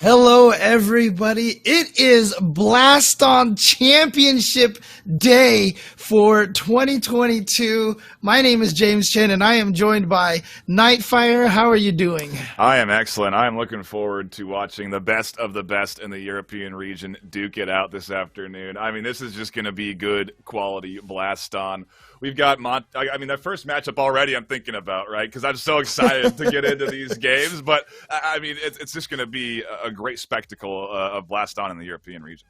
Hello, everybody. It is Blaston Championship Day for 2022. My name is James Chen, and I am joined by Nightfire. How are you doing? I am excellent. I am looking forward to watching the best of the best in the European region duke it out this afternoon. I mean, this is just going to be good quality Blaston. We've got that first matchup already I'm thinking about, right? Because I'm so excited to get into these games. But, I mean, it's just going to be a great spectacle of Blaston in the European region.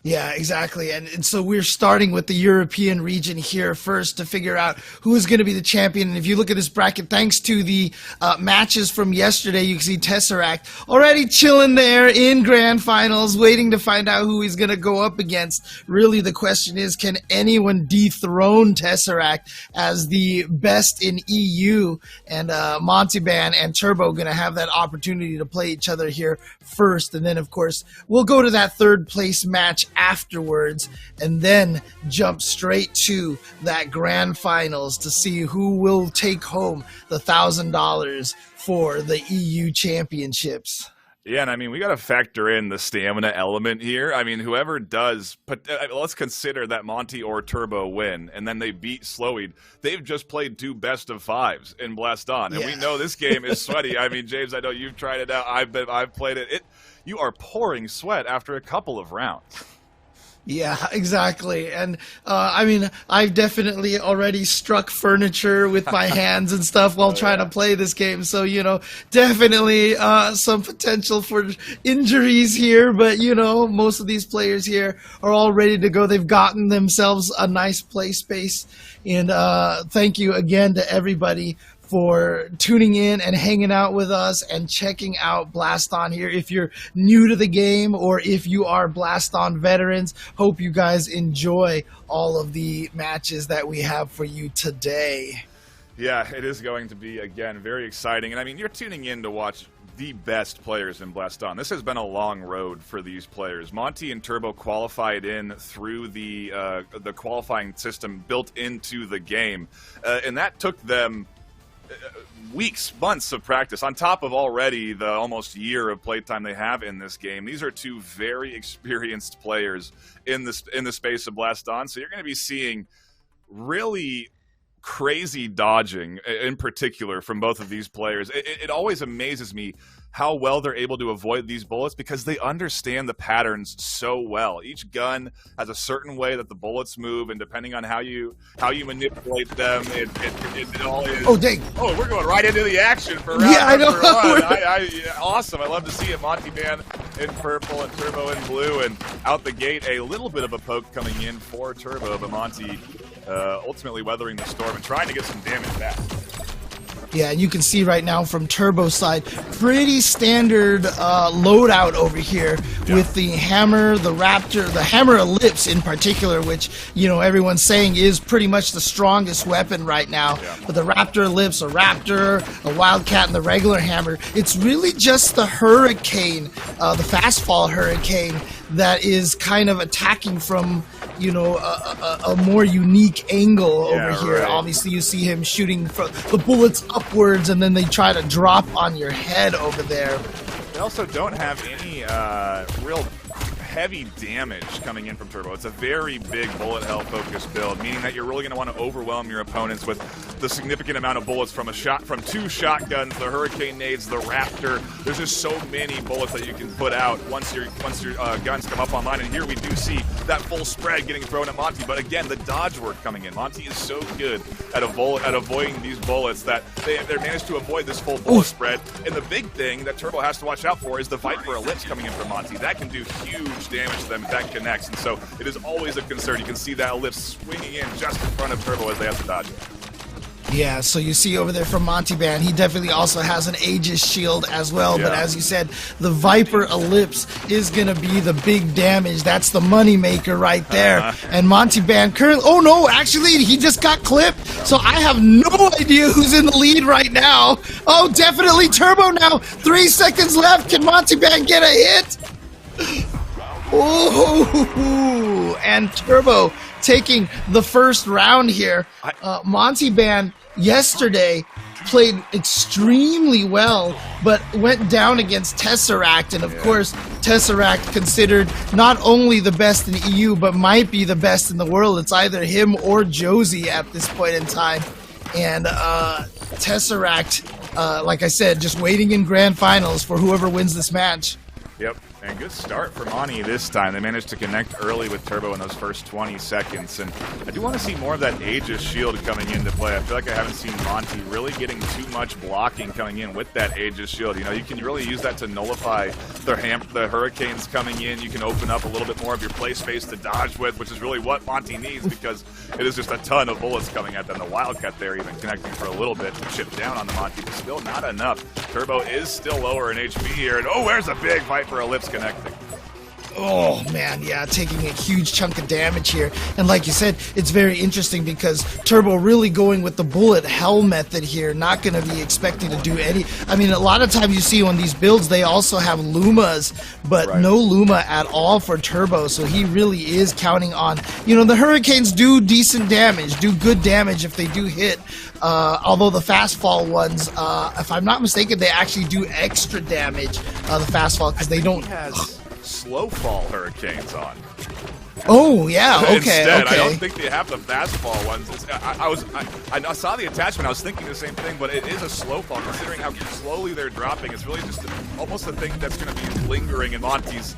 Yeah, exactly. And so we're starting with the European region here first to figure out who is going to be the champion. And if you look at this bracket, thanks to the matches from yesterday, you can see Tesseract already chilling there in grand finals, waiting to find out who he's going to go up against. Really, the question is, can anyone dethrone Tesseract as the best in EU? And Monteban and Turbo going to have that opportunity to play each other here first. And then, of course, we'll go to that third place match afterwards and then jump straight to that grand finals to see who will take home the $1,000 for the EU championships. Yeah, and I mean, we got to factor in the stamina element here. I mean, whoever does, but let's consider that Monty or Turbo win, and then they beat Sloweed. They've just played two best of fives in Blaston, and we know this game is sweaty. I mean, James, I know you've tried it out. I've played it. You are pouring sweat after a couple of rounds. Yeah, exactly. And I mean, I've definitely already struck furniture with my hands and stuff while trying to play this game. So, definitely some potential for injuries here. But, most of these players here are all ready to go. They've gotten themselves a nice play space. And thank you again to everybody for tuning in and hanging out with us and checking out Blaston here. If you're new to the game or if you are Blaston veterans, hope you guys enjoy all of the matches that we have for you today. Yeah, it is going to be, again, very exciting. And I mean, you're tuning in to watch the best players in Blaston. This has been a long road for these players. Monty and Turbo qualified in through the qualifying system built into the game, and that took them weeks, months of practice, on top of already the almost year of playtime they have in this game. These are two very experienced players in the space of Blaston, so you're going to be seeing really crazy dodging, in particular, from both of these players. It always amazes me how well they're able to avoid these bullets because they understand the patterns so well. Each gun has a certain way that the bullets move, and depending on how you manipulate them, it all is. Oh, dang! Oh, we're going right into the action for round number one. Awesome! I love to see it. Monteban in purple and Turbo in blue, and out the gate, a little bit of a poke coming in for Turbo, but Monty ultimately weathering the storm and trying to get some damage back. Yeah, and you can see right now from Turbo's side, pretty standard loadout over here with the hammer, the raptor, the hammer ellipse in particular, which, everyone's saying is pretty much the strongest weapon right now. Yeah. But the raptor ellipse, a raptor, a wildcat, and the regular hammer, it's really just the hurricane, the fast fall hurricane, that is kind of attacking from a more unique angle over here. Right. Obviously, you see him shooting the bullets upwards, and then they try to drop on your head over there. They also don't have any real heavy damage coming in from Turbo. It's a very big bullet hell focused build, meaning that you're really going to want to overwhelm your opponents with the significant amount of bullets from two shotguns, the hurricane nades, the raptor. There's just so many bullets that you can put out once your guns come up online. And here we do see that full spread getting thrown at Monty. But again, the dodge work coming in. Monty is so good at avoiding these bullets that they managed to avoid this full bullet spread. And the big thing that Turbo has to watch out for is the Viper ellipse coming in from Monty. That can do huge damage to them if that connects, and so it is always a concern. You can see that ellipse swinging in just in front of Turbo as they have to dodge it. Yeah, so you see over there from Monteban, he definitely also has an Aegis shield as well, but as you said, the Viper ellipse is going to be the big damage. That's the money maker right there. And Monteban currently, oh no, actually he just got clipped, so I have no idea who's in the lead right now. Oh, definitely Turbo now. 3 seconds left. Can Monteban get a hit? Oh, and Turbo taking the first round here. Monteban yesterday played extremely well, but went down against Tesseract, and of course, Tesseract considered not only the best in EU, but might be the best in the world. It's either him or Josie at this point in time. And Tesseract, like I said, just waiting in grand finals for whoever wins this match. Yep, and good start for Monty this time. They managed to connect early with Turbo in those first 20 seconds, and I do want to see more of that Aegis shield coming into play. I feel like I haven't seen Monty really getting too much blocking coming in with that Aegis shield. You know, you can really use that to nullify the Hurricanes coming in. You can open up a little bit more of your play space to dodge with, which is really what Monty needs, because it is just a ton of bullets coming at them. The Wildcat there even connecting for a little bit to chip down on the Monty, but still not enough. Turbo is still lower in HP here, and oh, where's a big fight for Ellipse connecting. Oh, man, yeah, taking a huge chunk of damage here. And like you said, it's very interesting because Turbo really going with the bullet hell method here, not going to be expecting to do any... I mean, a lot of times you see on these builds, they also have Lumas, but no Luma at all for Turbo, so he really is counting on... You know, the Hurricanes do decent damage, do good damage if they do hit, although the fast fall ones, if I'm not mistaken, they actually do extra damage, the fast fall, because they don't... Slow fall Hurricanes on. Oh yeah, okay. Instead, okay. I don't think they have the fast fall ones. I saw the attachment. I was thinking the same thing, but it is a slow fall. Considering how slowly they're dropping, it's really just almost a thing that's going to be lingering in Monty's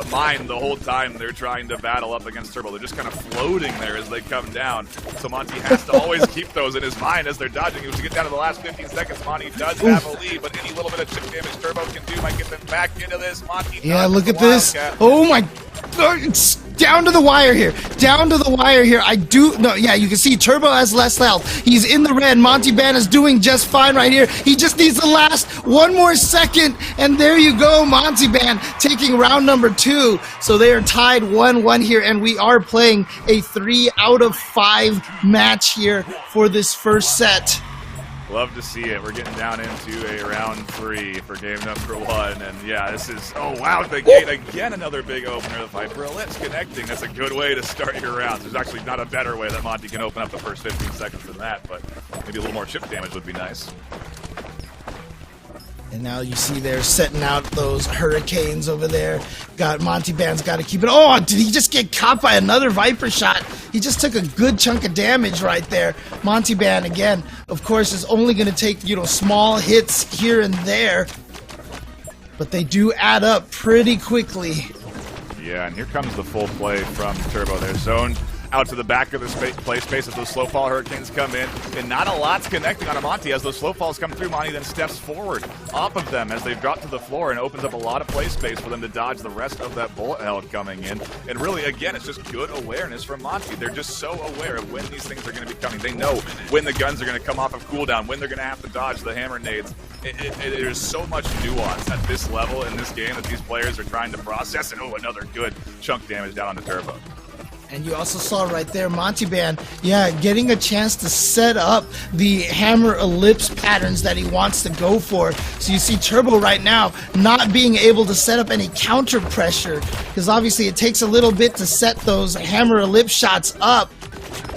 mind the whole time they're trying to battle up against Turbo. They're just kind of floating there as they come down. So Monty has to always keep those in his mind as they're dodging. As we get down to the last 15 seconds, Monty does have a lead, but any little bit of chip damage Turbo can do might get them back into this. Monty, yeah, look at this. Oh my God, it's down to the wire here. Down to the wire here. Yeah, you can see Turbo has less health. He's in the red. Monty Ban is doing just fine right here. He just needs the last one more second, and there you go, Monty Ban taking round number 2. So they are tied 1-1 here, and we are playing a 3 out of 5 match here for this first set. Love to see it. We're getting down into a round 3 for game number 1. And yeah, this is, oh wow, the gate again, another big opener. The Viper Ellipse connecting. That's a good way to start your rounds. There's actually not a better way that Monty can open up the first 15 seconds than that, but maybe a little more chip damage would be nice. And now you see they're setting out those Hurricanes over there. Got Monty Ban's got to keep it. Oh, did he just get caught by another Viper shot? He just took a good chunk of damage right there. Monty Ban, again, of course, is only going to take, you know, small hits here and there. But they do add up pretty quickly. Yeah, and here comes the full play from Turbo. They're zoned out to the back of the play space as those slow fall Hurricanes come in, and not a lot's connecting on a Monty. As those slow falls come through, Monty then steps forward off of them as they've got to the floor and opens up a lot of play space for them to dodge the rest of that bullet hell coming in. And really, again, it's just good awareness from Monty. They're just so aware of when these things are going to be coming. They know when the guns are going to come off of cooldown, when they're going to have to dodge the hammer nades. There's so much nuance at this level in this game that these players are trying to process, and oh, another good chunk damage down onto Turbo. And you also saw right there, Monty Ban, yeah, getting a chance to set up the hammer ellipse patterns that he wants to go for. So you see Turbo right now not being able to set up any counter pressure, because obviously it takes a little bit to set those hammer ellipse shots up.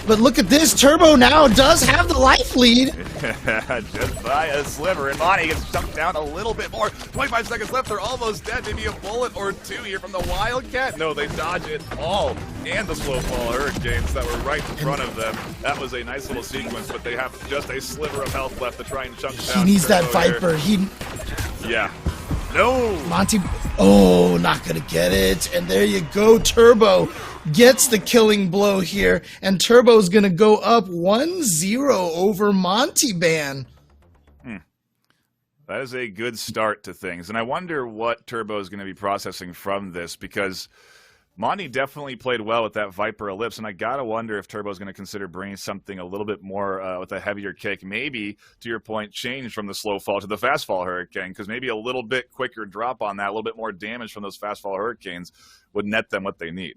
But look at this, Turbo now does have the life lead. Just by a sliver, and Monty gets chunked down a little bit more. 25 seconds left, they're almost dead. Maybe a bullet or 2 here from the Wildcat. No, they dodge it all. And the slow fall Hurricanes that were right in front of them. That was a nice little sequence, but they have just a sliver of health left to try and chunk down. He needs Turbo that Viper. Yeah. No! Monty, oh, not gonna get it. And there you go, Turbo gets the killing blow here, and Turbo's gonna go up 1-0 over Monty Ban. That is a good start to things, and I wonder what Turbo is going to be processing from this, because Monty definitely played well with that Viper Ellipse, and I gotta wonder if Turbo is going to consider bringing something a little bit more with a heavier kick. Maybe, to your point, change from the slow fall to the fast fall Hurricane, because maybe a little bit quicker drop on that, a little bit more damage from those fast fall Hurricanes would net them what they need.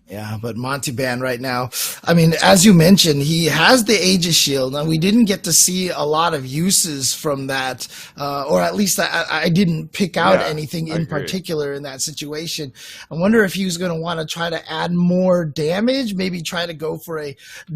Yeah, but Monty Ban right now, I mean, as you mentioned, he has the Aegis Shield. Now, we didn't get to see a lot of uses from that, or at least I didn't pick out anything in particular in that situation. I wonder if he was going to want to try to add more damage, maybe try to go for a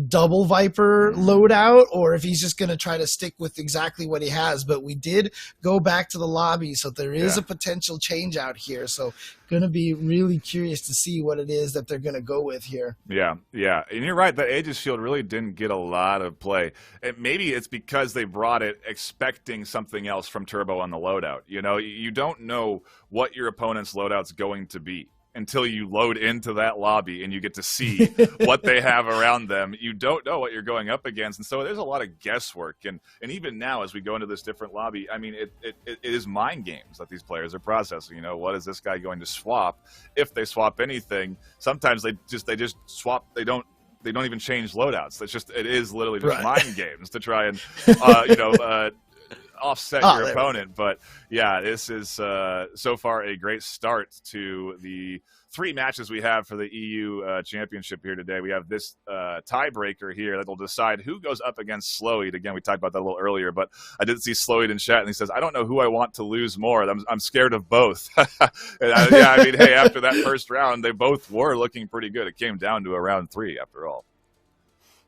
double Viper loadout, or if he's just going to try to stick with exactly what he has. But we did go back to the lobby, so there is a potential change out here. So going to be really curious to see what it is that they're going to go with here. Yeah, and you're right. The Aegis Shield really didn't get a lot of play. And maybe it's because they brought it expecting something else from Turbo on the loadout. You know, you don't know what your opponent's loadout's going to be until you load into that lobby and you get to see what they have around them. You don't know what you're going up against, and so there's a lot of guesswork. And even now, as we go into this different lobby, I mean, it is mind games that these players are processing. You know, what is this guy going to swap? If they swap anything, sometimes they just swap. They don't even change loadouts. It is literally just mind games to try and offset your opponent. But yeah, this is so far a great start to the 3 matches we have for the EU championship here today. We have this tiebreaker here that will decide who goes up against Sloweed. Again, we talked about that a little earlier, but I did see Sloweed in chat, and he says, I don't know who I want to lose more. I'm scared of both. I mean, hey, after that first round, they both were looking pretty good. It came down to a round 3 after all.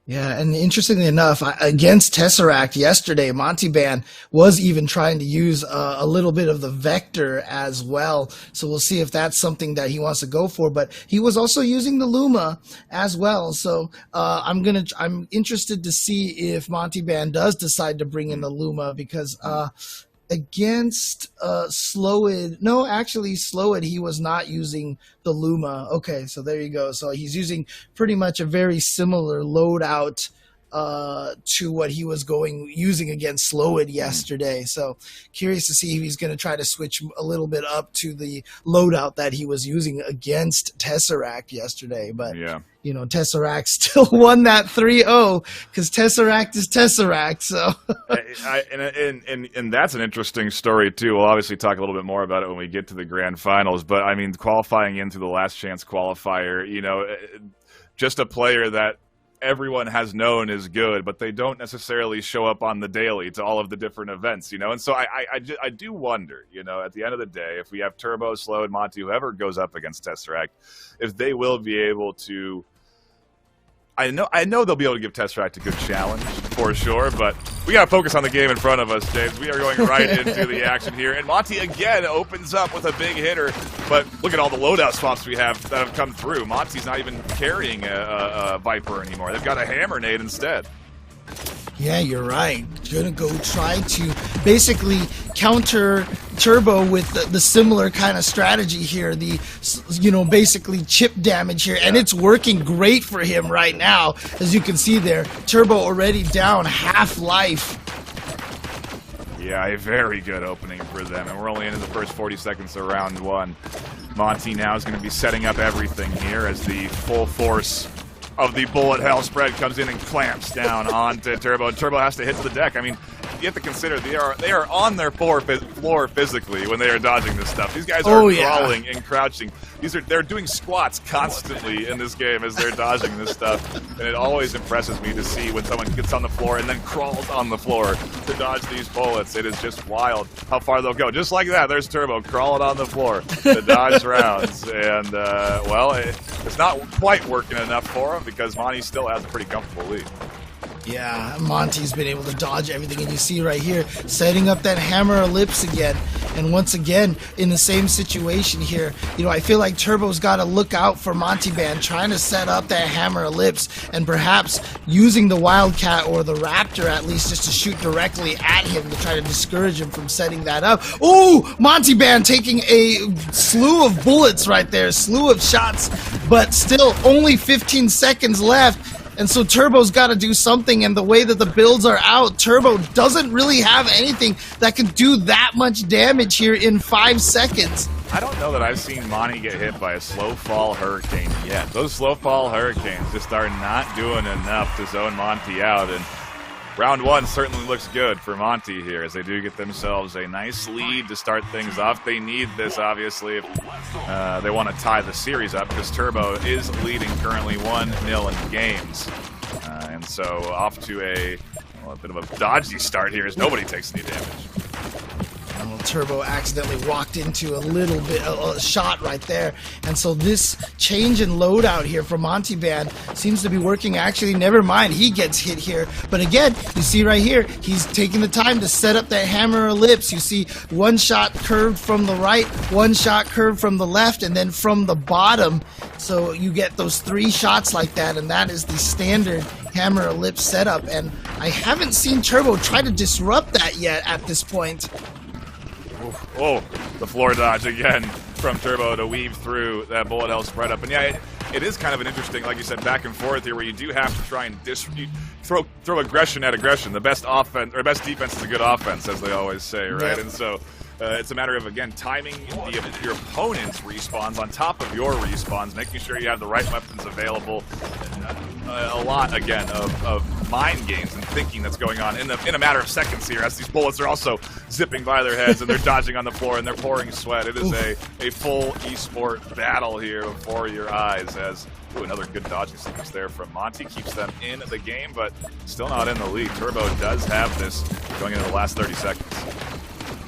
Yeah, and interestingly enough, against Tesseract yesterday, Monty Ban was even trying to use a little bit of the Vector as well. So we'll see if that's something that he wants to go for. But he was also using the Luma as well. So I'm interested to see if Monty Ban does decide to bring in the Luma, because against Sloweed, no, actually Sloweed, he was not using the Luma. Okay, so there you go. So he's using pretty much a very similar loadout to what he was using against Sloweed yesterday. So curious to see if he's going to try to switch a little bit up to the loadout that he was using against Tesseract yesterday. But you know, Tesseract still won that 3-0 because Tesseract is Tesseract. So and that's an interesting story too. We'll obviously talk a little bit more about it when we get to the grand finals. But I mean, qualifying into the last chance qualifier, you know, just a player that everyone has known is good, but they don't necessarily show up on the daily to all of the different events, you know? And so I do wonder, you know, at the end of the day, if we have Turbo, Slow, and Monty, whoever goes up against Tesseract, if they will be able to, I know they'll be able to give Tesseract a good challenge, for sure, but we got to focus on the game in front of us, James. We are going right into the action here, and Monty again opens up with a big hitter, but look at all the loadout swaps we have that have come through. Monty's not even carrying a Viper anymore. They've got a Hammer Nade instead. Yeah, you're right. Gonna go try to basically counter Turbo with the similar kind of strategy here. Basically chip damage here, and it's working great for him right now. As you can see there, Turbo already down half life. Yeah, a very good opening for them, and we're only into the first 40 seconds of round 1. Monty now is going to be setting up everything here as the full force of the bullet hell spread comes in and clamps down onto Turbo, and Turbo has to hit to the deck. I mean, you have to consider they are on their floor physically when they are dodging this stuff. These guys are crawling and crouching. They're doing squats constantly in this game as they're dodging this stuff, and it always impresses me to see when someone gets on the floor and then crawls on the floor to dodge these bullets. It is just wild how far they'll go. Just like that, there's Turbo crawling on the floor to dodge rounds, and it's not quite working enough for him because Monty still has a pretty comfortable lead. Yeah, Monty's been able to dodge everything, and you see right here, setting up that Hammer Ellipse again. And once again, in the same situation here, you know, I feel like Turbo's got to look out for Monty Ban, trying to set up that Hammer Ellipse, and perhaps using the Wildcat or the Raptor at least just to shoot directly at him to try to discourage him from setting that up. Ooh, Monty Ban taking a slew of bullets right there, slew of shots, but still only 15 seconds left. And so Turbo's got to do something, and the way that the builds are out, Turbo doesn't really have anything that can do that much damage here in 5 seconds. I don't know that I've seen Monty get hit by a slow fall hurricane yet. Those slow fall hurricanes just are not doing enough to zone Monty out, and round one certainly looks good for Monty here, as they do get themselves a nice lead to start things off. They need this, obviously, if they want to tie the series up, because Turbo is leading currently 1-0 in games. And so off to a bit of a dodgy start here, as nobody takes any damage. Well, Turbo accidentally walked into a little bit a shot right there, and so this change in loadout here from Monty Band seems to be working. Actually, never mind, he gets hit here, but again, you see right here, he's taking the time to set up that hammer ellipse. You see one shot curved from the right, one shot curved from the left, and then from the bottom. So you get those 3 shots like that, and that is the standard hammer ellipse setup. And I haven't seen Turbo try to disrupt that yet at this point. Oh, the floor dodge again from Turbo to weave through that bullet hell spread up. And yeah, it is kind of an interesting, like you said, back and forth here, where you do have to try and throw aggression at aggression. The best offense or best defense is a good offense, as they always say, right? Yep. And so it's a matter of, again, timing your opponent's respawns on top of your respawns, making sure you have the right weapons available. A lot, again, of mind games and thinking that's going on in a matter of seconds here, as these bullets are also zipping by their heads and they're dodging on the floor and they're pouring sweat. It is a full esport battle here before your eyes, as another good dodging sequence there from Monty keeps them in the game, but still not in the lead. Turbo does have this going into the last 30 seconds.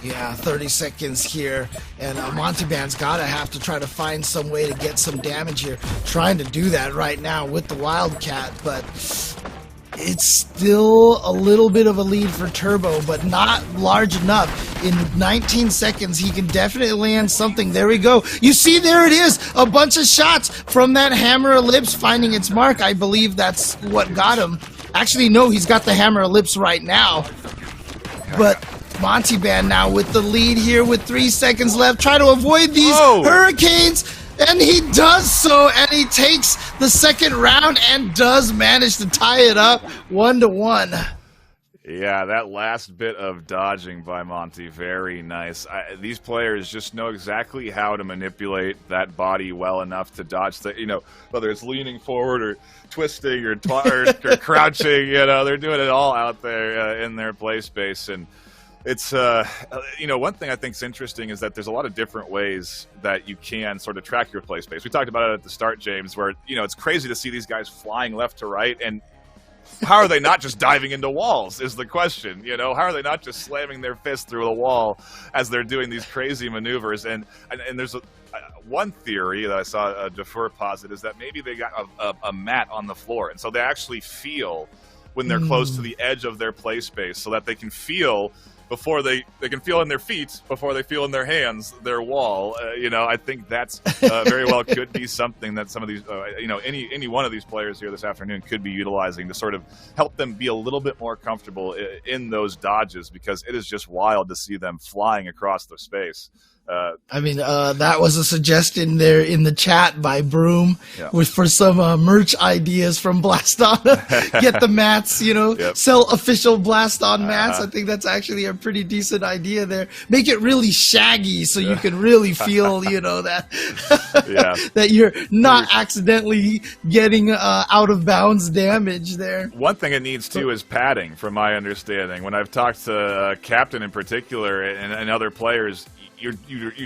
Yeah, 30 seconds here, and Monty Band's gotta have to try to find some way to get some damage here. Trying to do that right now with the Wildcat, but it's still a little bit of a lead for Turbo, but not large enough. In 19 seconds, he can definitely land something. There we go. You see, there it is. A bunch of shots from that hammer ellipse finding its mark. I believe that's what got him. Actually, no, he's got the hammer ellipse right now. But Monty Band now with the lead here with 3 seconds left. Try to avoid these hurricanes. And he does so, and he takes the second round and does manage to tie it up 1-1. Yeah, that last bit of dodging by Monty, very nice. These players just know exactly how to manipulate that body well enough to dodge the, whether it's leaning forward or twisting or crouching, they're doing it all out there in their play space. And it's, one thing I think is interesting is that there's a lot of different ways that you can sort of track your play space. We talked about it at the start, James, where, it's crazy to see these guys flying left to right, and how are they not just diving into walls is the question, How are they not just slamming their fist through the wall as they're doing these crazy maneuvers? And there's one theory that I saw Defer posit is that maybe they got a mat on the floor, and so they actually feel when they're close to the edge of their play space, so that they can feel before they can feel in their feet, before they feel in their hands, their wall. I think that's very well could be something that some of these, any one of these players here this afternoon could be utilizing to sort of help them be a little bit more comfortable in those dodges, because it is just wild to see them flying across the space. That was a suggestion there in the chat by Broom for some merch ideas from Blaston. Get the mats, sell official Blaston mats. I think that's actually a pretty decent idea there. Make it really shaggy so you can really feel, that that you're not accidentally getting out of bounds damage there. One thing it needs too is padding, from my understanding. When I've talked to Captain in particular and other players, you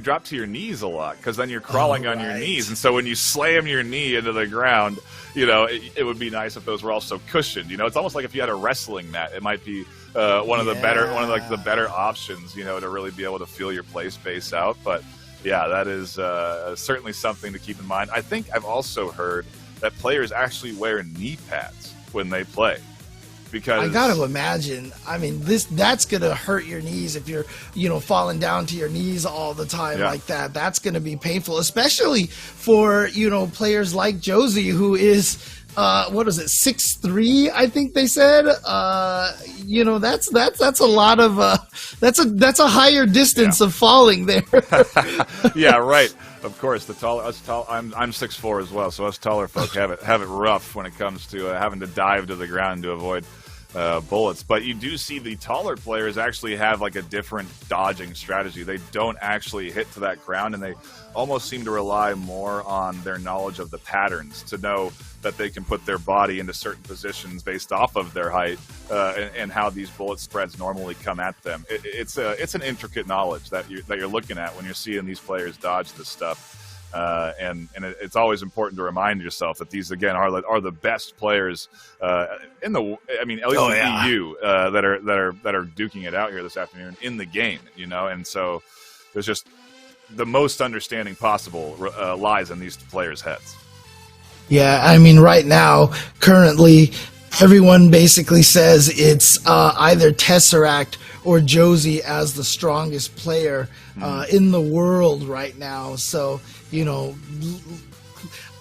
drop to your knees a lot, because then you're crawling on your knees, and so when you slam your knee into the ground, it would be nice if those were also cushioned. It's almost like if you had a wrestling mat, it might be one of the better options, to really be able to feel your play space out. But yeah, that is certainly something to keep in mind. I think I've also heard that players actually wear knee pads when they play. Because I gotta imagine, that's gonna hurt your knees if you're, falling down to your knees all the time like that. That's gonna be painful, especially for, players like Josie, who is, 6'3", I think they said. That's a lot of, that's a higher distance of falling there. Yeah, right. Of course, I'm 6'4" as well, so us taller folk have it rough when it comes to having to dive to the ground to avoid bullets. But you do see the taller players actually have like a different dodging strategy. They don't actually hit to that ground, and they almost seem to rely more on their knowledge of the patterns to know that they can put their body into certain positions based off of their height and how these bullet spreads normally come at them. It's an intricate knowledge that you're looking at when you're seeing these players dodge this stuff. And it's always important to remind yourself that these again are the best players in the. I mean, at least in the EU that are duking it out here this afternoon in the game. You know, and so there's just the most understanding possible lies in these players' heads. Yeah, I mean, right now, currently, everyone basically says it's either Tesseract or Josie as the strongest player in the world right now. So, you know,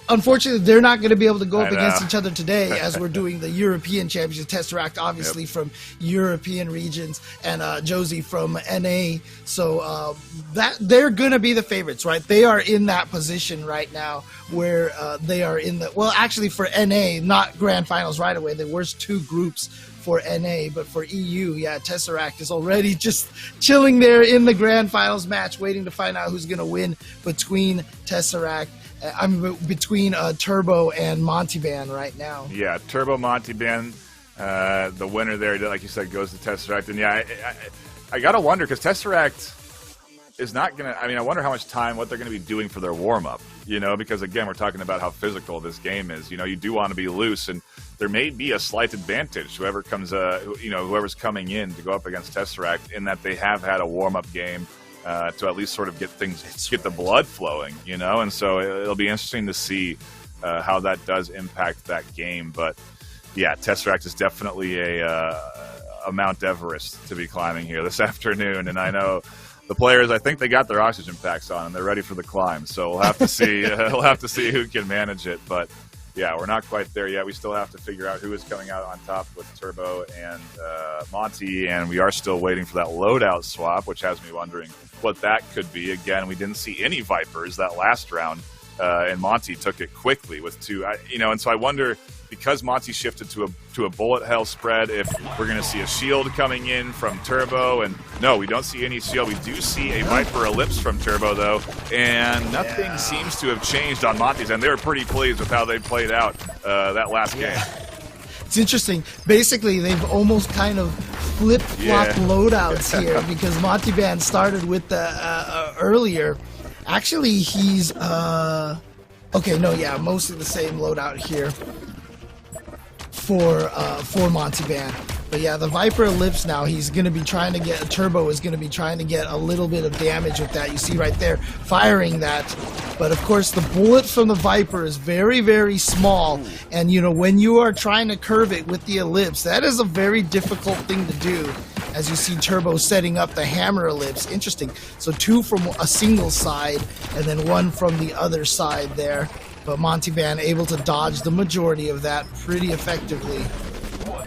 unfortunately, they're not going to be able to go up against each other today as we're doing the European Championship. Tesseract, obviously, from European regions, and Josie from NA. So that they're going to be the favorites, right? They are in that position right now where they are in the, well, actually for NA, not grand finals right away. There was 2 groups for NA, but for EU, yeah, Tesseract is already just chilling there in the grand finals match, waiting to find out who's going to win between Tesseract. Between Turbo and Montyban right now. Yeah, Turbo, Montyban, the winner there, like you said, goes to Tesseract. And yeah, I got to wonder, because Tesseract is not going to, I mean, I wonder how much time, what they're going to be doing for their warm-up, you know, because again, we're talking about how physical this game is. You know, you do want to be loose, and there may be a slight advantage, whoever comes, you know, whoever's coming in to go up against Tesseract, in that they have had a warm-up game. To at least sort of get the blood flowing, you know, and so it'll be interesting to see how that does impact that game. But yeah, Tesseract is definitely a Mount Everest to be climbing here this afternoon, and I know the players, I think they got their oxygen packs on and they're ready for the climb. So we'll have to see. We'll have to see who can manage it, but. Yeah, we're not quite there yet. We still have to figure out who is coming out on top with Turbo and Monty, and we are still waiting for that loadout swap, which has me wondering what that could be. Again, we didn't see any Vipers that last round, and Monty took it quickly with 2. You know, and so I wonder, because Monty shifted to a bullet hell spread, if we're going to see a shield coming in from Turbo, and no, we don't see any shield. We do see a Viper Ellipse from Turbo, though, and nothing seems to have changed on Monty's end. They were pretty pleased with how they played out that last game. It's interesting. Basically, they've almost kind of flip-flop loadouts here, because Montyban started with the earlier. Actually, he's okay. No, yeah, mostly the same loadout here for Montyban. But yeah, the Viper Ellipse now, he's going to be trying to get, Turbo is going to be trying to get a little bit of damage with that. You see right there, firing that. But of course, the bullet from the Viper is very, very small. And you know, when you are trying to curve it with the Ellipse, that is a very difficult thing to do. As you see Turbo setting up the Hammer Ellipse. Interesting. So 2 from a single side, and then 1 from the other side there. But Montyban able to dodge the majority of that pretty effectively.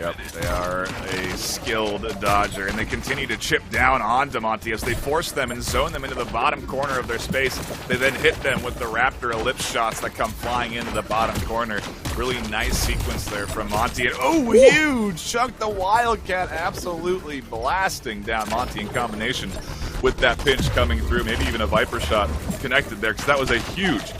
Yep, they are a skilled dodger, and they continue to chip down onto Monty as they force them and zone them into the bottom corner of their space. They then hit them with the Raptor Ellipse shots that come flying into the bottom corner. Really nice sequence there from Monty. And oh, huge chunk, the Wildcat absolutely blasting down Monty in combination with that pinch coming through. Maybe even a Viper shot connected there, because that was a huge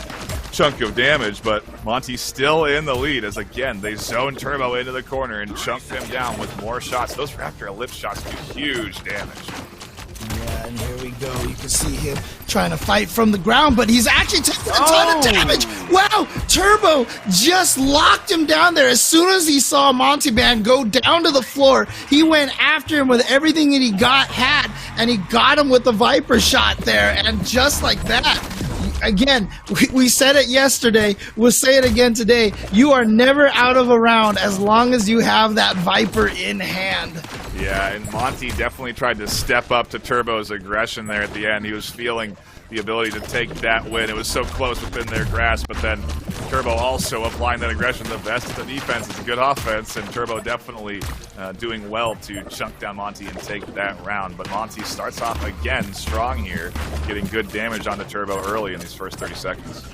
chunk of damage, but Monty's still in the lead as, again, they zone Turbo into the corner and chunk him down with more shots. Those Raptor Ellipse shots do huge damage. Yeah, and here we go. You can see him trying to fight from the ground, but he's actually taking a ton of damage. Wow, Turbo just locked him down there. As soon as he saw Montyban go down to the floor, he went after him with everything that he had, and he got him with the Viper shot there, and just like that, again, we said it yesterday, we'll say it again today, you are never out of a round as long as you have that Viper in hand. Yeah, and Monty definitely tried to step up to Turbo's aggression there at the end. He was feeling the ability to take that win. It was so close within their grasp, but then Turbo also applying that aggression. The best of the defense is a good offense, and Turbo definitely doing well to chunk down Monty and take that round. But Monty starts off again strong here, getting good damage onto Turbo early in these first 30 seconds.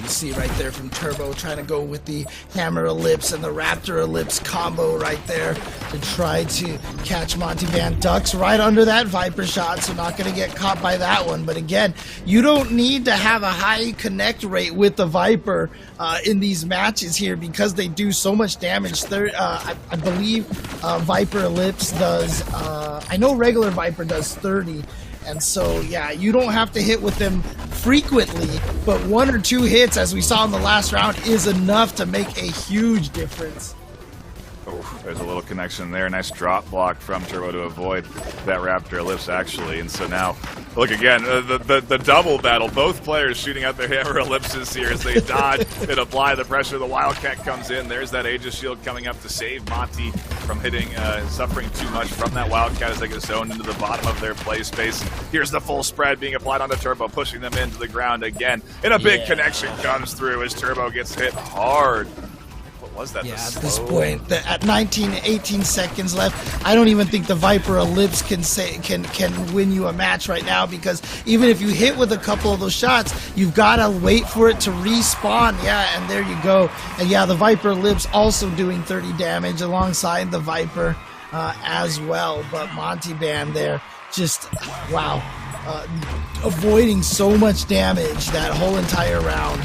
You see right there from Turbo, trying to go with the Hammer Ellipse and the Raptor Ellipse combo right there to try to catch Monty Van. Ducks right under that Viper shot, so not going to get caught by that one. But again, you don't need to have a high connect rate with the Viper in these matches here because they do so much damage. I believe Viper Ellipse does, I know regular Viper does 30. And so, yeah, you don't have to hit with them frequently, but 1 or 2 hits, as we saw in the last round, is enough to make a huge difference. Oh, there's a little connection there. Nice drop block from Turbo to avoid that Raptor Ellipse, actually. And so now, look again, the double battle. Both players shooting out their Hammer Ellipses here as they dodge and apply the pressure. The Wildcat comes in. There's that Aegis Shield coming up to save Monty from suffering too much from that Wildcat as they get zoned into the bottom of their play space. Here's the full spread being applied onto Turbo, pushing them into the ground again. And a big connection comes through as Turbo gets hit hard. Was that at this point, at 19, 18 seconds left, I don't even think the Viper Ellipse can win you a match right now, because even if you hit with a couple of those shots, you've got to wait for it to respawn. Yeah, and there you go. And yeah, the Viper Ellipse also doing 30 damage alongside the Viper as well. But Monty Van there, just wow, avoiding so much damage that whole entire round.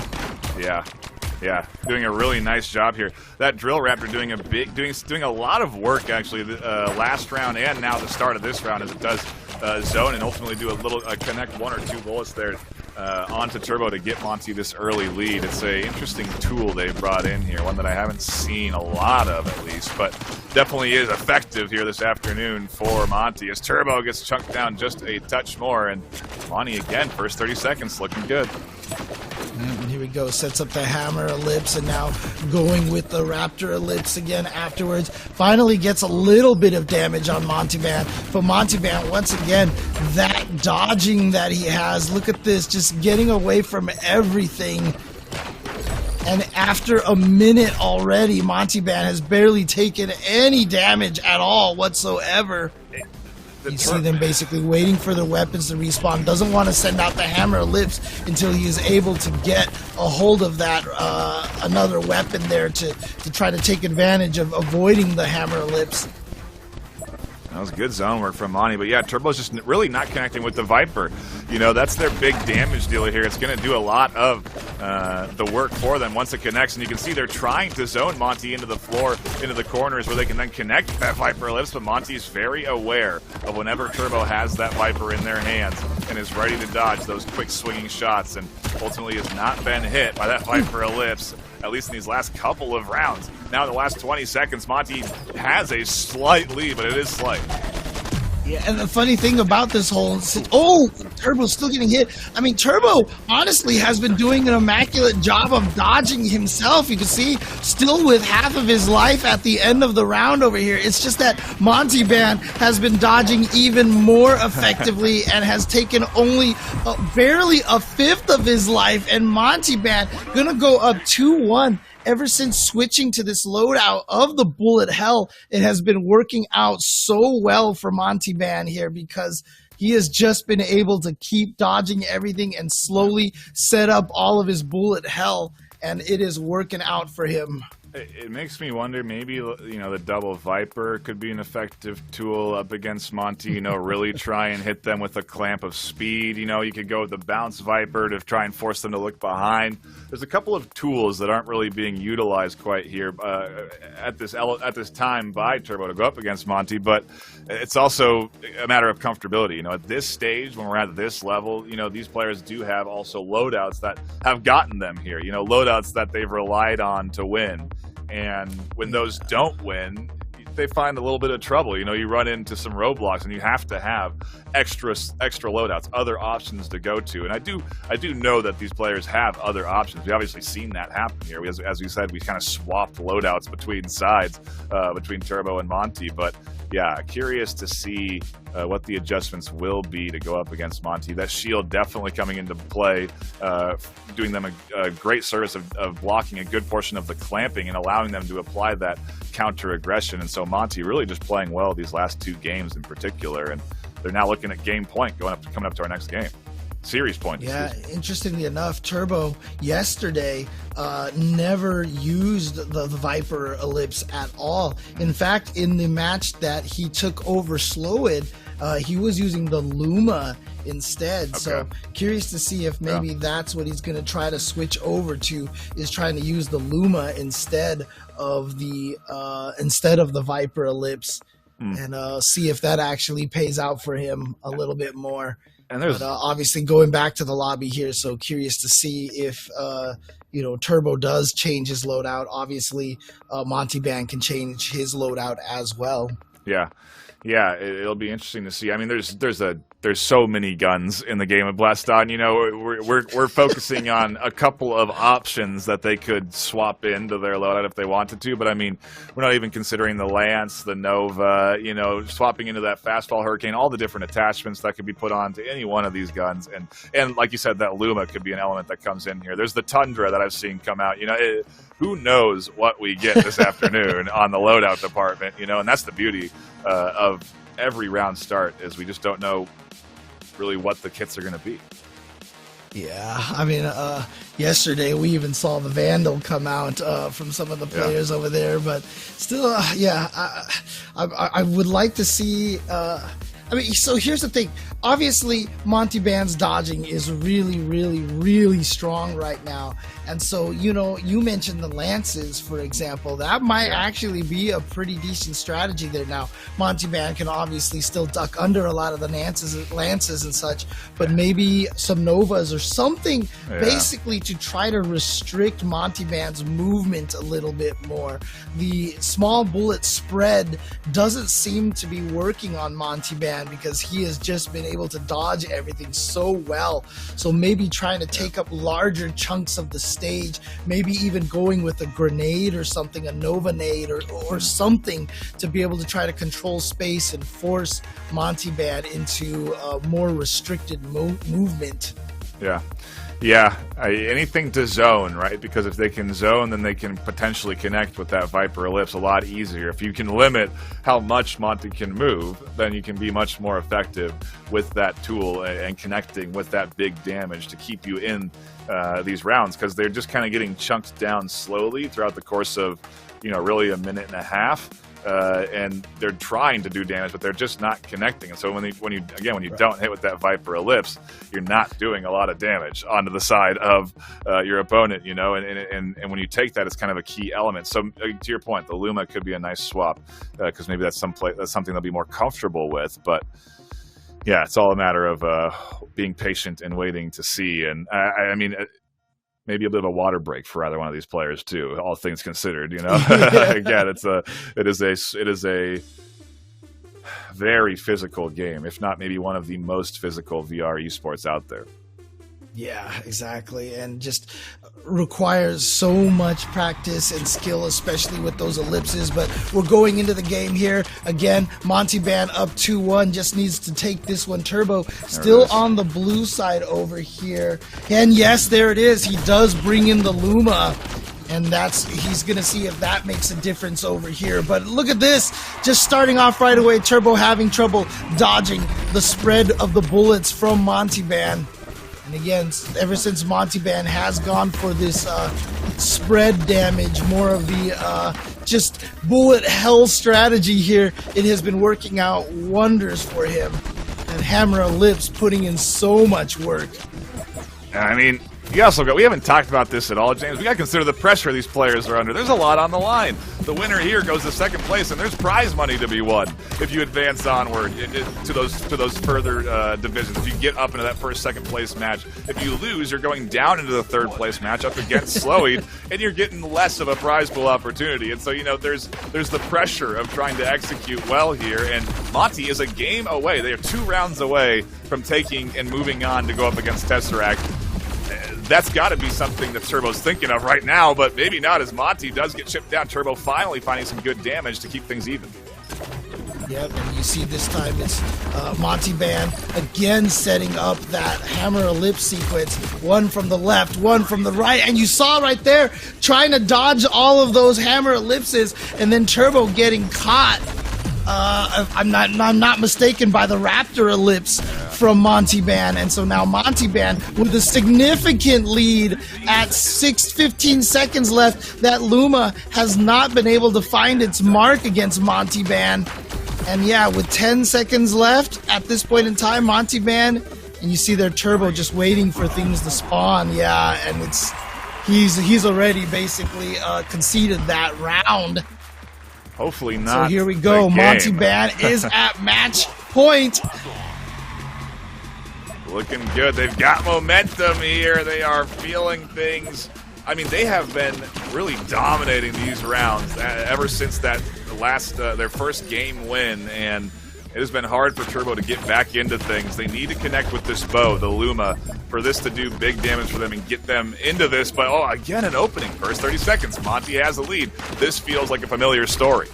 Yeah, doing a really nice job here. That Drill Raptor doing a lot of work, actually, last round and now the start of this round, as it does zone and ultimately do a connect 1 or 2 bullets there onto Turbo to get Monty this early lead. It's a interesting tool they brought in here, one that I haven't seen a lot of at least, but definitely is effective here this afternoon for Monty as Turbo gets chunked down just a touch more, and Monty again, first 30 seconds looking good. And here we go, sets up the Hammer Ellipse, and now going with the Raptor Ellipse again afterwards. Finally gets a little bit of damage on Monty Van, but Monty Van, once again, that dodging that he has, look at this, just getting away from everything. And after a minute already, Monty Van has barely taken any damage at all whatsoever. You see them basically waiting for their weapons to respawn. Doesn't want to send out the Hammer Ellipse until he is able to get a hold of that another weapon there to try to take advantage of avoiding the Hammer Ellipse. That was good zone work from Monty, but yeah, Turbo's just really not connecting with the Viper. You know, that's their big damage dealer here. It's going to do a lot of the work for them once it connects, and you can see they're trying to zone Monty into the floor, into the corners where they can then connect that Viper Ellipse, but Monty's very aware of whenever Turbo has that Viper in their hands and is ready to dodge those quick swinging shots, and ultimately has not been hit by that Viper Ellipse, at least in these last couple of rounds. Now in the last 20 seconds, Monty has a slight lead, but it is slight. Yeah, and the funny thing about this whole... Oh, Turbo's still getting hit. I mean, Turbo honestly has been doing an immaculate job of dodging himself. You can see still with half of his life at the end of the round over here. It's just that Monty Van has been dodging even more effectively and has taken only barely a fifth of his life. And Monty Van gonna go up 2-1. Ever since switching to this loadout of the Bullet Hell, it has been working out so well for Monty Van here because he has just been able to keep dodging everything and slowly set up all of his Bullet Hell, and it is working out for him. It makes me wonder, maybe, you know, the double Viper could be an effective tool up against Monty, you know, really try and hit them with a clamp of speed. You know, you could go with the bounce Viper to try and force them to look behind. There's a couple of tools that aren't really being utilized quite here at this time by Turbo to go up against Monty, but it's also a matter of comfortability. You know, at this stage, when we're at this level, you know, these players do have also loadouts that have gotten them here, you know, loadouts that they've relied on to win. And when those don't win, they find a little bit of trouble. You know, you run into some roadblocks, and you have to have extra loadouts, other options to go to. And I do know that these players have other options. We've obviously seen that happen here. As we said, we kind of swapped loadouts between sides, between Turbo and Monty. But yeah, curious to see what the adjustments will be to go up against Monty. That shield definitely coming into play, doing them a great service of blocking a good portion of the clamping and allowing them to apply that counter aggression. And so Monty really just playing well these last 2 games in particular, and they're now looking at game point coming up to our next game. series points. Yeah, interestingly enough, Turbo yesterday never used the Viper Ellipse at all. In fact, in the match that he took over Slowid, he was using the Luma instead. Okay. So curious to see if maybe that's what he's going to try to switch over to, is trying to use the Luma instead of the Viper Ellipse, and see if that actually pays out for him a little bit more. And there's obviously going back to the lobby here, so curious to see if Turbo does change his loadout. Obviously, Monty Band can change his loadout as well. Yeah, it'll be interesting to see. I mean, there's so many guns in the game of Blaston. We're focusing on a couple of options that they could swap into their loadout if they wanted to. But I mean, we're not even considering the Lance, the Nova. Swapping into that Fastfall Hurricane, all the different attachments that could be put on to any one of these guns. And like you said, that Luma could be an element that comes in here. There's the Tundra that I've seen come out. Who knows what we get this afternoon on the loadout department? And that's the beauty of every round start, is we just don't know really what the kits are going to be. Yeah, I mean, yesterday we even saw the Vandal come out from some of the players over there, but still, I would like to see. So here's the thing. Obviously, Monty Band's dodging is really, really, really strong right now. And so, you mentioned the Lances, for example. That might actually be a pretty decent strategy there. Now, Monty Band can obviously still duck under a lot of the Lances and such, but maybe some Novas or something, basically to try to restrict Monty Band's movement a little bit more. The small bullet spread doesn't seem to be working on Monty Band because he has just been able to dodge everything so well. So maybe trying to take up larger chunks of the stage, maybe even going with a grenade or something, a Nova nade or something, to be able to try to control space and force Monty Band into a more restricted movement. Anything to zone, right? Because if they can zone, then they can potentially connect with that Viper Ellipse a lot easier. If you can limit how much Monty can move, then you can be much more effective with that tool and connecting with that big damage to keep you in these rounds, because they're just kind of getting chunked down slowly throughout the course of, really a minute and a half. And they're trying to do damage, but they're just not connecting. And so when you don't hit with that Viper Ellipse, you're not doing a lot of damage onto the side of your opponent, and when you take that, it's kind of a key element. So to your point, the Luma could be a nice swap, because maybe that's something they'll be more comfortable with. But yeah, it's all a matter of being patient and waiting to see. And I mean, maybe a bit of a water break for either one of these players too, all things considered. Again, it is a very physical game, if not maybe one of the most physical VR esports out there. Yeah, exactly, and just requires so much practice and skill, especially with those ellipses. But we're going into the game here. Again, Monty Band up 2-1, just needs to take this one. Turbo still on the blue side over here. And yes, there it is. He does bring in the Luma. And he's going to see if that makes a difference over here. But look at this. Just starting off right away, Turbo having trouble dodging the spread of the bullets from Monty Band. And again, ever since Monty Band has gone for this spread damage, more of the just bullet hell strategy here, it has been working out wonders for him. And Hammer Ellipse putting in so much work. I mean, we haven't talked about this at all, James. We got to consider the pressure these players are under. There's a lot on the line. The winner here goes to second place, and there's prize money to be won if you advance onward to those further divisions. If you get up into that first, second place match, if you lose, you're going down into the third place match up against Slowy, and you're getting less of a prize pool opportunity. And so, there's the pressure of trying to execute well here. And Monty is a game away. They are 2 rounds away from taking and moving on to go up against Tesseract. That's got to be something that Turbo's thinking of right now, but maybe not, as Monty does get chipped down. Turbo finally finding some good damage to keep things even. Yep, and you see this time it's Monty Band again setting up that Hammer Ellipse sequence. One from the left, one from the right, and you saw right there trying to dodge all of those Hammer Ellipses, and then Turbo getting caught I'm not mistaken, by the Raptor ellipse from Monty Ban. And so now Monty Ban with a significant lead at 15 seconds left. That Luma has not been able to find its mark against Monty Ban. And yeah, with 10 seconds left at this point in time, Monty Ban, and you see their Turbo just waiting for things to spawn. Yeah, and he's already basically conceded that round. Hopefully not. So here we go. Monty Ban is at match point. Looking good. They've got momentum here. They are feeling things. I mean, they have been really dominating these rounds ever since that their first game win, and it has been hard for Turbo to get back into things. They need to connect with this bow, the Luma, for this to do big damage for them and get them into this. But, oh, again, an opening. First 30 seconds. Monty has the lead. This feels like a familiar story.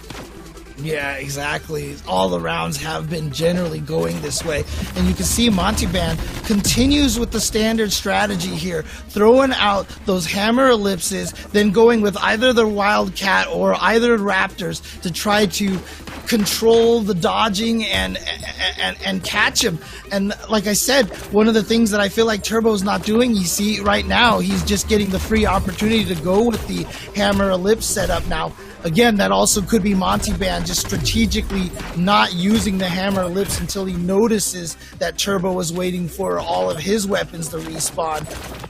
Yeah, exactly. All the rounds have been generally going this way. And you can see Monty Ban continues with the standard strategy here, throwing out those hammer ellipses, then going with either the Wildcat or either Raptors to try to control the dodging and catch him. And like I said, one of the things that I feel like Turbo's not doing, you see right now, he's just getting the free opportunity to go with the hammer ellipse setup now. Again, that also could be Monty Ban just strategically not using the hammer ellipse until he notices that Turbo is waiting for all of his weapons to respawn.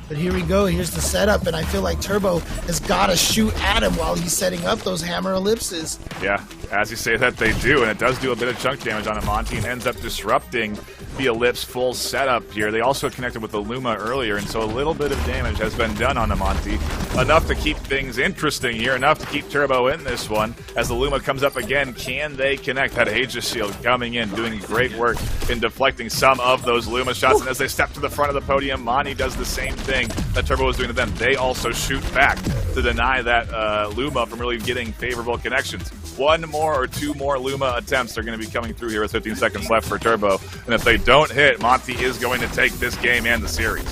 But here we go. Here's the setup, and I feel like Turbo has got to shoot at him while he's setting up those hammer ellipses. Yeah, as you say that, they do, and it does do a bit of chunk damage on a Monty and ends up disrupting the ellipse full setup here. They also connected with the Luma earlier, and so a little bit of damage has been done on the Monty. Enough to keep things interesting here, enough to keep Turbo in this one. As the Luma comes up again, can they connect? That Aegis Shield coming in, doing great work in deflecting some of those Luma shots. And as they step to the front of the podium, Monty does the same thing that Turbo was doing to them. They also shoot back to deny that Luma from really getting favorable connections. One more or two more Luma attempts are going to be coming through here with 15 seconds left for Turbo. And if they don't hit, Monty is going to take this game and the series.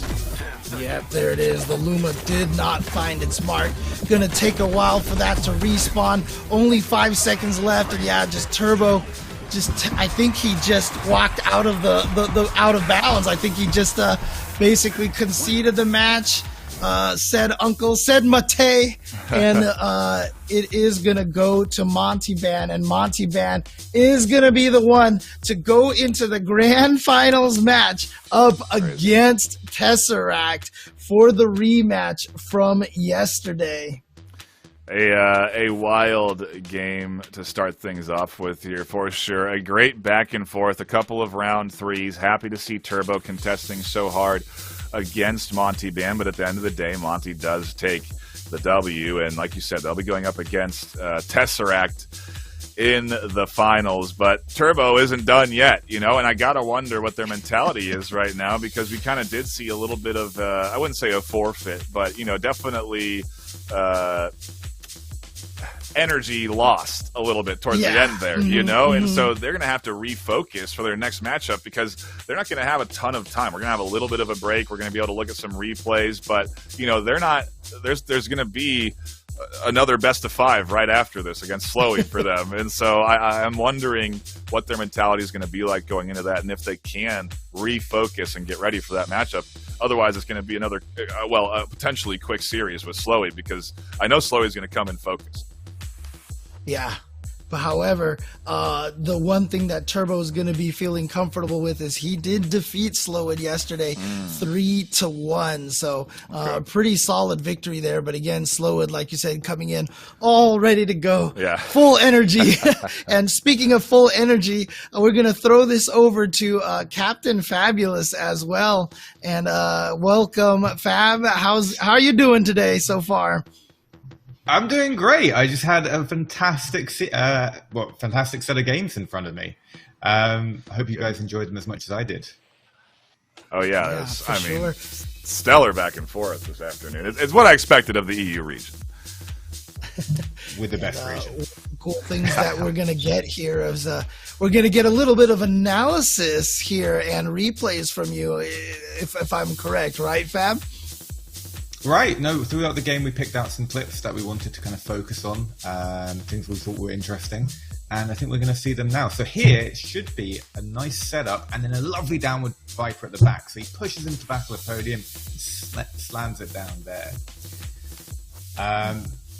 Yep, there it is. The Luma did not find its mark. Gonna take a while for that to respawn. Only 5 seconds left, and yeah, just Turbo. I think he just walked out of the out of bounds. I think he just basically conceded the match. Said uncle, said Mate, and it is gonna go to Monty Ban, and Monty Ban is gonna be the one to go into the grand finals match up against Tesseract for the rematch from yesterday. A wild game to start things off with here, for sure. A great back and forth, a couple of round threes. Happy to see Turbo contesting so hard against Monty Ban, but at the end of the day, Monty does take the W, and like you said, they'll be going up against Tesseract in the finals. But Turbo isn't done yet, you know, and I gotta wonder what their mentality is right now, because we kind of did see a little bit of, I wouldn't say a forfeit, but, you know, definitely energy lost a little bit towards the end there, you know? And so they're going to have to refocus for their next matchup, because they're not going to have a ton of time. We're going to have a little bit of a break. We're going to be able to look at some replays, but, you know, they're not, there's going to be another best of 5 right after this against Slowy for them. And so I'm wondering what their mentality is going to be like going into that, and if they can refocus and get ready for that matchup. Otherwise, it's going to be another, a potentially quick series with Slowy, because I know Slowy is going to come in focused. Yeah. But however, the one thing that Turbo is going to be feeling comfortable with is he did defeat Slowid yesterday 3-1. So pretty solid victory there. But again, Slowid, like you said, coming in all ready to go. Yeah. Full energy. And speaking of full energy, we're going to throw this over to Captain Fabulous as well. And welcome, Fab. How are you doing today so far? I'm doing great. I just had a fantastic set of games in front of me. I hope you guys enjoyed them as much as I did. Oh, yeah. I mean, stellar back and forth this afternoon. It's what I expected of the EU region. With the best region. Cool things that we're going to get here is we're going to get a little bit of analysis here and replays from you, if I'm correct, right, Fab? Right. No, throughout the game we picked out some clips that we wanted to kind of focus on, things we thought were interesting. And I think we're going to see them now. So here it should be a nice setup and then a lovely downward Viper at the back. So he pushes into the back of the podium and slams it down there.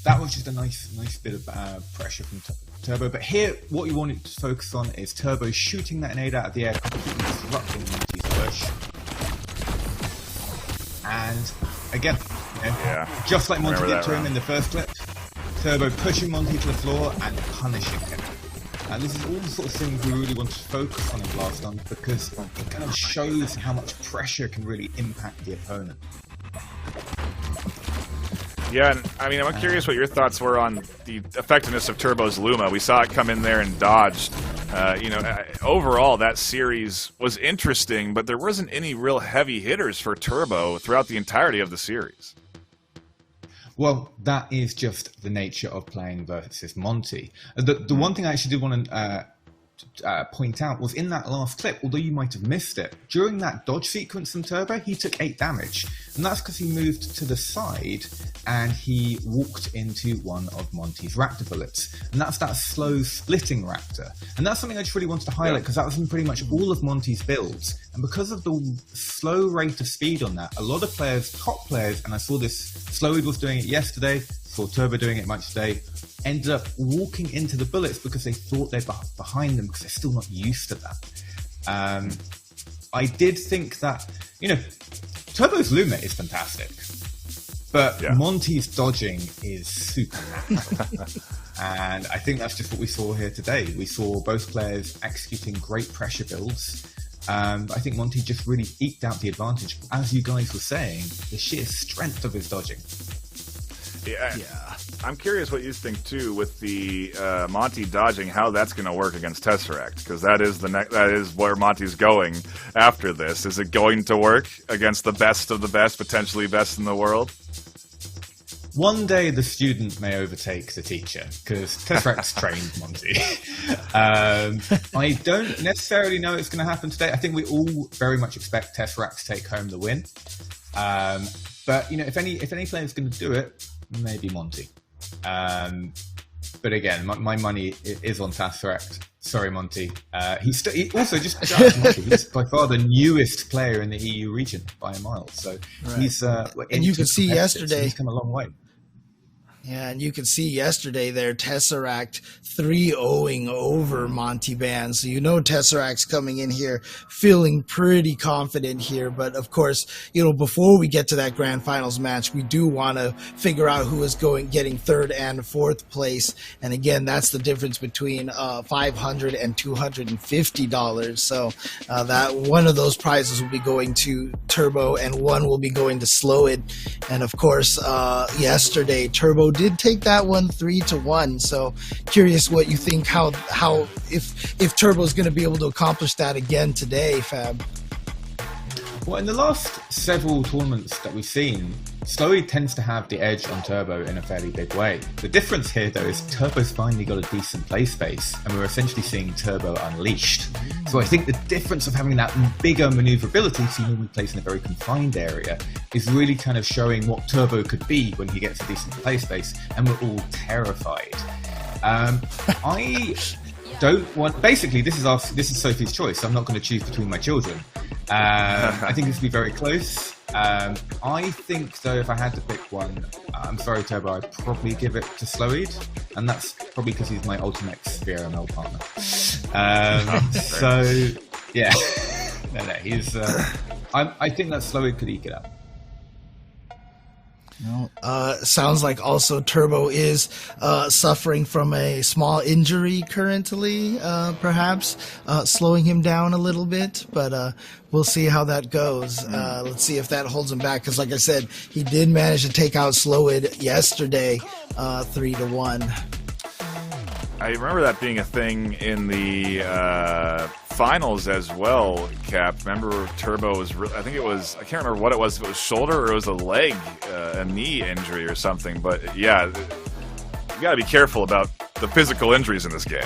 That was just a nice bit of pressure from Turbo. But here, what you wanted to focus on is Turbo shooting that nade out of the air, completely disrupting Monty's push. And again, just like Monty did to him in the first clip, Turbo pushing Monty to the floor and punishing him. And this is all the sort of things we really want to focus on in Blaston, because it kind of shows how much pressure can really impact the opponent. Yeah, and I mean, I'm curious what your thoughts were on the effectiveness of Turbo's Luma. We saw it come in there and dodged. Overall, that series was interesting, but there wasn't any real heavy hitters for Turbo throughout the entirety of the series. Well, that is just the nature of playing versus Monty. The one thing I actually did want to point out was in that last clip, although you might have missed it, during that dodge sequence from Turbo, he took 8 damage. And that's because he moved to the side and he walked into one of Monty's Raptor bullets. And that's that slow splitting Raptor. And that's something I just really wanted to highlight, because that was in pretty much all of Monty's builds. And because of the slow rate of speed on that, a lot of players, top players, and I saw this, Slowy was doing it yesterday, saw Turbo doing it much today, ended up walking into the bullets because they thought they're behind them, because they're still not used to that. I did think that, Turbo's Luma is fantastic, but Monty's dodging is supernatural. And I think that's just what we saw here today. We saw both players executing great pressure builds. I think Monty just really eked out the advantage. As you guys were saying, the sheer strength of his dodging. Yeah. I'm curious what you think too with the Monty dodging, how that's going to work against Tesseract, because that is where Monty's going after this. Is it going to work against the best of the best, potentially best in the world? One day the student may overtake the teacher, because Tesseract's trained Monty. I don't necessarily know it's going to happen today. I think we all very much expect Tesseract to take home the win. But if any player's going to do it, maybe Monty. But again, my money is on Tesseract. Sorry, Monty. He also just Monty. He's by far the newest player in the EU region by a mile. So he's and you can see yesterday, so he's come a long way. Yeah, and you can see yesterday there, Tesseract 3-0ing over Monty Band. So Tesseract's coming in here feeling pretty confident here. But of course, before we get to that grand finals match, we do want to figure out who is getting 3rd and 4th place. And again, that's the difference between $500 and $250. So that one of those prizes will be going to Turbo and one will be going to Slow It. And of course, yesterday, Turbo did take that one 3-1. So curious what you think, how if Turbo's going to be able to accomplish that again today, Fab. Well, in the last several tournaments that we've seen, Slowy tends to have the edge on Turbo in a fairly big way. The difference here, though, is Turbo's finally got a decent play space, and we're essentially seeing Turbo unleashed. So I think the difference of having that bigger maneuverability, so he normally plays in a very confined area, is really kind of showing what Turbo could be when he gets a decent play space, and we're all terrified. I don't want... Basically, this is Sophie's choice, so I'm not going to choose between my children. I think this will be very close. I think, though, if I had to pick one, I'm sorry, Turbo, I'd probably give it to Sloweed, and that's probably because he's my Ultimax VRML partner. So, yeah. He's... I think that Sloweed could eke it up. Sounds like also Turbo is suffering from a small injury currently, perhaps slowing him down a little bit, but we'll see how that goes. Let's see if that holds him back, because like I said, he did manage to take out Slowid yesterday 3-1. I remember that being a thing in the finals as well, Cap. Remember Turbo was, I think it was, I can't remember what it was, if it was shoulder or it was a leg, a knee injury or something. But yeah, you got to be careful about the physical injuries in this game.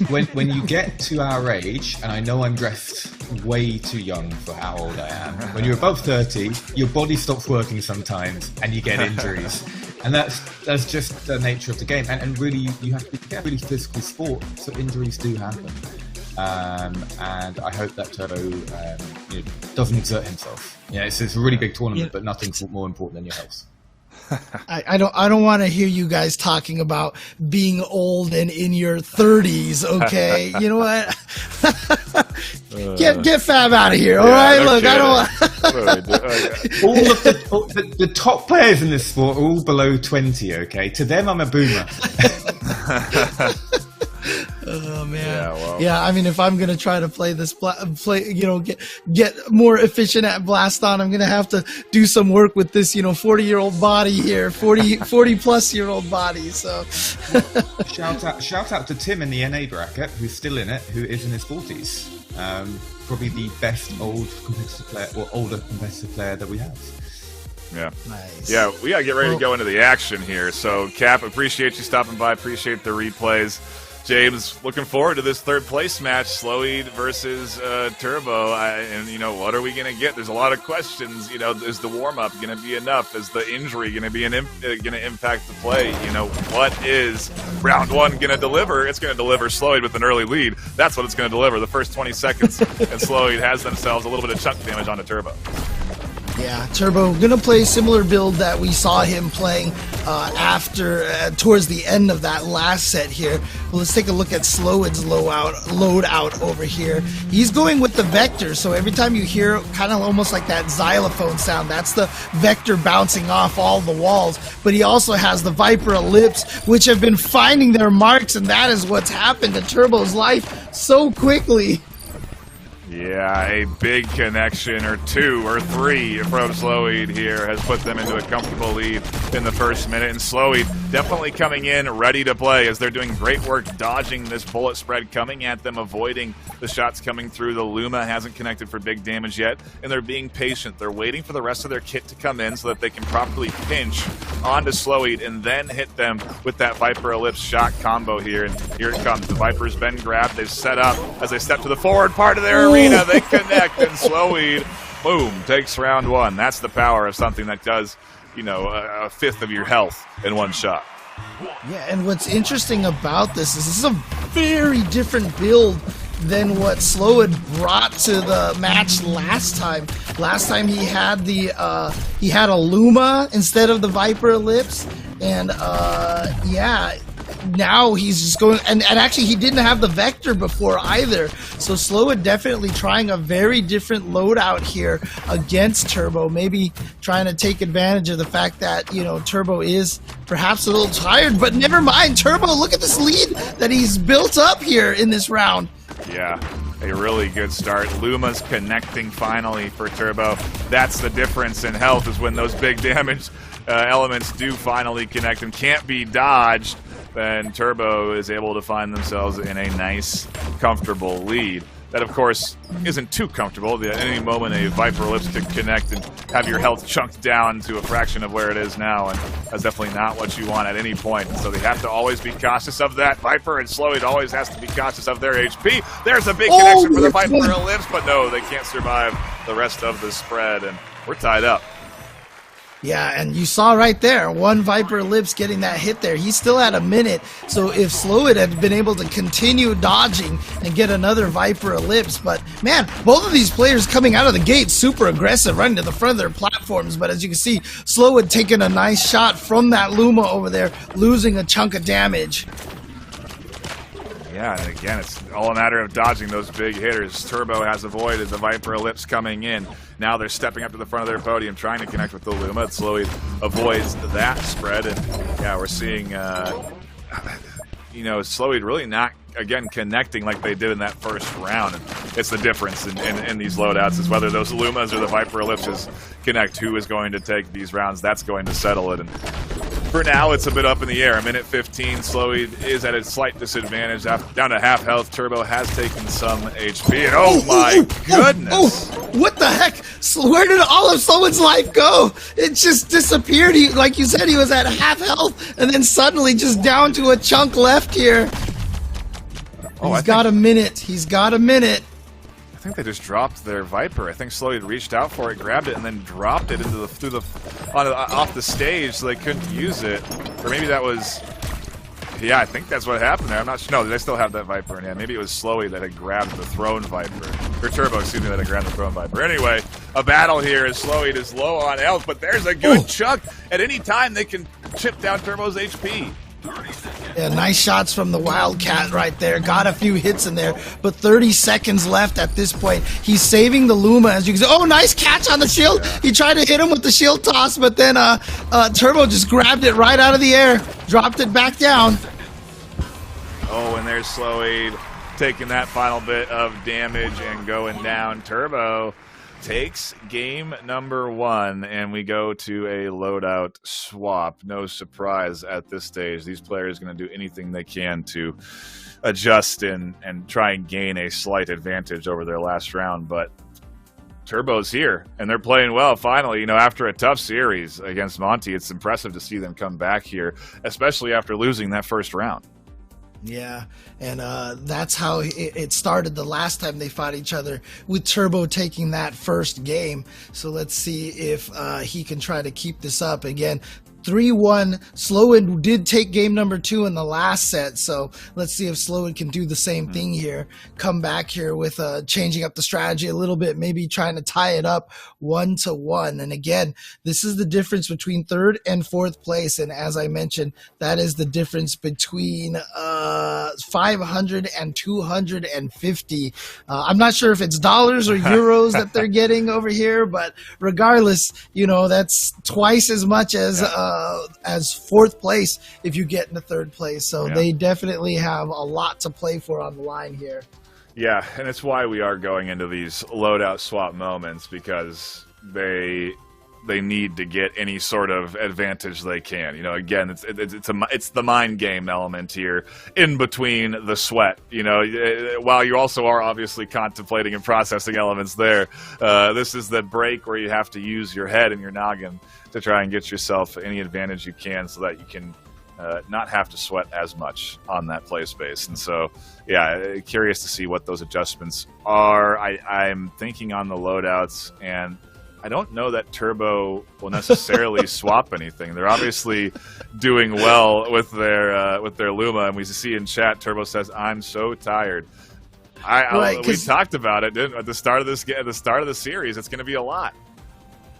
When you get to our age, and I know I'm dressed way too young for how old I am, when you're above 30, your body stops working sometimes and you get injuries. And that's just the nature of the game. And really, you have to be careful. Really physical sport, so injuries do happen. And I hope that Turbo doesn't exert himself. Yeah, it's a really big tournament, but nothing's more important than your health. I don't want to hear you guys talking about being old and in your 30s. Okay, you know what? Get Fab out of here. All right, look, I don't want. All of the top players in this sport are all below 20. Okay, to them, I'm a boomer. Oh man, yeah. I mean, if I'm gonna try to play this, get more efficient at Blaston, I'm gonna have to do some work with this, 40-year-old body here, 40-plus-year-old body. So, shout out to Tim in the NA bracket, who's still in it, who is in his 40s. Probably the best older competitive player that we have. Yeah. Nice. Yeah, we gotta get ready to go into the action here. So, Cap, appreciate you stopping by. Appreciate the replays. James, looking forward to this third place match, Slowy versus Turbo. What are we going to get? There's a lot of questions. Is the warm-up going to be enough? Is the injury going to be going to impact the play? What is round one going to deliver? It's going to deliver Slowy with an early lead. That's what it's going to deliver. The first 20 seconds, and Slowy has themselves a little bit of chunk damage onto Turbo. Yeah, Turbo gonna play a similar build that we saw him playing towards the end of that last set here. Well, let's take a look at Slowid's load out over here. He's going with the Vector, so every time you hear kind of almost like that xylophone sound, that's the Vector bouncing off all the walls. But he also has the Viper Ellipse, which have been finding their marks, and that is what's happened to Turbo's life so quickly. Yeah, a big connection, or two, or three from Slowy here has put them into a comfortable lead in the first minute. And Slowy definitely coming in ready to play as they're doing great work dodging this bullet spread coming at them, avoiding the shots coming through. The Luma hasn't connected for big damage yet, and they're being patient. They're waiting for the rest of their kit to come in so that they can properly pinch onto Slowy and then hit them with that Viper Ellipse shot combo here. And here it comes. The Viper's been grabbed. They've set up as they step to the forward part of their arena. They connect, and Slowy, boom, takes round one. That's the power of something that does, a fifth of your health in one shot. Yeah, and what's interesting about this is a very different build than what Slowid brought to the match last time. Last time he had a Luma instead of the Viper Ellipse, and now he's just going, and actually he didn't have the Vector before either, so Slowid definitely trying a very different loadout here against Turbo, maybe trying to take advantage of the fact that Turbo is perhaps a little tired, but never mind. Turbo, look at this lead that he's built up here in this round. Yeah, a really good start. Luma's connecting finally for Turbo. That's the difference in health, is when those big damage elements do finally connect and can't be dodged. Then Turbo is able to find themselves in a nice, comfortable lead. That, of course, isn't too comfortable. At any moment, a Viper Ellipse could connect and have your health chunked down to a fraction of where it is now, and that's definitely not what you want at any point. So they have to always be cautious of that. Viper and Slowy always has to be cautious of their HP. There's a big connection for the Viper Ellipse, but no, they can't survive the rest of the spread, and we're tied up. Yeah, and you saw right there, one Viper Ellipse getting that hit there. He still had a minute, so if Slowid had been able to continue dodging and get another Viper Ellipse, but man, both of these players coming out of the gate super aggressive, running to the front of their platforms, but as you can see, Slowid taking a nice shot from that Luma over there, losing a chunk of damage. Yeah, and again, it's all a matter of dodging those big hitters. Turbo has avoided the Viper Ellipse coming in. Now they're stepping up to the front of their podium, trying to connect with the Luma. It slowly avoids that spread, and yeah, we're seeing, Slowy really not, again, connecting like they did in that first round. And it's the difference in these loadouts, is whether those Lumas or the Viper Ellipses connect. Who is going to take these rounds? That's going to settle it. And for now, it's a bit up in the air. A minute 15, Slowy is at a slight disadvantage. Down to half health. Turbo has taken some HP, and oh my goodness! What the heck? Where did all of Slowid's life go? It just disappeared. Like you said, he was at half health, and then suddenly just down to a chunk left here. He's got a minute. He's got a minute. think they just dropped their Viper. I think Slowy reached out for it, grabbed it, and then dropped it into off the stage so they couldn't use it. Or maybe that was... Yeah, I think that's what happened there. I'm not sure. No, they still have that Viper in hand. Maybe it was Slowy that had grabbed the Throne Viper. Or Turbo, excuse me, that had grabbed the Throne Viper. Anyway, a battle here as Slowy is low on health, but there's a good chunk. At any time, they can chip down Turbo's HP. Yeah, nice shots from the Wildcat right there. Got a few hits in there, but 30 seconds left at this point. He's saving the Luma, as you can see. Oh, nice catch on the shield. Yeah. He tried to hit him with the shield toss, but then Turbo just grabbed it right out of the air, dropped it back down. Oh, and there's Slowy taking that final bit of damage and going down. Turbo takes game number 1, and we go to a loadout swap. No surprise at this stage. These players are going to do anything they can to adjust and try and gain a slight advantage over their last round, but Turbo's here, and they're playing well finally. You know, after a tough series against Monty, it's impressive to see them come back here, especially after losing that first round. Yeah, and that's how it started the last time they fought each other, with Turbo taking that first game. So let's see if he can try to keep this up. Again, 3-1. Sloan did take game number 2 in the last set, so let's see if Sloan can do the same thing here. Come back here with changing up the strategy a little bit, maybe trying to tie it up 1-1. And again, this is the difference between 3rd and 4th place, and as I mentioned, that is the difference between 500 and 250. I'm not sure if it's dollars or euros that they're getting over here, but regardless, you know, that's twice as much as 4th place if you get into 3rd place. So they definitely have a lot to play for on the line here. Yeah, and it's why we are going into these loadout swap moments, because they need to get any sort of advantage they can. You know, again, it's the mind game element here in between the sweat. You know, while you also are obviously contemplating and processing elements there, this is the break where you have to use your head and your noggin to try and get yourself any advantage you can, so that you can not have to sweat as much on that play space. And so, yeah, curious to see what those adjustments are. I'm thinking on the loadouts, and I don't know that Turbo will necessarily swap anything. They're obviously doing well with their Luma, and we see in chat Turbo says, "I'm so tired." We talked about it, didn't we? At the start of the series. It's going to be a lot.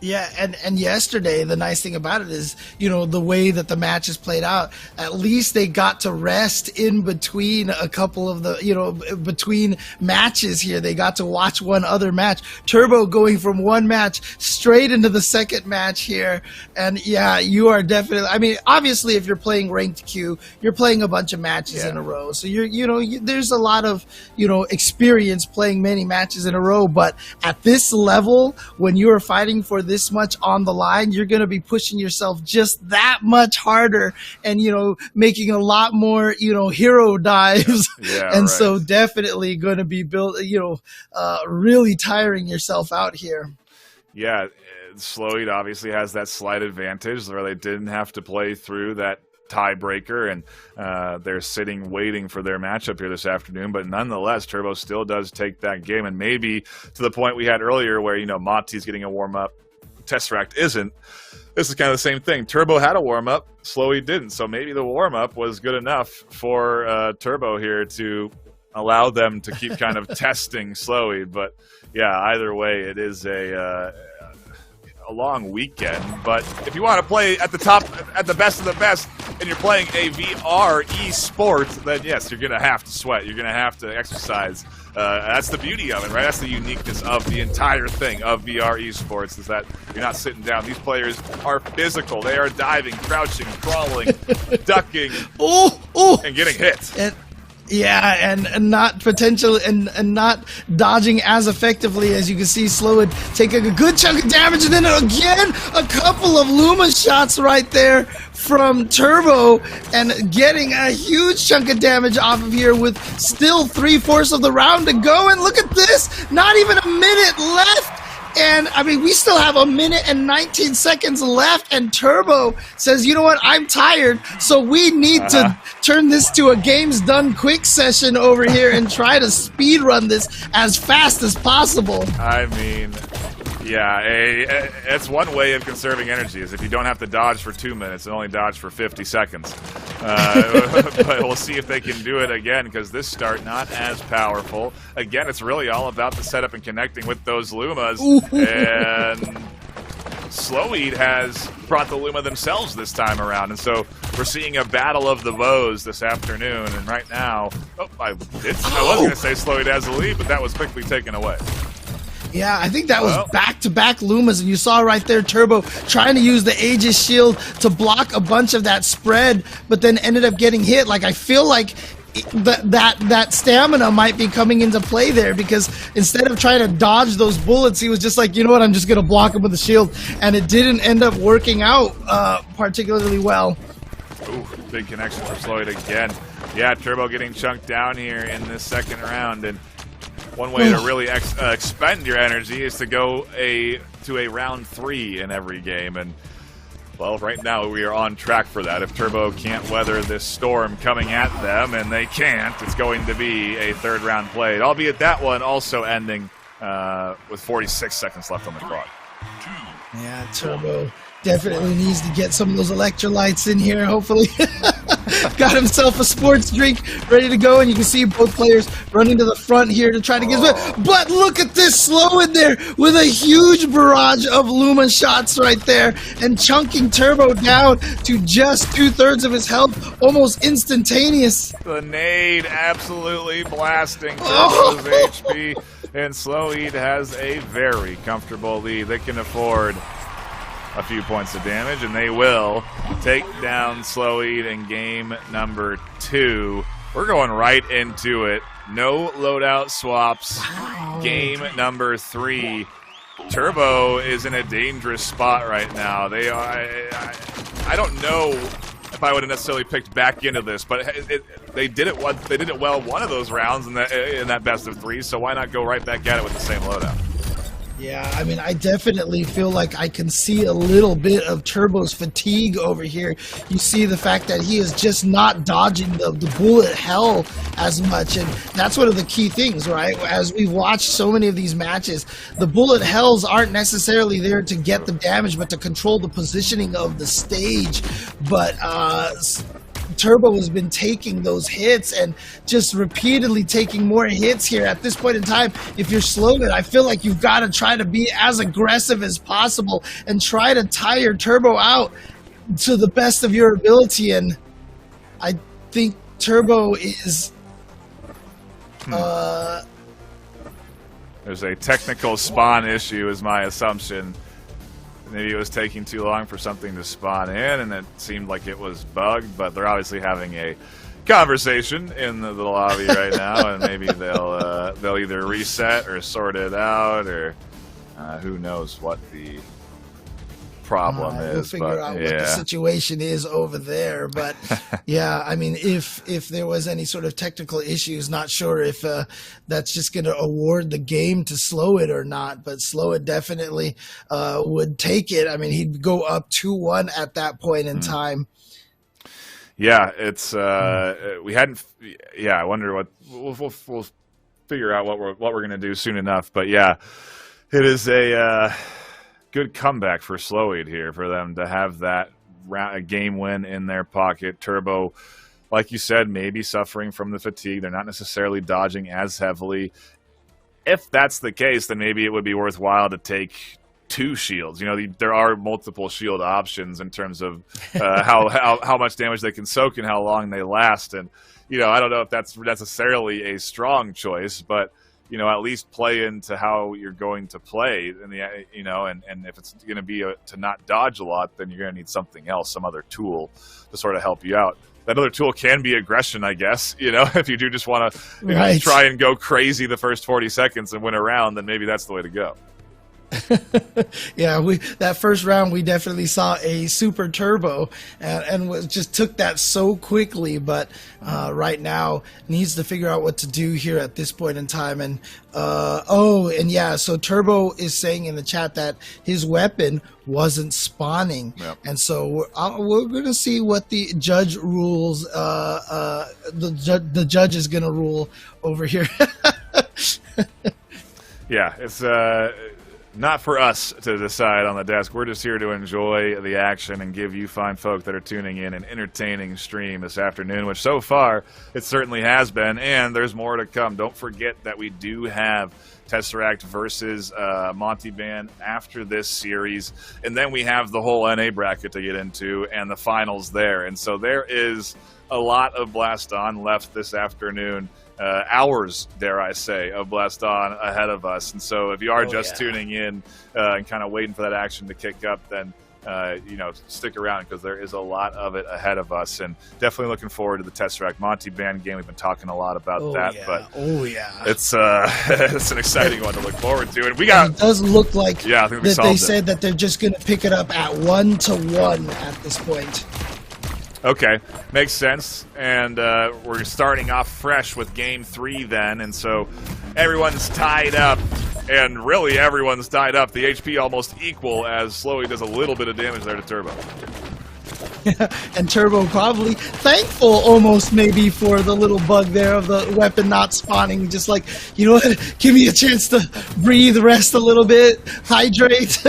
Yeah, and yesterday, the nice thing about it is, you know, the way that the matches played out, at least they got to rest in between a couple of the, you know, between matches here. They got to watch one other match. Turbo going from one match straight into the second match here. And yeah, you are definitely, I mean, obviously if you're playing ranked Q, you're playing a bunch of matches in a row. So there's a lot of, you know, experience playing many matches in a row. But at this level, when you are fighting for this much on the line, you're going to be pushing yourself just that much harder, and, you know, making a lot more, you know, hero dives. And so definitely going to be really tiring yourself out here. Yeah, Sloyd obviously has that slight advantage where they didn't have to play through that tiebreaker, and they're sitting waiting for their matchup here this afternoon. But nonetheless, Turbo still does take that game, and maybe to the point we had earlier where, you know, Monty's getting a warm-up, Tesseract isn't. This is kind of the same thing. Turbo had a warm-up, Slowy didn't. So maybe the warm-up was good enough for Turbo here to allow them to keep kind of testing Slowy. But yeah, either way, it is a long weekend. But if you want to play at the top, at the best of the best, and you're playing a VR eSport, then yes, you're going to have to sweat. You're going to have to exercise. That's the beauty of it, right? That's the uniqueness of the entire thing of VR eSports, is that you're not sitting down. These players are physical. They are diving, crouching, crawling, ducking, and getting hit. And not potential and not dodging as effectively. As you can see, Sloan taking a good chunk of damage, and then again a couple of Luma shots right there from Turbo, and getting a huge chunk of damage off of here with still 3/4 of the round to go. And look at this, not even a minute left, And, I mean, we still have 1 minute and 19 seconds left, and Turbo says, you know what, I'm tired, so we need to turn this to a games done quick session over here and try to speed run this as fast as possible. I mean, yeah, it's one way of conserving energy is if you don't have to dodge for 2 minutes and only dodge for 50 seconds. But we'll see if they can do it again, because this start not as powerful. Again, it's really all about the setup and connecting with those Lumas. And Slow-Eat has brought the Luma themselves this time around, and so we're seeing a battle of the bows this afternoon. And right now, I was going to say Slow-Eat has the lead, but that was quickly taken away. Yeah, I think that was back-to-back Lumas, and you saw right there Turbo trying to use the Aegis shield to block a bunch of that spread, but then ended up getting hit. Like, I feel like that stamina might be coming into play there, because instead of trying to dodge those bullets, he was just like, you know what, I'm just going to block him with the shield, and it didn't end up working out particularly well. Ooh, big connection for Slow-Eat again. Yeah, Turbo getting chunked down here in this second round, and one way to really expend your energy is to go to a round 3 in every game, and well, right now we are on track for that. If Turbo can't weather this storm coming at them, and they can't, it's going to be a third round played, albeit that one also ending with 46 seconds left on the clock. Yeah, Turbo definitely needs to get some of those electrolytes in here, hopefully. Got himself a sports drink ready to go, and you can see both players running to the front here to try to get it. But look at this Slow in there with a huge barrage of Luma shots right there, and chunking Turbo down to just 2/3 of his health, almost instantaneous. The nade absolutely blasting Turbo's HP, and Slow-Eat has a very comfortable lead. They can afford a few points of damage, and they will take down Slow-Eat in game number 2. We're going right into it. No loadout swaps. Wow. Game number 3. Turbo is in a dangerous spot right now. They are. I don't know if I would have necessarily picked back into this, but they did it. They did it well one of those rounds in that best of 3. So why not go right back at it with the same loadout? Yeah, I mean, I definitely feel like I can see a little bit of Turbo's fatigue over here. You see the fact that he is just not dodging the bullet hell as much, and that's one of the key things, right? As we've watched so many of these matches, the bullet hells aren't necessarily there to get the damage, but to control the positioning of the stage. But Turbo has been taking those hits and just repeatedly taking more hits here. At this point in time, if you're Slow-Eat, I feel like you've got to try to be as aggressive as possible and try to tire Turbo out to the best of your ability. And I think Turbo is there's a technical spawn issue is my assumption. Maybe it was taking too long for something to spawn in, and it seemed like it was bugged, but they're obviously having a conversation in the lobby right now, and maybe they'll either reset or sort it out, or who knows what the problem is. We'll figure out what the situation is over there. But yeah, I mean, if there was any sort of technical issues, not sure if that's just going to award the game to Slow-Eat or not. But Slow-It definitely would take it. I mean, he'd go up 2-1 at that point in time. Yeah, it's we hadn't. Yeah, I wonder what we'll figure out what we're going to do soon enough. But yeah, it is a good comeback for Slow-Eat here, for them to have that a game win in their pocket. Turbo, like you said, maybe suffering from the fatigue. They're not necessarily dodging as heavily. If that's the case, then maybe it would be worthwhile to take 2 shields. You know, there are multiple shield options in terms of how much damage they can soak and how long they last. And, you know, I don't know if that's necessarily a strong choice, but you know, at least play into how you're going to play, and and if it's going to be to not dodge a lot, then you're going to need something else, some other tool to sort of help you out. That other tool can be aggression, I guess. You know, if you do just want to try and go crazy the first 40 seconds and win a round, then maybe that's the way to go. Yeah, that first round we definitely saw a super turbo and just took that so quickly. But right now needs to figure out what to do here at this point in time. And so Turbo is saying in the chat that his weapon wasn't spawning, and so we're gonna see what the judge rules. The judge is gonna rule over here. Yeah, it's not for us to decide on the desk. We're just here to enjoy the action and give you fine folk that are tuning in an entertaining stream this afternoon, which so far it certainly has been, and there's more to come. Don't forget that we do have Tesseract versus Monty Band after this series, and then we have the whole NA bracket to get into and the finals there. And so there is a lot of Blaston left this afternoon. Hours, dare I say, of Blaston ahead of us. And so if you are tuning in and kind of waiting for that action to kick up, then stick around because there is a lot of it ahead of us. And definitely looking forward to the Tesseract Monty Band game. We've been talking a lot about but it's it's an exciting one to look forward to. And it does look like I think that they said that they're just going to pick it up at 1-1 at this point. Okay, makes sense, and we're starting off fresh with Game 3 then, and so everyone's tied up, and really everyone's tied up. The HP almost equal as Slowy does a little bit of damage there to Turbo. And Turbo probably thankful almost maybe for the little bug there of the weapon not spawning, just like, you know what, give me a chance to breathe, rest a little bit, hydrate.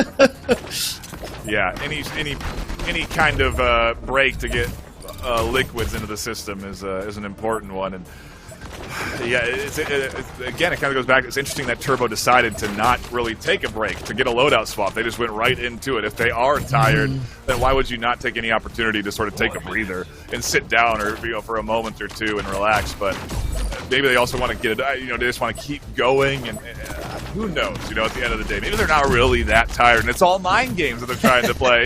Yeah, any kind of break to get liquids into the system is an important one. And yeah, again, it kind of goes back. It's interesting that Turbo decided to not really take a break to get a loadout swap. They just went right into it. If they are tired, then why would you not take any opportunity to sort of take a breather and sit down or for a moment or two and relax? But maybe they also want to get it. They just want to keep going, and who knows? At the end of the day, maybe they're not really that tired, and it's all mind games that they're trying to play.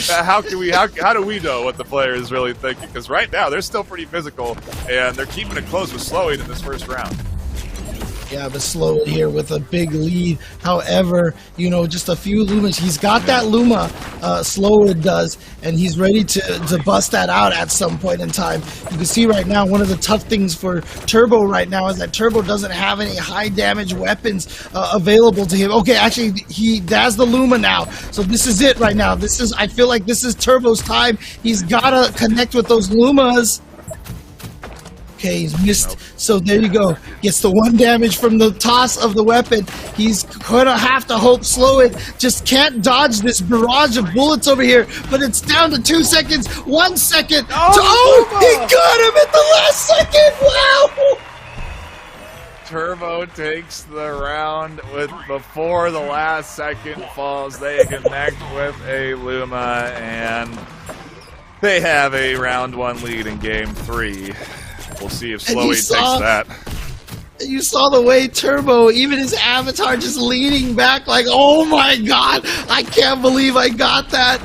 How do we know what the player is really thinking? Because right now they're still pretty physical, and they're keeping it close with Slowy in this first round. Yeah, but Slowy here with a big lead. However, just a few Lumas. He's got that Luma, Slowy does, and he's ready to bust that out at some point in time. You can see right now, one of the tough things for Turbo right now is that Turbo doesn't have any high damage weapons available to him. Okay, actually, he has the Luma now, so this is it right now. I feel like this is Turbo's time. He's got to connect with those Lumas. Okay, he's missed. So there you go. Gets the 1 damage from the toss of the weapon. He's gonna have to hope Slowy just can't dodge this barrage of bullets over here. But it's down to 2 seconds. 1 second. He got him at the last second. Wow! Turbo takes the round before the last second falls. They connect with a Luma, and they have a round 1 lead in Game 3. We'll see if Slowy takes that. You saw the way Turbo, even his avatar just leaning back like, oh my god, I can't believe I got that.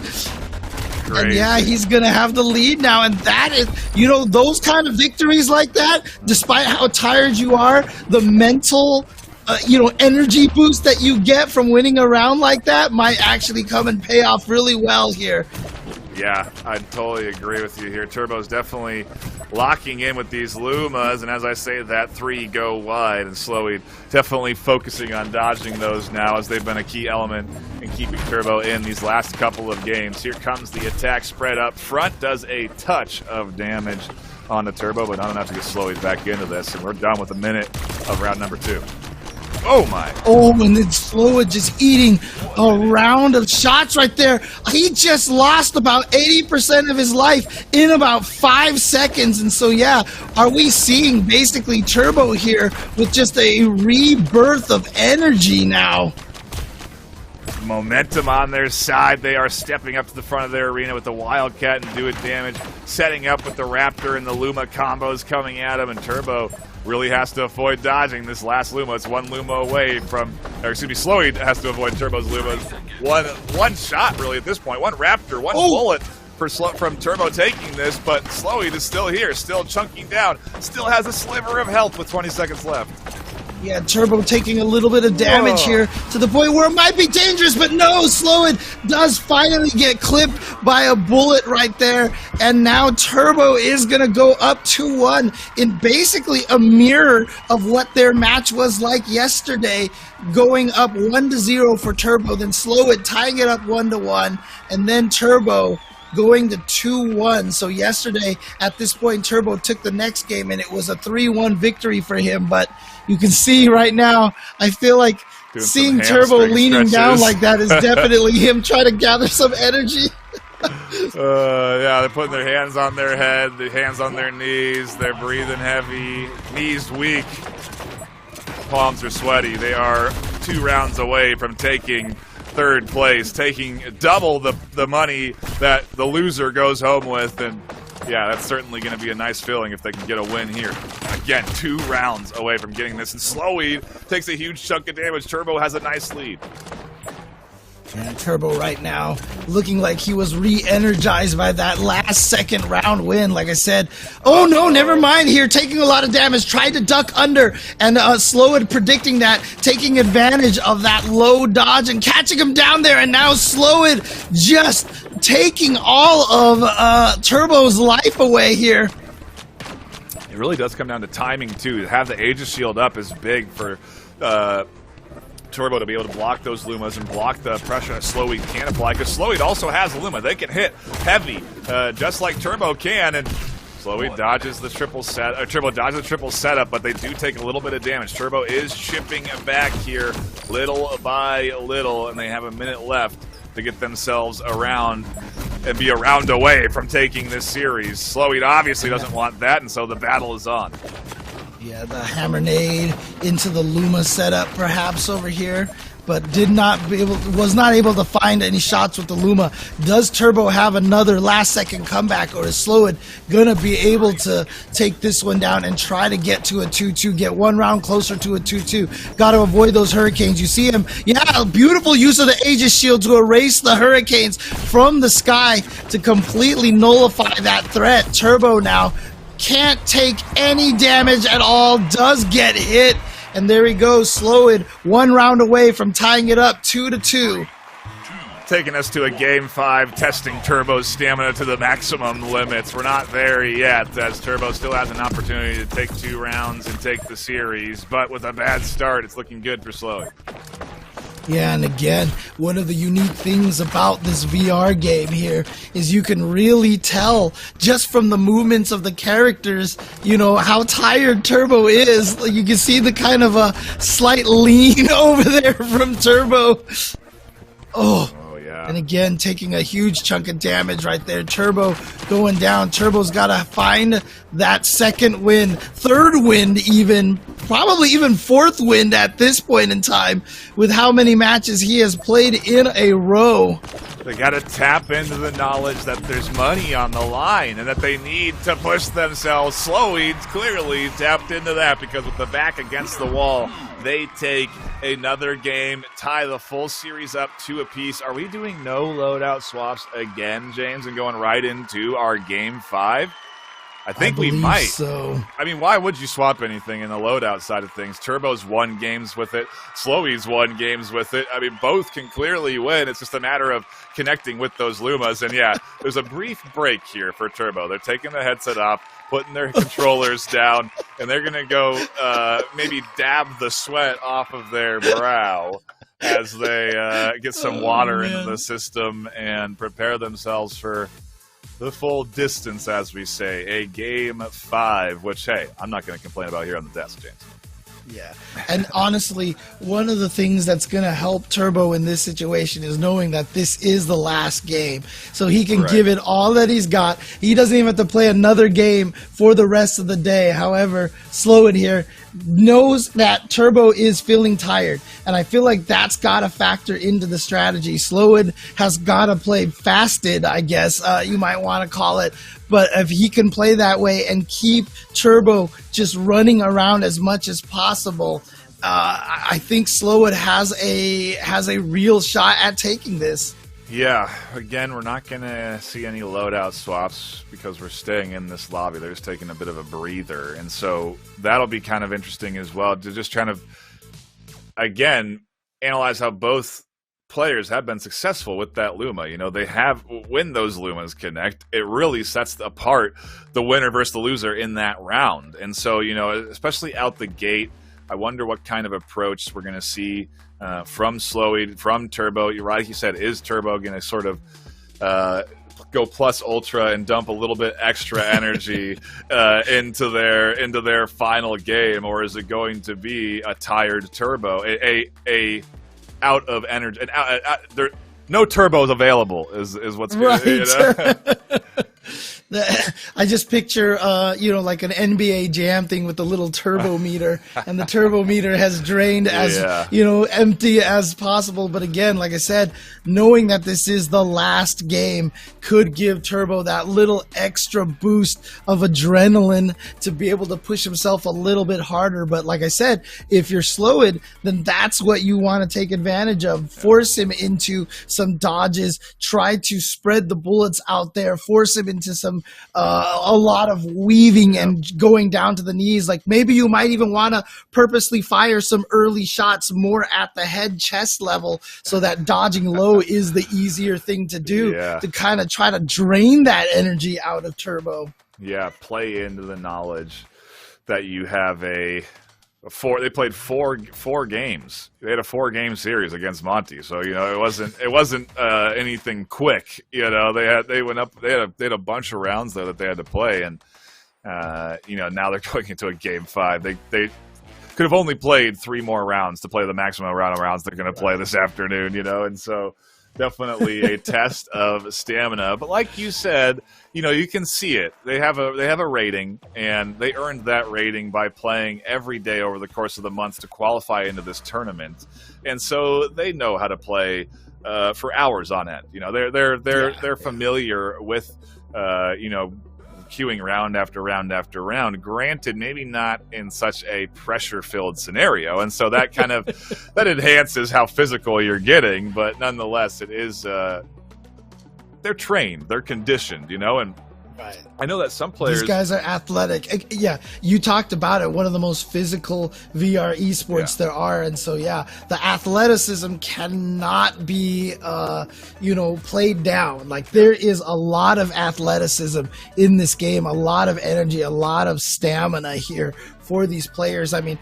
Crazy. And yeah, he's going to have the lead now. And that is, those kind of victories like that, despite how tired you are, the mental, energy boost that you get from winning a round like that might actually come and pay off really well here. Yeah, I totally agree with you here. Turbo's definitely locking in with these Lumas, and as I say that, 3 go wide, and Slowy definitely focusing on dodging those now, as they've been a key element in keeping Turbo in these last couple of games. Here comes the attack spread up front, does a touch of damage on the Turbo, but not enough to get Slowy back into this, and we're done with a minute of round number 2. Oh my! Oh, and then Slowy just eating a round of shots right there. He just lost about 80% of his life in about 5 seconds. And so, yeah, are we seeing basically Turbo here with just a rebirth of energy now? Momentum on their side. They are stepping up to the front of their arena with the Wildcat and doing damage, setting up with the Raptor and the Luma combos coming at him, and Turbo really has to avoid dodging this last Luma. It's 1 Luma away from, Slowy has to avoid Turbo's Lumas. One shot, really, at this point. 1 Raptor, 1 bullet from Turbo taking this, but Slowy is still here, still chunking down, still has a sliver of health with 20 seconds left. Yeah, Turbo taking a little bit of damage here to the point where it might be dangerous, but no, Slowid does finally get clipped by a bullet right there, and now Turbo is going to go up 2-1 in basically a mirror of what their match was like yesterday, going up 1-0 for Turbo, then Slowid tying it up 1-1, and then Turbo going to 2-1. So yesterday, at this point, Turbo took the next game, and it was a 3-1 victory for him. But you can see right now, I feel like seeing Turbo leaning down like that is definitely him trying to gather some energy. Yeah, they're putting their hands on their head, the hands on their knees. They're breathing heavy, knees weak, palms are sweaty. They are 2 rounds away from taking third place, taking double the money that the loser goes home with, and yeah, that's certainly going to be a nice feeling if they can get a win here. Again, 2 rounds away from getting this, and Slowy takes a huge chunk of damage. Turbo has a nice lead. Yeah, Turbo right now looking like he was re-energized by that last second round win. Like I said, oh no, never mind here, taking a lot of damage, tried to duck under, and Slowid predicting that, taking advantage of that low dodge and catching him down there, and now Slowid just taking all of Turbo's life away here. It really does come down to timing too. To have the Aegis shield up is big for Turbo to be able to block those Lumas and block the pressure that Slowweed can apply, because Slowweed also has a Luma. They can hit heavy, just like Turbo can, and Slowweed dodges the triple set. Turbo dodges the triple setup, but they do take a little bit of damage. Turbo is chipping back here, little by little, and they have a minute left to get themselves around and be a round away from taking this series. Slowweed obviously doesn't want that, and so the battle is on. Yeah, the hammer nade into the Luma setup perhaps over here, but was not able to find any shots with the Luma. Does Turbo have another last second comeback, or is Slowid gonna be able to take this one down and try to get to a 2-2, get 1 round closer to a 2-2? Gotta avoid those hurricanes. You see him, yeah, beautiful use of the Aegis shield to erase the hurricanes from the sky to completely nullify that threat. Turbo now can't take any damage at all, does get hit, and there he goes, Slowid 1 round away from tying it up 2-2. Taking us to a Game 5, testing Turbo's stamina to the maximum limits. We're not there yet, as Turbo still has an opportunity to take 2 rounds and take the series, but with a bad start, it's looking good for Slowid. Yeah, and again, one of the unique things about this VR game here is you can really tell just from the movements of the characters, you know, how tired Turbo is. You can see the kind of a slight lean over there from Turbo. Oh. And again, taking a huge chunk of damage right there. Turbo going down. Turbo's got to find that second win, third win even, probably even fourth win at this point in time with how many matches he has played in a row. They got to tap into the knowledge that there's money on the line and that they need to push themselves. Slowweed's clearly tapped into that, because with the back against the wall, they take another game, tie the full series up 2 apiece. Are we doing no loadout swaps again, James, and going right into our Game 5? I think we might. So. I mean, why would you swap anything in the loadout side of things? Turbo's won games with it. Slowy's won games with it. I mean, both can clearly win. It's just a matter of connecting with those Lumas. And yeah, there's a brief break here for Turbo. They're taking the headset off, putting their controllers down, and they're going to go maybe dab the sweat off of their brow as they get some water into the system and prepare themselves for the full distance, as we say, a Game 5, which, hey, I'm not going to complain about here on the desk, James. Yeah, and honestly, one of the things that's going to help Turbo in this situation is knowing that this is the last game, so he can give it all that he's got. He doesn't even have to play another game for the rest of the day. However, Slowid here knows that Turbo is feeling tired, and I feel like that's got to factor into the strategy. Slowid has got to play fasted, I guess you might want to call it. But if he can play that way and keep Turbo just running around as much as possible, I think Slowid has a real shot at taking this. Yeah, again, we're not going to see any loadout swaps because we're staying in this lobby. They're just taking a bit of a breather. And so that'll be kind of interesting as well to just kind of, again, analyze how both players have been successful with that Luma. You know, they have, when those Lumas connect, it really sets apart the winner versus the loser in that round. And so, you know, especially out the gate, I wonder what kind of approach we're going to see from Slowy, from Turbo. You're right, he said, is Turbo going to sort of go plus ultra and dump a little bit extra energy into their final game, or is it going to be a tired Turbo, a out of energy? There, no turbos available is what's right. You know? I just picture, you know, like an NBA Jam thing with the little turbo meter, and the turbo meter has drained as, you know, empty as possible. But again, like I said, knowing that this is the last game could give Turbo that little extra boost of adrenaline to be able to push himself a little bit harder. But like I said, if you're slowed, then that's what you want to take advantage of. Force him into some dodges, try to spread the bullets out there, force him into some a lot of weaving and going down to the knees. Like maybe you might even want to purposely fire some early shots more at the head chest level so that dodging low is the easier thing to do to kind of try to drain that energy out of Turbo. Yeah, play into the knowledge that you have they played four games. They had a 4-game series against Monty, so you know it wasn't anything quick. You know, they had a bunch of rounds though that they had to play, and you know, now they're going into a game 5. They could have only played 3 more rounds to play the maximum amount of rounds they're going to play this afternoon. You know, and so definitely a test of stamina. But like you said, you know, you can see it. They have a rating, and they earned that rating by playing every day over the course of the month to qualify into this tournament. And so they know how to play for hours on end. You know, they're familiar with you know, queuing round after round after round. Granted, maybe not in such a pressure-filled scenario, and so that kind of that enhances how physical you're getting. But nonetheless, it is they're trained, they're conditioned, you know, and right. I know that some players. These guys are athletic. Yeah, you talked about it. One of the most physical VR esports there are, and so the athleticism cannot be, you know, played down. Like there is a lot of athleticism in this game, a lot of energy, a lot of stamina here for these players. I mean,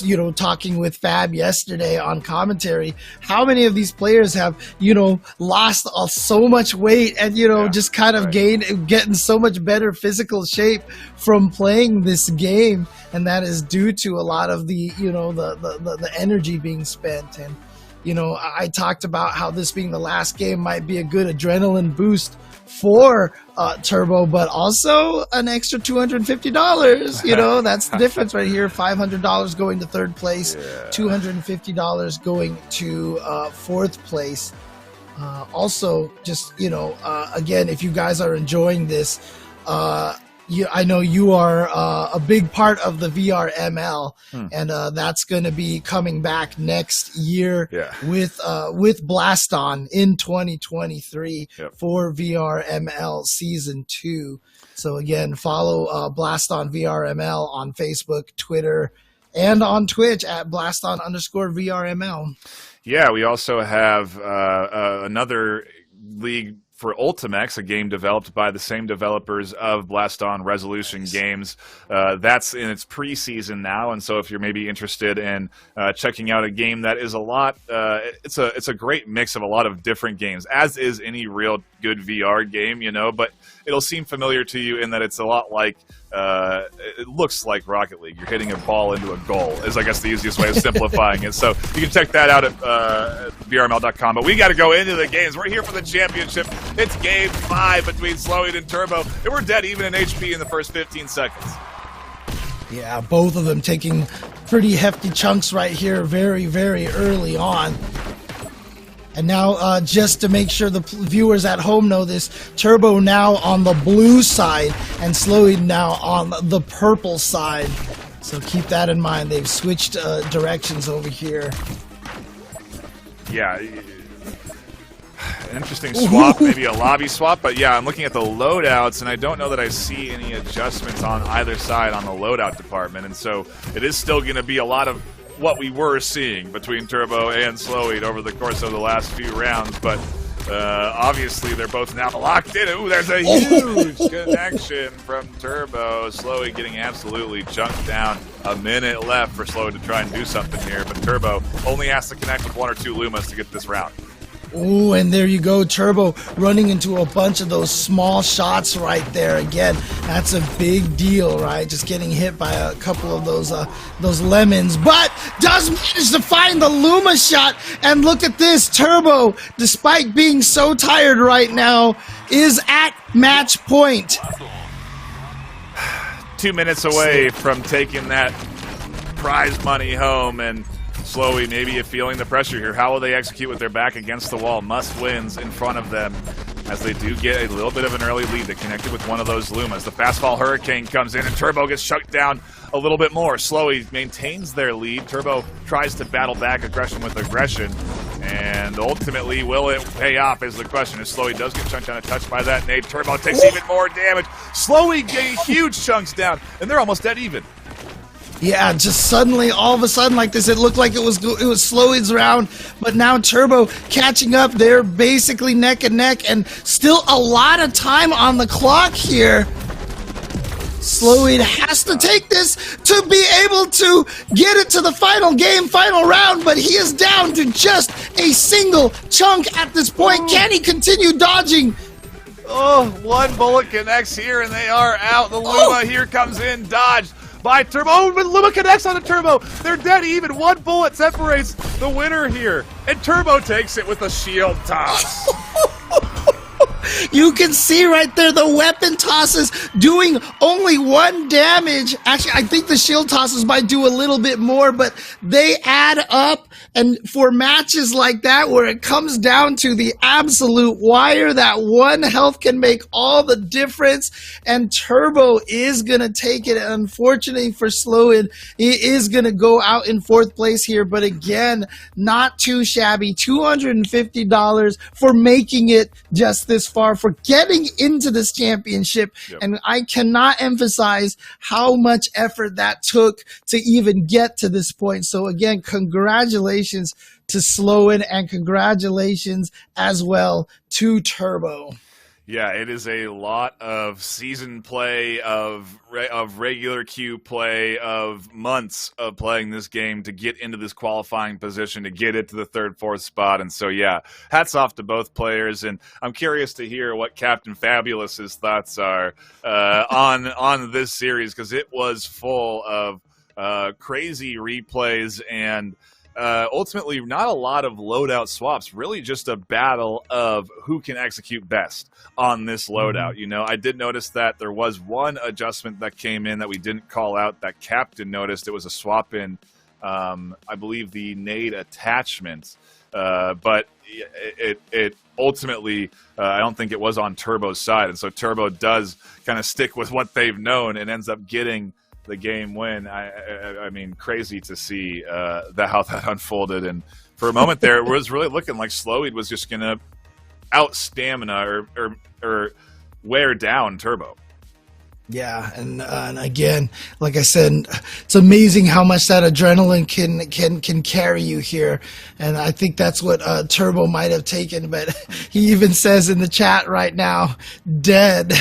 you know, talking with Fab yesterday on commentary, how many of these players have, you know, lost so much weight and, you know, just kind of getting so much better physical shape from playing this game, and that is due to a lot of the, you know, the energy being spent. And, you know, I talked about how this being the last game might be a good adrenaline boost for Turbo, but also an extra $250. You know, that's the difference right here. $500 going to 3rd place, $250 going to 4th place. Also, just, you know, again, if you guys are enjoying this, I know you are a big part of the VR ML, and that's going to be coming back next year with Blaston in 2023 for VR ML Season 2. So again, follow Blaston VR ML on Facebook, Twitter, and on Twitch at Blaston_VRML. Yeah, we also have another league for Ultimex, a game developed by the same developers of Blaston Resolution Games. That's in its preseason now, and so if you're maybe interested in checking out a game that is a lot, it's a great mix of a lot of different games, as is any real good VR game, you know, but it'll seem familiar to you in that it's a lot like, it looks like Rocket League. You're hitting a ball into a goal, is I guess the easiest way of simplifying it. So you can check that out at VRML.com. But we got to go into the games. We're here for the championship. It's game 5 between Slowy and Turbo, and we're dead even in HP in the first 15 seconds. Yeah, both of them taking pretty hefty chunks right here very, very early on. And now, just to make sure the viewers at home know this, Turbo now on the blue side and Slowy now on the purple side. So keep that in mind. They've switched directions over here. Yeah. An interesting swap, maybe a lobby swap, but yeah, I'm looking at the loadouts, and I don't know that I see any adjustments on either side on the loadout department, and so it is still going to be a lot of what we were seeing between Turbo and Slowy over the course of the last few rounds, but obviously they're both now locked in. Ooh, there's a huge connection from Turbo. Slowy getting absolutely chunked down. A minute left for Slowy to try and do something here, but Turbo only has to connect with 1 or 2 Lumas to get this round. Ooh, and there you go, Turbo running into a bunch of those small shots right there. Again, that's a big deal, right? Just getting hit by a couple of those lemons, but does manage to find the Luma shot. And look at this, Turbo, despite being so tired right now, is at match point. 2 minutes away from taking that prize money home, and Slowy maybe feeling the pressure here. How will they execute with their back against the wall? Must wins in front of them as they do get a little bit of an early lead. They connected with one of those Lumas. The fastball Hurricane comes in, and Turbo gets chucked down a little bit more. Slowy maintains their lead. Turbo tries to battle back aggression with aggression, and ultimately, will it pay off is the question. As Slowy does get chunked down a touch by that nade, Turbo takes even more damage. Slowy getting huge chunks down, and they're almost dead even. Yeah, just suddenly, all of a sudden, like this, it looked like it was Slowy's round, but now Turbo catching up. They're basically neck and neck, and still a lot of time on the clock here. Slowy has to take this to be able to get it to the final game, final round, but he is down to just a single chunk at this point. Can he continue dodging? Oh, 1 bullet connects here, and they are out. The Luma here comes in, dodged by Turbo. Oh, but Luma connects on the Turbo. They're dead even. 1 bullet separates the winner here. And Turbo takes it with a shield toss. You can see right there the weapon tosses doing only 1 damage. Actually, I think the shield tosses might do a little bit more, but they add up. And for matches like that, where it comes down to the absolute wire, that 1 health can make all the difference. And Turbo is going to take it. Unfortunately for Slowy, he is going to go out in 4th place here. But again, not too shabby. $250 for making it just this far, for getting into this championship. Yep. And I cannot emphasize how much effort that took to even get to this point. So again, congratulations to Slowy, and congratulations as well to Turbo. Yeah, it is a lot of season play, of regular queue play, of months of playing this game to get into this qualifying position, to get it to the 3rd, 4th spot. And so, yeah, hats off to both players. And I'm curious to hear what Captain Fabulous's thoughts are on this series, because it was full of crazy replays and ultimately not a lot of loadout swaps, really just a battle of who can execute best on this loadout. You know, I did notice that there was 1 adjustment that came in that we didn't call out that Captain noticed. It was a swap in, I believe, the nade attachment, but it ultimately, I don't think it was on Turbo's side, and so Turbo does kind of stick with what they've known and ends up getting the game win. I mean, crazy to see how that unfolded. And for a moment there, it was really looking like Slowy was just going to out stamina or wear down Turbo. Yeah, and again, like I said, it's amazing how much that adrenaline can carry you here, and I think that's what Turbo might have taken. But he even says in the chat right now, dead.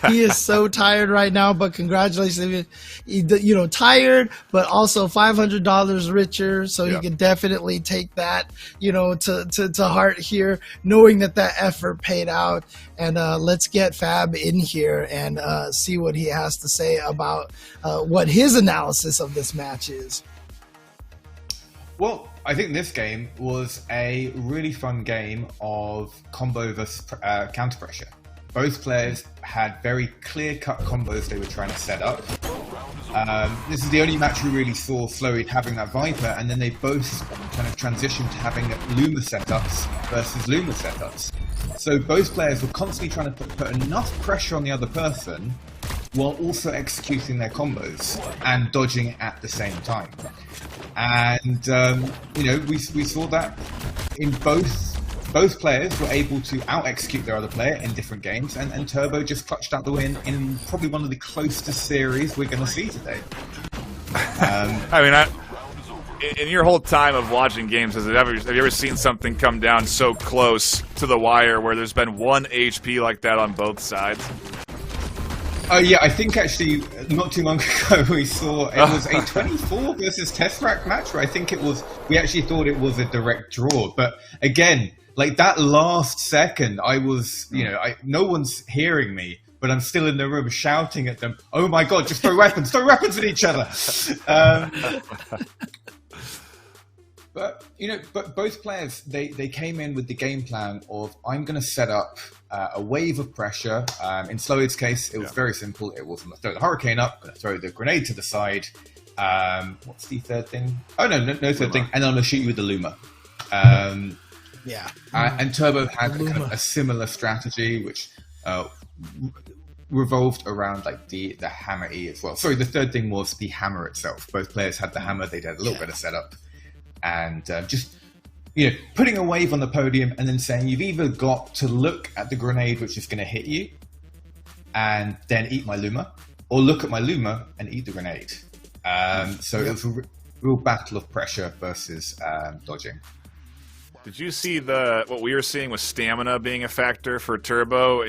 He is so tired right now. But congratulations, you know, tired, but also $500 richer, so he can definitely take that, you know, to heart here, knowing that effort paid out. And let's get Fab in here and see what he has to say about what his analysis of this match is. Well, I think this game was a really fun game of combo versus counter pressure. Both players had very clear-cut combos they were trying to set up. This is the only match we really saw Slowy having that Viper, and then they both kind of transitioned to having Luma setups versus Luma setups. So both players were constantly trying to put enough pressure on the other person while also executing their combos and dodging at the same time. And, you know, we saw that in both both players were able to out-execute their other player in different games, and Turbo just clutched out the win in probably one of the closest series we're going to see today. I mean, in your whole time of watching games, have you ever seen something come down so close to the wire where there's been 1 HP like that on both sides? Oh yeah, I think actually not too long ago we saw it was a 24 versus Tesseract match where I think we actually thought it was a direct draw. But again, like that last second, I was, no one's hearing me, but I'm still in the room shouting at them, "Oh my God, just throw weapons at each other." But both players, they came in with the game plan of, I'm going to set up a wave of pressure. In Sloid's case, it was very simple. It was, I'm going to throw the Hurricane up, I'm going to throw the grenade to the side. What's the third thing? Oh, no third thing. And I'm going to shoot you with the Luma. And Turbo had kind of a similar strategy, which revolved around like the hammer E as well. Sorry, the third thing was the hammer itself. Both players had the hammer. They did a little bit of setup. And just putting a wave on the podium and then saying you've either got to look at the grenade which is going to hit you and then eat my Luma, or look at my Luma and eat the grenade. So it was a real battle of pressure versus dodging. Did you see what we were seeing with stamina being a factor for Turbo?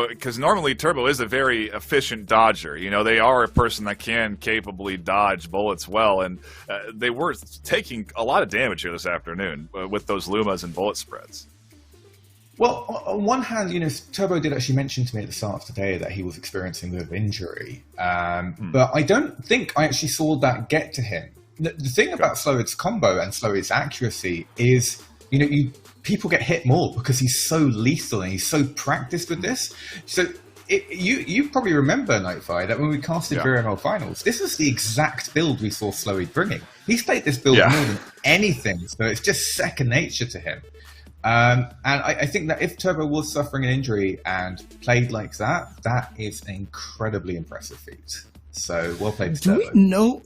Because normally Turbo is a very efficient dodger. They are a person that can capably dodge bullets well, and they were taking a lot of damage here this afternoon with those Lumas and bullet spreads. Well, on one hand, Turbo did actually mention to me at the start of today that he was experiencing a bit of injury, but I don't think I actually saw that get to him. The thing about Sloid's combo and Sloid's accuracy is, people get hit more because he's so lethal and he's so practiced with this. So you probably remember, Nightfire, that when we casted VRML Finals, this was the exact build we saw Sloid bringing. He's played this build more than anything, so it's just second nature to him. And I think that if Turbo was suffering an injury and played like that, that is an incredibly impressive feat. So well played to Turbo.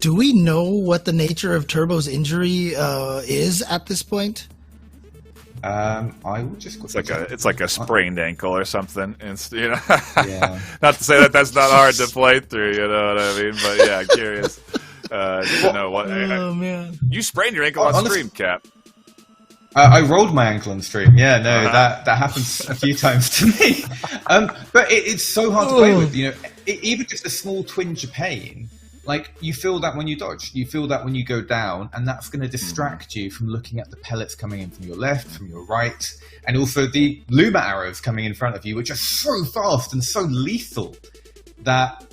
Do we know what the nature of Turbo's injury is at this point? I will just. It's like a sprained ankle or something. It's, Yeah. Not to say that that's not hard to play through. You know what I mean? But yeah, curious. Oh man! You sprained your ankle on stream, Cap. I rolled my ankle on stream. Yeah, no, that happens a few times to me. But it's so hard to play with. Even just a small twinge of pain. Like, you feel that when you dodge, you feel that when you go down, and that's going to distract you from looking at the pellets coming in from your left, from your right, and also the Luma arrows coming in front of you, which are so fast and so lethal that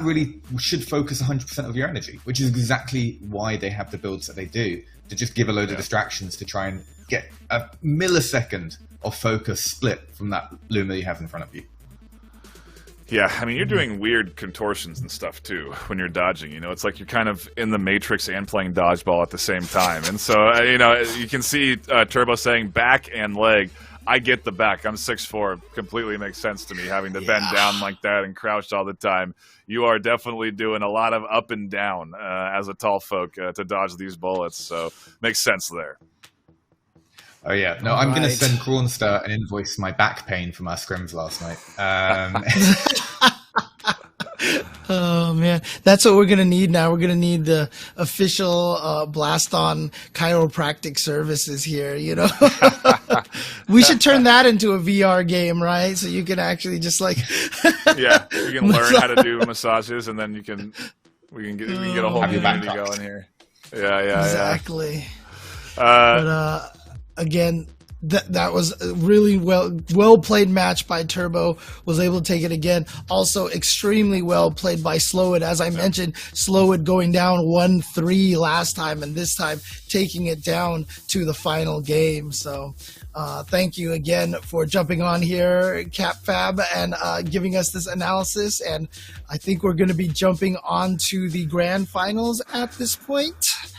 really should focus 100% of your energy, which is exactly why they have the builds that they do, to just give a load of distractions to try and get a millisecond of focus split from that Luma you have in front of you. Yeah, I mean, you're doing weird contortions and stuff, too, when you're dodging. It's like you're kind of in the Matrix and playing dodgeball at the same time. And so, you can see Turbo saying back and leg. I get the back. I'm 6'4". Completely makes sense to me, having to bend down like that and crouched all the time. You are definitely doing a lot of up and down as a tall folk to dodge these bullets. So, makes sense there. Oh yeah, no, I'm going to send Crawnstar an invoice for my back pain from our scrims last night. Oh man, that's what we're going to need now. We're going to need the official Blaston chiropractic services here. We should turn that into a VR game, right? So you can actually just like you can learn how to do massages, and then we can get a whole community going here. Yeah, exactly. But again, that was a really well played match by Turbo. Was able to take it again. Also, extremely well played by Sloid. As I mentioned, Sloid going down 1-3 last time, and this time taking it down to the final game. So, thank you again for jumping on here, CapFab, and giving us this analysis. And I think we're going to be jumping on to the grand finals at this point.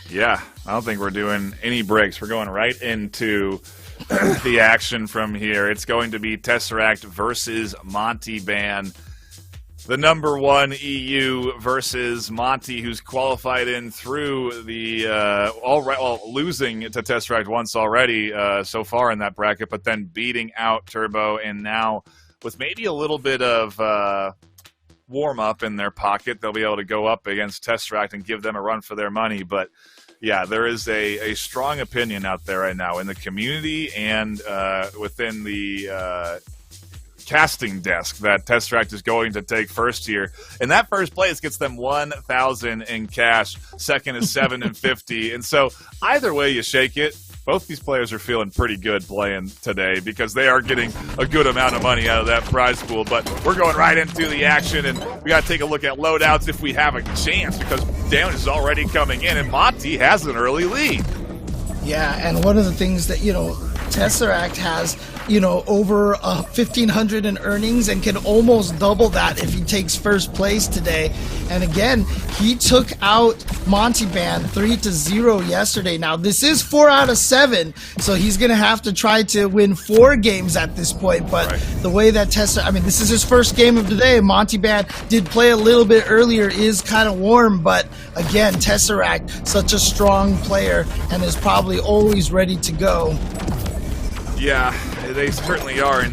Yeah, I don't think we're doing any breaks. We're going right into the action from here. It's going to be Tesseract versus Monty Ban. the #1 EU versus Monty, who's qualified in through the losing to Tesseract once already so far in that bracket, but then beating out Turbo, and now with maybe a little bit of warm up in their pocket, they'll be able to go up against Tesseract and give them a run for their money. But yeah, there is a strong opinion out there right now in the community and within the casting desk that Tesseract is going to take first here. And that first place gets them 1,000 in cash. Second is 750. And so either way you shake it, both these players are feeling pretty good playing today because they are getting a good amount of money out of that prize pool. But we're going right into the action, and we got to take a look at loadouts if we have a chance, because damage is already coming in, and Monty has an early lead. Yeah, and one of the things that, Tesseract has, over 1,500 in earnings and can almost double that if he takes first place today. And again, he took out Monty Band 3-0 yesterday. Now, this is 4 out of 7, so he's going to have to try to win 4 games at this point. But the way that this is his first game of the day. Monty Band did play a little bit earlier, is kind of warm, but again, Tesseract, such a strong player and is probably always ready to go. Yeah, they certainly are, and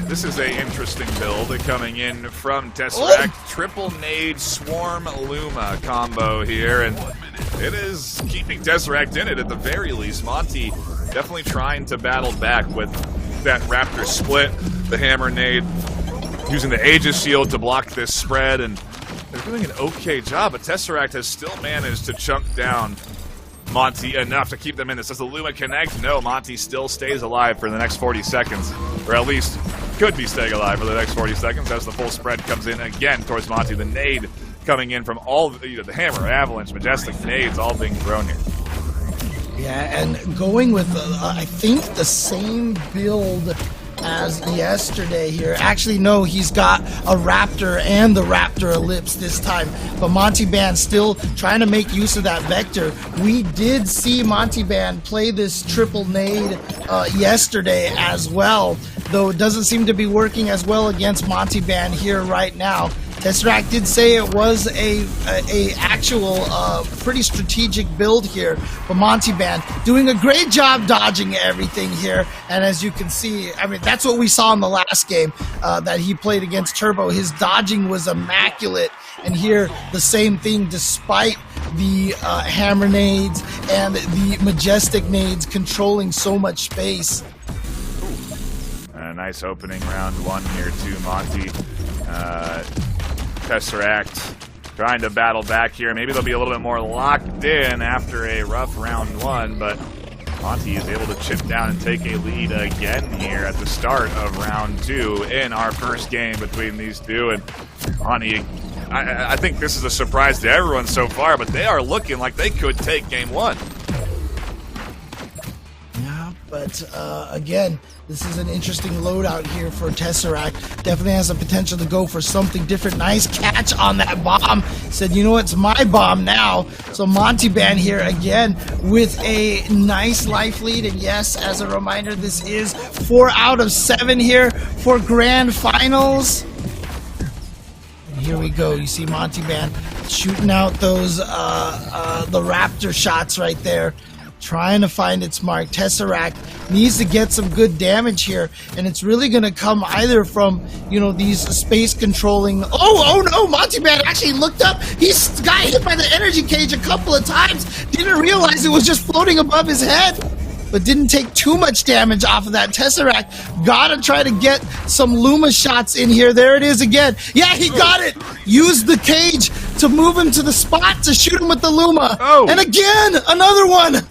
this is an interesting build coming in from Tesseract. Triple Nade Swarm Luma combo here, and it is keeping Tesseract in it at the very least. Monty definitely trying to battle back with that Raptor split, the Hammer Nade, using the Aegis Shield to block this spread, and they're doing an okay job, but Tesseract has still managed to chunk down Monty enough to keep them in this. Does the Luma connect? No, Monty still stays alive for the next 40 seconds, or at least could be staying alive for the next 40 seconds as the full spread comes in again towards Monty. The nade coming in from all the Hammer, Avalanche, Majestic nades all being thrown here. Yeah, and going with, I think, the same build as yesterday here. Actually, no, he's got a Raptor and the Raptor Ellipse this time. But Monty Band still trying to make use of that vector. We did see Monty Band play this triple nade yesterday as well, though it doesn't seem to be working as well against Monty Band here right now. Tesseract did say it was a actual pretty strategic build here, but Monty Band doing a great job dodging everything here. And as you can see, that's what we saw in the last game that he played against Turbo. His dodging was immaculate, and here the same thing, despite the Hammer nades and the Majestic nades controlling so much space. A nice opening round 1 here too, Monty. Tesseract trying to battle back here. Maybe they'll be a little bit more locked in after a rough round 1, but Monty is able to chip down and take a lead again here at the start of round 2 in our first game between these two. And Monty, I think this is a surprise to everyone so far, but they are looking like they could take game 1. Yeah, but again, this is an interesting loadout here for Tesseract. Definitely has the potential to go for something different. Nice catch on that bomb. Said, you know what, it's my bomb now. So Monty Band here again with a nice life lead. And yes, as a reminder, this is 4 out of 7 here for grand finals. And here we go. You see Monty Band shooting out those the Raptor shots right there, trying to find its mark. Tesseract needs to get some good damage here, and it's really going to come either from, these space controlling. Oh no, Monty Band actually looked up. He got hit by the energy cage a couple of times. Didn't realize it was just floating above his head, but didn't take too much damage off of that. Tesseract gotta try to get some Luma shots in here. There it is again. Yeah, he got it. Used the cage to move him to the spot to shoot him with the Luma. And again, another one.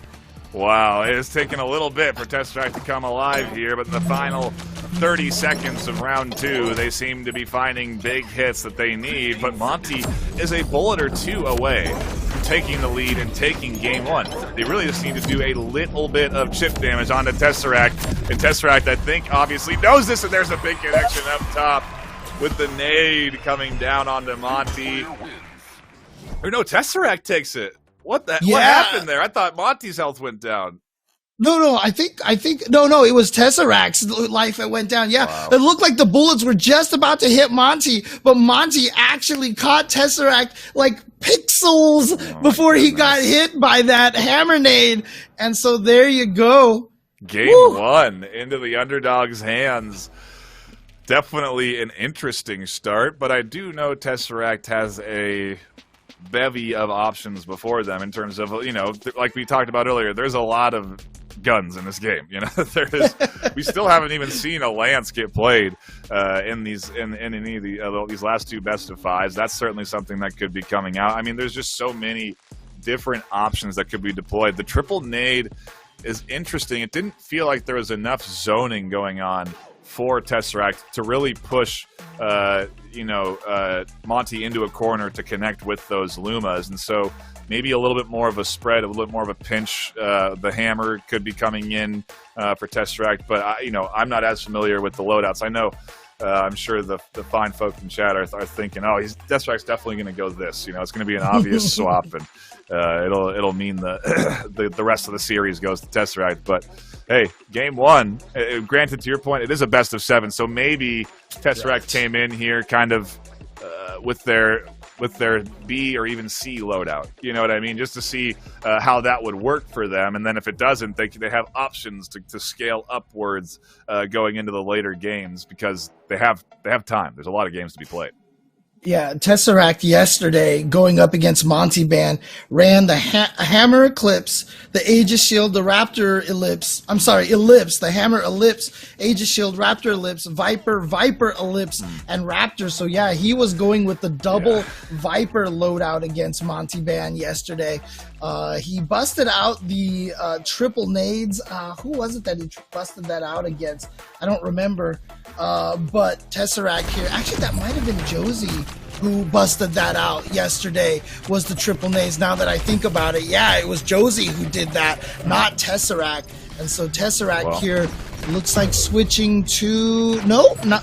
Wow, it has taken a little bit for Tesseract to come alive here, but in the final 30 seconds of round 2, they seem to be finding big hits that they need, but Monty is a bullet or 2 away from taking the lead and taking game 1. They really just need to do a little bit of chip damage onto Tesseract, and Tesseract, I think, obviously knows this, and there's a big connection up top with the nade coming down onto Monty. Or no, Tesseract takes it. What happened there? I thought Monty's health went down. No, I think, no, it was Tesseract's life that went down. Yeah, wow. It looked like the bullets were just about to hit Monty, but Monty actually caught Tesseract like pixels before he got hit by that hammer nade. And so there you go. Game one into the underdog's hands. Definitely an interesting start, but I do know Tesseract has a bevy of options before them in terms of, you know, like we talked about earlier, there's a lot of guns in this game. You know, we still haven't even seen a lance get played in any of these last two best of fives. That's certainly something that could be coming out. I mean, there's just so many different options that could be deployed. The triple nade is interesting. It didn't feel like there was enough zoning going on for Tesseract to really push, Monty into a corner to connect with those Lumas. And so maybe a little bit more of a spread, a little bit more of a pinch. The hammer could be coming in for Tesseract, but I'm not as familiar with the loadouts. I know, I'm sure the fine folk in chat are thinking, oh, Tesseract's definitely going to go this. You know, it's going to be an obvious swap, and it'll mean the rest of the series goes to Tesseract. But hey, game one, granted, to your point, it is a best of 7, so maybe Tesseract came in here kind of with their B or even C loadout. You know what I mean? Just to see how that would work for them. And then if it doesn't, they have options to scale upwards going into the later games, because they have time. There's a lot of games to be played. Yeah, Tesseract yesterday going up against Monty Band ran the Hammer Eclipse, the Aegis Shield, the Raptor Ellipse, the Hammer Ellipse, Aegis Shield, Raptor Ellipse, Viper Ellipse, and Raptor. So yeah, he was going with the double Viper loadout against Monty Band yesterday. He busted out the triple nades. Who was it that he busted that out against? I don't remember. But Tesseract here, actually that might have been Josie who busted that out yesterday, was the triple nades. Now that I think about it, yeah, it was Josie who did that, not Tesseract. And so Tesseract here looks like switching to,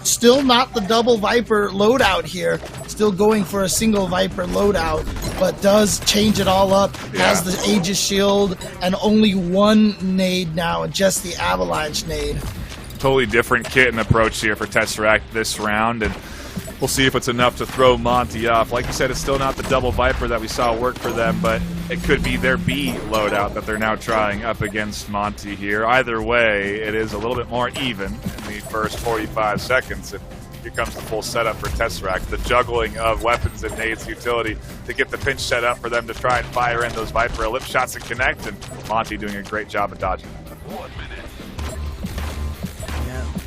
still not the double Viper loadout here. Still going for a single Viper loadout, but does change it all up. Has the Aegis Shield and only one nade now, just the Avalanche nade. Totally different kit and approach here for Tesseract this round, and we'll see if it's enough to throw Monty off. Like you said, it's still not the double Viper that we saw work for them, but it could be their B loadout that they're now trying up against Monty here. Either way, it is a little bit more even in the first 45 seconds. And here comes the full setup for Tesseract. The juggling of weapons and nades utility to get the pinch set up for them to try and fire in those Viper ellipse shots and connect, and Monty doing a great job of dodging. 1 minute.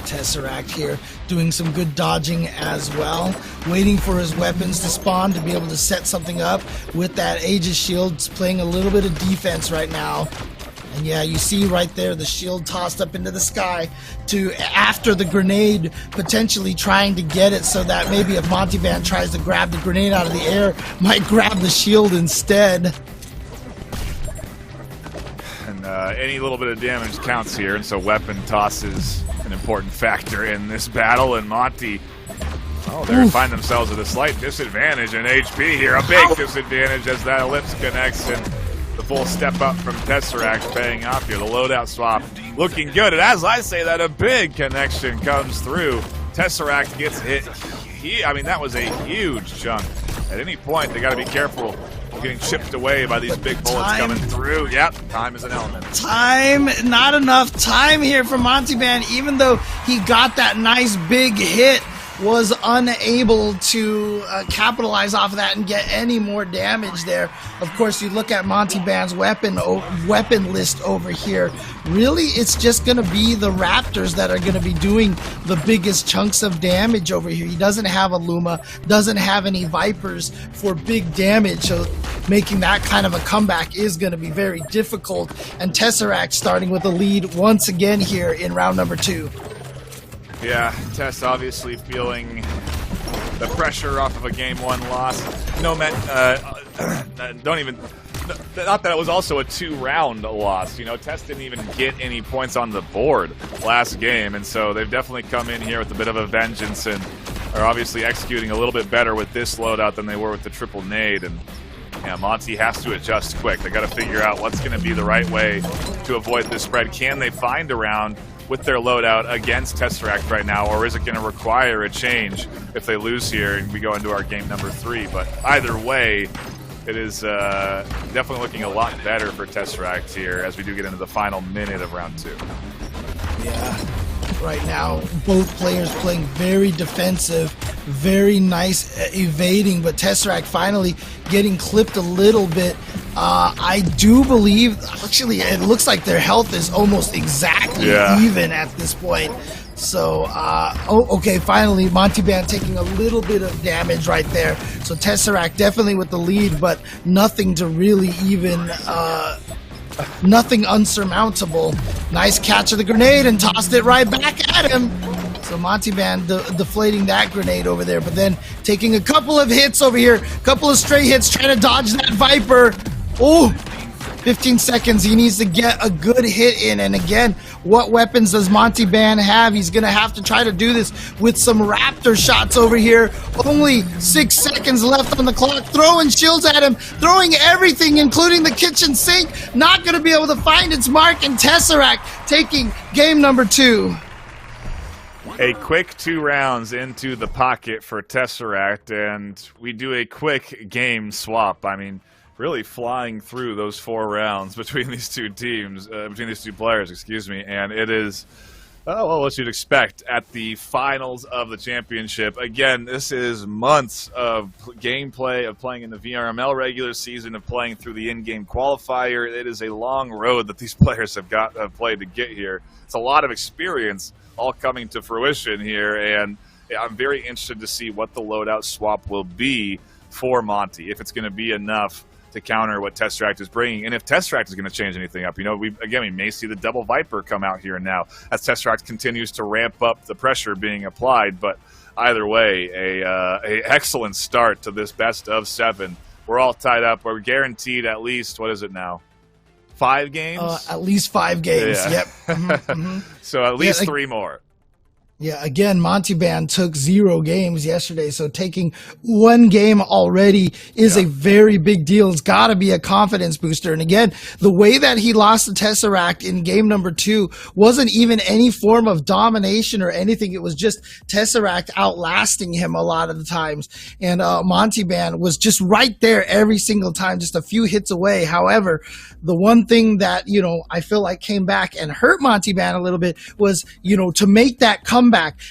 Tesseract here doing some good dodging as well, waiting for his weapons to spawn to be able to set something up with that Aegis Shield, playing a little bit of defense right now. And yeah, you see right there the shield tossed up into the sky to after the grenade, potentially trying to get it so that maybe if Monty Band tries to grab the grenade out of the air, might grab the shield instead. And any little bit of damage counts here, and so weapon tosses an important factor in this battle, and Monty, they find themselves at a slight disadvantage in HP here, a big disadvantage as that ellipse connects, and the full step up from Tesseract paying off here. The loadout swap looking good, and as I say that, a big connection comes through. Tesseract gets hit. That was a huge chunk. At any point, they got to be careful getting chipped away by these big bullets coming through. Yep, time is an element. Time, not enough time here for Monty Band, even though he got that nice big hit, was unable to capitalize off of that and get any more damage there. Of course, you look at Monty Band's weapon list over here. Really, it's just going to be the Raptors that are going to be doing the biggest chunks of damage over here. He doesn't have a Luma, doesn't have any Vipers for big damage, so making that kind of a comeback is going to be very difficult. And Tesseract starting with a lead once again here in round number 2. Yeah, Tess obviously feeling the pressure off of a Game 1 loss. Not that it was also a 2-round loss. You know, Tess didn't even get any points on the board last game, and so they've definitely come in here with a bit of a vengeance and are obviously executing a little bit better with this loadout than they were with the triple nade. And Yeah, Monty has to adjust quick. They got to figure out what's going to be the right way to avoid this spread. Can they find a round with their loadout against Tesseract right now, or is it going to require a change if they lose here and we go into our game number 3? But either way, it is definitely looking a lot better for Tesseract here as we do get into the final minute of round 2. Yeah. Right now, both players playing very defensive, very nice evading, but Tesseract finally getting clipped a little bit. I do believe, actually, it looks like their health is almost exactly even at this point. So, okay, finally, Monty Band taking a little bit of damage right there. So Tesseract definitely with the lead, but nothing to really even... nothing unsurmountable. Nice catch of the grenade and tossed it right back at him. So Monty Band deflating that grenade over there, but then taking a couple of hits over here, couple of stray hits, trying to dodge that Viper. Oh, 15 seconds. He needs to get a good hit in. And again, what weapons does Monty Band have? He's going to have to try to do this with some Raptor shots over here. Only 6 seconds left on the clock. Throwing shields at him, throwing everything, including the kitchen sink. Not going to be able to find its mark. And Tesseract taking game number 2. A quick 2 rounds into the pocket for Tesseract, and we do a quick game swap. I mean, really flying through those 4 rounds between these two teams, between these two players, excuse me, and it is, well, what you'd expect at the finals of the championship. Again, this is months of gameplay, of playing in the VRML regular season, of playing through the in-game qualifier. It is a long road that these players have played to get here. It's a lot of experience all coming to fruition here, and I'm very interested to see what the loadout swap will be for Monty, if it's going to be enough to counter what Tesseract is bringing, and if Tesseract is going to change anything up. You know, we may see the double Viper come out here now as Tesseract continues to ramp up the pressure being applied. But either way, a excellent start to this best of 7. We're all tied up. We're guaranteed at least, what is it now? 5 games? At least 5 games. Yeah. Yep. Mm-hmm. So at least 3 more. Yeah, again, Monty Band took 0 games yesterday, so taking 1 game already is a very big deal. It's got to be a confidence booster. And again, the way that he lost the Tesseract in game number 2 wasn't even any form of domination or anything. It was just Tesseract outlasting him a lot of the times. And Monty Band was just right there every single time, just a few hits away. However, the one thing that, you know, I feel like came back and hurt Monty Band a little bit was, you know, to make that comeback,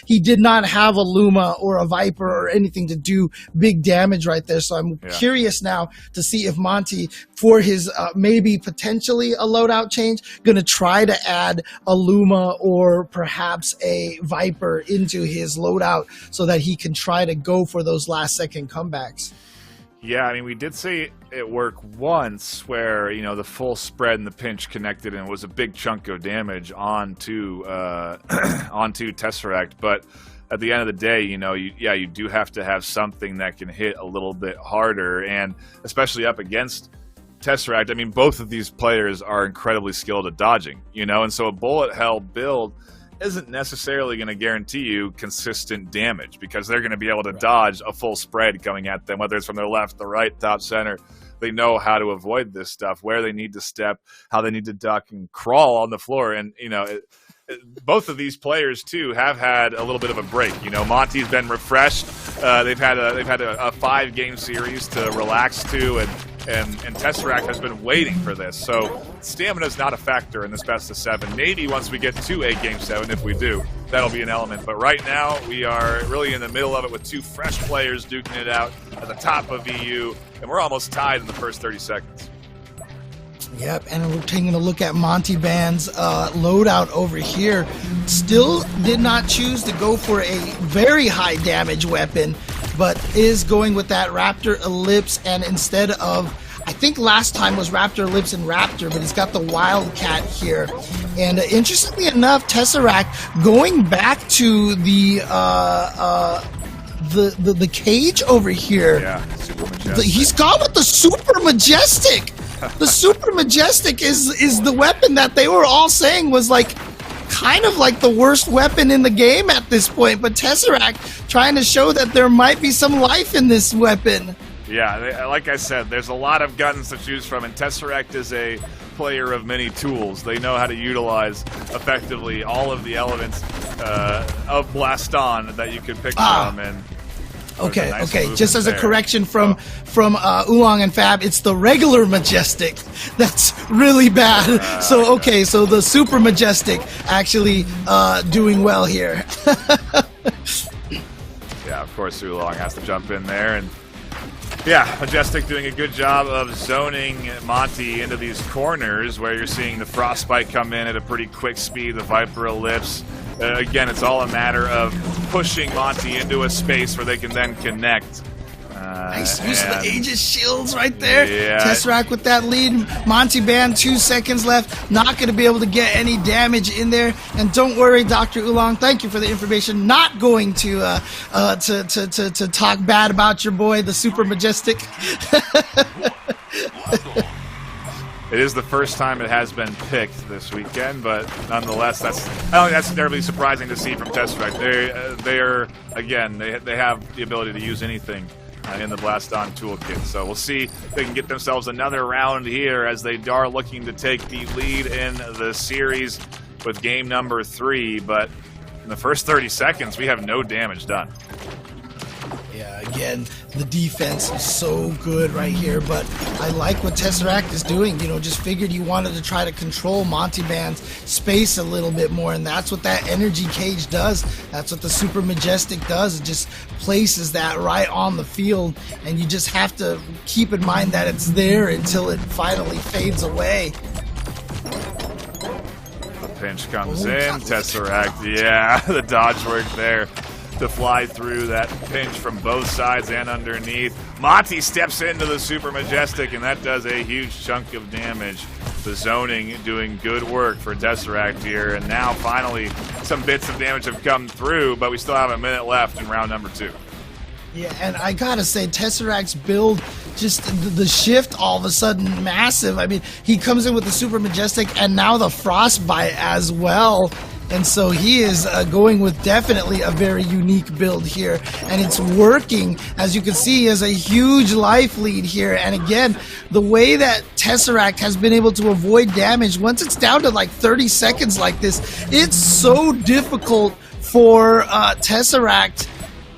he did not have a Luma or a Viper or anything to do big damage right there. So I'm curious now to see if Monty, for his maybe potentially a loadout change, going to try to add a Luma or perhaps a Viper into his loadout so that he can try to go for those last second comebacks. Yeah, I mean, we did see it work once where, you know, the full spread and the pinch connected and it was a big chunk of damage onto Tesseract. But at the end of the day, you know, you do have to have something that can hit a little bit harder, and especially up against Tesseract. I mean, both of these players are incredibly skilled at dodging, you know, and so a bullet hell build isn't necessarily going to guarantee you consistent damage because they're going to be able to dodge a full spread coming at them, whether it's from their left, the right, top, center. They know how to avoid this stuff, where they need to step, how they need to duck and crawl on the floor. And, you know, both of these players, too, have had a little bit of a break. You know, Monty's been refreshed. They've had a 5-game series to relax to, and Tesseract has been waiting for this. So stamina is not a factor in this best of 7. Maybe once we get to a game 7, if we do, that'll be an element. But right now, we are really in the middle of it with 2 fresh players duking it out at the top of EU, and we're almost tied in the first 30 seconds. Yep, and we're taking a look at Monty Band's loadout over here. Still did not choose to go for a very high damage weapon, but is going with that Raptor Ellipse, and instead of, I think last time was Raptor Ellipse and Raptor, but he's got the Wildcat here. And interestingly enough, Tesseract going back to the cage over here. Yeah, Super Majestic. He's gone with the Super Majestic. The Super Majestic is the weapon that they were all saying was like kind of like the worst weapon in the game at this point, but Tesseract trying to show that there might be some life in this weapon. Yeah, like I said, there's a lot of guns to choose from, and Tesseract is a player of many tools. They know how to utilize effectively all of the elements of Blaston that you can pick from. And okay, nice okay. Just as a there. correction from Oolong and Fab, it's the regular Majestic that's really bad. So the Super Majestic actually doing well here. Yeah, of course, Oolong has to jump in there, and yeah, Majestic doing a good job of zoning Monty into these corners where you're seeing the Frostbite come in at a pretty quick speed, the Viper Ellipse. Again, it's all a matter of pushing Monty into a space where they can then connect. Nice use of the Aegis shields right there. Yeah. Tesseract with that lead. Monty Band, 2 seconds left. Not going to be able to get any damage in there. And don't worry, Dr. Oolong, thank you for the information. Not going to talk bad about your boy, the Super Majestic. It is the first time it has been picked this weekend, but nonetheless, I don't think that's terribly surprising to see from Tesseract. They have the ability to use anything in the Blaston toolkit. So we'll see if they can get themselves another round here as they are looking to take the lead in the series with game number 3. But in the first 30 seconds, we have no damage done. Yeah, again, the defense is so good right here, but I like what Tesseract is doing. You know, just figured you wanted to try to control Monty Band's space a little bit more, and that's what that energy cage does. That's what the Super Majestic does. It just places that right on the field, and you just have to keep in mind that it's there until it finally fades away. The pinch comes in, Tesseract, yeah, the dodge work there to fly through that pinch from both sides and underneath. Monty steps into the Super Majestic, and that does a huge chunk of damage. The zoning doing good work for Tesseract here, and now finally some bits of damage have come through, but we still have a minute left in round number 2. Yeah, and I gotta say, Tesseract's build, just the shift all of a sudden massive. I mean, he comes in with the Super Majestic and now the Frostbite as well. And so he is going with definitely a very unique build here. And it's working. As you can see, he has a huge life lead here. And again, the way that Tesseract has been able to avoid damage, once it's down to like 30 seconds like this, it's so difficult for Tesseract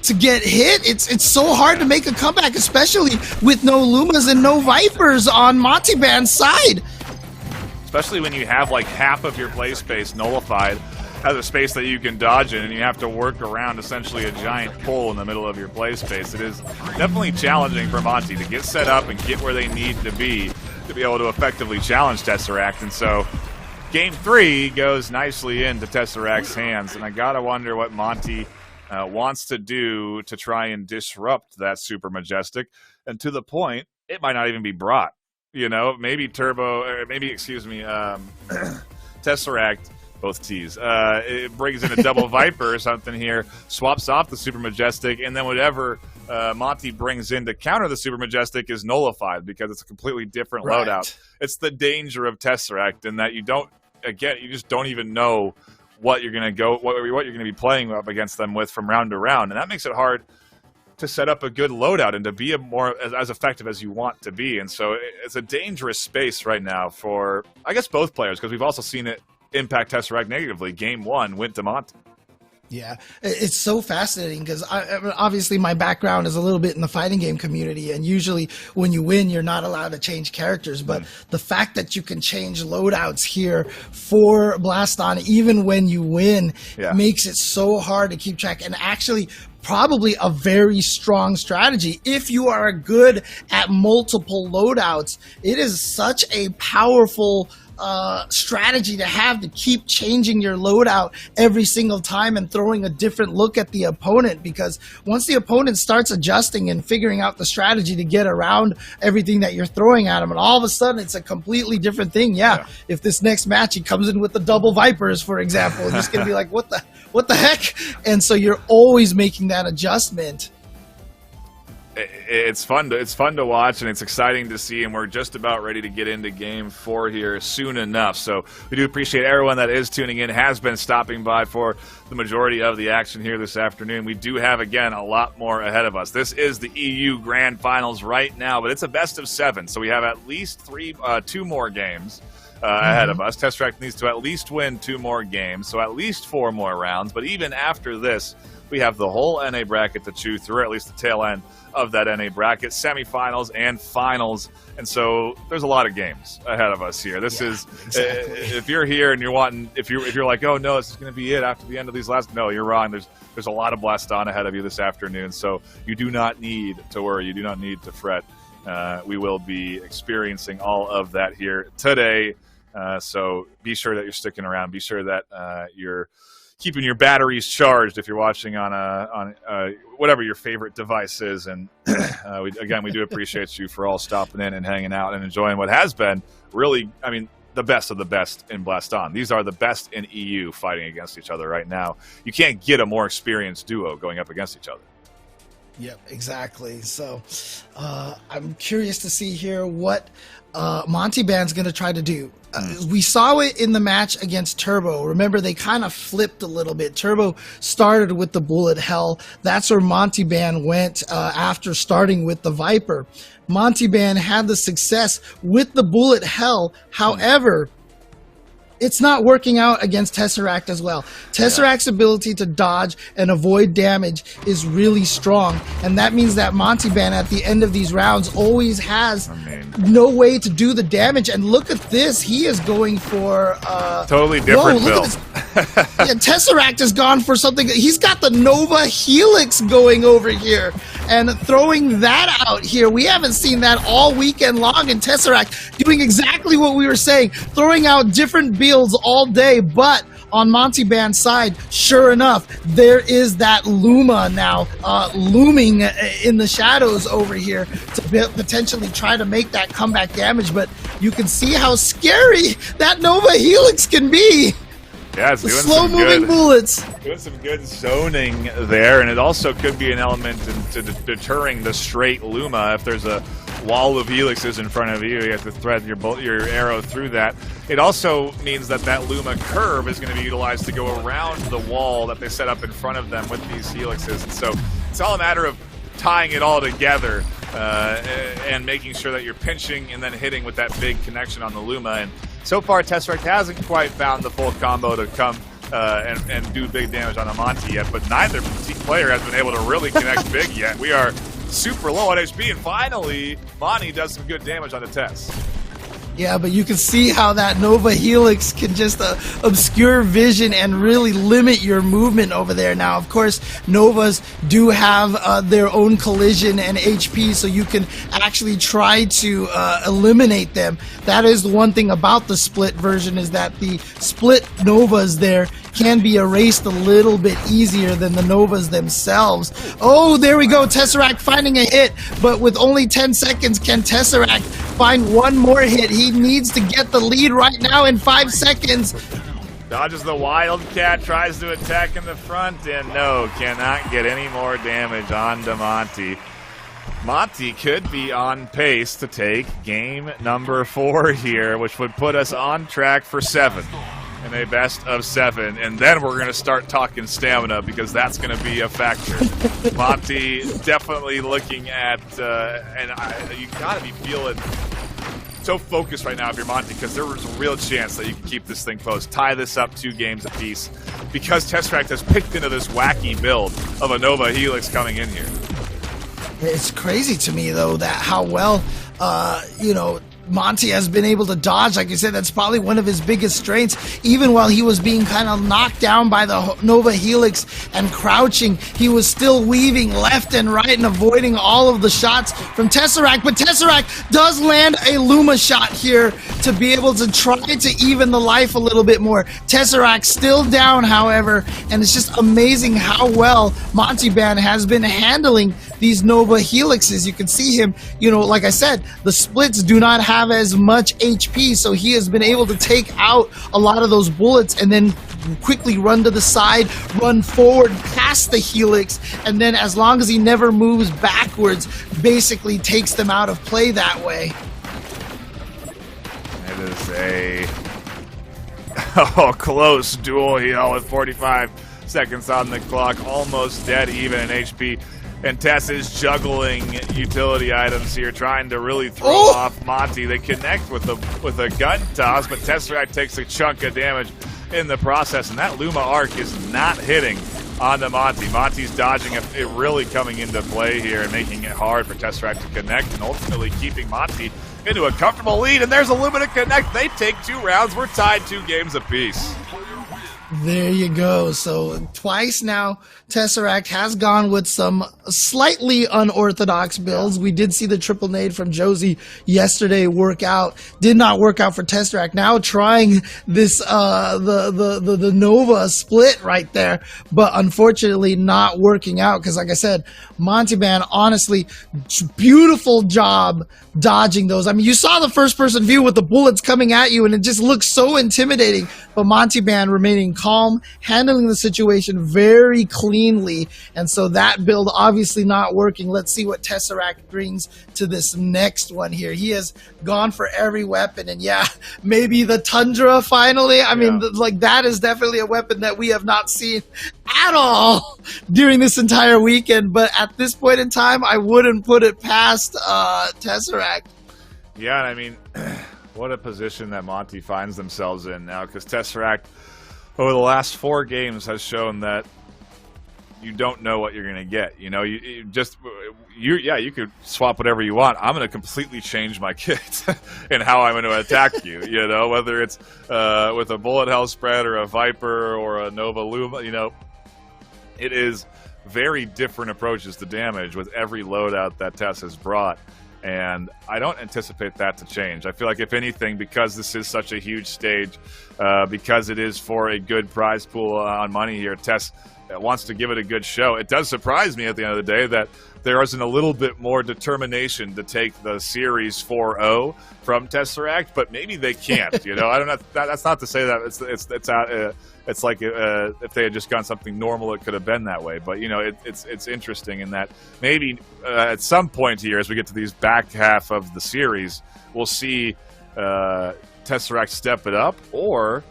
to get hit. It's so hard to make a comeback, especially with no Lumas and no Vipers on Monty Band's side. Especially when you have like half of your play space nullified as a space that you can dodge in, and you have to work around essentially a giant pole in the middle of your play space. It is definitely challenging for Monty to get set up and get where they need to be able to effectively challenge Tesseract. And so game 3 goes nicely into Tesseract's hands, and I gotta wonder what Monty wants to do to try and disrupt that Super Majestic, and to the point, it might not even be brought. You know, maybe Tesseract, both T's, it brings in a double Viper or something here, swaps off the Super Majestic, and then whatever Monty brings in to counter the Super Majestic is nullified because it's a completely different loadout. It's the danger of Tesseract in that you just don't even know what you're going to be playing up against them with from round to round, and that makes it hard to set up a good loadout and to be as effective as you want to be. And so it's a dangerous space right now for, I guess, both players, because we've also seen it impact Tesseract negatively. Game 1 went to Monty. Yeah, it's so fascinating because obviously my background is a little bit in the fighting game community, and usually when you win, you're not allowed to change characters. But the fact that you can change loadouts here for Blaston, even when you win, makes it so hard to keep track, and actually probably a very strong strategy. If you are good at multiple loadouts, it is such a powerful strategy to have, to keep changing your loadout every single time and throwing a different look at the opponent, because once the opponent starts adjusting and figuring out the strategy to get around everything that you're throwing at them, and all of a sudden it's a completely different thing. If this next match he comes in with the double Vipers, for example, you're just gonna be like, what the heck? And so you're always making that adjustment. it's fun to watch, and it's exciting to see, and we're just about ready to get into Game 4 here soon enough. So we do appreciate everyone that is tuning in, has been stopping by for the majority of the action here this afternoon. We do have, again, a lot more ahead of us. This is the EU Grand Finals right now, but it's a best of 7, so we have at least 2 more games ahead of us. Tesseract needs to at least win 2 more games, so at least 4 more rounds. But even after this, we have the whole NA bracket to chew through, or at least the tail end of that NA bracket, semifinals and finals. And so there's a lot of games ahead of us here. This is exactly. If you're here and you're wanting, if you're like, oh no, this is going to be it after the end of these last. No, you're wrong. There's a lot of Blaston ahead of you this afternoon. So you do not need to worry. You do not need to fret. We will be experiencing all of that here today. So be sure that you're sticking around. Be sure that you're keeping your batteries charged if you're watching on whatever your favorite device is. And we do appreciate you for all stopping in and hanging out and enjoying what has been really, I mean, the best of the best in Blaston. These are the best in EU fighting against each other right now. You can't get a more experienced duo going up against each other. Yep, exactly. So I'm curious to see here what Monty Band's going to try to do. We saw it in the match against Turbo. Remember, they kind of flipped a little bit. Turbo started with the Bullet Hell. That's where Monty Band went after starting with the Viper. Monty Band had the success with the Bullet Hell. However, it's not working out against Tesseract as well. Tesseract's ability to dodge and avoid damage is really strong, and that means that Monty Band at the end of these rounds always has no way to do the damage. And look at this, he is going for totally different build. Yeah, Tesseract has gone for something. He's got the Nova Helix going over here and throwing that out here. We haven't seen that all weekend long, and Tesseract doing exactly what we were saying, throwing out different builds all day. But on Monty Band's side, sure enough, there is that Luma now looming in the shadows over here to potentially try to make that comeback damage. But you can see how scary that Nova Helix can be. Yeah, it's the doing slow-moving bullets. Doing some good zoning there, and it also could be an element to deterring the straight Luma. If there's a wall of helixes in front of you, you have to thread your arrow through that. It also means that Luma curve is going to be utilized to go around the wall that they set up in front of them with these helixes. And so it's all a matter of tying it all together and making sure that you're pinching and then hitting with that big connection on the Luma. And so far, Tesseract hasn't quite found the full combo to come and do big damage on a Monty yet, but neither player has been able to really connect big yet. We are super low on HP, and finally, Monty does some good damage on the Tess. Yeah, but you can see how that Nova Helix can just obscure vision and really limit your movement over there. Now, of course, Novas do have their own collision and HP, so you can actually try to eliminate them. That is the one thing about the split version, is that the split Novas there can be erased a little bit easier than the Novas themselves. Oh, there we go, Tesseract finding a hit, but with only 10 seconds, can Tesseract find one more hit? He needs to get the lead right now in 5 seconds. Dodges the Wildcat, tries to attack in the front, and no, cannot get any more damage onto Monty. Monty could be on pace to take game number 4 here, which would put us on track for 7 in a best of 7, and then we're going to start talking stamina, because that's going to be a factor. Monty definitely looking at, you got to be feeling so focused right now if you're Monty, because there was a real chance that you can keep this thing close, tie this up 2 games apiece, because Tesseract has picked into this wacky build of a Nova Helix coming in here. It's crazy to me, though, that how well, Monty has been able to dodge. Like you said, that's probably one of his biggest strengths. Even while he was being kind of knocked down by the Nova Helix and crouching, he was still weaving left and right and avoiding all of the shots from Tesseract. But Tesseract does land a Luma shot here to be able to try to even the life a little bit more. Tesseract still down, however, and it's just amazing how well Monty Band has been handling these Nova Helixes. You can see him, like I said, the splits do not have as much HP, so he has been able to take out a lot of those bullets and then quickly run to the side, run forward, past the helix, and then as long as he never moves backwards, basically takes them out of play that way. It is a close duel here with 45 seconds on the clock, almost dead even in HP. And Tess is juggling utility items here, trying to really throw off Monty. They connect with a gun toss, but Tesseract takes a chunk of damage in the process, and that Luma arc is not hitting onto Monty. Monty's dodging it really coming into play here and making it hard for Tesseract to connect, and ultimately keeping Monty into a comfortable lead. And there's a Luma to connect. They take 2 rounds. We're tied 2 games apiece. There you go. So twice now, Tesseract has gone with some slightly unorthodox builds. We did see the triple nade from Josie yesterday work out. Did not work out for Tesseract. Now trying this the Nova split right there, but unfortunately not working out because, like I said, Montyman, honestly, beautiful job dodging those. I mean, you saw the first-person view with the bullets coming at you, and it just looks so intimidating. But Montyman remaining calm, handling the situation very cleanly, and so that build obviously not working. Let's see what Tesseract brings to this next one here. He has gone for every weapon, and yeah, maybe the Tundra finally. I mean, like, that is definitely a weapon that we have not seen at all during this entire weekend, but at this point in time, I wouldn't put it past Tesseract. Yeah, I mean, what a position that Monty finds themselves in now, because Tesseract, over the last 4 games, has shown that you don't know what you're going to get. You know, you could swap whatever you want. I'm going to completely change my kit and how I'm going to attack you, you know, whether it's with a bullet hell spread or a Viper or a Nova Luma, you know. It is very different approaches to damage with every loadout that Tess has brought. And I don't anticipate that to change. I feel like, if anything, because this is such a huge stage, because it is for a good prize pool on money here, Tess wants to give it a good show. It does surprise me at the end of the day that there isn't a little bit more determination to take the Series 4-0 from Tesseract, but maybe they can't. You know, I don't know. That's not to say that it's out. It's like if they had just gone something normal, it could have been that way. But, you know, it's interesting in that maybe at some point here, as we get to these back half of the series, we'll see Tesseract step it up, or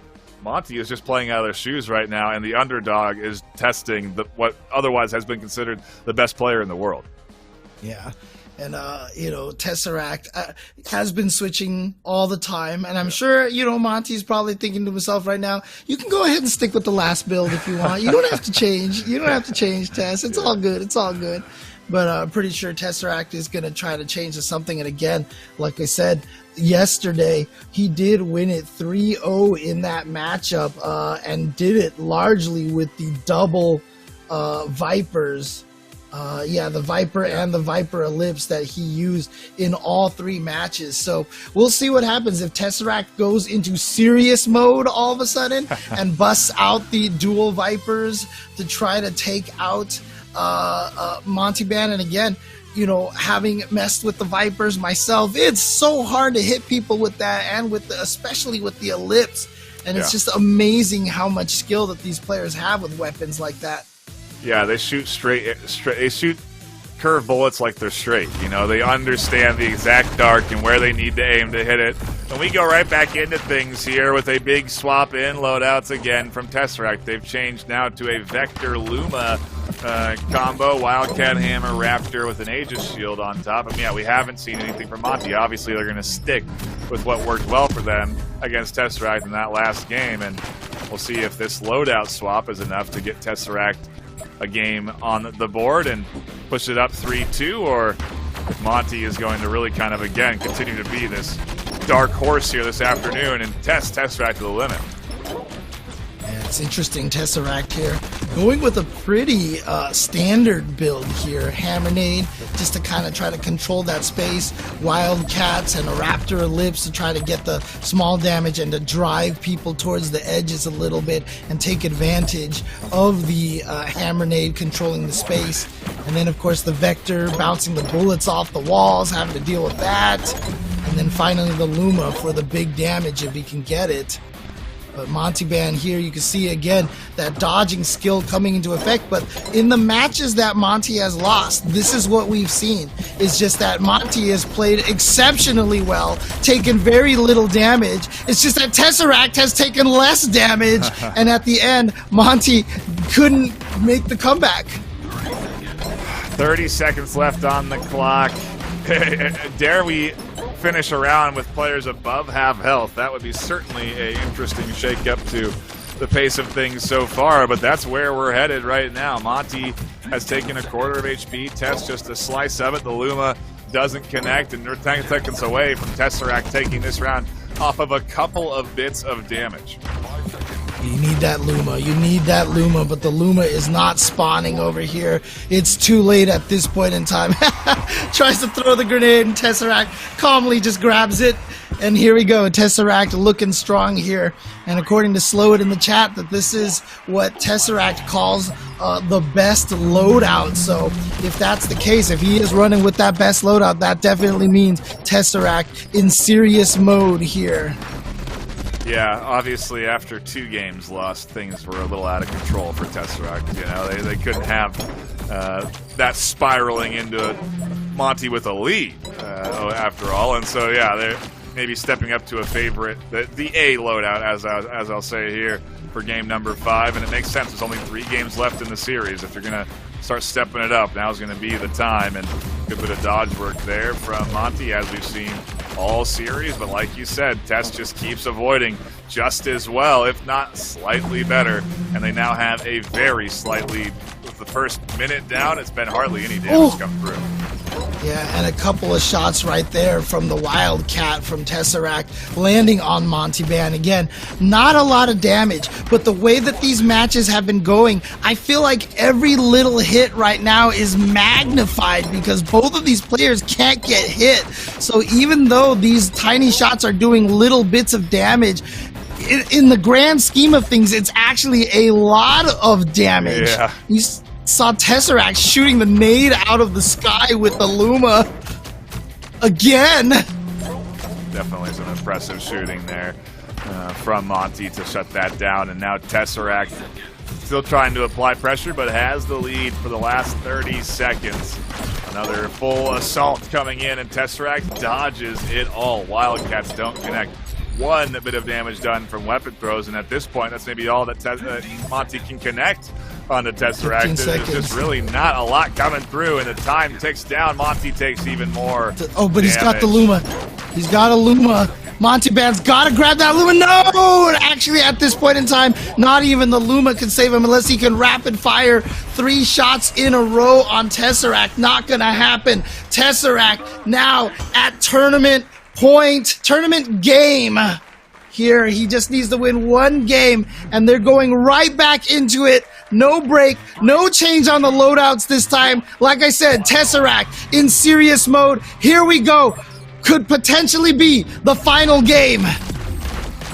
Monty is just playing out of their shoes right now, and the underdog is testing what otherwise has been considered the best player in the world. Yeah. And, you know, Tesseract has been switching all the time. And I'm sure, you know, Monty's probably thinking to himself right now, you can go ahead and stick with the last build if you want. You don't have to change. You don't have to change, Tess. It's all good. It's all good. But I'm pretty sure Tesseract is going to try to change to something. And again, like I said yesterday, he did win it 3-0 in that matchup and did it largely with the double Vipers. The Viper and the Viper Ellipse that he used in all 3 matches. So we'll see what happens if Tesseract goes into serious mode all of a sudden and busts out the dual Vipers to try to take out Montyman. And again, you know, having messed with the Vipers myself, it's so hard to hit people with that, and with especially with the Ellipse. And it's just amazing how much skill that these players have with weapons like that. Yeah, they shoot straight. They shoot curve bullets like they're straight. You know, they understand the exact arc and where they need to aim to hit it. And we go right back into things here with a big swap in loadouts again from Tesseract. They've changed now to a Vector Luma combo, Wildcat Hammer Raptor with an Aegis shield on top. And yeah, we haven't seen anything from Monty. Obviously, they're going to stick with what worked well for them against Tesseract in that last game. And we'll see if this loadout swap is enough to get Tesseract a game on the board and push it up 3-2, or if Monty is going to really kind of, again, continue to be this dark horse here this afternoon and test Tesseract to the limit. Yeah, it's interesting, Tesseract here going with a pretty standard build here. Hammernade, just to kind of try to control that space. Wildcats and a Raptor Ellipse to try to get the small damage and to drive people towards the edges a little bit and take advantage of the Hammernade controlling the space. And then, of course, the Vector bouncing the bullets off the walls, having to deal with that. And then finally the Luma for the big damage if he can get it. But Monty Band here, you can see again that dodging skill coming into effect. But in the matches that Monty has lost, this is what we've seen. It's just that Monty has played exceptionally well, taken very little damage. It's just that Tesseract has taken less damage, and at the end, Monty couldn't make the comeback. 30 seconds left on the clock. Dare we finish around with players above half health? That would be certainly a interesting shake-up to the pace of things so far, but that's where we're headed right now. Monty has taken a quarter of HP, Tess just a slice of it. The Luma doesn't connect, and we're 10 seconds away from Tesseract taking this round off of a couple of bits of damage. You need that Luma. You need that Luma, but the Luma is not spawning over here. It's too late at this point in time. Tries to throw the grenade, and Tesseract calmly just grabs it. And here we go. Tesseract looking strong here. And according to Slow It in the chat, that this is what Tesseract calls the best loadout. So if that's the case, if he is running with that best loadout, that definitely means Tesseract in serious mode here. Yeah, obviously after 2 games lost, things were a little out of control for Tesseract. You know, they couldn't have that spiraling into Monty with a lead after all. And so, yeah, they're maybe stepping up to a favorite, the A loadout, as I'll say here, for game number 5. And it makes sense. There's only 3 games left in the series. If you're going to start stepping it up, now's going to be the time. And a good bit of dodge work there from Monty, as we've seen all series, but like you said, Tess just keeps avoiding just as well, if not slightly better, and they now have a very slight lead. With the first minute down, it's been hardly any damage come through. Yeah, and a couple of shots right there from the Wildcat from Tesseract landing on Monty Band. Again, not a lot of damage, but the way that these matches have been going, I feel like every little hit right now is magnified because both of these players can't get hit. So even though these tiny shots are doing little bits of damage, in the grand scheme of things, it's actually a lot of damage. Yeah. You saw Tesseract shooting the nade out of the sky with the Luma again. Definitely some impressive shooting there from Monty to shut that down, and now Tesseract still trying to apply pressure, but has the lead for the last 30 seconds. Another full assault coming in, and Tesseract dodges it all. Wildcats don't connect. 1 bit of damage done from weapon throws, and at this point, that's maybe all that Monty can connect on the Tesseract. There's just really not a lot coming through, and the time ticks down. Monty takes even more Oh, but damage. He's got the Luma. He's got a Luma. Monty Band's got to grab that Luma. No! Actually, at this point in time, not even the Luma can save him unless he can rapid fire 3 shots in a row on Tesseract. Not going to happen. Tesseract now at tournament game. Here, he just needs to win 1 game, and they're going right back into it. No break, no change on the loadouts this time. Like I said, Tesseract in serious mode. Here we go. Could potentially be the final game.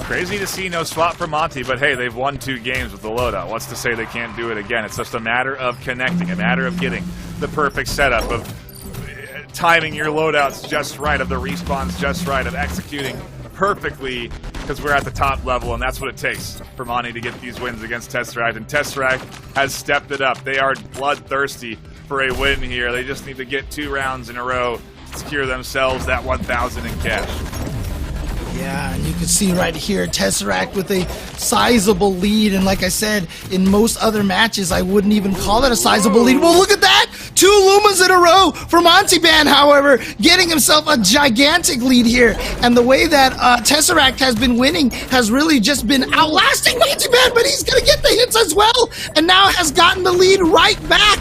Crazy to see no swap for Monty, but hey, they've won 2 games with the loadout. What's to say they can't do it again? It's just a matter of connecting, a matter of getting the perfect setup, of timing your loadouts just right, of the respawns just right, of executing perfectly, because we're at the top level, and that's what it takes for Monty to get these wins against Tesseract. And Tesseract has stepped it up. They are bloodthirsty for a win here. They just need to get 2 rounds in a row to secure themselves that 1,000 in cash. Yeah, and you can see right here, Tesseract with a sizable lead. And like I said, in most other matches, I wouldn't even call that a sizable lead. Well, look at that! 2 Lumas in a row for Monty Band, however, getting himself a gigantic lead here. And the way that Tesseract has been winning has really just been outlasting Monty Band, but he's going to get the hits as well. And now has gotten the lead right back.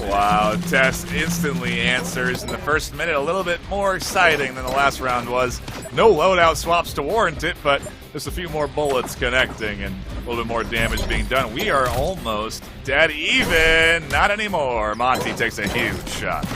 Wow, Tess instantly answers in the first minute, a little bit more exciting than the last round was. No loadout swaps to warrant it, but just a few more bullets connecting and a little bit more damage being done. We are almost dead even. Not anymore. Monty takes a huge shot.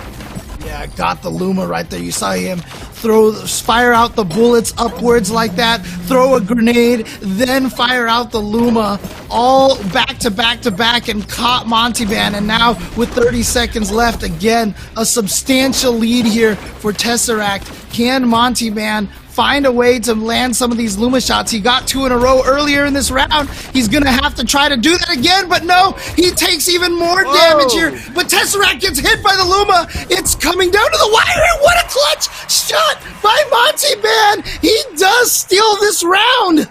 Yeah, got the Luma right there. You saw him fire out the bullets upwards like that, throw a grenade, then fire out the Luma, all back to back to back, and caught Monteban. And now with 30 seconds left, again, a substantial lead here for Tesseract. Can Monteban find a way to land some of these Luma shots? He got 2 in a row earlier in this round. He's going to have to try to do that again, but no, he takes even more damage here. But Tesseract gets hit by the Luma. It's coming down to the wire, and what a clutch shot by Monteban. He does steal this round.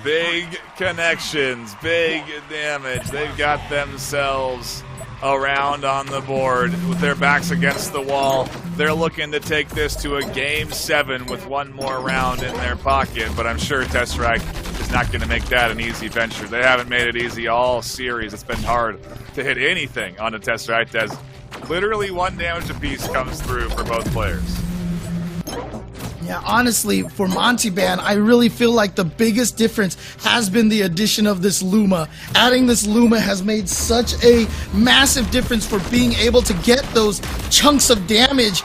Big connections, big damage. They've got themselves around on the board with their backs against the wall. They're looking to take this to a Game 7 with one more round in their pocket, but I'm sure Tesseract is not going to make that an easy venture. They haven't made it easy all series. It's been hard to hit anything on a Tesseract as literally 1 damage apiece comes through for both players. Yeah, honestly, for Monteban, I really feel like the biggest difference has been the addition of this Luma. Adding this Luma has made such a massive difference for being able to get those chunks of damage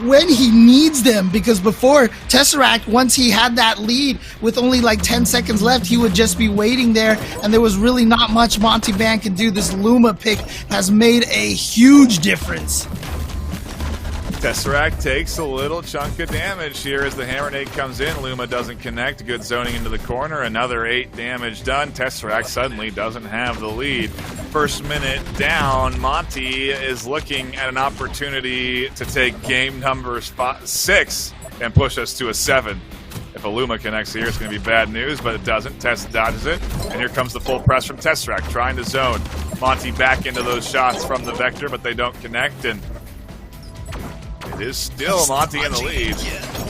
when he needs them, because before, Tesseract, once he had that lead with only like 10 seconds left, he would just be waiting there, and there was really not much Monteban could do. This Luma pick has made a huge difference. Tesseract takes a little chunk of damage here as the Hammer Nade comes in. Luma doesn't connect. Good zoning into the corner. Another 8 damage done. Tesseract suddenly doesn't have the lead. First minute down. Monty is looking at an opportunity to take game number 6 and push us to a 7. If a Luma connects here, it's going to be bad news, but it doesn't. Tess dodges it, and here comes the full press from Tesseract, trying to zone. Monty back into those shots from the Vector, but they don't connect, and it is still Monty in the lead. Yeah.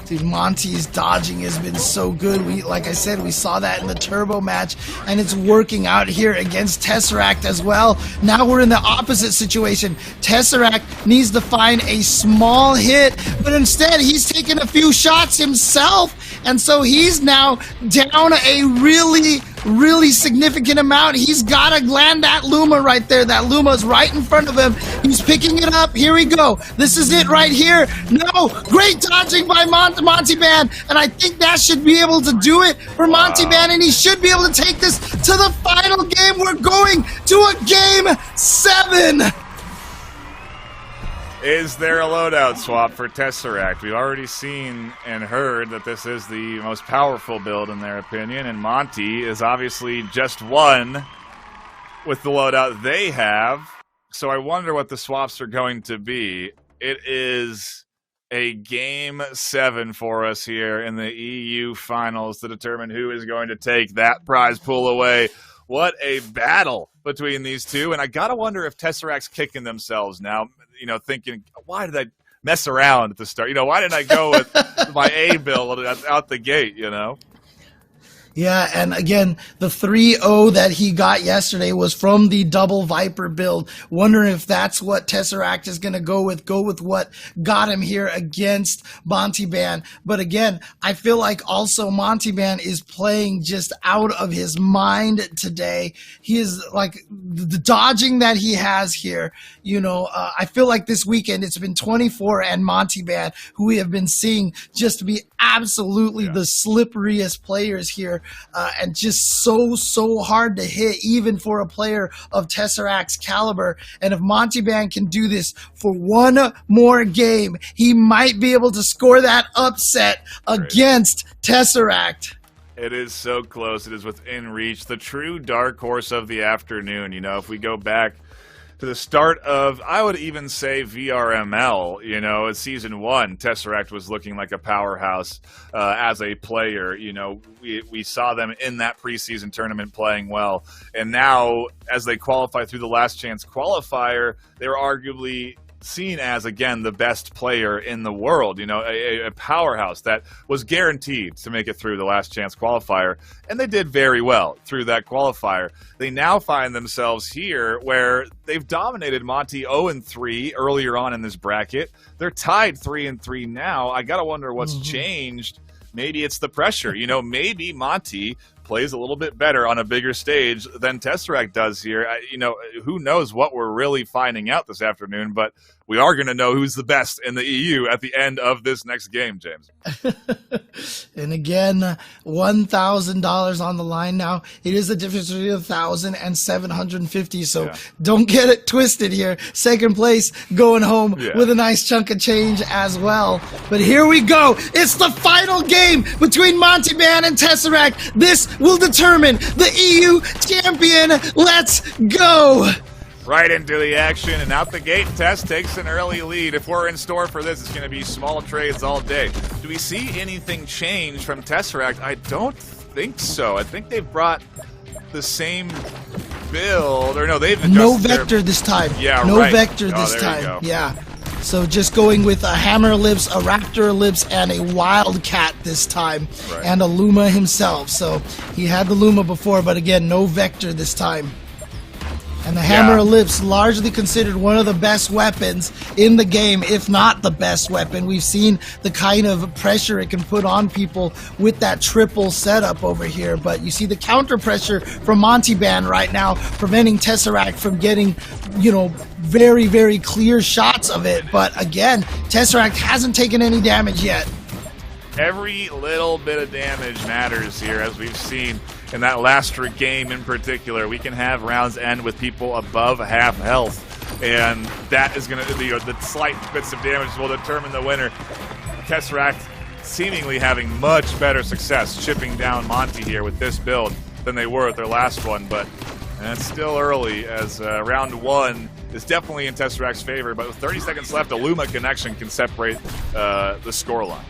Dude, Monty's dodging has been so good. Like I said, we saw that in the Turbo match, and it's working out here against Tesseract as well. Now we're in the opposite situation. Tesseract needs to find a small hit, but instead he's taking a few shots himself, and so he's now down a really significant amount. He's got to land that Luma right there. That Luma's right in front of him. He's picking it up. Here we go. This is it right here. No, great dodging by Monteban, and I think that should be able to do it for Monteban, and he should be able to take this to the final game. We're going to a Game 7. Is there a loadout swap for Tesseract? We've already seen and heard that this is the most powerful build in their opinion, and Monty is obviously just one with the loadout they have. So I wonder what the swaps are going to be. It is a Game 7 for us here in the EU Finals to determine who is going to take that prize pool away. What a battle between these two, and I gotta wonder if Tesseract's kicking themselves now, thinking, why did I mess around at the start? Why didn't I go with my A build out the gate, Yeah, and again, the 3-0 that he got yesterday was from the double Viper build. Wondering if that's what Tesseract is going to go with what got him here against Monteban. But again, I feel like also Monteban is playing just out of his mind today. He is like the dodging that he has here. I feel like this weekend it's been 24 and Monteban, who we have been seeing just to be absolutely the slipperiest players here. And just so hard to hit, even for a player of Tesseract's caliber. And if Monteban can do this for one more game, he might be able to score that upset against Tesseract. It is so close. It is within reach. The true dark horse of the afternoon. If we go back to the start of, I would even say, VRML, at Season 1, Tesseract was looking like a powerhouse as a player. We saw them in that preseason tournament playing well. And now, as they qualify through the Last Chance qualifier, they're arguably seen as, again, the best player in the world, a powerhouse that was guaranteed to make it through the Last Chance qualifier, and they did very well through that qualifier. They now find themselves here where they've dominated Monty 0-3 earlier on in this bracket. They're tied 3-3 now. I gotta wonder what's changed. Maybe it's the pressure. Maybe Monty plays a little bit better on a bigger stage than Tesseract does here. Who knows what we're really finding out this afternoon, but we are going to know who's the best in the EU at the end of this next game, James. And again, $1,000 on the line now. It is the difference between 1,000 and 750. So don't get it twisted here. Second place going home with a nice chunk of change as well. But here we go. It's the final game between Montyban and Tesseract. This will determine the EU champion. Let's go. Right into the action, and out the gate, Tess takes an early lead. If we're in store for this, it's going to be small trades all day. Do we see anything change from Tesseract? I don't think so. I think they've brought the same build, or no, they've adjusted no vector this time. Yeah, no right. vector this time. Yeah. So just going with a Hammer Ellipse, a Raptor Ellipse, and a Wildcat this time, and a Luma himself. So he had the Luma before, but again, no vector this time. And the Hammer Ellipse, largely considered one of the best weapons in the game, if not the best weapon. We've seen the kind of pressure it can put on people with that triple setup over here. But you see the counter pressure from Montyban right now, preventing Tesseract from getting, you know, very, very clear shots of it. But again, Tesseract hasn't taken any damage yet. Every little bit of damage matters here, as we've seen in that last game in particular. We can have rounds end with people above half health, and that is going to be the slight bits of damage will determine the winner. Tesseract seemingly having much better success chipping down Monty here with this build than they were with their last one, but it's still early, as round one is definitely in Tesseract's favor, but with 30 seconds left, a Luma connection can separate the scoreline.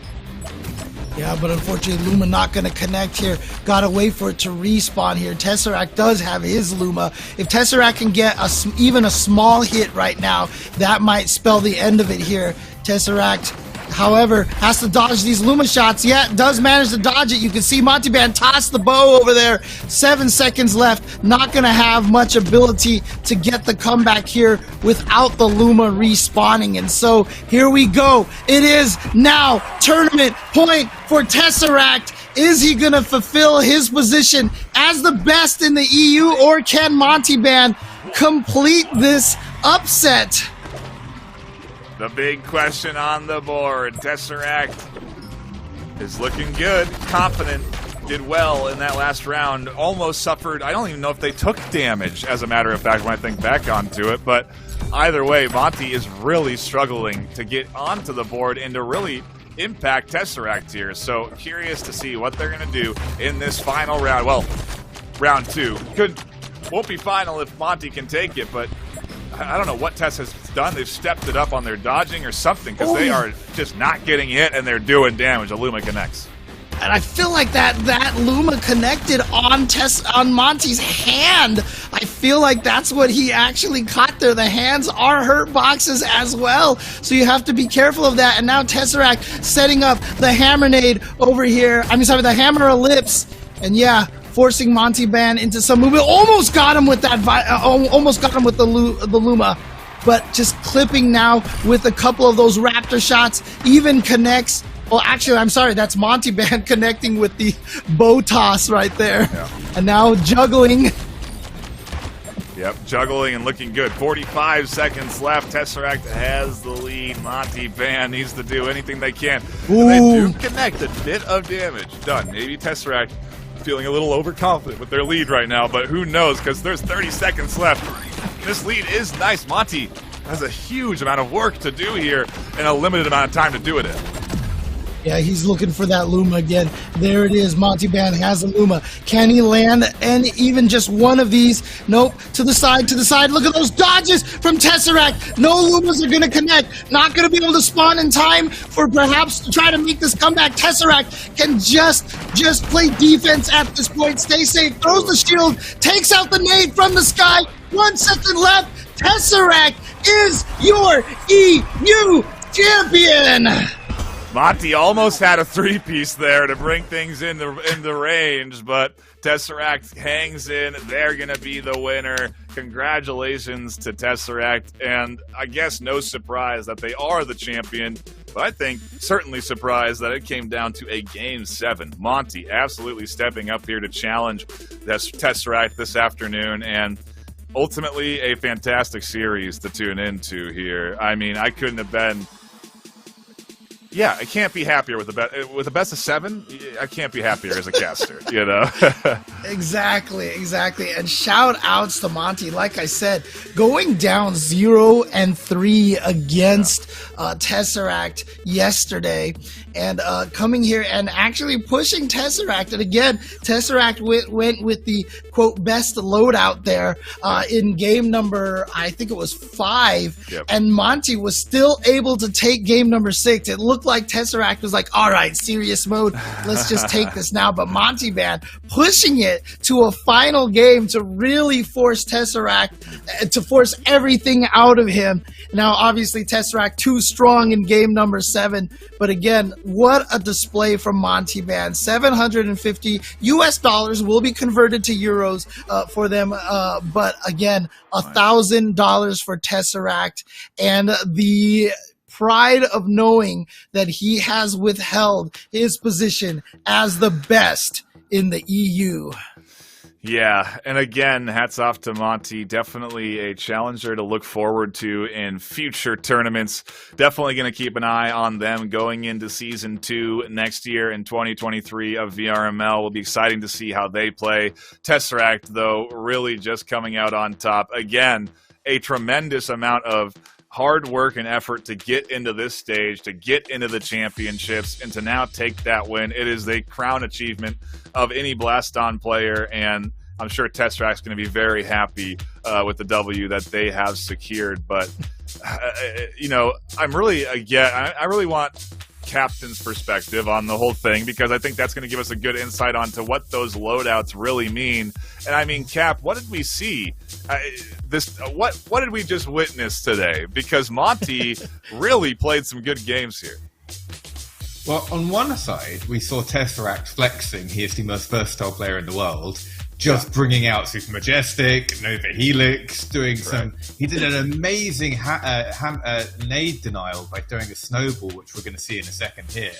Yeah, but unfortunately, Luma not going to connect here. Got to wait for it to respawn here. Tesseract does have his Luma. If Tesseract can get even a small hit right now, that might spell the end of it here. Tesseract, however, has to dodge these Luma shots. Yeah, does manage to dodge it. You can see Montyban toss the bow over there. 7 seconds left. Not going to have much ability to get the comeback here without the Luma respawning. And so here we go. It is now tournament point for Tesseract. Is he going to fulfill his position as the best in the EU, or can Montyban complete this upset? The big question on the board. Tesseract is looking good, confident, did well in that last round, almost suffered. I don't even know if they took damage, as a matter of fact, when I think back onto it, but either way, Monty is really struggling to get onto the board and to really impact Tesseract here. So curious to see what they're going to do in this final round. Well, round two. Won't be final if Monty can take it, but I don't know what Tess has done. They've stepped it up on their dodging or something, because they are just not getting hit and they're doing damage. A Luma connects. And I feel like that Luma connected on Monty's hand. I feel like that's what he actually caught there. The hands are hurt boxes as well, so you have to be careful of that. And now Tesseract setting up the Hammernade over here. The Hammer Ellipse. And yeah, forcing Montyban into some movement. Almost got him with the Luma, but just clipping now with a couple of those Raptor shots. Even connects. Well, actually, I'm sorry, that's Montyban connecting with the bow toss right there. Yeah. And now juggling. Yep, juggling and looking good. 45 seconds left. Tesseract has the lead. Montyban needs to do anything they can. They do connect a bit of damage. Done. Maybe Tesseract feeling a little overconfident with their lead right now, but who knows, because there's 30 seconds left. This lead is nice. Monty has a huge amount of work to do here in a limited amount of time to do it in. Yeah, he's looking for that Luma again. There it is. Montyban has a Luma. Can he land and even just one of these? Nope. To the side, to the side. Look at those dodges from Tesseract. No Lumas are going to connect. Not going to be able to spawn in time for perhaps to try to make this comeback. Tesseract can just play defense at this point. Stay safe. Throws the shield. Takes out the nade from the sky. 1 second left. Tesseract is your EU champion. Monty almost had a three-piece there to bring things into range, but Tesseract hangs in. They're going to be the winner. Congratulations to Tesseract, and I guess no surprise that they are the champion, but I think certainly surprised that it came down to a Game 7. Monty absolutely stepping up here to challenge Tesseract this afternoon, and ultimately a fantastic series to tune into here. I mean, I couldn't have been. Yeah, I can't be happier with the best of 7. I can't be happier as a caster, you know. Exactly. And shout outs to Monty. Like I said, going down 0-3 against Tesseract yesterday, and coming here and actually pushing Tesseract. And again, Tesseract went with the quote best loadout there in game number, I think it was 5, Yep. and Monty was still able to take game number 6. It looked like Tesseract was like, all right, serious mode, let's just take this now. But Monty, man, pushing it to a final game to really force Tesseract, to force everything out of him. Now, obviously, Tesseract too strong in game number 7. But again, what a display from Monty, man. $750 will be converted to euros for them. But again, $1,000 for Tesseract. And the pride of knowing that he has withheld his position as the best in the EU. Yeah, and again, hats off to Monty. Definitely a challenger to look forward to in future tournaments. Definitely going to keep an eye on them going into Season 2 next year in 2023 of VRML. Will be exciting to see how they play. Tesseract, though, really just coming out on top. Again, a tremendous amount of hard work and effort to get into this stage, to get into the championships, and to now take that win. It is the crown achievement of any Blaston player, and I'm sure Tesseract's going to be very happy with the W that they have secured. But, you know, I really want Captain's perspective on the whole thing, because I think that's going to give us a good insight onto what those loadouts really mean. And I mean, Cap, what did we see? What did we just witness today? Because Monty really played some good games here. Well, on one side, we saw Tesseract flexing. He is the most versatile player in the world. Just bringing out Super Majestic, Nova Helix, doing some... He did an amazing nade denial by throwing a snowball, which we're going to see in a second here.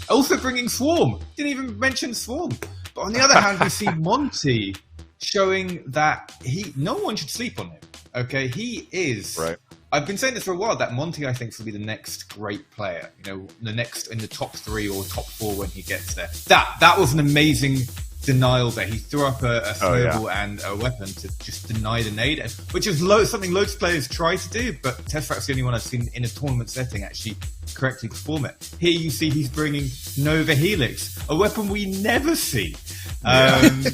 Also bringing Swarm. Didn't even mention Swarm. But on the other hand, we see Monty showing that no one should sleep on him. Okay, he is... Right. I've been saying this for a while, that Monty, I think, will be the next great player. You know, the next in the top 3 or top 4 when he gets there. That was an amazing denial there. He threw up a snowball and a weapon to just deny the nade, which is something loads of players try to do, but Tesseract's the only one I've seen in a tournament setting actually correctly perform it. Here you see he's bringing Nova Helix, a weapon we never see. And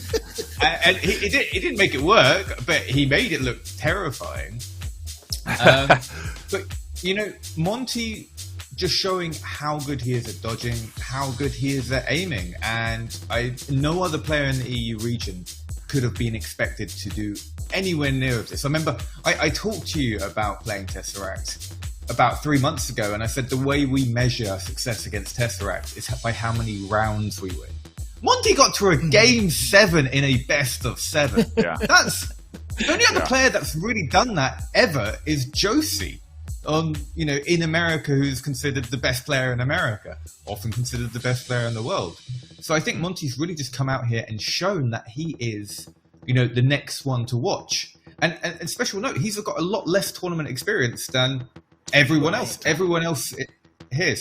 he didn't make it work, but he made it look terrifying. But, you know, Monty just showing how good he is at dodging, how good he is at aiming, and no other player in the EU region could have been expected to do anywhere near of this. I remember I talked to you about playing Tesseract about 3 months ago, and I said the way we measure success against Tesseract is by how many rounds we win. Monty got to a game 7 in a best of 7. Yeah. The only other player that's really done that ever is Josie, in America, who's considered the best player in America, often considered the best player in the world. So I think Monty's really just come out here and shown that he is, the next one to watch. And special note, he's got a lot less tournament experience than everyone else. Everyone else here,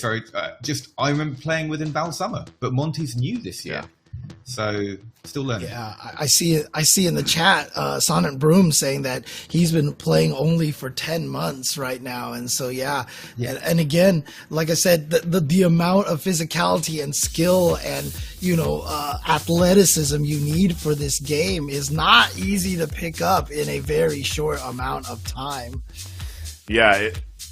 I remember playing with in Val Summer, but Monty's new this year. So still learning. Yeah, I see in the chat Sonnet Broom saying that he's been playing only for 10 months right now, and so and again, like I said, the amount of physicality and skill and athleticism you need for this game is not easy to pick up in a very short amount of time. Yeah,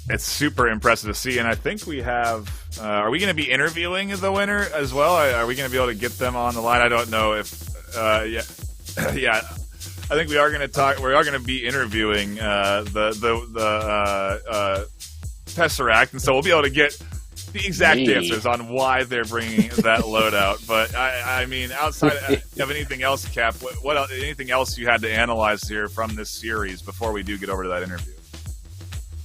it's super impressive to see, and I think we have. Are we going to be interviewing the winner as well? Are we going to be able to get them on the line? I don't know if. Yeah. I think we are going to talk. We are going to be interviewing the Tesseract, and so we'll be able to get the exact answers on why they're bringing that loadout. But I mean, outside of anything else, Cap, what else, anything else you had to analyze here from this series before we do get over to that interview?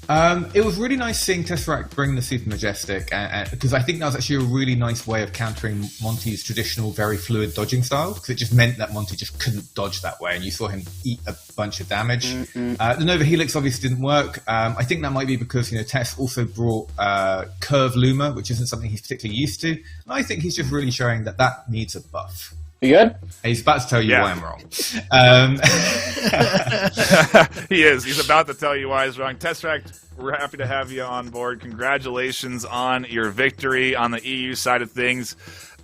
It was really nice seeing Tesseract bring the Super Majestic, because I think that was actually a really nice way of countering Monty's traditional very fluid dodging style, because it just meant that Monty just couldn't dodge that way, and you saw him eat a bunch of damage. The Nova Helix obviously didn't work. I think that might be because Tess also brought Curve Luma, which isn't something he's particularly used to, and I think he's just really showing that needs a buff. You good? He's about to tell you why I'm wrong. He is. He's about to tell you why he's wrong. Tesseract, we're happy to have you on board. Congratulations on your victory on the EU side of things.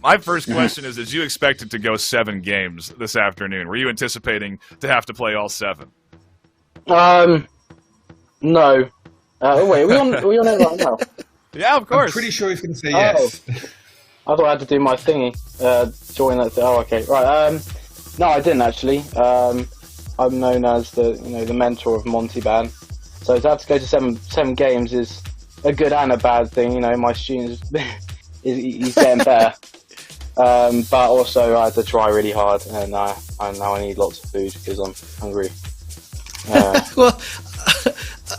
My first question is, did you expect it to go 7 games this afternoon? Were you anticipating to have to play all 7? No. Wait, are we on it right now? Yeah, of course. I'm pretty sure he's going to say yes. I thought I had to do my thingy. Join that. Oh, okay. Right. No, I didn't actually. I'm known as the mentor of Monty Ban. So to have to go to seven games is a good and a bad thing. My student he's getting better. But also I had to try really hard, and now I need lots of food because I'm hungry. Well,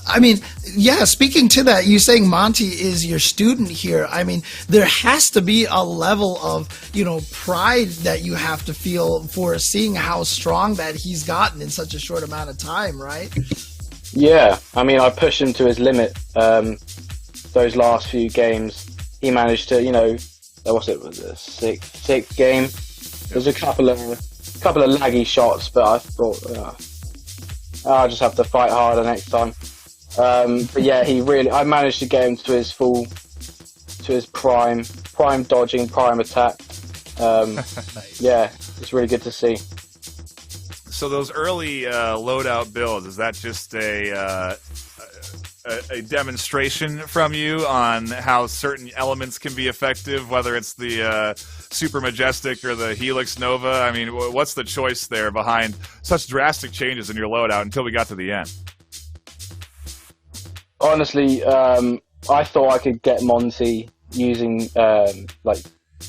I mean, yeah, speaking to that, you saying Monty is your student here. I mean, there has to be a level of, pride that you have to feel for seeing how strong that he's gotten in such a short amount of time, right? Yeah, I mean, I pushed him to his limit. Those last few games, he managed to, was the sixth game? There's a couple of laggy shots, but I thought, I'll just have to fight harder next time. But yeah, I managed to get him to his prime dodging, prime attack. Yeah, it's really good to see. So those early loadout builds, is that just a demonstration from you on how certain elements can be effective, whether it's the Super Majestic or the Helix Nova? I mean, what's the choice there behind such drastic changes in your loadout until we got to the end? Honestly, I thought I could get Monty using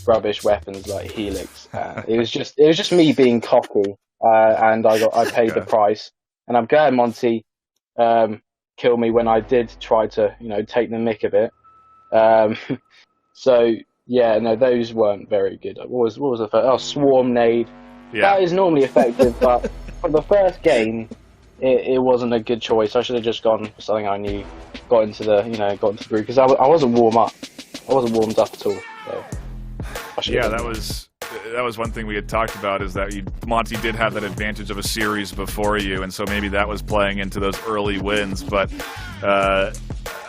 rubbish weapons like Helix. It was just me being cocky, and I paid the price. And I'm glad Monty kill me when I did try to take the mick a bit. So yeah, no, those weren't very good. What was the first? Oh, Swarm Nade. Yeah. That is normally effective, but for the first game, it wasn't a good choice. I should have just gone for something I knew. Got into the group because I wasn't warmed up at all. So yeah, that was one thing we had talked about, is that Monty did have that advantage of a series before you, and so maybe that was playing into those early wins. But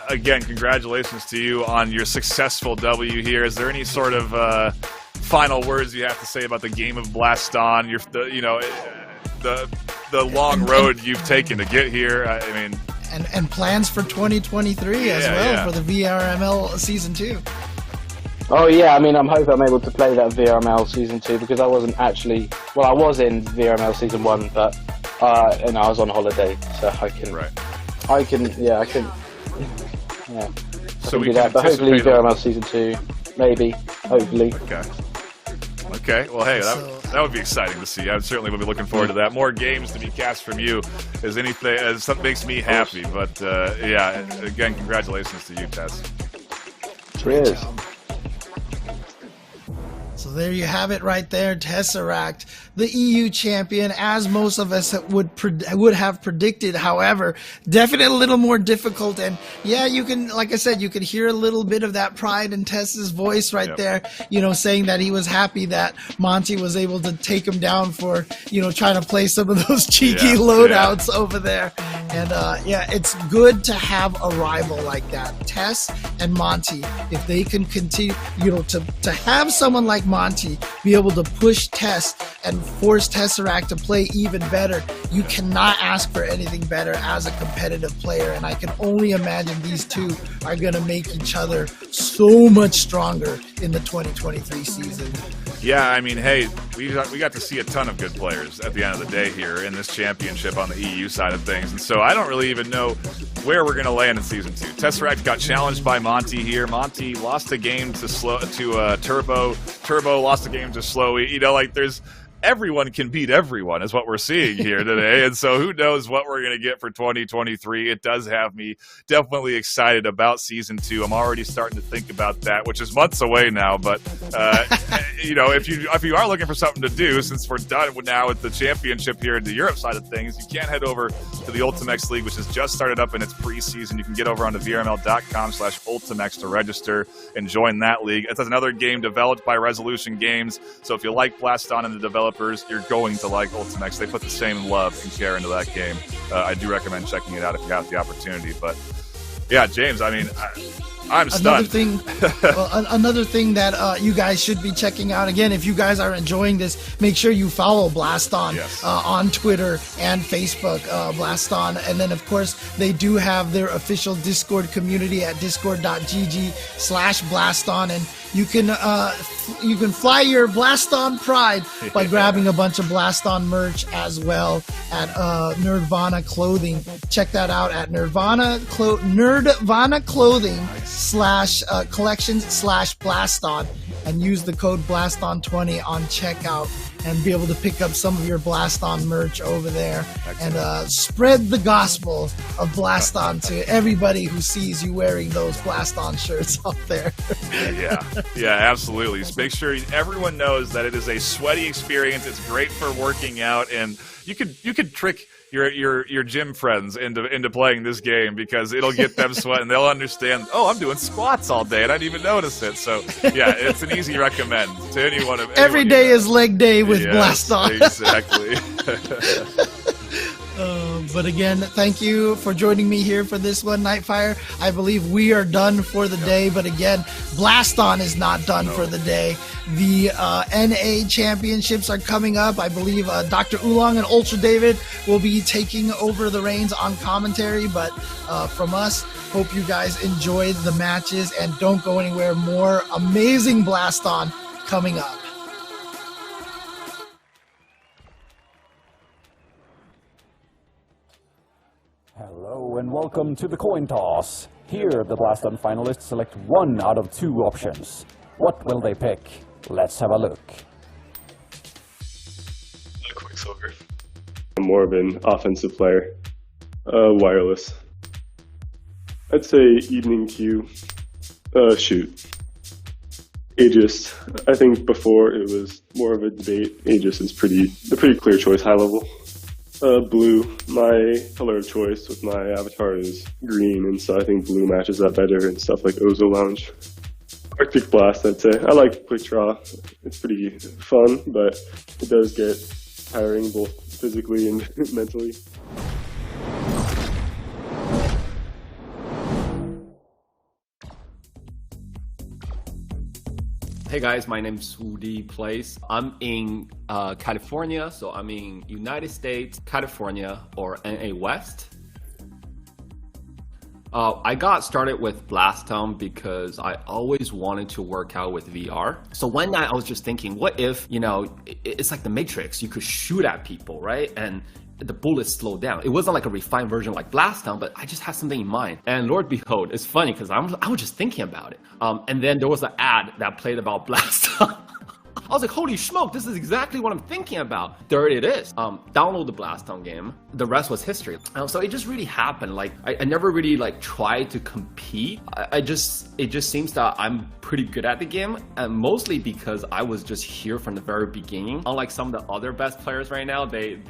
again, congratulations to you on your successful W here. Is there any sort of final words you have to say about the game of Blaston? The long road you've taken to get here. I mean, and plans for 2023 as well for the VRML Season 2. Oh yeah, I mean, I'm hoping I'm able to play that VRML Season 2 because I wasn't actually... Well, I was in VRML Season 1, but I was on holiday, so I can... Right. I can do that, but hopefully VRML Season 2, maybe, hopefully. Okay, well, hey, that would be exciting to see. I certainly would be looking forward to that. More games to be cast from you something makes me happy. But, yeah, again, congratulations to you, Tess. Cheers. So there you have it right there, Tesseract, the EU champion, as most of us would have predicted. However, definitely a little more difficult. And yeah, you can, like I said, you could hear a little bit of that pride in Tess's voice right there, saying that he was happy that Monty was able to take him down for, trying to play some of those cheeky loadouts over there. And it's good to have a rival like that. Tess and Monty, if they can continue, to have someone like Monty be able to push Tess and force Tesseract to play even better, you cannot ask for anything better as a competitive player. And I can only imagine these two are going to make each other so much stronger in the 2023 season. Yeah, I mean, hey, we got to see a ton of good players at the end of the day here in this championship on the EU side of things, and so I don't really even know where we're going to land in Season 2. Tesseract got challenged by Monty here. Monty lost a game to Turbo. Turbo lost a game to Slowy. everyone can beat everyone is what we're seeing here today. And so who knows what we're going to get for 2023. It does have me definitely excited about Season 2. I'm already starting to think about that, which is months away now. But, if you are looking for something to do, since we're done now with the championship here in the Europe side of things, you can head over to the Ultimex League, which has just started up in its preseason. You can get over onto vrml.com/Ultimex to register and join that league. It's another game developed by Resolution Games. So if you like Blaston and the developers, you're going to like Ultimex. They put the same love and care into that game. I do recommend checking it out if you have the opportunity. But yeah, James, I mean, I'm stunned. Another thing that you guys should be checking out, again, if you guys are enjoying this, make sure you follow Blaston on Twitter and Facebook, Blaston. And then, of course, they do have their official Discord community at discord.gg/Blaston. And you can fly your Blaston pride by grabbing a bunch of Blaston merch as well at Nerdvana Clothing. Check that out at Nerdvana Clothing /collections/Blaston, and use the code Blaston20 on checkout and be able to pick up some of your Blaston merch over there. Excellent. And spread the gospel of Blaston to everybody who sees you wearing those Blaston shirts out there. Yeah, absolutely. Just make sure everyone knows that it is a sweaty experience. It's great for working out, and you could trick your gym friends into playing this game, because it'll get them sweating. They'll understand, oh, I'm doing squats all day and I didn't even notice it. So yeah, it's an easy recommend to anyone. Every day is leg day with Blaston. Exactly. But again, thank you for joining me here for this one, Nightfire. I believe we are done for the day, but again, Blaston is not done for the day. The NA championships are coming up. I believe Dr. Oolong and Ultra David will be taking over the reins on commentary, but from us, hope you guys enjoyed the matches and don't go anywhere. More amazing Blaston coming up. Hello and welcome to the coin toss. Here, the Blaston finalists select one out of two options. What will they pick? Let's have a look. Quicksilver. I'm more of an offensive player. Wireless. I'd say Evening Q. Shoot. Aegis. I think before it was more of a debate. Aegis is a pretty clear choice, high level. Blue. My color of choice with my avatar is green, and so I think blue matches that better and stuff like Ozo Lounge. Arctic Blast, I'd say. I like Quick Draw. It's pretty fun, but it does get tiring both physically and mentally. Hey guys, my name's Woody Place. I'm in California, so I'm in United States, California, or NA West. I got started with Blaston because I always wanted to work out with VR. So one night I was just thinking, what if, it's like the Matrix, you could shoot at people, right? And the bullets slow down. It wasn't like a refined version like Blaston, but I just had something in mind. And Lord behold, it's funny because I was just thinking about it. And then there was an ad that played about Blaston. I was like, holy smoke, this is exactly what I'm thinking about. There it is. Download the Blaston game. The rest was history. So it just really happened. Like, I never really tried to compete. It just seems that I'm pretty good at the game, and mostly because I was just here from the very beginning. Unlike some of the other best players right now, they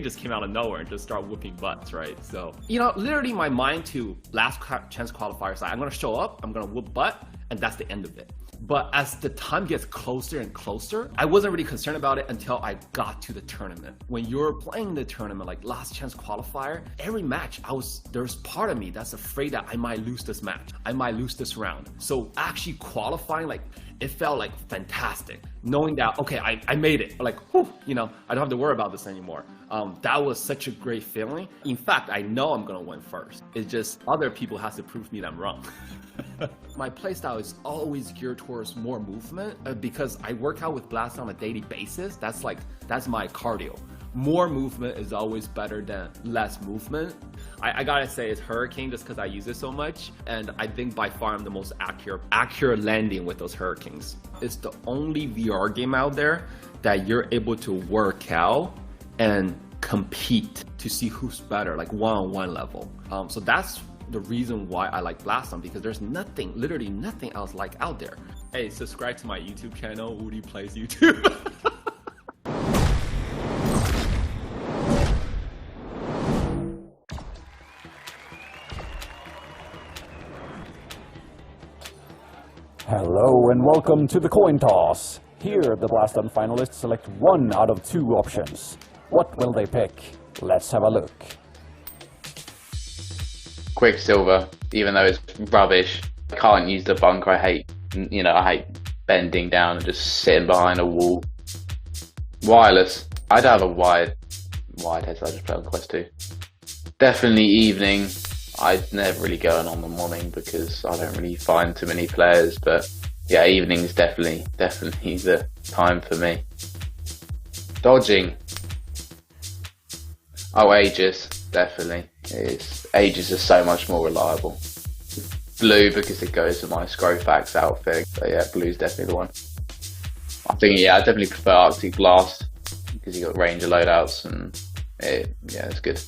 just came out of nowhere and just start whooping butts, right? So, literally my mind to last chance qualifiers, I'm gonna show up, I'm gonna whoop butt, and that's the end of it. But as the time gets closer and closer, I wasn't really concerned about it until I got to the tournament. When you're playing the tournament, like last chance qualifier, every match, there's part of me that's afraid that I might lose this match. I might lose this round. So actually qualifying, it felt like fantastic. Knowing that, okay, I made it. Whew, I don't have to worry about this anymore. That was such a great feeling. In fact, I know I'm gonna win first. It's just other people have to prove me that I'm wrong. My playstyle is always geared towards more movement because I work out with Blaston on a daily basis. That's my cardio. More movement is always better than less movement. I gotta say it's Hurricane just because I use it so much, and I think by far I'm the most accurate landing with those Hurricanes. It's the only VR game out there that you're able to work out and compete to see who's better, like one-on-one level. So that's the reason why I like Blaston, because there's nothing, literally nothing else like out there. Hey, subscribe to my YouTube channel, Woody Plays YouTube. Hello and welcome to the coin toss. Here, the Blaston finalists select one out of two options. What will they pick? Let's have a look. Quicksilver, even though it's rubbish. I can't use the bunker. I hate bending down and just sitting behind a wall. Wireless. I don't have a wired head, so I just play on Quest 2. Definitely evening. I'd never really go on the morning because I don't really find too many players, but yeah, evening is definitely the time for me. Dodging. Oh, Aegis, definitely. Aegis is so much more reliable. Blue, because it goes with my Scrofax outfit. But yeah, blue's definitely the one. I think, yeah, I definitely prefer Arctic Blast because you got Ranger loadouts and yeah, it's good.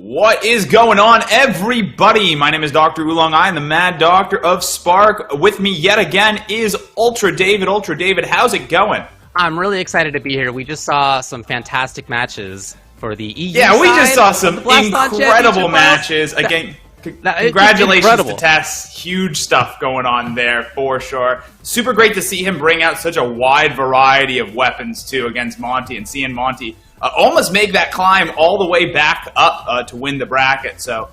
What is going on, everybody? My name is Dr. Oolong. I am the Mad Doctor of Spark. With me yet again is Ultra David. Ultra David, how's it going? I'm really excited to be here. We just saw some fantastic matches for the EU Yeah, we just saw side some of the Blaston incredible Championship matches. Finals. Again, It's congratulations to incredible. Tess. Huge stuff going on there for sure. Super great to see him bring out such a wide variety of weapons too against Monty, and seeing Monty almost make that climb all the way back up to win the bracket. So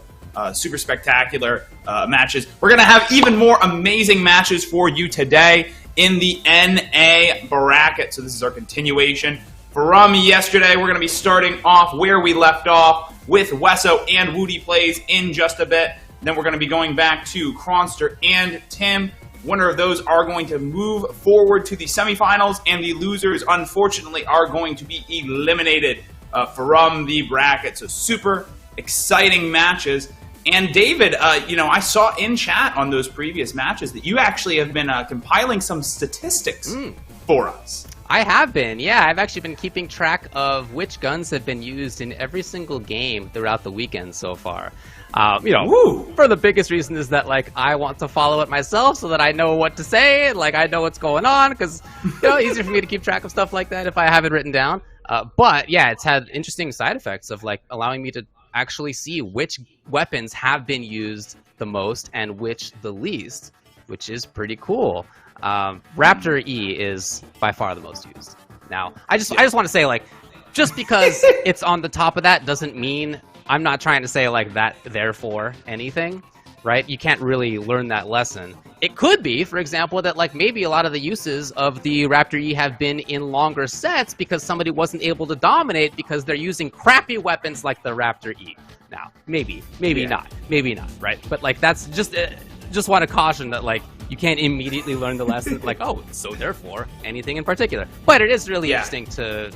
super spectacular matches. We're going to have even more amazing matches for you today in the NA bracket. So this is our continuation from yesterday. We're going to be starting off where we left off with Wesso and Woody Plays in just a bit. Then we're going to be going back to Kronster and Tim. Winner of those are going to move forward to the semifinals, and the losers, unfortunately, are going to be eliminated from the bracket. So super exciting matches. And David, I saw in chat on those previous matches that you actually have been compiling some statistics for us. I have been, yeah. I've actually been keeping track of which guns have been used in every single game throughout the weekend so far. For the biggest reason is that, like, I want to follow it myself so that I know what to say, like, I know what's going on, because, easier for me to keep track of stuff like that if I have it written down. But, yeah, it's had interesting side effects of, like, allowing me to actually see which weapons have been used the most and which the least, which is pretty cool. Raptor E is by far the most used. Now, I just want to say, like, just because it's on the top of that doesn't mean I'm not trying to say, like, that therefore anything, right? You can't really learn that lesson. It could be, for example, that, like, maybe a lot of the uses of the Raptor E have been in longer sets because somebody wasn't able to dominate because they're using crappy weapons like the Raptor E. Now, maybe not, right? But, like, that's just want to caution that, like, you can't immediately learn the lesson, like, oh, so therefore anything in particular. But it is really interesting to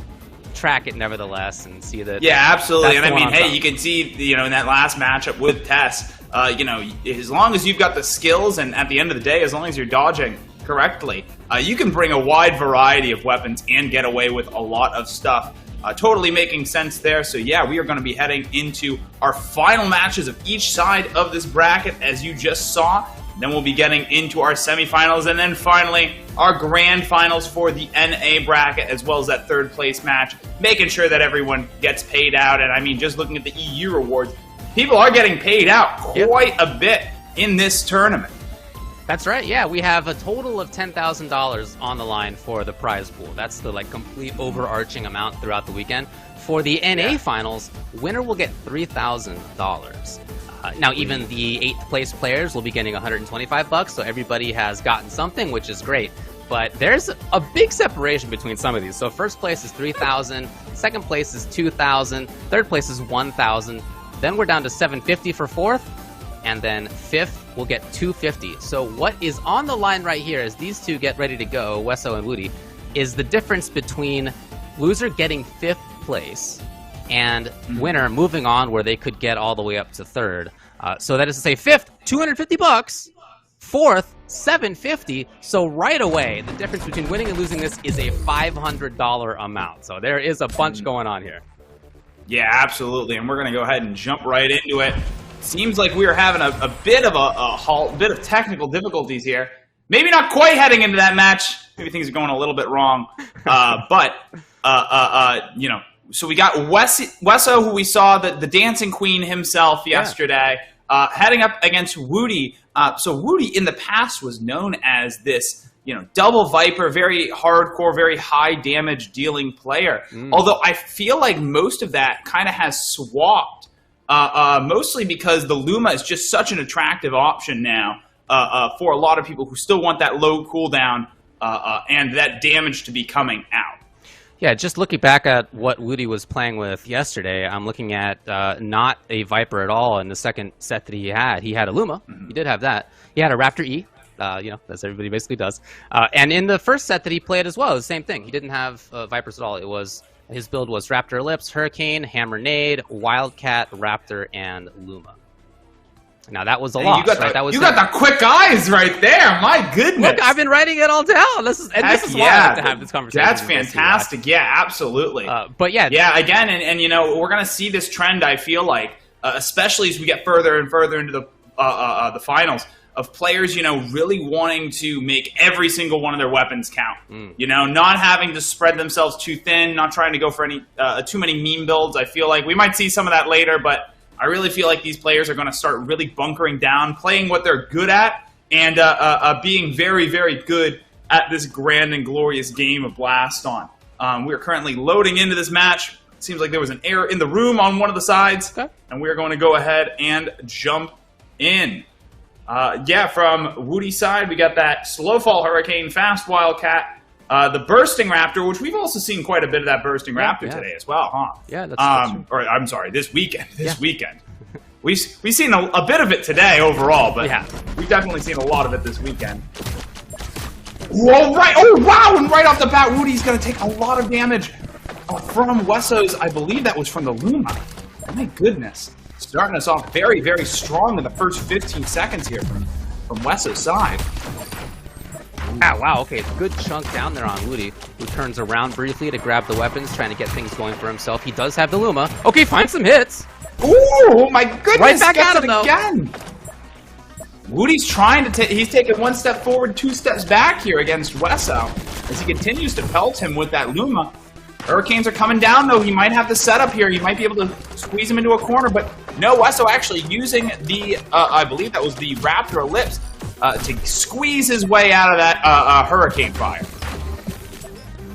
track it nevertheless and see that. Yeah, absolutely. And I mean, hey, you can see, in that last matchup with Tess, as long as you've got the skills and at the end of the day, as long as you're dodging correctly, you can bring a wide variety of weapons and get away with a lot of stuff. Totally making sense there. So yeah, we are going to be heading into our final matches of each side of this bracket, as you just saw. Then we'll be getting into our semifinals, and then finally our grand finals for the NA bracket, as well as that third place match, making sure that everyone gets paid out. And I mean, just looking at the EU rewards, people are getting paid out quite a bit in this tournament. That's right, yeah. We have a total of $10,000 on the line for the prize pool. That's the, like, complete overarching amount throughout the weekend. For the NA finals, winner will get $3,000. Now, even the 8th place players will be getting $125, so everybody has gotten something, which is great. But there's a big separation between some of these. So first place is $3,000, second place is $2,000, third place is $1,000. Then we're down to $750 for fourth, and then fifth will get $250. So what is on the line right here, as these two get ready to go, Wesso and Woody, is the difference between loser getting 5th place and winner moving on, where they could get all the way up to third. So that is to say, 5th, $250, 4th, $750. So right away, the difference between winning and losing this is a $500 amount. So there is a bunch going on here. Yeah, absolutely. And we're going to go ahead and jump right into it. Seems like we are having a bit of a bit of technical difficulties here. Maybe not quite heading into that match. Maybe things are going a little bit wrong. So we got Wesso, who we saw, the Dancing Queen himself yesterday, heading up against Woody. So Woody in the past was known as this, double Viper, very hardcore, very high damage dealing player. Although I feel like most of that kind of has swapped, mostly because the Luma is just such an attractive option now for a lot of people who still want that low cooldown and that damage to be coming out. Yeah, just looking back at what Woody was playing with yesterday, I'm looking at not a Viper at all in the second set that he had. He had a Luma. He did have that. He had a Raptor E, as everybody basically does. And in the first set that he played as well, the same thing. He didn't have Vipers at all. His build was Raptor Ellipse, Hurricane, Hammer Nade, Wildcat, Raptor, and Luma. Now, that was a lot. You got the quick eyes right there. My goodness. Look, I've been writing it all down. This is why I like to have this conversation. That's fantastic. Yeah, absolutely. But yeah. Yeah, again, and we're going to see this trend, I feel like, especially as we get further and further into the finals, of players, really wanting to make every single one of their weapons count. Not having to spread themselves too thin, not trying to go for any too many meme builds. I feel like we might see some of that later, but I really feel like these players are going to start really bunkering down, playing what they're good at, and being very, very good at this grand and glorious game of Blaston. We are currently loading into this match. Seems like there was an error in the room on one of the sides. Okay. And we're going to go ahead and jump in. From Woody's side, we got that slow fall Hurricane, fast Wildcat, the bursting Raptor, which we've also seen quite a bit of that bursting Raptor today as well, huh? Yeah, that's true. Or I'm sorry, this weekend. Weekend. We've seen a bit of it today overall, but we've definitely seen a lot of it this weekend. Whoa, right! Oh, wow! And right off the bat, Woody's going to take a lot of damage from Wesso's. I believe that was from the Luma. My goodness. Starting us off very, very strong in the first 15 seconds here from Wesso's side. Wow, okay, good chunk down there on Woody, who turns around briefly to grab the weapons, trying to get things going for himself. He does have the Luma. Okay, finds some hits. Ooh, my goodness! Right back gets at him, it again. Woody's trying to he's taking one step forward, 2 steps back here against Wesso as he continues to pelt him with that Luma. Hurricanes are coming down, though. He might have the setup here. He might be able to squeeze him into a corner, but no, Wesso actually using the, I believe that was the Raptor Ellipse, to squeeze his way out of that Hurricane fire.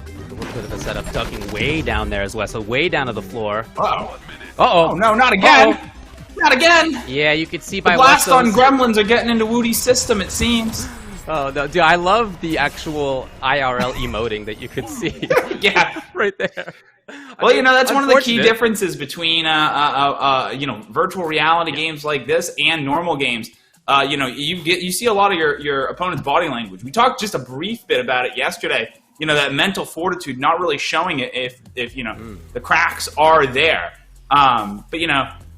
A little bit of a setup, ducking way down there as Wesso, way down to the floor. Uh-oh. Uh-oh. Oh, no, not again. Uh-oh. Not again. Yeah, you could see by the Blaston Wesso's... gremlins are getting into Woody's system, it seems. Oh, no, dude, I love the actual IRL emoting that you could see. Yeah. Right there. Well, that's one of the key differences between, virtual reality games like this and normal games. You see a lot of your opponent's body language. We talked just a brief bit about it yesterday. That mental fortitude, not really showing it if the cracks are there. But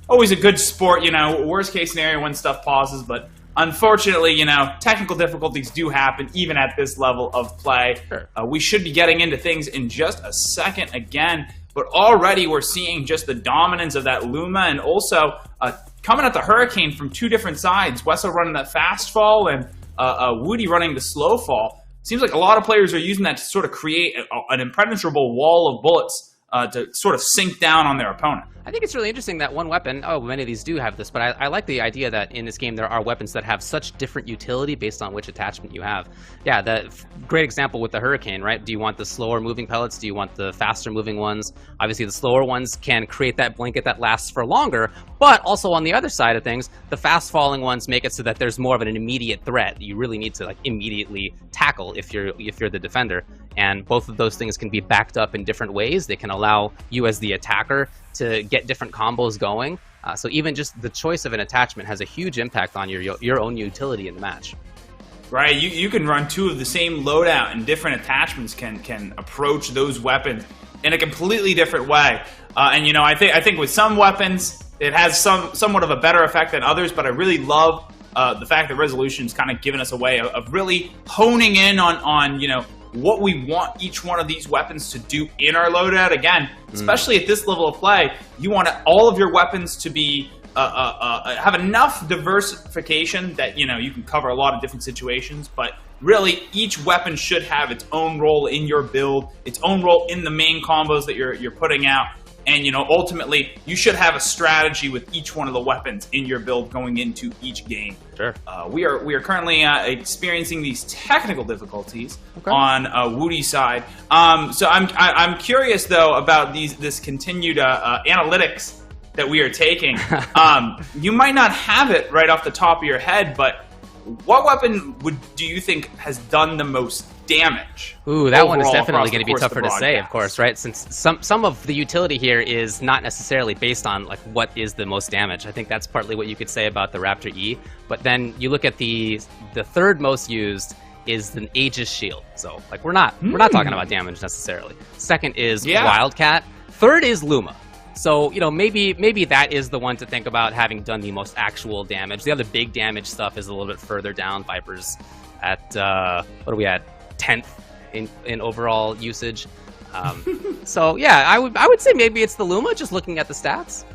always a good sport. Worst case scenario when stuff pauses, but unfortunately, technical difficulties do happen even at this level of play. Sure. We should be getting into things in just a second again, but already we're seeing just the dominance of that Luma and also coming at the Hurricane from 2 different sides. Wesso running that fast fall and Woody running the slow fall. Seems like a lot of players are using that to sort of create an impenetrable wall of bullets to sort of sink down on their opponent. I think it's really interesting that one weapon, many of these do have this, but I like the idea that in this game there are weapons that have such different utility based on which attachment you have. Yeah, great example with the Hurricane, right? Do you want the slower moving pellets? Do you want the faster moving ones? Obviously the slower ones can create that blanket that lasts for longer, but also on the other side of things, the fast falling ones make it so that there's more of an immediate threat you really need to immediately tackle if you're the defender. And both of those things can be backed up in different ways. They can allow you as the attacker to get different combos going. So even just the choice of an attachment has a huge impact on your own utility in the match. Right, you can run 2 of the same loadout, and different attachments can approach those weapons in a completely different way. I think with some weapons it has somewhat of a better effect than others, but I really love the fact that Resolution's kind of given us a way of really honing in on what we want each one of these weapons to do in our loadout. Again, especially at this level of play, you want all of your weapons to be have enough diversification that you can cover a lot of different situations. But really, each weapon should have its own role in your build, its own role in the main combos that you're putting out. And ultimately, you should have a strategy with each one of the weapons in your build going into each game. Sure. We are currently experiencing these technical difficulties on Woody's side. So I'm curious though about this continued analytics that we are taking. You might not have it right off the top of your head, but what weapon do you think has done the most damage? Ooh, that one is definitely going to be tougher to say, of course, right? Since some of the utility here is not necessarily based on what is the most damage. I think that's partly what you could say about the Raptor E. But then you look at the third most used is the Aegis Shield. So we're not talking about damage necessarily. Second is Wildcat. Third is Luma. So, maybe that is the one to think about having done the most actual damage. The other big damage stuff is a little bit further down. Viper's at, what are we at? 10th in overall usage. So, yeah, I would say maybe it's the Luma, just looking at the stats.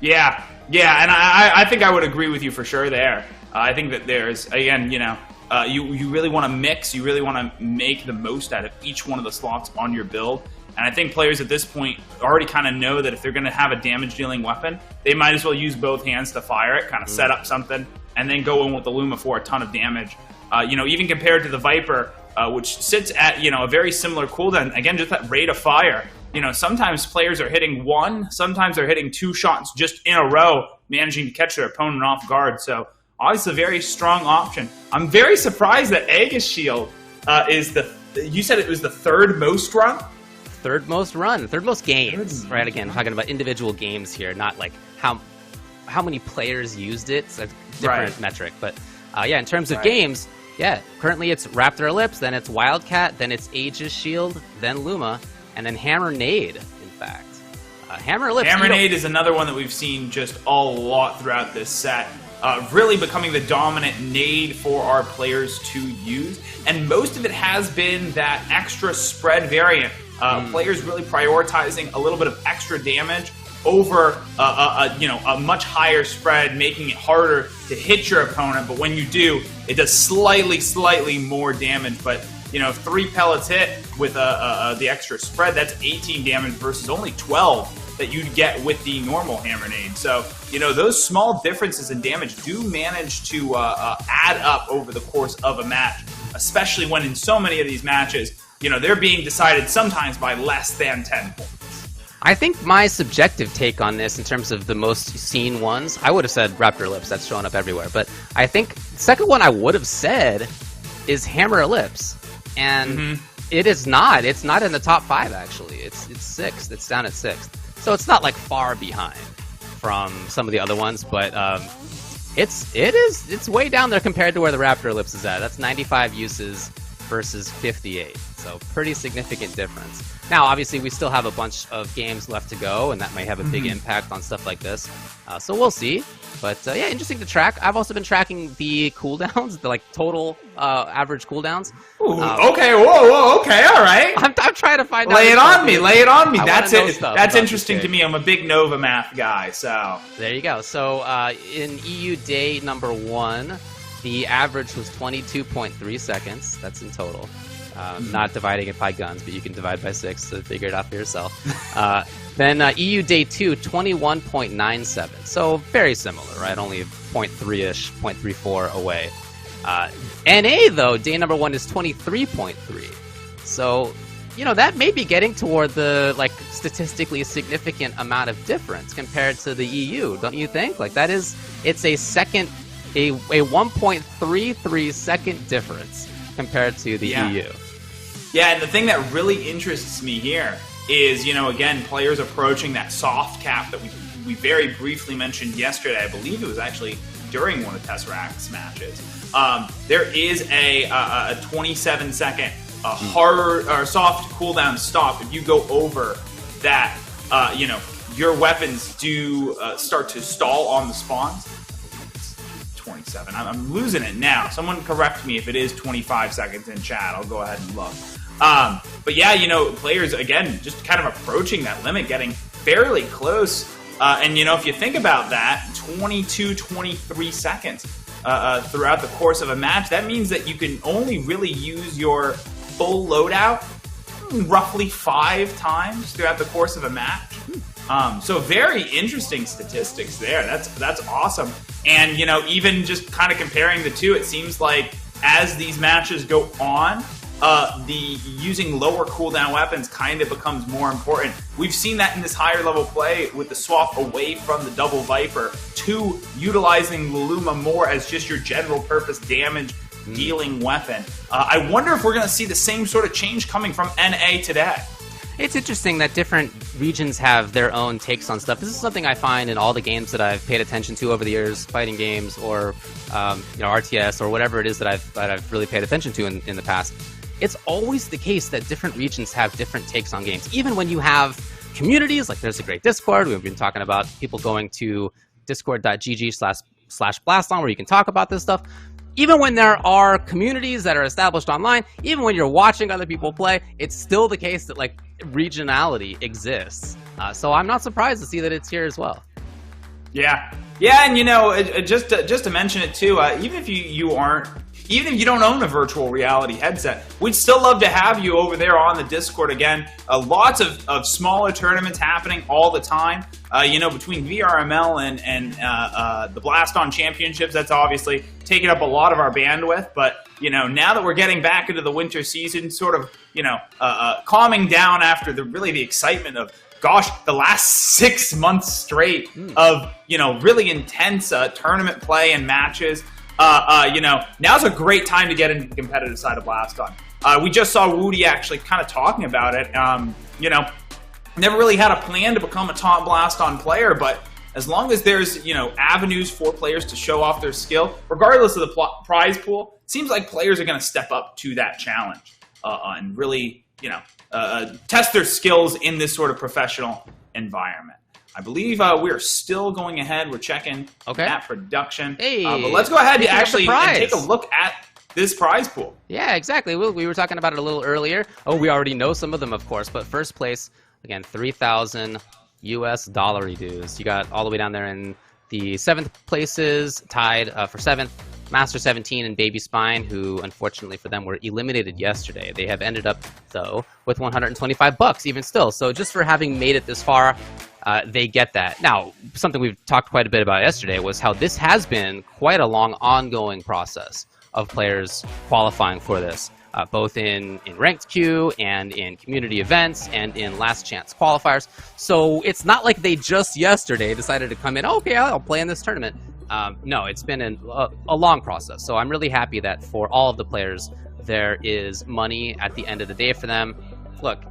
Yeah, and I think I would agree with you for sure there. I think that there's, again, you really want to mix, you really want to make the most out of each one of the slots on your build. And I think players at this point already kind of know that if they're going to have a damage-dealing weapon, they might as well use both hands to fire it, kind of set up something, and then go in with the Luma for a ton of damage. Even compared to the Viper, which sits at a very similar cooldown. Again, just that rate of fire. sometimes players are hitting one, sometimes they're hitting 2 shots just in a row, managing to catch their opponent off guard. So obviously a very strong option. I'm very surprised that Aegis Shield you said it was the 3rd most run? Third most games, right? Again, talking about individual games here, not like how many players used it. It's a different metric. But in terms of games, currently it's Raptor Ellipse, then it's Wildcat, then it's Aegis Shield, then Luma, and then Hammer Nade, in fact. Hammer Ellipse. Hammer Nade is another one that we've seen just a lot throughout this set. Really becoming the dominant nade for our players to use. And most of it has been that extra spread variant. Players really prioritizing a little bit of extra damage over a much higher spread, making it harder to hit your opponent. But when you do, it does slightly more damage. But 3 pellets hit with the extra spread, that's 18 damage versus only 12 that you'd get with the normal Hammer Nade. So, those small differences in damage do manage to add up over the course of a match, especially when in so many of these matches, they're being decided sometimes by less than 10 points. I think my subjective take on this in terms of the most seen ones, I would have said Raptor Ellipse, that's showing up everywhere. But I think the second one I would have said is Hammer Ellipse. And it is not. It's not in the top 5, actually. It's 6th. It's down at 6th. So it's not like far behind from some of the other ones, but it's way down there compared to where the Raptor Ellipse is at. That's 95 uses versus 58. So pretty significant difference. Now, obviously, we still have a bunch of games left to go, and that may have a big impact on stuff like this. So we'll see. But interesting to track. I've also been tracking the cooldowns, the total average cooldowns. Ooh, okay, whoa, okay, all right. I'm trying to find out. Lay it on me. That's it. That's about interesting to me. I'm a big Nova math guy, so. There you go. So in EU day number 1, the average was 22.3 seconds. That's in total. Not dividing it by guns, but you can divide by 6 to figure it out for yourself. Then EU Day 2, 21.97. So very similar, right? Only 0.3-ish, 0.34 away. NA, though, Day number 1 is 23.3. So, that may be getting toward the, statistically significant amount of difference compared to the EU, don't you think? It's a 1.33 second difference compared to the EU. Yeah, and the thing that really interests me here is, again, players approaching that soft cap that we very briefly mentioned yesterday. I believe it was actually during one of Tesseract's matches. There is a 27-second hard or soft cooldown stop if you go over that. Your weapons do start to stall on the spawns. 27. I'm losing it now. Someone correct me if it is 25 seconds in chat. I'll go ahead and look. But yeah, players, again, just kind of approaching that limit, getting fairly close. And, if you think about that, 23 seconds throughout the course of a match, that means that you can only really use your full loadout roughly 5 times throughout the course of a match. So very interesting statistics there. That's awesome. And, even just kind of comparing the two, it seems like as these matches go on, the using lower cooldown weapons kind of becomes more important. We've seen that in this higher level play with the swap away from the Double Viper to utilizing the Luma more as just your general purpose damage dealing weapon. I wonder if we're going to see the same sort of change coming from NA today. It's interesting that different regions have their own takes on stuff. This is something I find in all the games that I've paid attention to over the years, fighting games or RTS or whatever it is that I've really paid attention to in the past. It's always the case that different regions have different takes on games. Even when you have communities, like there's a great Discord. We've been talking about people going to discord.gg/Blaston where you can talk about this stuff. Even when there are communities that are established online, even when you're watching other people play, it's still the case that regionality exists. So I'm not surprised to see that it's here as well. Yeah, and just to mention it too, even if you aren't even if you don't own a virtual reality headset, we'd still love to have you over there on the Discord again. Lots of smaller tournaments happening all the time. Between VRML and the Blaston Championships, that's obviously taking up a lot of our bandwidth. But, now that we're getting back into the winter season, sort of, calming down after the excitement of, gosh, the last 6 months straight of, really intense tournament play and matches. Now's a great time to get into the competitive side of Blaston. We just saw Woody actually kind of talking about it. Never really had a plan to become a top Blaston player, but as long as there's, avenues for players to show off their skill, regardless of the prize pool, it seems like players are going to step up to that challenge and really, test their skills in this sort of professional environment. I believe we are still going ahead. We're checking that production. Hey, but let's go ahead and take a look at this prize pool. Yeah, exactly. We were talking about it a little earlier. Oh, we already know some of them, of course. But first place, again, $3,000 US dues. You got all the way down there in the 7th places, tied for 7th. Master 17 and Baby Spine, who unfortunately for them were eliminated yesterday. They have ended up, though, with $125 even still. So just for having made it this far, they get that. Now, something we've talked quite a bit about yesterday was how this has been quite a long ongoing process of players qualifying for this, both in ranked queue and in community events and in last chance qualifiers. So it's not like they just yesterday decided to come in, okay, I'll play in this tournament. No, it's been a long process. So I'm really happy that for all of the players, there is money at the end of the day for them. Look,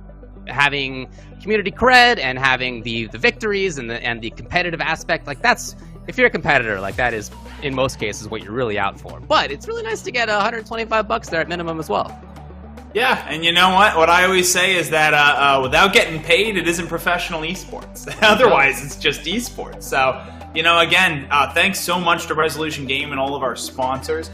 having community cred and having the victories and the competitive aspect, like that's, if you're a competitor, like that is in most cases what you're really out for. But it's really nice to get $125 there at minimum as well. Yeah, and you know what? What I always say is that without getting paid, it isn't professional esports. Otherwise, it's just esports. So, again, thanks so much to Resolution Game and all of our sponsors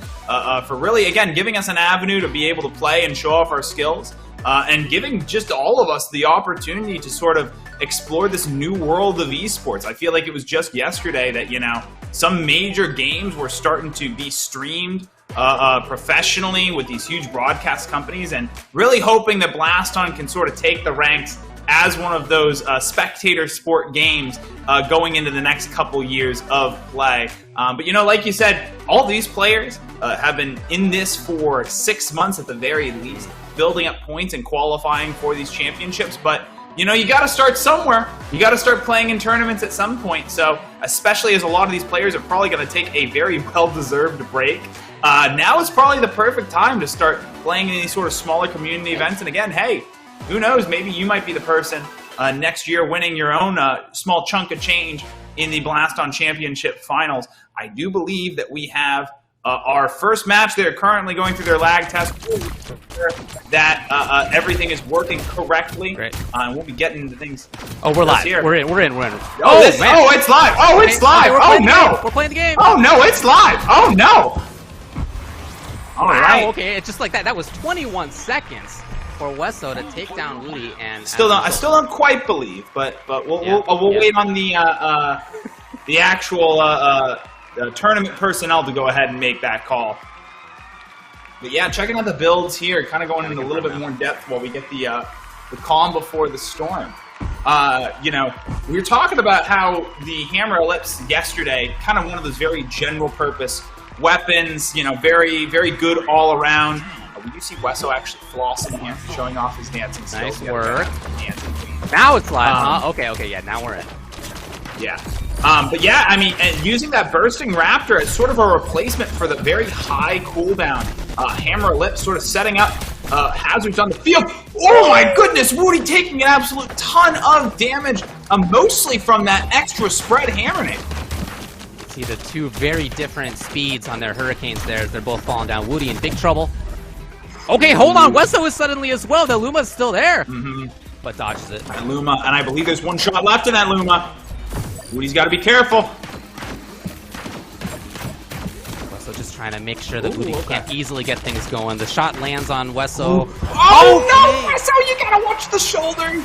for really, again, giving us an avenue to be able to play and show off our skills and giving just all of us the opportunity to sort of explore this new world of esports. I feel like it was just yesterday that, some major games were starting to be streamed professionally with these huge broadcast companies, and really hoping that Blaston can sort of take the ranks as one of those spectator sport games going into the next couple years of play. But like you said, all these players have been in this for 6 months at the very least, building up points and qualifying for these championships. But you got to start somewhere. You got to start playing in tournaments at some point. So especially as a lot of these players are probably going to take a very well-deserved break, now is probably the perfect time to start playing in these sort of smaller community events. And again, hey, who knows, maybe you might be the person next year winning your own small chunk of change in the Blaston Championship Finals. I do believe that we have our first match. They're currently going through their lag test. That everything is working correctly. Great. And we'll be getting into things. Oh, we're live. Here. We're in. Oh, man. it's live. Oh, it's live. Okay, oh, no. We're playing the game. Oh, no, it's live. Oh, no. All right. Okay, it's just like that. That was 21 seconds for Wesso to take down Woody, and I still don't quite believe, but we'll wait on the actual tournament personnel to go ahead and make that call. But yeah, checking out the builds here, kind of going into a little bit more depth while we get the calm before the storm. We were talking about how the Hammer Ellipse yesterday, kind of one of those very general purpose weapons, very, very good all around. We do see Wesso actually flossing here, showing off his dancing skills. Nice work. Now it's live, huh? Okay, yeah, now we're in. Yeah. But yeah, I mean, and using that Bursting Raptor as sort of a replacement for the very high cooldown Hammer Ellipse, sort of setting up hazards on the field. Oh my goodness, Woody taking an absolute ton of damage, mostly from that extra spread Hammer Nade. See the two very different speeds on their Hurricanes there. They're both falling down. Woody in big trouble. Okay, hold on. Wesso is suddenly as well. The Luma's still there. But dodges it. And Luma, and I believe there's one shot left in that Luma. Woody's got to be careful. Wesso just trying to make sure that Woody can't easily get things going. The shot lands on Wesso. Oh, no, Wesso, you got to watch the shoulder.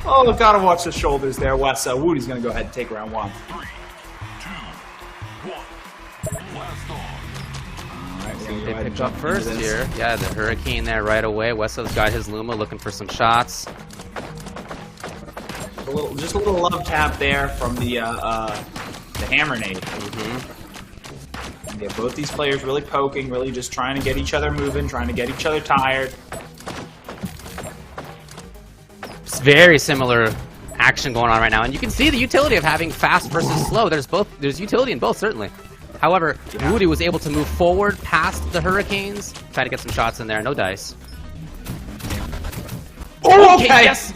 Oh, got to watch the shoulders there, Wesso. Woody's going to go ahead and take round one. they Go ahead and pick up jump into first this. here. Yeah, the Hurricane there right away. Wesso's got his Luma looking for some shots. Just a little love tap there from the hammer nade. And yeah, both these players really poking, really just trying to get each other moving, trying to get each other tired. It's very similar action going on right now, and you can see the utility of having fast versus slow. There's utility in both, certainly. However, Woody was able to move forward past the Hurricanes, try to get some shots in there. No dice. Oh, okay. Yes.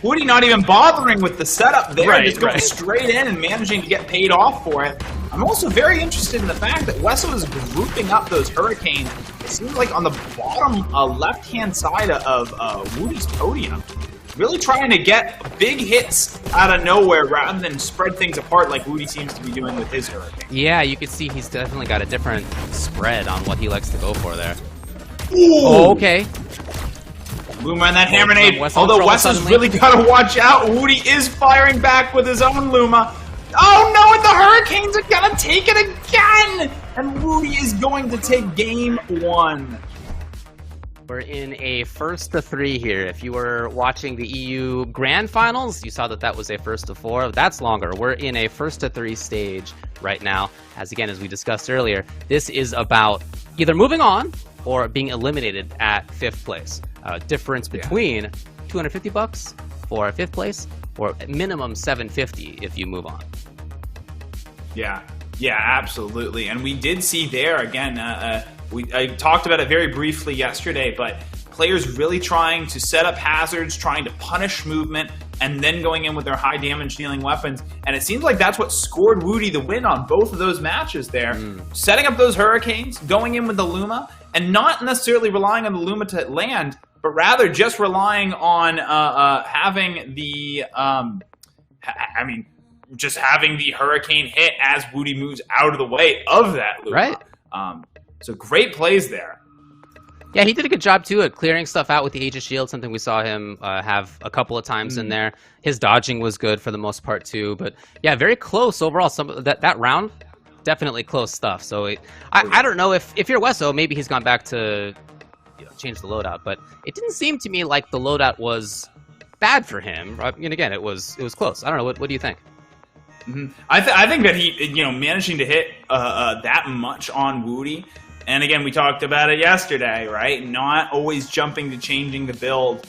Woody not even bothering with the setup there, Right, just going right. straight in and managing to get paid off for it. I'm also very interested in the fact that Wesso is grouping up those Hurricanes. It seems like on the bottom left-hand side of Woody's podium. Really trying to get big hits out of nowhere rather than spread things apart like Woody seems to be doing with his Hurricane. Yeah, you can see he's definitely got a different spread on what he likes to go for there. Ooh. Oh, okay. Luma and that hammer nade. Wes in Although trouble Wes has suddenly. really got to watch out. Woody is firing back with his own Luma. Oh no, and the Hurricanes are going to take it again! And Woody is going to take game 1. We're in a 1-3 here. If you were watching the EU Grand Finals, you saw that was a 1-4. That's longer. We're in a 1-3 stage right now. As we discussed earlier, this is about either moving on or being eliminated at 5th place. Difference between $250 for 5th place or minimum $750 if you move on. Yeah, absolutely. And we did see there, again, I talked about it very briefly yesterday, but players really trying to set up hazards, trying to punish movement, and then going in with their high damage dealing weapons. And it seems like that's what scored Woody the win on both of those matches there. Setting up those Hurricanes, going in with the Luma, and not necessarily relying on the Luma to land, but rather just relying on having the, just having the Hurricane hit as Woody moves out of the way of that Luma. Right. So great plays there. Yeah, he did a good job, too, at clearing stuff out with the Aegis Shield, something we saw him have a couple of times in there. His dodging was good for the most part, too. But, yeah, very close overall. That round, definitely close stuff. So I don't know if you're Wesso, maybe he's gone back to change the loadout. But it didn't seem to me like the loadout was bad for him. I mean, again, it was close. I don't know. What do you think? I think that he, managing to hit that much on Woody, and again, we talked about it yesterday, right? Not always jumping to changing the build,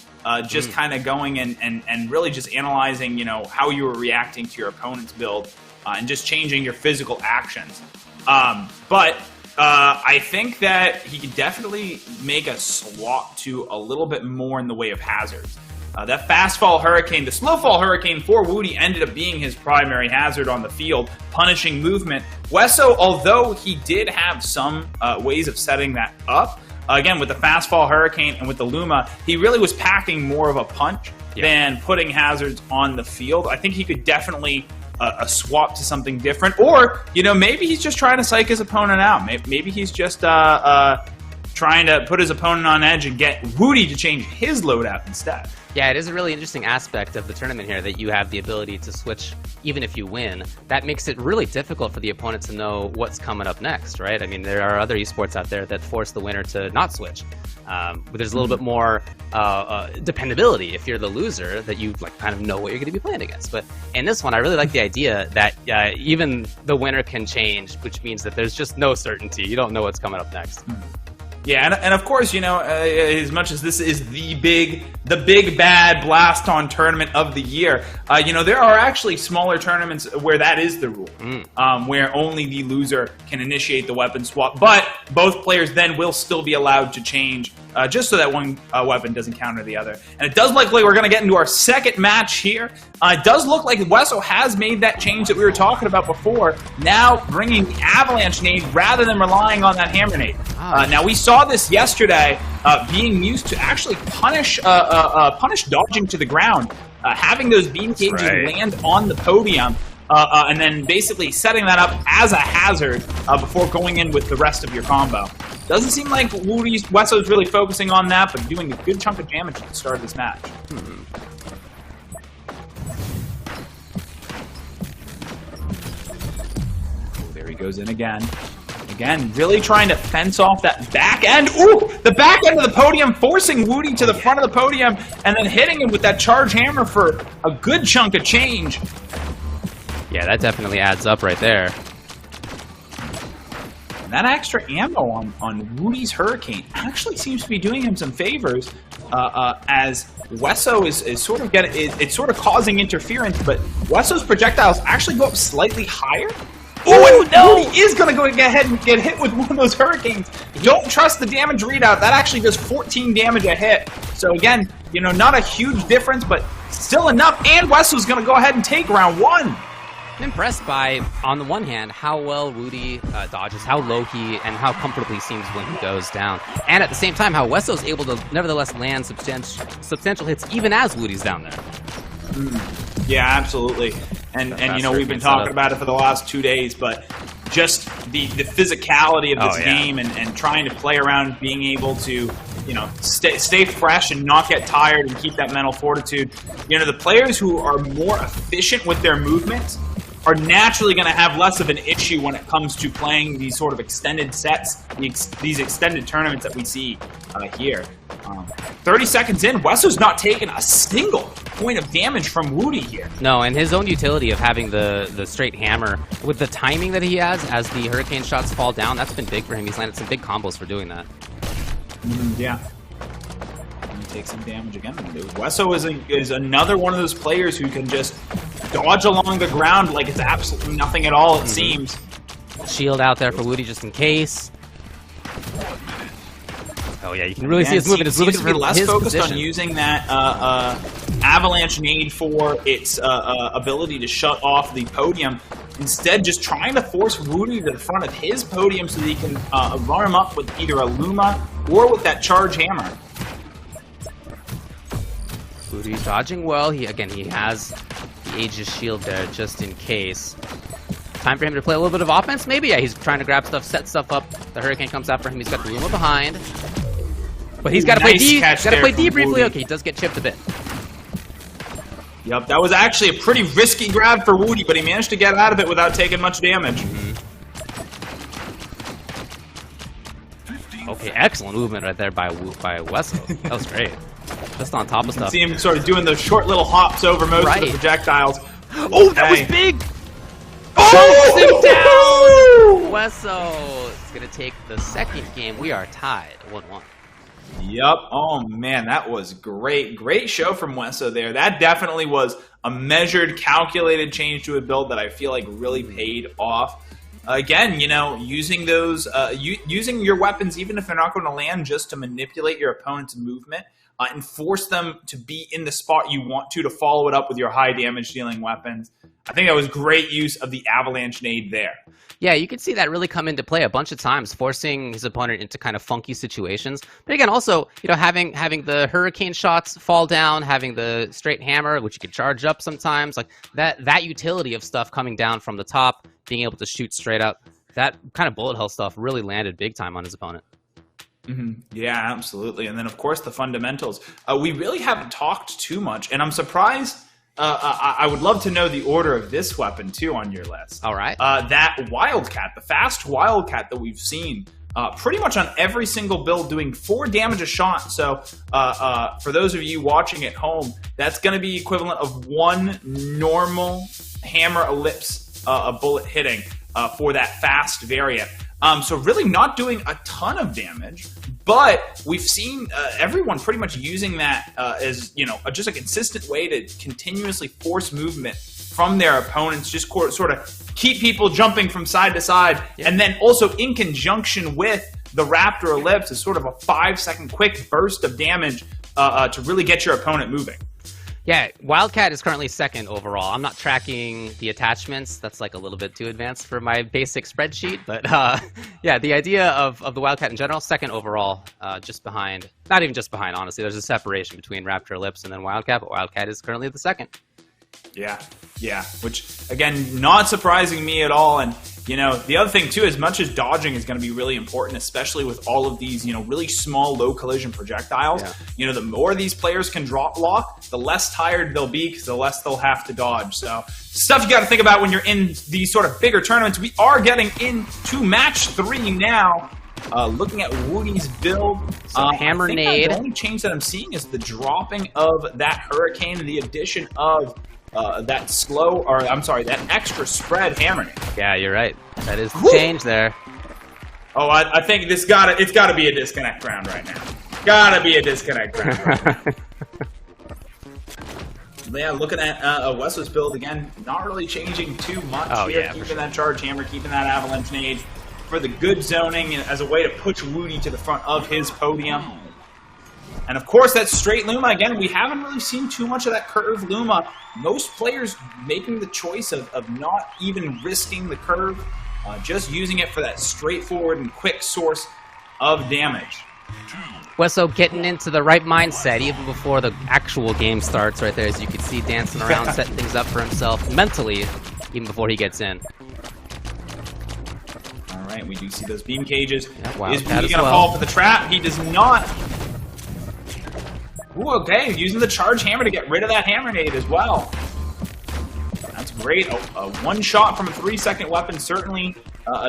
just kind of going and really just analyzing, how you were reacting to your opponent's build, and just changing your physical actions. But I think that he could definitely make a swap to a little bit more in the way of hazards. That fast fall Hurricane, the slow fall Hurricane for Woody ended up being his primary hazard on the field, punishing movement. Wesso, although he did have some ways of setting that up, again, with the fast fall Hurricane and with the Luma, he really was packing more of a punch than putting hazards on the field. I think he could definitely a swap to something different, or, maybe he's just trying to psych his opponent out. Maybe he's just trying to put his opponent on edge and get Woody to change his loadout instead. Yeah, it is a really interesting aspect of the tournament here that you have the ability to switch even if you win. That makes it really difficult for the opponent to know what's coming up next, right? I mean, there are other esports out there that force the winner to not switch. But there's a little bit more dependability if you're the loser, that you kind of know what you're going to be playing against. But in this one, I really like the idea that even the winner can change, which means that there's just no certainty. You don't know what's coming up next. Yeah, and of course, as much as this is the big bad Blaston tournament of the year, there are actually smaller tournaments where that is the rule, where only the loser can initiate the weapon swap, but both players then will still be allowed to change, just so that one weapon doesn't counter the other. And it does look like we're going to get into our second match here. It does look like Wesso has made that change that we were talking about before, now bringing the Avalanche nade rather than relying on that hammer nade. Now, we saw this yesterday being used to actually punish dodging to the ground, having those beam cages land on the podium, and then basically setting that up as a hazard before going in with the rest of your combo. Doesn't seem like Wesso's really focusing on that, but doing a good chunk of damage at the start of this match. There he goes in again. Again, really trying to fence off that back end. Ooh, the back end of the podium, forcing Woody to the front of the podium, and then hitting him with that charge hammer for a good chunk of change. Yeah, that definitely adds up right there. And that extra ammo on Woody's Hurricane actually seems to be doing him some favors, as Wesso is sort of it's sort of causing interference, but Wesso's projectiles actually go up slightly higher. Oh, no! Woody is going to go ahead and get hit with one of those Hurricanes. Don't trust the damage readout. That actually does 14 damage a hit. So again, you know, not a huge difference, but still enough. And Wesso's going to go ahead and take round 1. I'm impressed by, on the one hand, how well Woody dodges, how low and how comfortably he seems when he goes down. And at the same time, how Wesso's able to nevertheless land substantial hits even as Woody's down there. Yeah, absolutely. And you know, we've been talking about it for the last 2 days, but just the physicality of this game and trying to play around being able to, you know, stay fresh and not get tired and keep that mental fortitude. You know, the players who are more efficient with their movements are naturally going to have less of an issue when it comes to playing these sort of extended sets, these extended tournaments that we see here. 30 seconds in, Wesso's not taking a single point of damage from Woody here. No, and his own utility of having the straight hammer with the timing that he has as the Hurricane shots fall down, that's been big for him. He's landed some big combos for doing that. Yeah. And take some damage again. Wesso is another one of those players who can just dodge along the ground like it's absolutely nothing at all, it seems. Shield out there for Woody just in case. Oh yeah, you can really see his movement. Seems to be less focused on using that avalanche nade for its ability to shut off the podium. Instead, just trying to force Woody to the front of his podium so that he can run him up with either a Luma or with that charge hammer. Woody's dodging well. He has the Aegis shield there just in case. Time for him to play a little bit of offense, maybe? Yeah, he's trying to grab stuff, set stuff up. The Hurricane comes after him. He's got the Luma behind. But he's got to play D. Got to play D briefly. Okay, he does get chipped a bit. Yep, that was actually a pretty risky grab for Woody, but he managed to get out of it without taking much damage. Okay, excellent movement right there by Wesso. That was great. Just on top of stuff. See him sort of doing those short little hops over most of the projectiles. Oh, that was big! Oh, down! Wesso is going to take the second game. We are tied 1-1. Yep. Oh, man, that was great. Great show from Wesso there. That definitely was a measured, calculated change to a build that I feel like really paid off. Again, you know, using those, using your weapons, even if they're not going to land, just to manipulate your opponent's movement and force them to be in the spot you want to follow it up with your high damage dealing weapons. I think that was great use of the avalanche nade there. Yeah, you could see that really come into play a bunch of times, forcing his opponent into kind of funky situations. But again, also, you know, having the Hurricane shots fall down, having the straight hammer, which you could charge up sometimes, like that utility of stuff coming down from the top, being able to shoot straight up, that kind of bullet hell stuff really landed big time on his opponent. Yeah, absolutely. And then, of course, the fundamentals. We really haven't talked too much, and I'm surprised. I would love to know the order of this weapon, too, on your list. All right. That Wildcat, the fast Wildcat that we've seen pretty much on every single build, doing 4 damage a shot. So for those of you watching at home, that's going to be equivalent of 1 normal hammer ellipse a bullet hitting for that fast variant. So really not doing a ton of damage, but we've seen everyone pretty much using that as, you know, just a consistent way to continuously force movement from their opponents, just sort of keep people jumping from side to side. Yep. And then also in conjunction with the Raptor Ellipse is sort of a 5-second quick burst of damage to really get your opponent moving. Yeah, Wildcat is currently second overall. I'm not tracking the attachments. That's like a little bit too advanced for my basic spreadsheet. But yeah, the idea of the Wildcat in general, second overall, just behind, not even just behind, honestly. There's a separation between Raptor Ellipse and then Wildcat, but Wildcat is currently the second. Yeah, which, again, not surprising me at all. And You know, the other thing too, as much as dodging is going to be really important, especially with all of these, you know, really small, low collision projectiles. Yeah. You know, the more these players can drop block, the less tired they'll be because the less they'll have to dodge. So stuff you got to think about when you're in these sort of bigger tournaments. We are getting into match 3 now. Looking at Woody's build, so Hammer Nade. The only change that I'm seeing is the dropping of that Hurricane and the addition of that that extra spread Hammer Nade. Yeah, you're right. That is the change there. Oh, I think it's gotta be a disconnect round right now. Gotta be a disconnect round. Right now. Yeah, looking at Wesso's build again, not really changing too much here. Yeah, keeping that Charge Hammer, keeping that Avalanche Nade for the good zoning as a way to push Woody to the front of his podium. And of course, that straight Luma, again, we haven't really seen too much of that curve Luma. Most players making the choice of not even risking the curve, just using it for that straightforward and quick source of damage. Wesso getting into the right mindset even before the actual game starts right there, as you can see, dancing around, setting things up for himself mentally even before he gets in. All right, we do see those beam cages. Yeah, is Woody going to fall for the trap? He does not. Ooh, okay, using the Charge Hammer to get rid of that Hammer Nade as well. That's great. A one shot from a 3-second weapon, certainly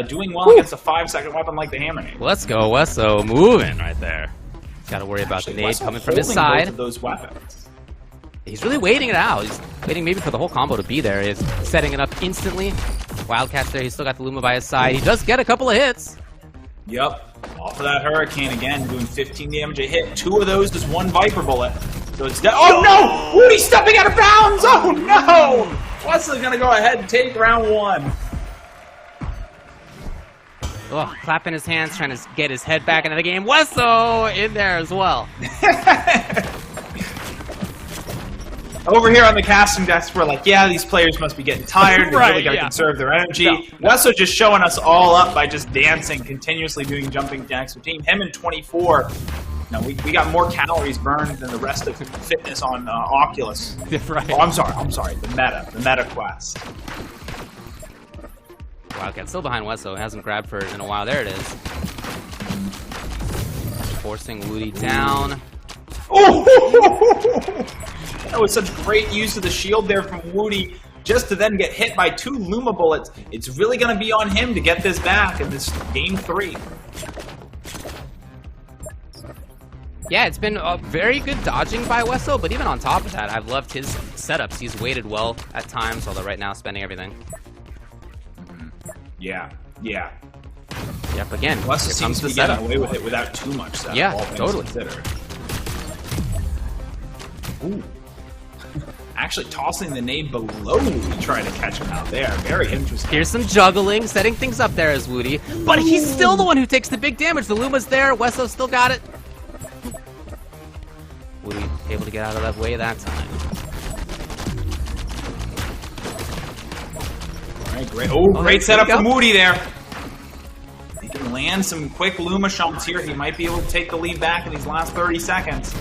doing well against a 5-second weapon like the Hammer Nade. Let's go, Wesso, moving right there. Got to worry about the nade coming from his side. Both of those weapons. He's really waiting it out. He's waiting maybe for the whole combo to be there. He's setting it up instantly. Wildcat's there. He's still got the Luma by his side. He does get a couple of hits. Yep. Off of that Hurricane again, doing 15 damage a hit. 2 of those is 1 Viper bullet. So it's oh no! Woody's stepping out of bounds! Oh no! Wesley's gonna go ahead and take round 1. Oh, clapping his hands, trying to get his head back into the game. Wesso in there as well. Over here on the casting desk, we're like, yeah, these players must be getting tired. They really got to conserve their energy. No. Wesso just showing us all up by just dancing, continuously doing jumping jacks. Between him and 24, we got more calories burned than the rest of fitness on Oculus. Right. Oh, I'm sorry. The Meta Quest. Wildcat still behind Wesso. Hasn't grabbed for it in a while. There it is. Forcing Woody down. Oh! That was such great use of the shield there from Woody, just to then get hit by 2 Luma bullets. It's really going to be on him to get this back in this game 3. Yeah, it's been a very good dodging by Wesso, but even on top of that, I've loved his setups. He's waited well at times, although right now spending everything. Yeah. Yep, again, Wesso seems to be getting away with it without too much setup. Yeah, all things totally. Considered. Ooh. Actually tossing the nade below Woody, trying to catch him out there. Very interesting. Here's some juggling, setting things up there as Woody, but he's still the one who takes the big damage. The Luma's there, Wesso still got it. Woody able to get out of that way that time. All right, great. Oh, great setup from Woody there. He can land some quick Luma shots here. He might be able to take the lead back in these last 30 seconds.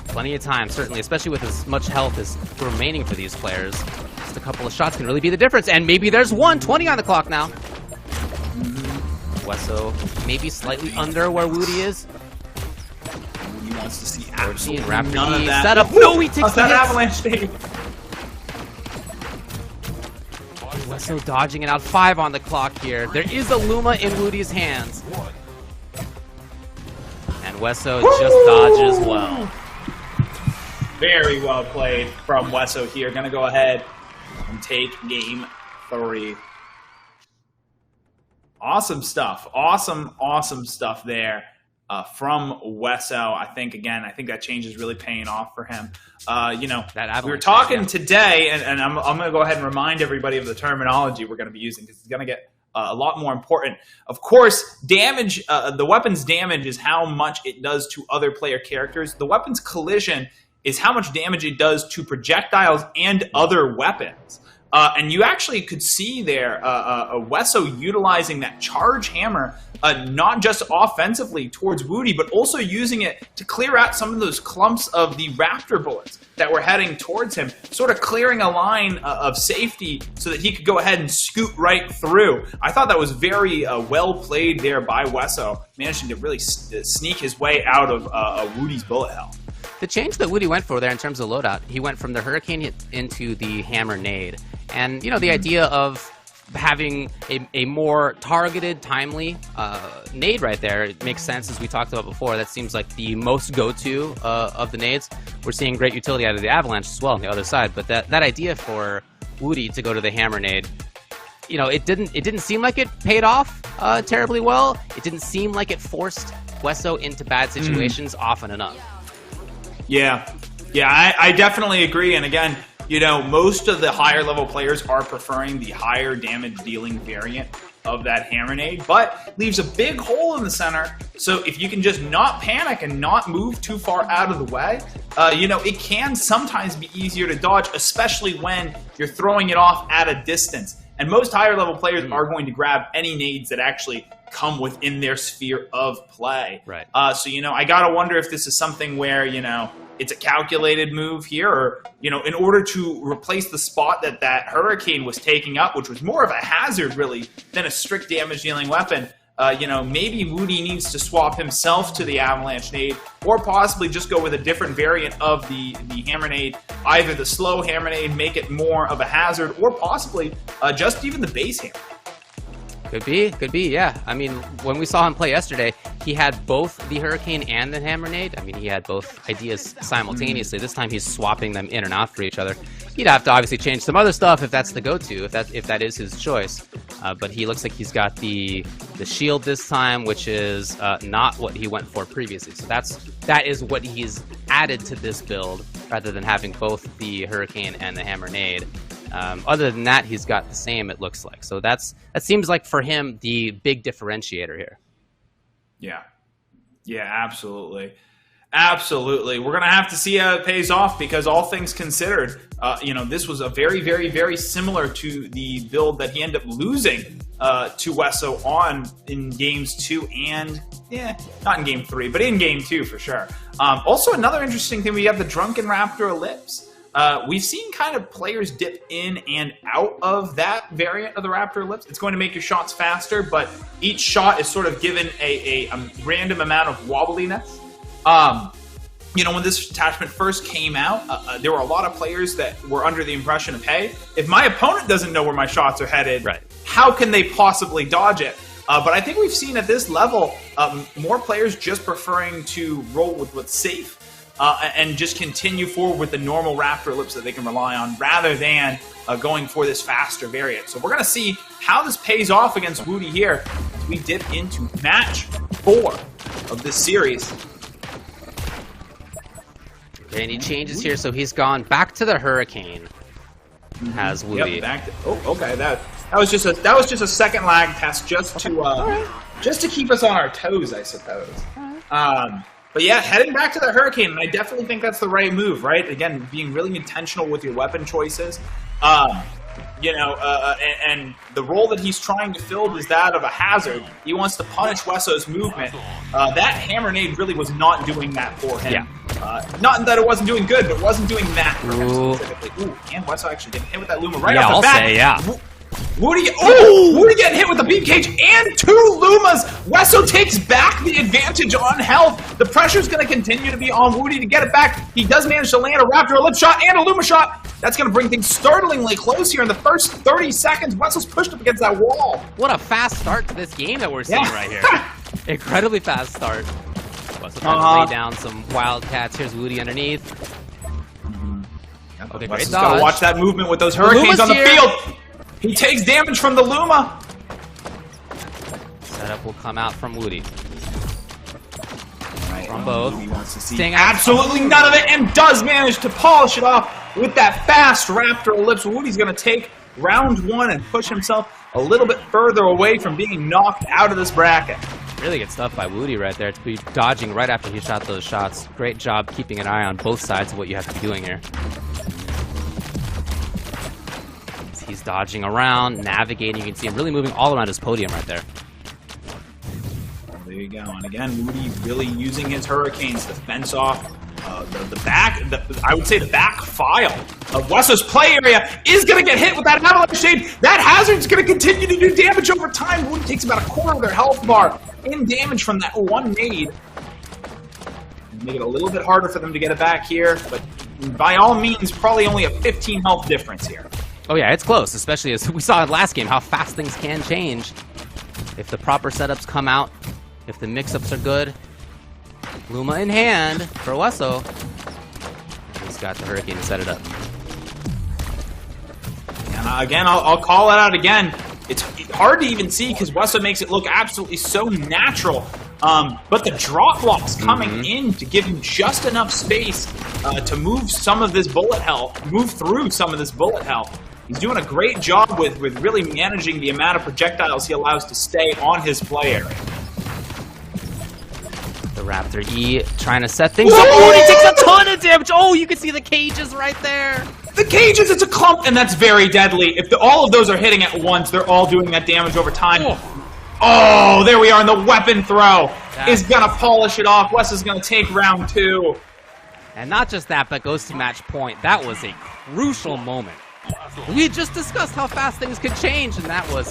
Plenty of time, certainly, especially with as much health as remaining for these players. Just a couple of shots can really be the difference, and maybe there's 1:20 on the clock now. Wesso maybe slightly under where Woody is. Woody wants to see absolutely none of that. Setup. No, he takes that avalanche nade. Wesso dodging it out. 5 on the clock here. There is a Luma in Woody's hands. And Wesso just dodges well. Very well played from Wesso here. Gonna go ahead and take game 3. Awesome stuff. Awesome stuff there from Wesso. I think that change is really paying off for him. We were talking today, and I'm going to go ahead and remind everybody of the terminology we're going to be using because it's going to get a lot more important. Of course, damage, the weapon's damage is how much it does to other player characters. The weapon's collision is how much damage it does to projectiles and other weapons. And you actually could see there Wesso utilizing that Charge Hammer not just offensively towards Woody, but also using it to clear out some of those clumps of the Raptor bullets that were heading towards him, sort of clearing a line of safety so that he could go ahead and scoot right through. I thought that was very well played there by Wesso, managing to really sneak his way out of Woody's bullet hell. The change that Woody went for there in terms of loadout, he went from the Hurricane into the Hammer Nade. And, you know, the idea of having a more targeted, timely nade right there, it makes sense, as we talked about before. That seems like the most go-to of the nades. We're seeing great utility out of the Avalanche as well on the other side, but that idea for Woody to go to the Hammer Nade, you know, it didn't seem like it paid off terribly well. It didn't seem like it forced Wesso into bad situations often enough. Yeah, I definitely agree. And again, you know, most of the higher level players are preferring the higher damage dealing variant of that Hammer Nade, but leaves a big hole in the center. So if you can just not panic and not move too far out of the way, you know, it can sometimes be easier to dodge, especially when you're throwing it off at a distance. And most higher level players are going to grab any nades that actually come within their sphere of play. Right. So, you know, I gotta wonder if this is something where, you know, it's a calculated move here, or, you know, in order to replace the spot that Hurricane was taking up, which was more of a hazard, really, than a strict damage-dealing weapon, you know, maybe Woody needs to swap himself to the Avalanche Nade, or possibly just go with a different variant of the Hammer Nade, either the slow Hammer Nade, make it more of a hazard, or possibly just even the base hammer. Could be, yeah. I mean, when we saw him play yesterday, he had both the Hurricane and the Hammer Nade. I mean, he had both ideas simultaneously. This time he's swapping them in and out for each other. He'd have to obviously change some other stuff if that's the go-to, if that is his choice. But he looks like he's got the shield this time, which is not what he went for previously. So that is what he's added to this build, rather than having both the Hurricane and the Hammer Nade. Other than that, he's got the same, it looks like. So that seems like, for him, the big differentiator here. Yeah, absolutely. Absolutely. We're going to have to see how it pays off, because all things considered, you know, this was a very, very, very similar to the build that he ended up losing to Wesso on in games 2 and, not in game 3, but in game 2 for sure. Also, another interesting thing, we have the Drunken Raptor Ellipse. We've seen kind of players dip in and out of that variant of the Raptor Ellipse. It's going to make your shots faster, but each shot is sort of given a random amount of wobbliness. You know, when this attachment first came out, there were a lot of players that were under the impression of, hey, if my opponent doesn't know where my shots are headed, right, how can they possibly dodge it? But I think we've seen at this level more players just preferring to roll with what's safe. And just continue forward with the normal Raptor Ellipse that they can rely on, rather than going for this faster variant. So we're going to see how this pays off against Woody here as we dip into match 4 of this series. Okay, and he changes here, so he's gone back to the Hurricane. Has Woody? Yep, back to, okay. That was just a second lag test, just to keep us on our toes, I suppose. But yeah, heading back to the Hurricane, and I definitely think that's the right move, right? Again, being really intentional with your weapon choices. You know, and the role that he's trying to fill is that of a hazard. He wants to punish Wesso's movement. That Hammer Nade really was not doing that for him. Yeah. Not that it wasn't doing good, but it wasn't doing that for him specifically. Ooh, and Wesso actually getting hit with that Luma right off the bat. I'll say, yeah. Woody getting hit with the beam cage and 2 Lumas. Wesso takes back the advantage on health. The pressure's going to continue to be on Woody to get it back. He does manage to land a Raptor Ellipse shot and a Luma shot. That's going to bring things startlingly close here in the first 30 seconds. Wesso's pushed up against that wall. What a fast start to this game that we're seeing right here. Incredibly fast start. Wesso trying to lay down some Wildcats. Here's Woody underneath. Okay, great Wesso's dodge. got to watch that movement with those Hurricanes on the field. He takes damage from the Luma. Setup will come out from Woody. From both. Woody wants to see absolutely none of it, and does manage to polish it off with that fast Raptor Ellipse. Woody's going to take round 1 and push himself a little bit further away from being knocked out of this bracket. Really good stuff by Woody right there to be dodging right after he shot those shots. Great job keeping an eye on both sides of what you have to be doing here. He's dodging around, navigating. You can see him really moving all around his podium right there. There you go. And again, Woody really using his Hurricanes to fence off the back. I would say the back file of Wesso's play area is going to get hit with that Avalanche Nade. That Hazard's going to continue to do damage over time. Woody takes about a quarter of their health bar in damage from that one nade. Make it a little bit harder for them to get it back here, but by all means, probably only a 15 health difference here. Oh yeah, it's close, especially as we saw in last game how fast things can change. If the proper setups come out, if the mix-ups are good. Luma in hand for Wesso. He's got the Hurricane to set it up. And again, I'll call it out again. It's hard to even see because Wesso makes it look absolutely so natural. But the drop blocks coming in to give him just enough space to move some of this bullet hell, move through some of this bullet hell. He's doing a great job with really managing the amount of projectiles he allows to stay on his play area. The Raptor E trying to set things up. Oh, and he takes a ton of damage. Oh, you can see the cages right there. The cages, it's a clump, and that's very deadly. If all of those are hitting at once, they're all doing that damage over time. Oh, there we are, and the weapon throw is going to polish it off. Wes is going to take round 2. And not just that, but goes to match point. That was a crucial moment. We had just discussed how fast things could change, and that was,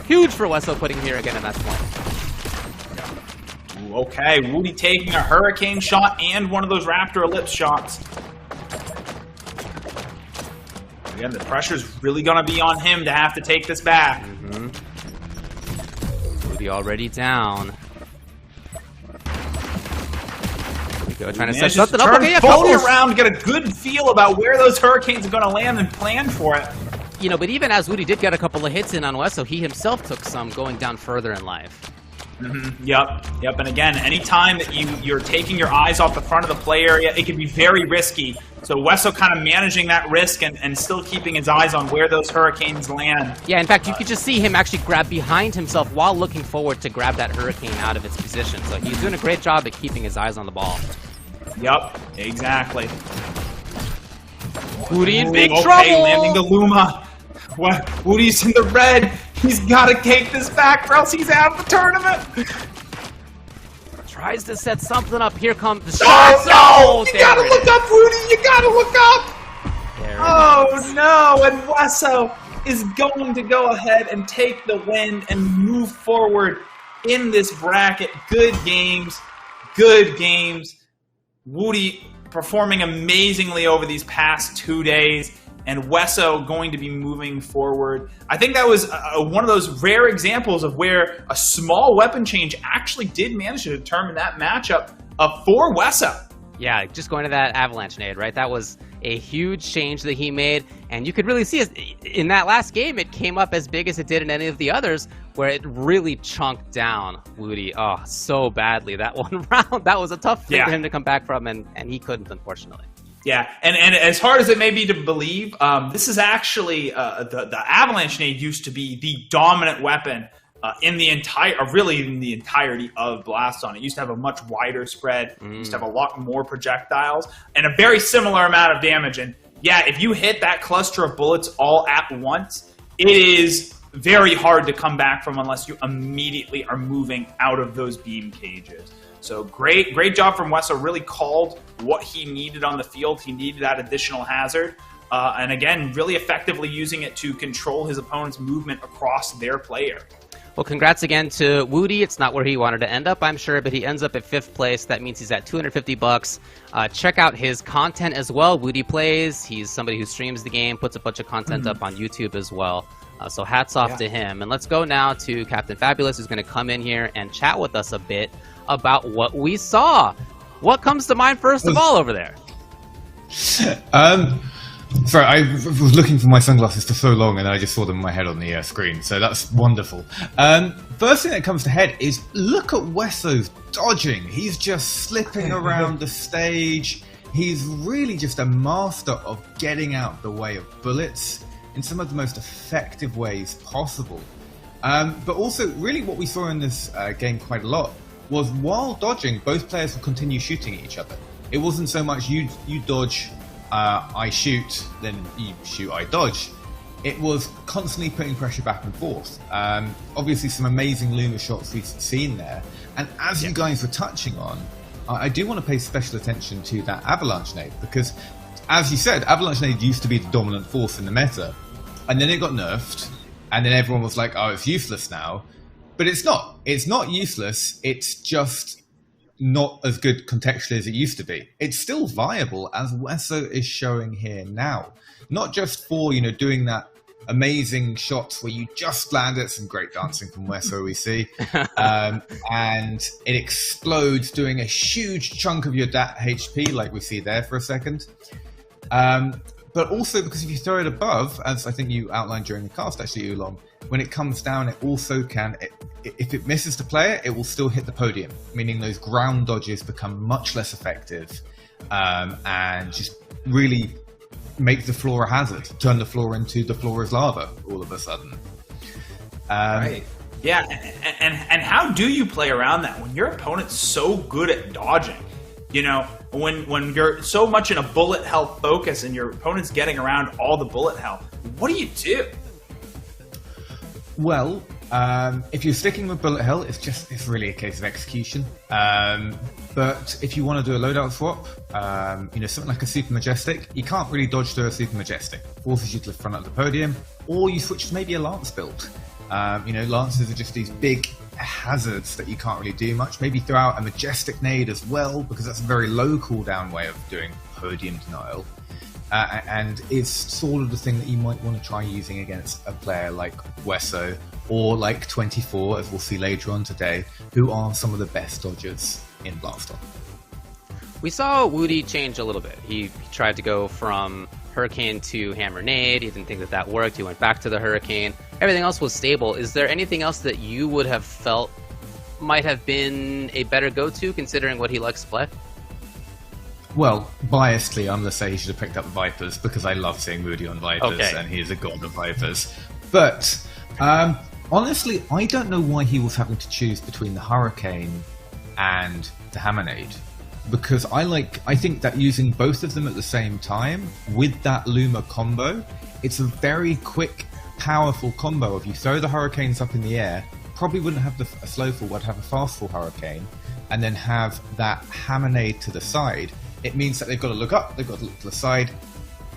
huge for Wesso putting here again at match point. Ooh, okay, Woody taking a Hurricane shot and one of those Raptor Ellipse shots. Again, the pressure's really going to be on him to have to take this back. Woody already down. There we go, trying to set something up. Okay, fully around, get a good feel about where those Hurricanes are going to land and plan for it. You know, but even as Woody did get a couple of hits in on Wesso, he himself took some going down further in life. Yep. And again, anytime that you're taking your eyes off the front of the play area, it can be very risky. So Wesso kind of managing that risk and still keeping his eyes on where those Hurricanes land. Yeah, in fact, you could just see him actually grab behind himself while looking forward to grab that Hurricane out of its position. So he's doing a great job at keeping his eyes on the ball. Yep, exactly. Woody in big trouble! Landing the Luma. Woody's in the red. He's got to take this back or else he's out of the tournament. Tries to set something up. Here comes the shot. Oh, no! You got to look up, Woody. You got to look up. Oh, no. And Wesso is going to go ahead and take the win and move forward in this bracket. Good games. Good games. Woody performing amazingly over these past 2 days. And Wesso going to be moving forward. I think that was one of those rare examples of where a small weapon change actually did manage to determine that matchup for Wesso. Yeah, just going to that Avalanche nade, right? That was a huge change that he made. And you could really see in that last game, it came up as big as it did in any of the others, where it really chunked down Woody so badly that one round. That was a tough thing for him to come back from, and he couldn't, unfortunately. Yeah, and as hard as it may be to believe, this is actually the Avalanche nade used to be the dominant weapon in the entirety of Blaston. It used to have a much wider spread. It used to have a lot more projectiles and a very similar amount of damage. And yeah, if you hit that cluster of bullets all at once, it is very hard to come back from unless you immediately are moving out of those beam cages. So great job from Wesso. Really called what he needed on the field. He needed that additional hazard. And again, really effectively using it to control his opponent's movement across their player. Well, congrats again to Woody. It's not where he wanted to end up, I'm sure, but he ends up at 5th place. That means he's at $250. Check out his content as well. Woody Plays. He's somebody who streams the game, puts a bunch of content up on YouTube as well. So hats off to him. And let's go now to Captain Fabulous, who's going to come in here and chat with us a bit about what we saw. What comes to mind first of all over there? Sorry, I was looking for my sunglasses for so long and I just saw them in my head on the screen, so that's wonderful. First thing that comes to head is look at Wesso's dodging. He's just slipping around the stage. He's really just a master of getting out the way of bullets in some of the most effective ways possible. But also, really what we saw in this game quite a lot was while dodging, both players would continue shooting at each other. It wasn't so much you dodge, I shoot, then you shoot, I dodge. it was constantly putting pressure back and forth. Obviously, some amazing Luma shots we've seen there. And as you guys were touching on, I do want to pay special attention to that Avalanche nade, because, as you said, Avalanche nade used to be the dominant force in the meta, and then it got nerfed, and then everyone was like, oh, it's useless now. But it's not. It's not useless. It's just not as good contextually as it used to be. It's still viable, as Wesso is showing here now. Not just for, doing that amazing shots where you just land it, some great dancing from Wesso we see, and it explodes, doing a huge chunk of your DAT HP, like we see there for a second. But also because if you throw it above, as I think you outlined during the cast, actually, Oolong, when it comes down, it also can, if it misses the player, it will still hit the podium, meaning those ground dodges become much less effective, and just really make the floor a hazard, turn the floor into the floor is lava all of a sudden. Right. Yeah, and how do you play around that when your opponent's so good at dodging? When you're so much in a bullet hell focus and your opponent's getting around all the bullet hell, what do you do? Well, if you're sticking with bullet hell, it's really a case of execution. But if you want to do a loadout swap, something like a Super Majestic, you can't really dodge through a Super Majestic. Forces you to the front of the podium, or you switch to maybe a Lance build. Lances are just these big hazards that you can't really do much. Maybe throw out a Majestic nade as well, because that's a very low cooldown way of doing podium denial. And it's sort of the thing that you might want to try using against a player like Wesso or like 24, as we'll see later on today, who are some of the best dodgers in Blaston. We saw Woody change a little bit. He tried to go from Hurricane to Hammer Nade. He didn't think that worked. He went back to the Hurricane. Everything else was stable. Is there anything else that you would have felt might have been a better go-to, considering what he likes to play? Well, biasedly, I'm going to say he should have picked up Vipers, because I love seeing Woody on Vipers, and he is a god of Vipers. But honestly, I don't know why he was having to choose between the Hurricane and the Hammerade, because I think that using both of them at the same time with that Luma combo, it's a very quick, powerful combo. If you throw the Hurricanes up in the air, probably wouldn't have a slow fall, would have a fast fall Hurricane, and then have that Hammerade to the side. It means that they've got to look up, they've got to look to the side.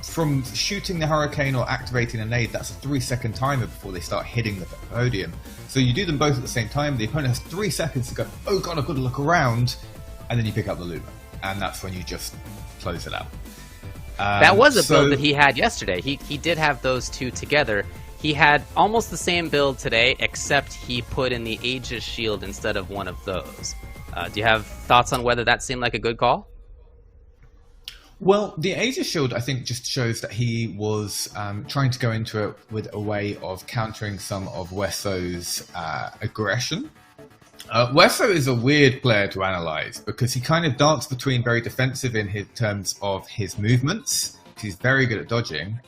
From shooting the Hurricane or activating a nade, that's a 3-second timer before they start hitting the podium. So you do them both at the same time, the opponent has 3 seconds to go, oh god, I've got to look around, and then you pick up the Luma. And that's when you just close it out. That was a build that he had yesterday. He did have those two together. He had almost the same build today, except he put in the Aegis Shield instead of one of those. Do you have thoughts on whether that seemed like a good call? Well, the Aegis Shield, I think, just shows that he was trying to go into it with a way of countering some of Wesso's aggression. Wesso is a weird player to analyze, because he kind of dances between very defensive in terms of his movements, because he's very good at dodging,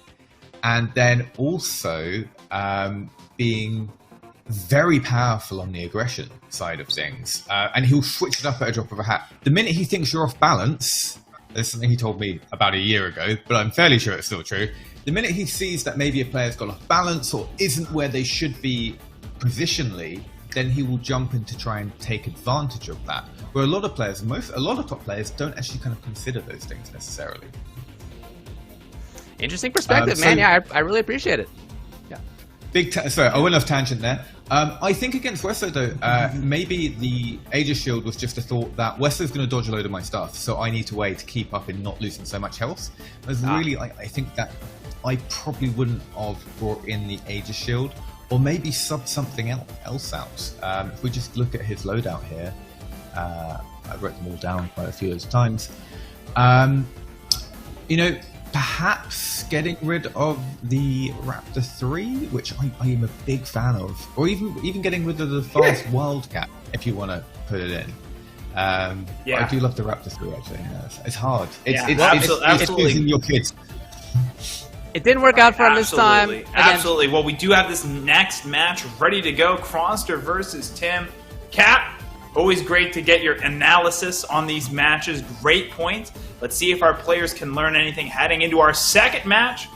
and then also being very powerful on the aggression side of things. And he'll switch it up at a drop of a hat. The minute he thinks you're off balance, there's something he told me about a year ago, but I'm fairly sure it's still true. The minute he sees that maybe a player's got off balance or isn't where they should be positionally, then he will jump in to try and take advantage of that. Where a lot of players, a lot of top players, don't actually kind of consider those things necessarily. Interesting perspective, man. Yeah, I really appreciate it. Yeah. Sorry, I went off tangent there. I think against Wesso, though, maybe the Aegis Shield was just a thought that Wesso's going to dodge a load of my stuff, so I need to wait to keep up in not losing so much health. Really, I think that I probably wouldn't have brought in the Aegis Shield, or maybe sub something else out. If we just look at his loadout here, I wrote them all down quite a few of those times. Perhaps getting rid of the Raptor 3, which I am a big fan of, or even getting rid of the fast Wildcat, if you want to put it in. I do love the Raptor 3, actually. Yeah, it's hard. It's losing your kids. It didn't work out for him this time. Absolutely. Well, we do have this next match ready to go. Cronster versus Tim. Cap, always great to get your analysis on these matches. Great points. Let's see if our players can learn anything heading into our second match.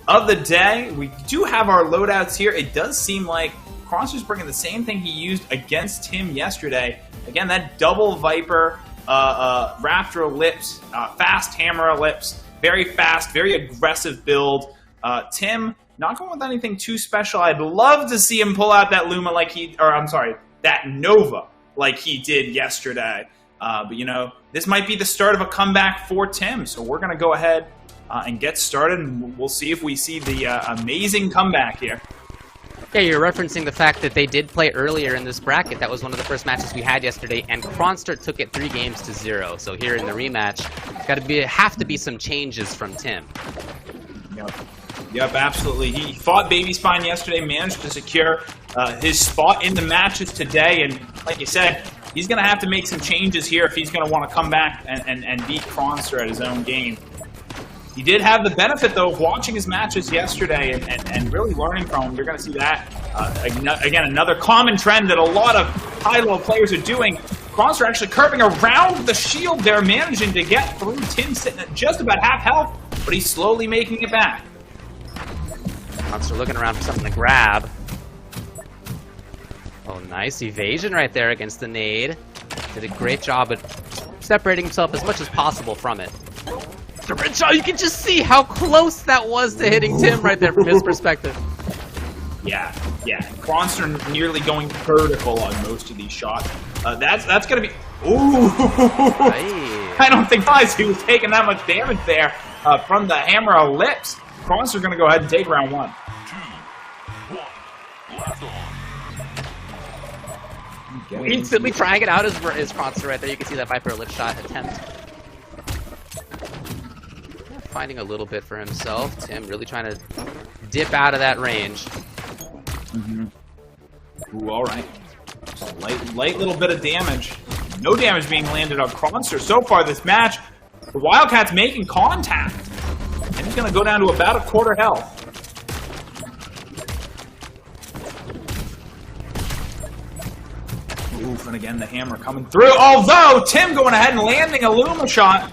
of the day. We do have our loadouts here. It does seem like Cronster's bringing the same thing he used against Tim yesterday. Again, that double Viper, Raptor Ellipse, fast Hammer Ellipse, very fast, very aggressive build. Tim, not going with anything too special. I'd love to see him pull out that Luma that Nova like he did yesterday. But, you know, this might be the start of a comeback for Tim. So we're going to go ahead and get started, and we'll see if we see the amazing comeback here. Yeah, you're referencing the fact that they did play earlier in this bracket. That was one of the first matches we had yesterday, and Cronster took it 3-0. So here in the rematch, have to be some changes from Tim. Yep, absolutely. He fought Baby Spine yesterday, managed to secure his spot in the matches today, and like you said, he's going to have to make some changes here if he's going to want to come back and beat Cronster at his own game. He did have the benefit, though, of watching his matches yesterday and really learning from him. You're going to see that. Again, another common trend that a lot of high-level players are doing. Cronster actually curving around the shield there, managing to get through. Tim sitting at just about half health, but he's slowly making it back. Cronster looking around for something to grab. Oh, nice evasion right there against the nade. Did a great job at separating himself as much as possible from it. You can just see how close that was to hitting Tim right there from his perspective. Yeah. Cronster nearly going vertical on most of these shots. That's going to be... Ooh! Right. I don't think he was taking that much damage there from the Hammer Ellipse. Cronster going to go ahead and take round 1. Instantly trying it out as Cronster right there. You can see that Viper Ellipse shot attempt. Finding a little bit for himself. Tim really trying to dip out of that range. Ooh, all right. Just light little bit of damage. No damage being landed on Cronster so far this match. The Wildcat's making contact. And he's going to go down to about a quarter health. Oof, and again, the hammer coming through. Although, Tim going ahead and landing a Luma shot.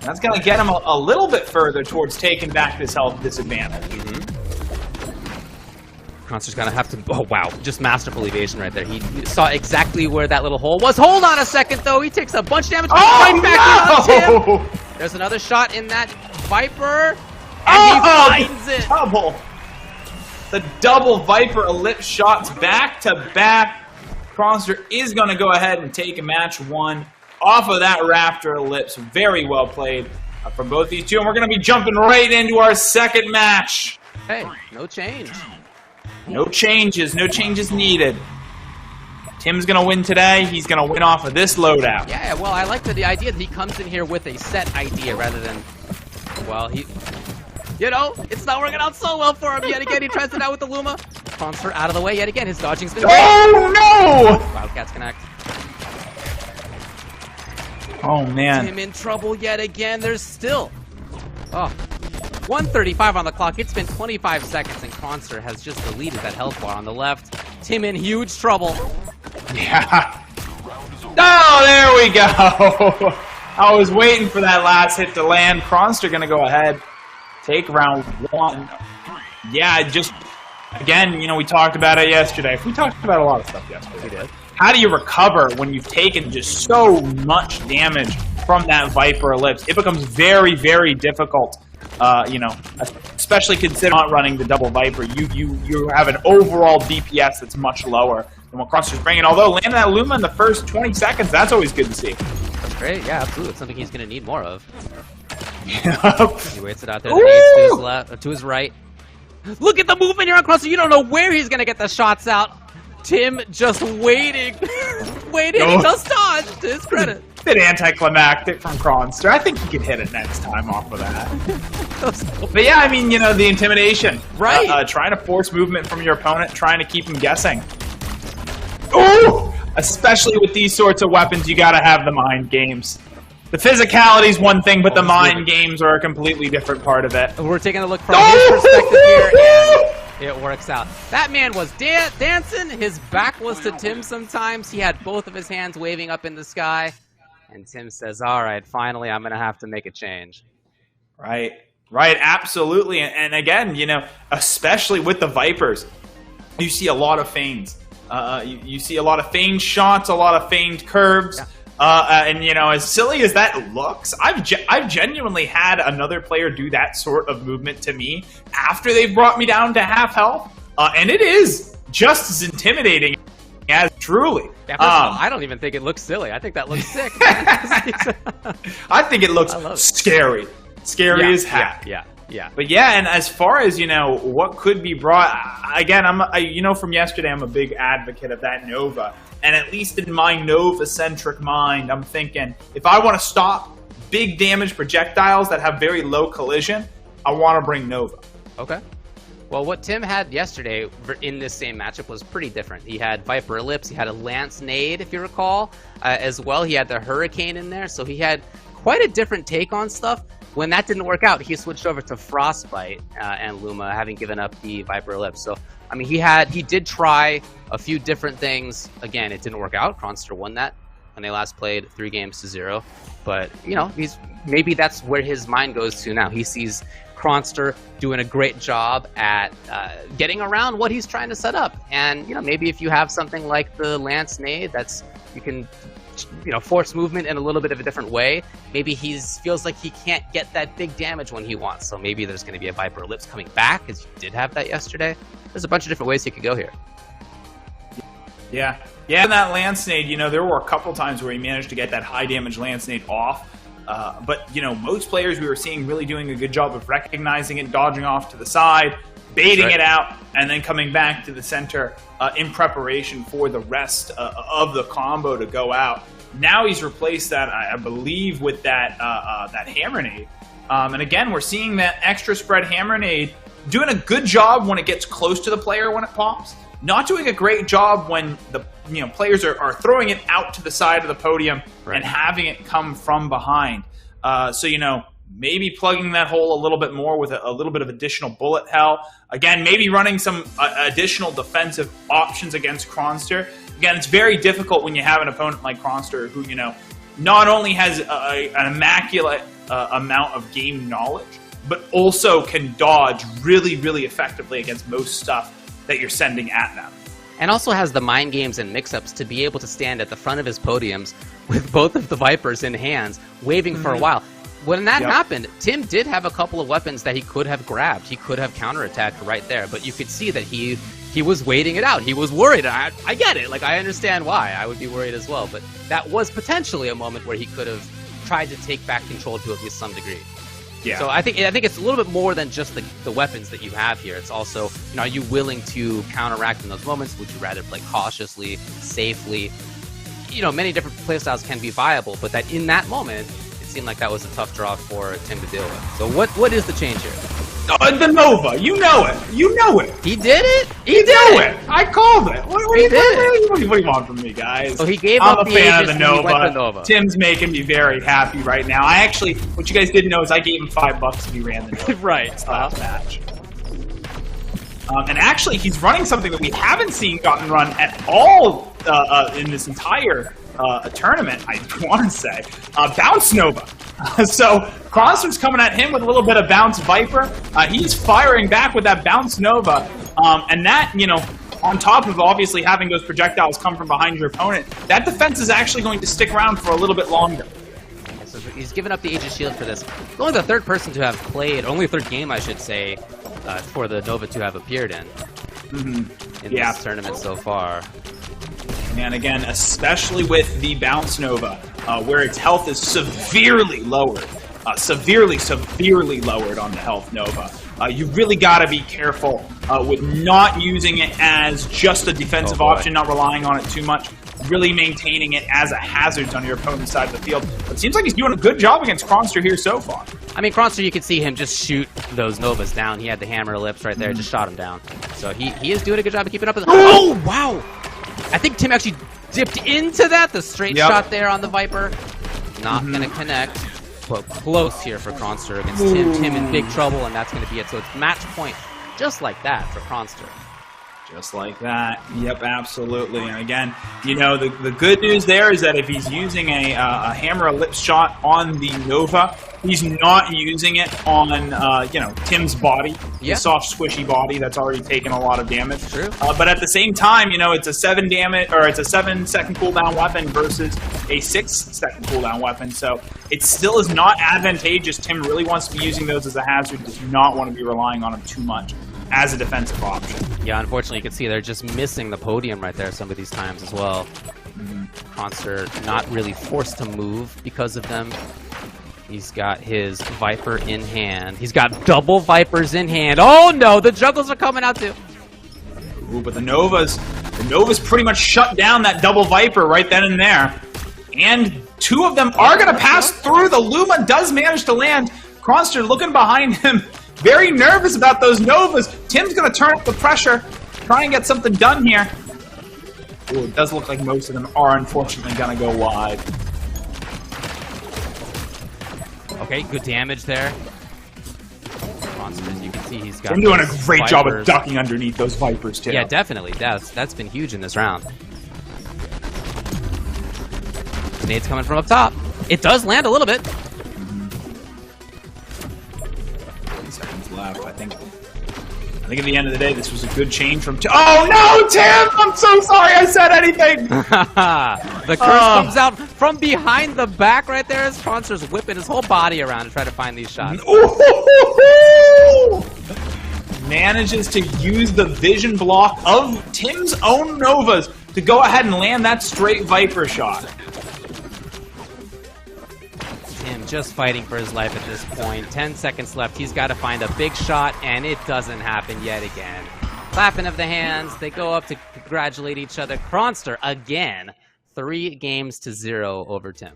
That's going to get him a little bit further towards taking back this health disadvantage. Cronster's going to have to... Oh, wow. Just masterful evasion right there. He saw exactly where that little hole was. Hold on a second, though. He takes a bunch of damage. Right back in on Tim. There's another shot in that Viper. And he finds it. The double Viper Ellipse shots back to back. Cronster is going to go ahead and take a match 1 off of that Raptor Ellipse. Very well played from both these two. And we're going to be jumping right into our second match. Hey, no change. No changes needed. Tim's going to win today. He's going to win off of this loadout. Yeah, well, I like the idea that he comes in here with a set idea rather than, well, it's not working out so well for him yet again. He tries it out with the Luma. Cronster out of the way yet again. His dodging's been great. Oh, no! Wildcats connect. Oh, man. Tim in trouble yet again. There's still... 1:35 on the clock. It's been 25 seconds, and Cronster has just deleted that health bar on the left. Tim in huge trouble. Yeah. Oh, there we go. I was waiting for that last hit to land. Cronster going to go ahead, take round 1. Yeah, just, again, we talked about it yesterday. We talked about a lot of stuff yesterday. We did. How do you recover when you've taken just so much damage from that Viper Ellipse? It becomes very, very difficult. Especially considering not running the double Viper, you have an overall DPS that's much lower than what Cronster's bringing. Although landing that Luma in the first 20 seconds, that's always good to see. That's great, yeah, absolutely. It's something he's going to need more of. Yep. He waits it out there. The nades to his left, or to his right. Look at the movement here on Cronster. You don't know where he's going to get the shots out. Tim just waiting. Just dodge, to his credit. Bit anticlimactic from Cronster. I think he could hit it next time off of that. But yeah, the intimidation. Right. Trying to force movement from your opponent, trying to keep him guessing. Ooh! Especially with these sorts of weapons, you gotta have the mind games. The physicality's one thing, but the mind games are a completely different part of it. We're taking a look from his perspective here, and it works out. That man was dancing. His back was to Tim sometimes. He had both of his hands waving up in the sky. And Tim says, all right, finally, I'm going to have to make a change. Right. Right, absolutely. And again, you know, especially with the Vipers, you see a lot of feigns. You see a lot of feigned shots, a lot of feigned curves. Yeah. And, you know, as silly as that looks, I've genuinely had another player do that sort of movement to me after they've brought me down to half health. And it is just as intimidating as truly. Yeah, first of all, I don't even think it looks silly. I think that looks sick. I think it looks scary. Scary as heck. Yeah. But yeah, and as far as, you know, what could be brought, again, you know, from yesterday, I'm a big advocate of that Nova. And at least in my Nova-centric mind, I'm thinking, if I want to stop big damage projectiles that have very low collision, I want to bring Nova. Okay. Well, what Tim had yesterday in this same matchup was pretty different. He had Viper Ellipse, he had a Lance Nade, if you recall, as well. He had the Hurricane in there, so he had quite a different take on stuff. When that didn't work out, he switched over to Frostbite and Luma, having given up the Viper Ellipse. So, I mean, he did try a few different things. Again, it didn't work out. Kronster won that when they last played 3-0. But, you know, maybe that's where his mind goes to now. He sees Kronster doing a great job at getting around what he's trying to set up. And, you know, maybe if you have something like the Lance Nade, you can, you know, force movement in a little bit of a different way. Maybe he feels like he can't get that big damage when he wants. So maybe there's going to be a Viper Ellipse coming back, because he did have that yesterday. There's a bunch of different ways he could go here. Yeah, and that Lance Nade, you know, there were a couple times where he managed to get that high damage Lance Nade off. But, you know, most players we were seeing really doing a good job of recognizing it, dodging off to the side, baiting it out, and then coming back to the center in preparation for the rest of the combo to go out. Now he's replaced that, I believe, with that Hammer Nade. And again, we're seeing that extra spread Hammer Nade doing a good job when it gets close to the player when it pops. Not doing a great job when the players are throwing it out to the side of the podium and having it come from behind. So, you know, maybe plugging that hole a little bit more with a little bit of additional bullet hell. Again, maybe running some additional defensive options against Kronster. Again, it's very difficult when you have an opponent like Kronster who, you know, not only has an immaculate amount of game knowledge, but also can dodge really, really effectively against most stuff that you're sending at them. And also has the mind games and mix-ups to be able to stand at the front of his podiums with both of the Vipers in hands, waving for a while. When that happened, Tim did have a couple of weapons that he could have grabbed. He could have counterattacked right there, but you could see that he was waiting it out. He was worried. I get it. Like, I understand why. I would be worried as well. But that was potentially a moment where he could have tried to take back control to at least some degree. Yeah. So I think it's a little bit more than just the weapons that you have here. It's also, you know, are you willing to counteract in those moments? Would you rather play cautiously, safely? You know, many different playstyles can be viable, but that in that moment, it seemed like that was a tough draw for Tim to deal with. So what is the change here? The Nova, you know it. You know it. He did it? He did it. I called it. What do you want from me, guys? So he gave I'm up a the fan Aegis of the and he went Nova. to Nova. Tim's making me very happy right now. I actually, what you guys didn't know is I gave him $5 if he ran the Nova. Right. Last match. And actually, he's running something that we haven't seen gotten run at all in this entire tournament, I want to say. Bounce Nova. So Kronster's coming at him with a little bit of Bounce Viper. He's firing back with that Bounce Nova. And that, you know, on top of obviously having those projectiles come from behind your opponent, that defense is actually going to stick around for a little bit longer. So he's given up the Aegis Shield for this. Only the third person to have played, only third game, I should say, for the Nova to have appeared in this tournament so far. And again, especially with the Bounce Nova, where its health is severely lowered. Severely lowered on the health Nova. You really got to be careful with not using it as just a defensive option, not relying on it too much, really maintaining it as a hazard on your opponent's side of the field. But it seems like he's doing a good job against Kronster here so far. I mean, Kronster, you could see him just shoot those Novas down. He had the Hammer Ellipse right there, just shot him down. So he is doing a good job of keeping up with Oh, wow! I think Tim actually dipped into that. The straight shot there on the Viper. Not going to connect. But close here for Kronster against Tim. Tim in big trouble, and that's going to be it. So it's match point just like that for Kronster. Just like that. Yep, absolutely. And again, you know, the good news there is that if he's using a Hammer Ellipse shot on the Nova, He's not using it on, Tim's body, Yeah. the soft, squishy body that's already taken a lot of damage. True. But at the same time, it's a 7-second cooldown weapon versus a 6-second cooldown weapon. So it still is not advantageous. Tim really wants to be using those as a hazard. Does not want to be relying on them too much as a defensive option. Yeah, unfortunately, you can see they're just missing the podium right there some of these times as well. Monster not really forced to move because of them. He's got his Viper in hand. He's got double Vipers in hand. Oh no, the juggles are coming out too. Ooh, but the Novas pretty much shut down that double Viper right then and there. And two of them are going to pass through. The Luma does manage to land. Kronster looking behind him, very nervous about those Novas. Tim's going to turn up the pressure, try and get something done here. Ooh, it does look like most of them are unfortunately going to go wide. Okay, good damage there. Monster, as you can see, he's got. Tim doing a those great job of Vipers. ducking underneath those Vipers, too. Yeah, definitely. That's been huge in this round. Nade's coming from up top. It does land a little bit. 30 seconds left. I think at the end of the day, this was a good change from. Oh no, Tim! I'm so sorry I said anything. The curse comes out from behind the back right there as Monster's whipping his whole body around to try to find these shots. Ooh! Manages to use the vision block of Tim's own Novas to go ahead and land that straight Viper shot. Tim just fighting for his life at this point. 10 seconds left. He's got to find a big shot, and it doesn't happen yet again. Clapping of the hands. They go up to congratulate each other. Kronster again. 3-0 over Tim.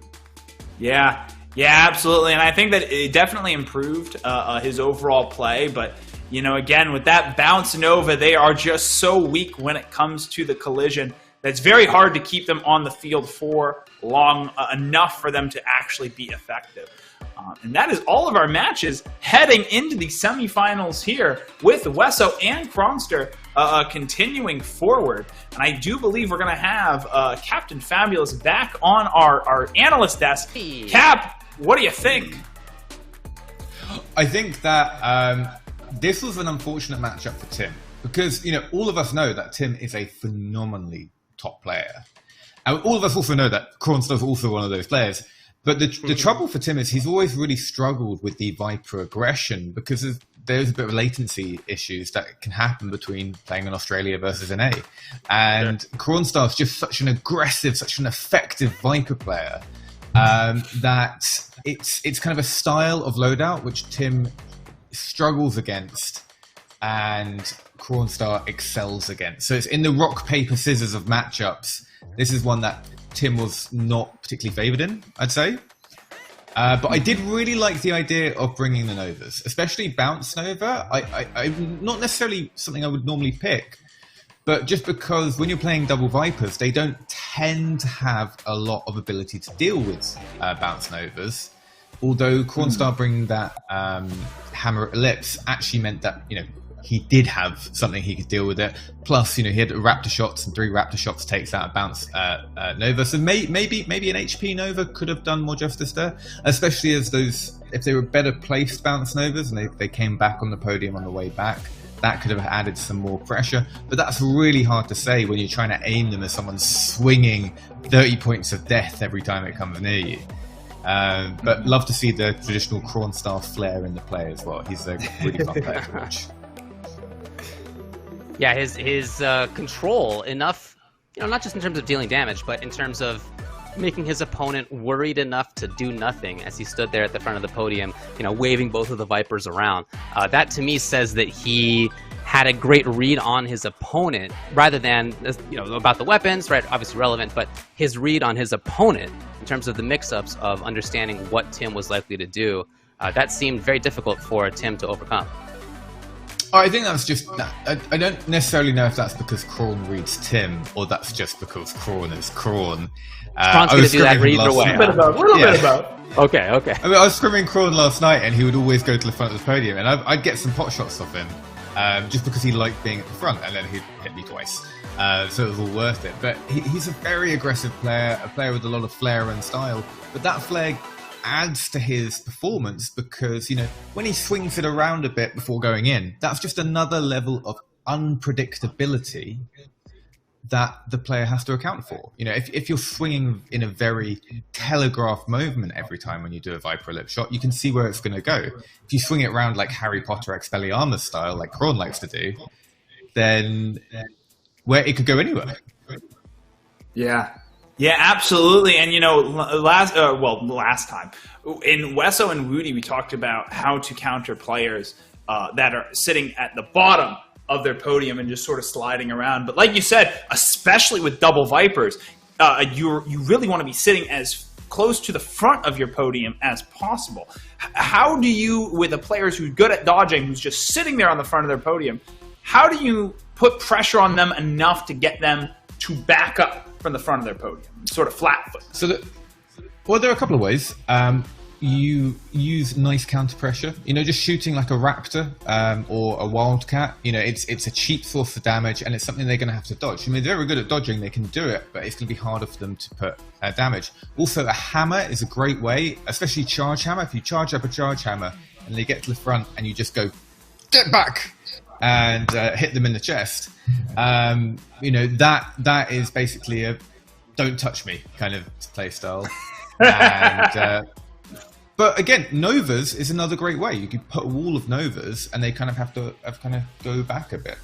Yeah, absolutely. And I think that it definitely improved his overall play. But, again, with that bounce Nova, they are just so weak when it comes to the collision. That's very hard to keep them on the field for long enough for them to actually be effective. And that is all of our matches heading into the semifinals here with Wesso and Kronster continuing forward. And I do believe we're going to have Captain Fabulous back on our analyst desk. Cap, what do you think? I think that this was an unfortunate matchup for Tim because, all of us know that Tim is a phenomenally top player. And all of us also know that Kronster is also one of those players. But the trouble for Tim is he's always really struggled with the Viper aggression because there's a bit of latency issues that can happen between playing in Australia versus NA. And Kronstar is just such an aggressive, such an effective Viper player that it's kind of a style of loadout which Tim struggles against and Kronstar excels against. So it's in the rock, paper, scissors of matchups. This is one that Tim was not particularly favoured in, I'd say. But I did really like the idea of bringing the Novas, especially Bounce Nova. I'm not necessarily something I would normally pick, but just because when you're playing double Vipers, they don't tend to have a lot of ability to deal with Bounce Novas. Although Kronstar bringing that Hammer Ellipse actually meant that, he did have something he could deal with it. Plus, he had Raptor shots and 3 Raptor shots takes out a bounce Nova. So maybe an HP Nova could have done more justice there, especially as if they were better placed bounce Novas and they came back on the podium on the way back, that could have added some more pressure. But that's really hard to say when you're trying to aim them as someone swinging 30 points of death every time it comes near you. But love to see the traditional Kronstar flair in the play as well. He's a really fun player to watch. Yeah, his control enough, not just in terms of dealing damage, but in terms of making his opponent worried enough to do nothing as he stood there at the front of the podium, waving both of the Vipers around. That to me says that he had a great read on his opponent rather than, about the weapons, right? Obviously relevant, but his read on his opponent in terms of the mix-ups of understanding what Tim was likely to do. That seemed very difficult for Tim to overcome. I think that's just. I don't necessarily know if that's because Krawn reads Tim or that's just because Krawn is Krawn. Krawn's going to do that either way. A little bit about. Okay. I mean, I was scrimming Krawn last night and he would always go to the front of the podium and I'd get some pot shots off him just because he liked being at the front and then he'd hit me twice. So it was all worth it. But he's a very aggressive player, a player with a lot of flair and style. But that flair adds to his performance because, when he swings it around a bit before going in, that's just another level of unpredictability that the player has to account for. If you're swinging in a very telegraphed movement every time when you do a Viper Lip shot, you can see where it's going to go. If you swing it around like Harry Potter Expelliarmus style, like Kraun likes to do, then where it could go anywhere. Yeah, absolutely. And last time in Wesso and Woody, we talked about how to counter players that are sitting at the bottom of their podium and just sort of sliding around. But like you said, especially with double Vipers, you really want to be sitting as close to the front of your podium as possible. How do you, with a player who's good at dodging, who's just sitting there on the front of their podium, how do you put pressure on them enough to get them to back up from the front of their podium, sort of flat foot? So, there are a couple of ways. You use nice counter pressure, just shooting like a raptor or a wildcat. It's a cheap source of damage, and it's something they're going to have to dodge. They're very good at dodging, they can do it, but it's going to be harder for them to put damage. Also, a hammer is a great way, especially charge hammer. If you charge up a charge hammer and they get to the front and you just go, get back, and hit them in the chest, that is basically a don't touch me kind of play style. And but again, Novas is another great way. You could put a wall of Novas, and they kind of have to go back a bit.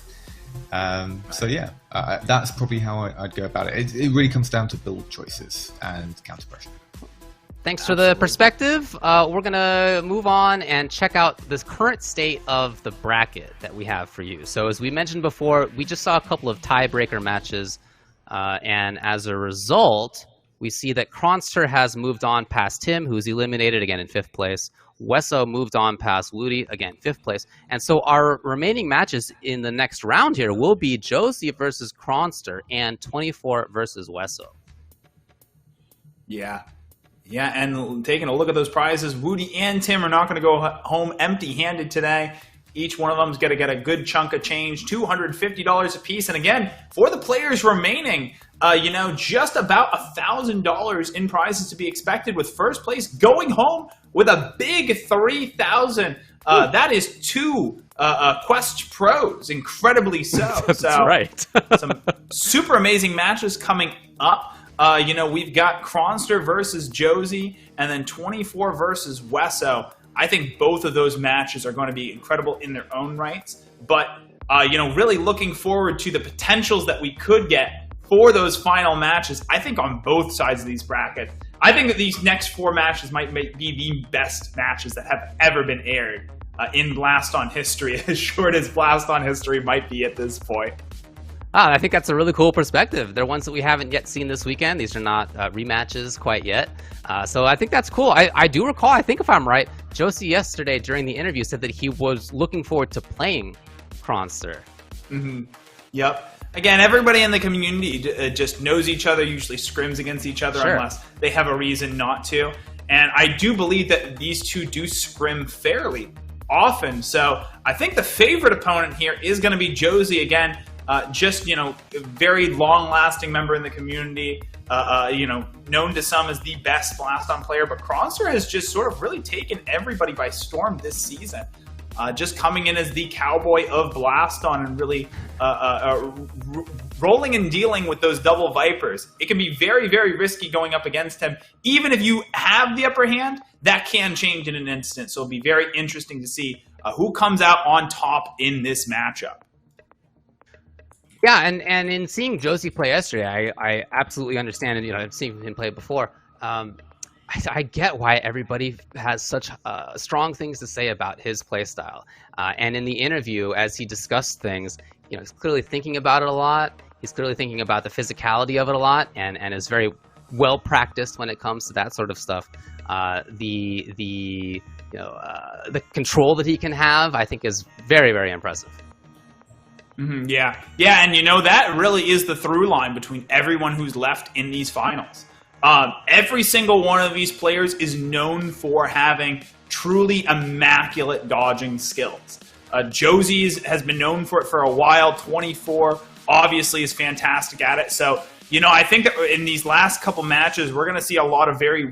That's probably how I'd go about it. It really comes down to build choices and counter pressure. Thanks for the perspective. We're going to move on and check out this current state of the bracket that we have for you. So as we mentioned before, we just saw a couple of tiebreaker matches, and as a result, we see that Kronster has moved on past Tim, who's eliminated again in 5th place. Wesso moved on past Woody, again 5th place. And so our remaining matches in the next round here will be Josie versus Kronster and 24 versus Wesso. Yeah, and taking a look at those prizes, Woody and Tim are not going to go home empty-handed today. Each one of them is going to get a good chunk of change, $250 a piece. And again, for the players remaining, just about $1,000 in prizes to be expected, with first place going home with a big $3,000. That is 2 Quest Pros, incredibly so. That's right. Some super amazing matches coming up. We've got Kronster versus Josie, and then 24 versus Wesso. I think both of those matches are going to be incredible in their own rights. But, really looking forward to the potentials that we could get for those final matches, I think on both sides of these brackets. I think that these next 4 matches might be the best matches that have ever been aired in Blaston history, as short as Blaston history might be at this point. I think that's a really cool perspective. They're ones that we haven't yet seen this weekend. These are not rematches quite yet. So I think that's cool. I do recall, I think if I'm right, Josie yesterday during the interview said that he was looking forward to playing Kronster. Mm-hmm. Yep. Again, everybody in the community just knows each other, usually scrims against each other unless they have a reason not to. And I do believe that these two do scrim fairly often. So I think the favorite opponent here is going to be Josie again. A very long-lasting member in the community, known to some as the best Blaston player. But Kronster has just sort of really taken everybody by storm this season. Just coming in as the cowboy of Blaston and really rolling and dealing with those double Vipers. It can be very, very risky going up against him. Even if you have the upper hand, that can change in an instant. So it'll be very interesting to see who comes out on top in this matchup. Yeah, and in seeing Josie play yesterday, I absolutely understand, and I've seen him play before. I get why everybody has such strong things to say about his play style. And in the interview, as he discussed things, he's clearly thinking about it a lot. He's clearly thinking about the physicality of it a lot, and is very well practiced when it comes to that sort of stuff. The control that he can have, I think, is very, very impressive. Mm-hmm, yeah, and that really is the through line between everyone who's left in these finals. Every single one of these players is known for having truly immaculate dodging skills. Josie has been known for it for a while. 24 obviously is fantastic at it. So, I think that in these last couple matches, we're going to see a lot of very,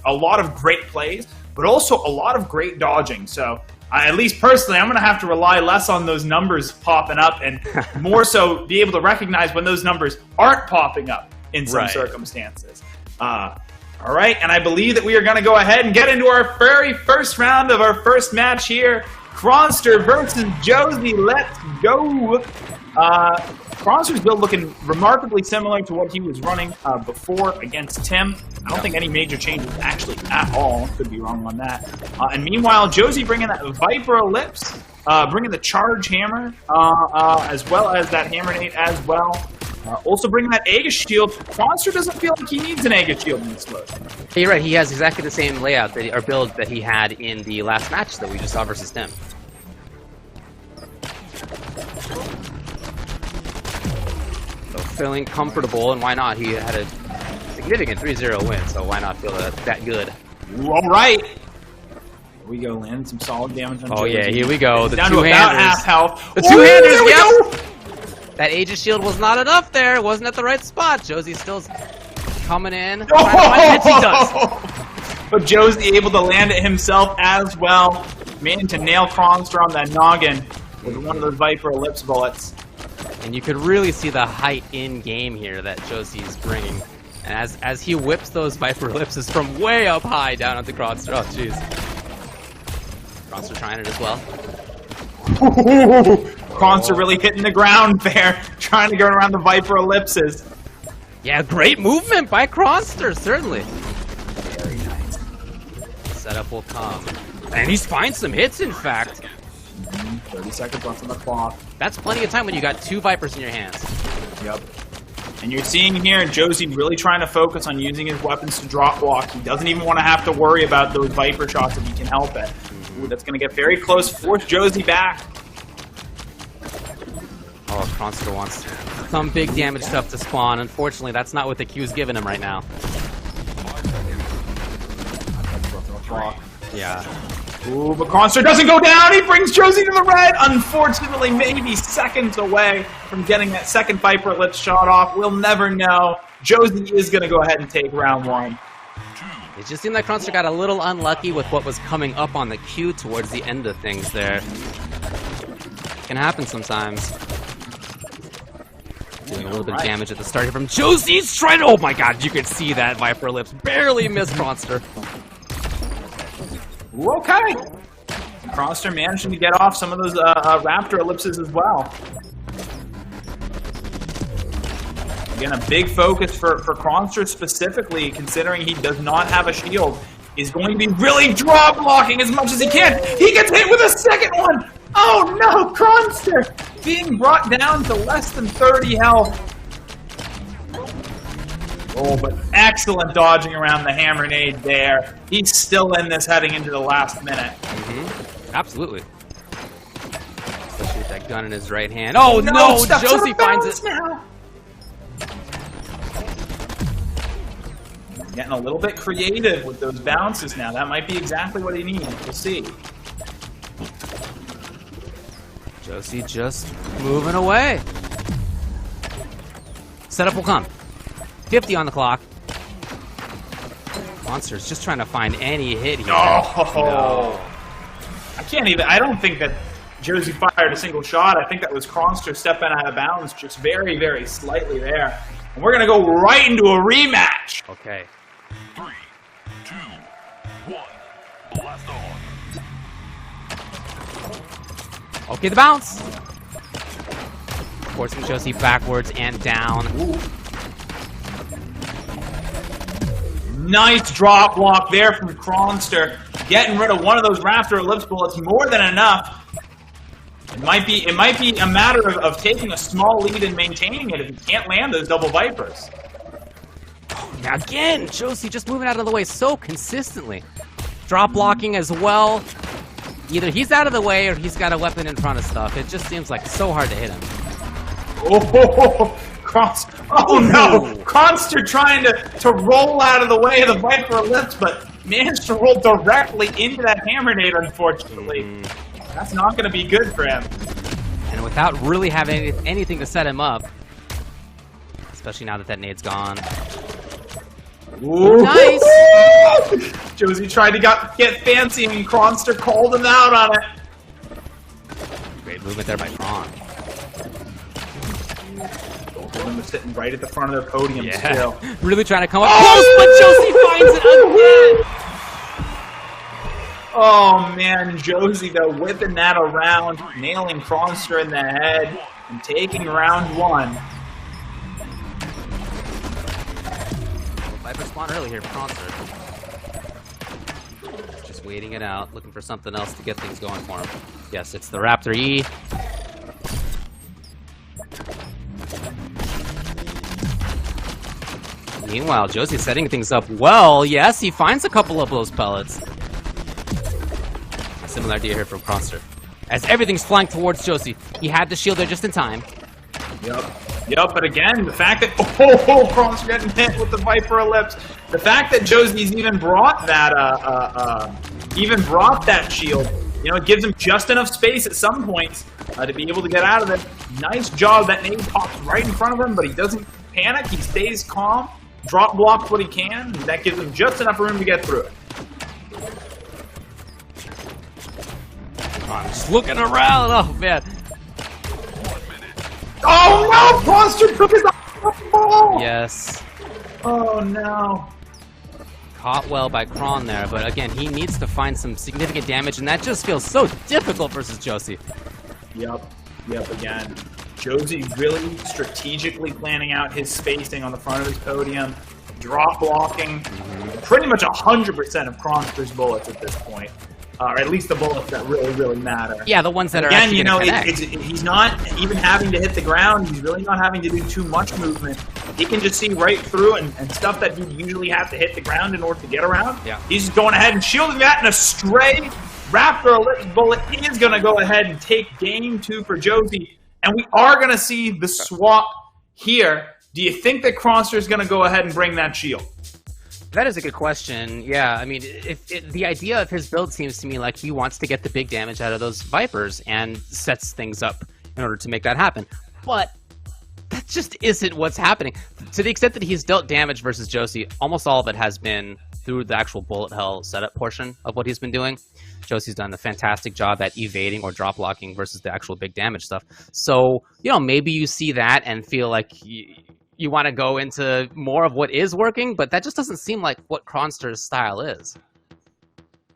a lot of great plays, but also a lot of great dodging. So at least personally, I'm going to have to rely less on those numbers popping up and more so be able to recognize when those numbers aren't popping up in some circumstances. All right, and I believe that we are going to go ahead and get into our very first round of our first match here. Kronster versus Josie. Let's go. Kronster's build looking remarkably similar to what he was running before against Tim. I don't think any major changes actually at all. Could be wrong on that. And meanwhile, Josie bringing that Viper Ellipse, bringing the Charge Hammer, as well as that Hammer Nade as well. Also bringing that Aegis Shield. Kronster doesn't feel like he needs an Aegis Shield in this mode. You're right, he has exactly the same layout or build that he had in the last match that we just saw versus Tim. So feeling comfortable, and why not? He had a significant 3-0 win, so why not feel that good? All right. Here we go, land some solid damage on Josie. Yeah, here we go. The down to about half health. The two-handers, yep! That Aegis Shield was not enough there. It wasn't at the right spot. Josie's still coming in. Trying to find hits. He does. But Josie able to land it himself as well. Managed to nail Kronster on that noggin with one of those Viper Ellipse bullets. And you could really see the height in game here that Josie's bringing. And as he whips those Viper Ellipses from way up high down onto Kronster. Oh, jeez. Kronster trying it as well. Kronster really hitting the ground there, trying to go around the Viper Ellipses. Yeah, great movement by Kronster, certainly. Very nice. Setup will come. And he's finding some hits, in fact. 30 seconds left on the clock. That's plenty of time when you got two Vipers in your hands. Yep. And you're seeing here Josie really trying to focus on using his weapons to drop block. He doesn't even want to have to worry about those Viper shots if he can help it. Ooh, that's going to get very close. Force Josie back. Oh, Kronster wants some big damage stuff to spawn. Unfortunately, that's not what the Q's giving him right now. Yeah. Ooh, but Kronster doesn't go down. He brings Josie to the red. Unfortunately, maybe seconds away from getting that second Viper Ellipse shot off. We'll never know. Josie is going to go ahead and take round one. It just seemed like Kronster got a little unlucky with what was coming up on the Q towards the end of things there. Can happen sometimes. Doing a little bit of damage at the start here from Josie's trying. Oh my god, you could see that Viper Ellipse barely miss Kronster. Okay. Kronster managing to get off some of those Raptor Ellipses as well. Again, a big focus for Kronster specifically, considering he does not have a shield, is going to be really draw blocking as much as he can. He gets hit with a second one. Oh no, Kronster being brought down to less than 30 health. Oh, but excellent dodging around the Hammer Nade there. He's still in this heading into the last minute. Absolutely. Especially with that gun in his right hand. Oh no, Josie finds it. Now. Getting a little bit creative with those bounces now. That might be exactly what he needs. We'll see. Josie just moving away. Setup will come. 50 on the clock. Monster's just trying to find any hit here. No. I can't even. I don't think that Josie fired a single shot. I think that was Kronster stepping out of bounds just very, very slightly there. And we're going to go right into a rematch. Okay. 3, 2, 1, blast on. Okay, the bounce. Forcing Josie backwards and down. Ooh. Nice drop block there from Kronster. Getting rid of one of those Raptor Ellipse bullets, more than enough. It might be a matter of taking a small lead and maintaining it if you can't land those double Vipers. Now again, Josie just moving out of the way so consistently. Drop blocking as well. Either he's out of the way or he's got a weapon in front of stuff. It just seems like so hard to hit him. Oh, oh no! Kronster trying to roll out of the way of the Viper Ellipse, but managed to roll directly into that Hammer Nade, unfortunately. That's not going to be good for him. And without really having anything to set him up, especially now that that nade's gone. Ooh. Nice. Josie tried to get fancy, and Kronster called him out on it. Great movement there by Kron. Both of them are sitting right at the front of their podium still. Really trying to come up close, but Josie finds it again. Oh man, Josie though whipping that around, nailing Kronster in the head, and taking round 1. Viper spawn early here for Kronster. Just waiting it out, looking for something else to get things going for him. Yes, it's the Raptor E. Meanwhile, Josie's setting things up well. Yes, he finds a couple of those pellets. A similar idea here from Kronster. As everything's flying towards Josie, he had the shield there just in time. Yep, but again, the fact that Kronster getting hit with the Viper Ellipse, the fact that Josie's even brought that shield, you know, it gives him just enough space at some points to be able to get out of it. Nice job. That nade pops right in front of him, but he doesn't panic. He stays calm, drop blocks what he can, and that gives him just enough room to get through it. I'm just looking around. Oh man. Oh no! Kronster took his ball! Yes. Oh no. Caught well by Kron there, but again, he needs to find some significant damage, and that just feels so difficult versus Josie. Yep, again. Josie really strategically planning out his spacing on the front of his podium, drop blocking pretty much 100% of Kronster's bullets at this point. Or at least the bullets that really, really matter. Yeah, the ones that are again, actually you know, connect. he's not even having to hit the ground. He's really not having to do too much movement. He can just see right through and stuff that you'd usually have to hit the ground in order to get around. Yeah. He's just going ahead and shielding that, and a stray Raptor Ellipse bullet is going to go ahead and take game 2 for Josie. And we are going to see the swap here. Do you think that Kronster is going to go ahead and bring that shield? That is a good question. Yeah, I mean, the idea of his build seems to me like he wants to get the big damage out of those Vipers and sets things up in order to make that happen. But that just isn't what's happening. To the extent that he's dealt damage versus Josie, almost all of it has been through the actual bullet hell setup portion of what he's been doing. Josie's done a fantastic job at evading or drop blocking versus the actual big damage stuff. So, you know, maybe you see that and feel like you want to go into more of what is working, but that just doesn't seem like what Kronster's style is.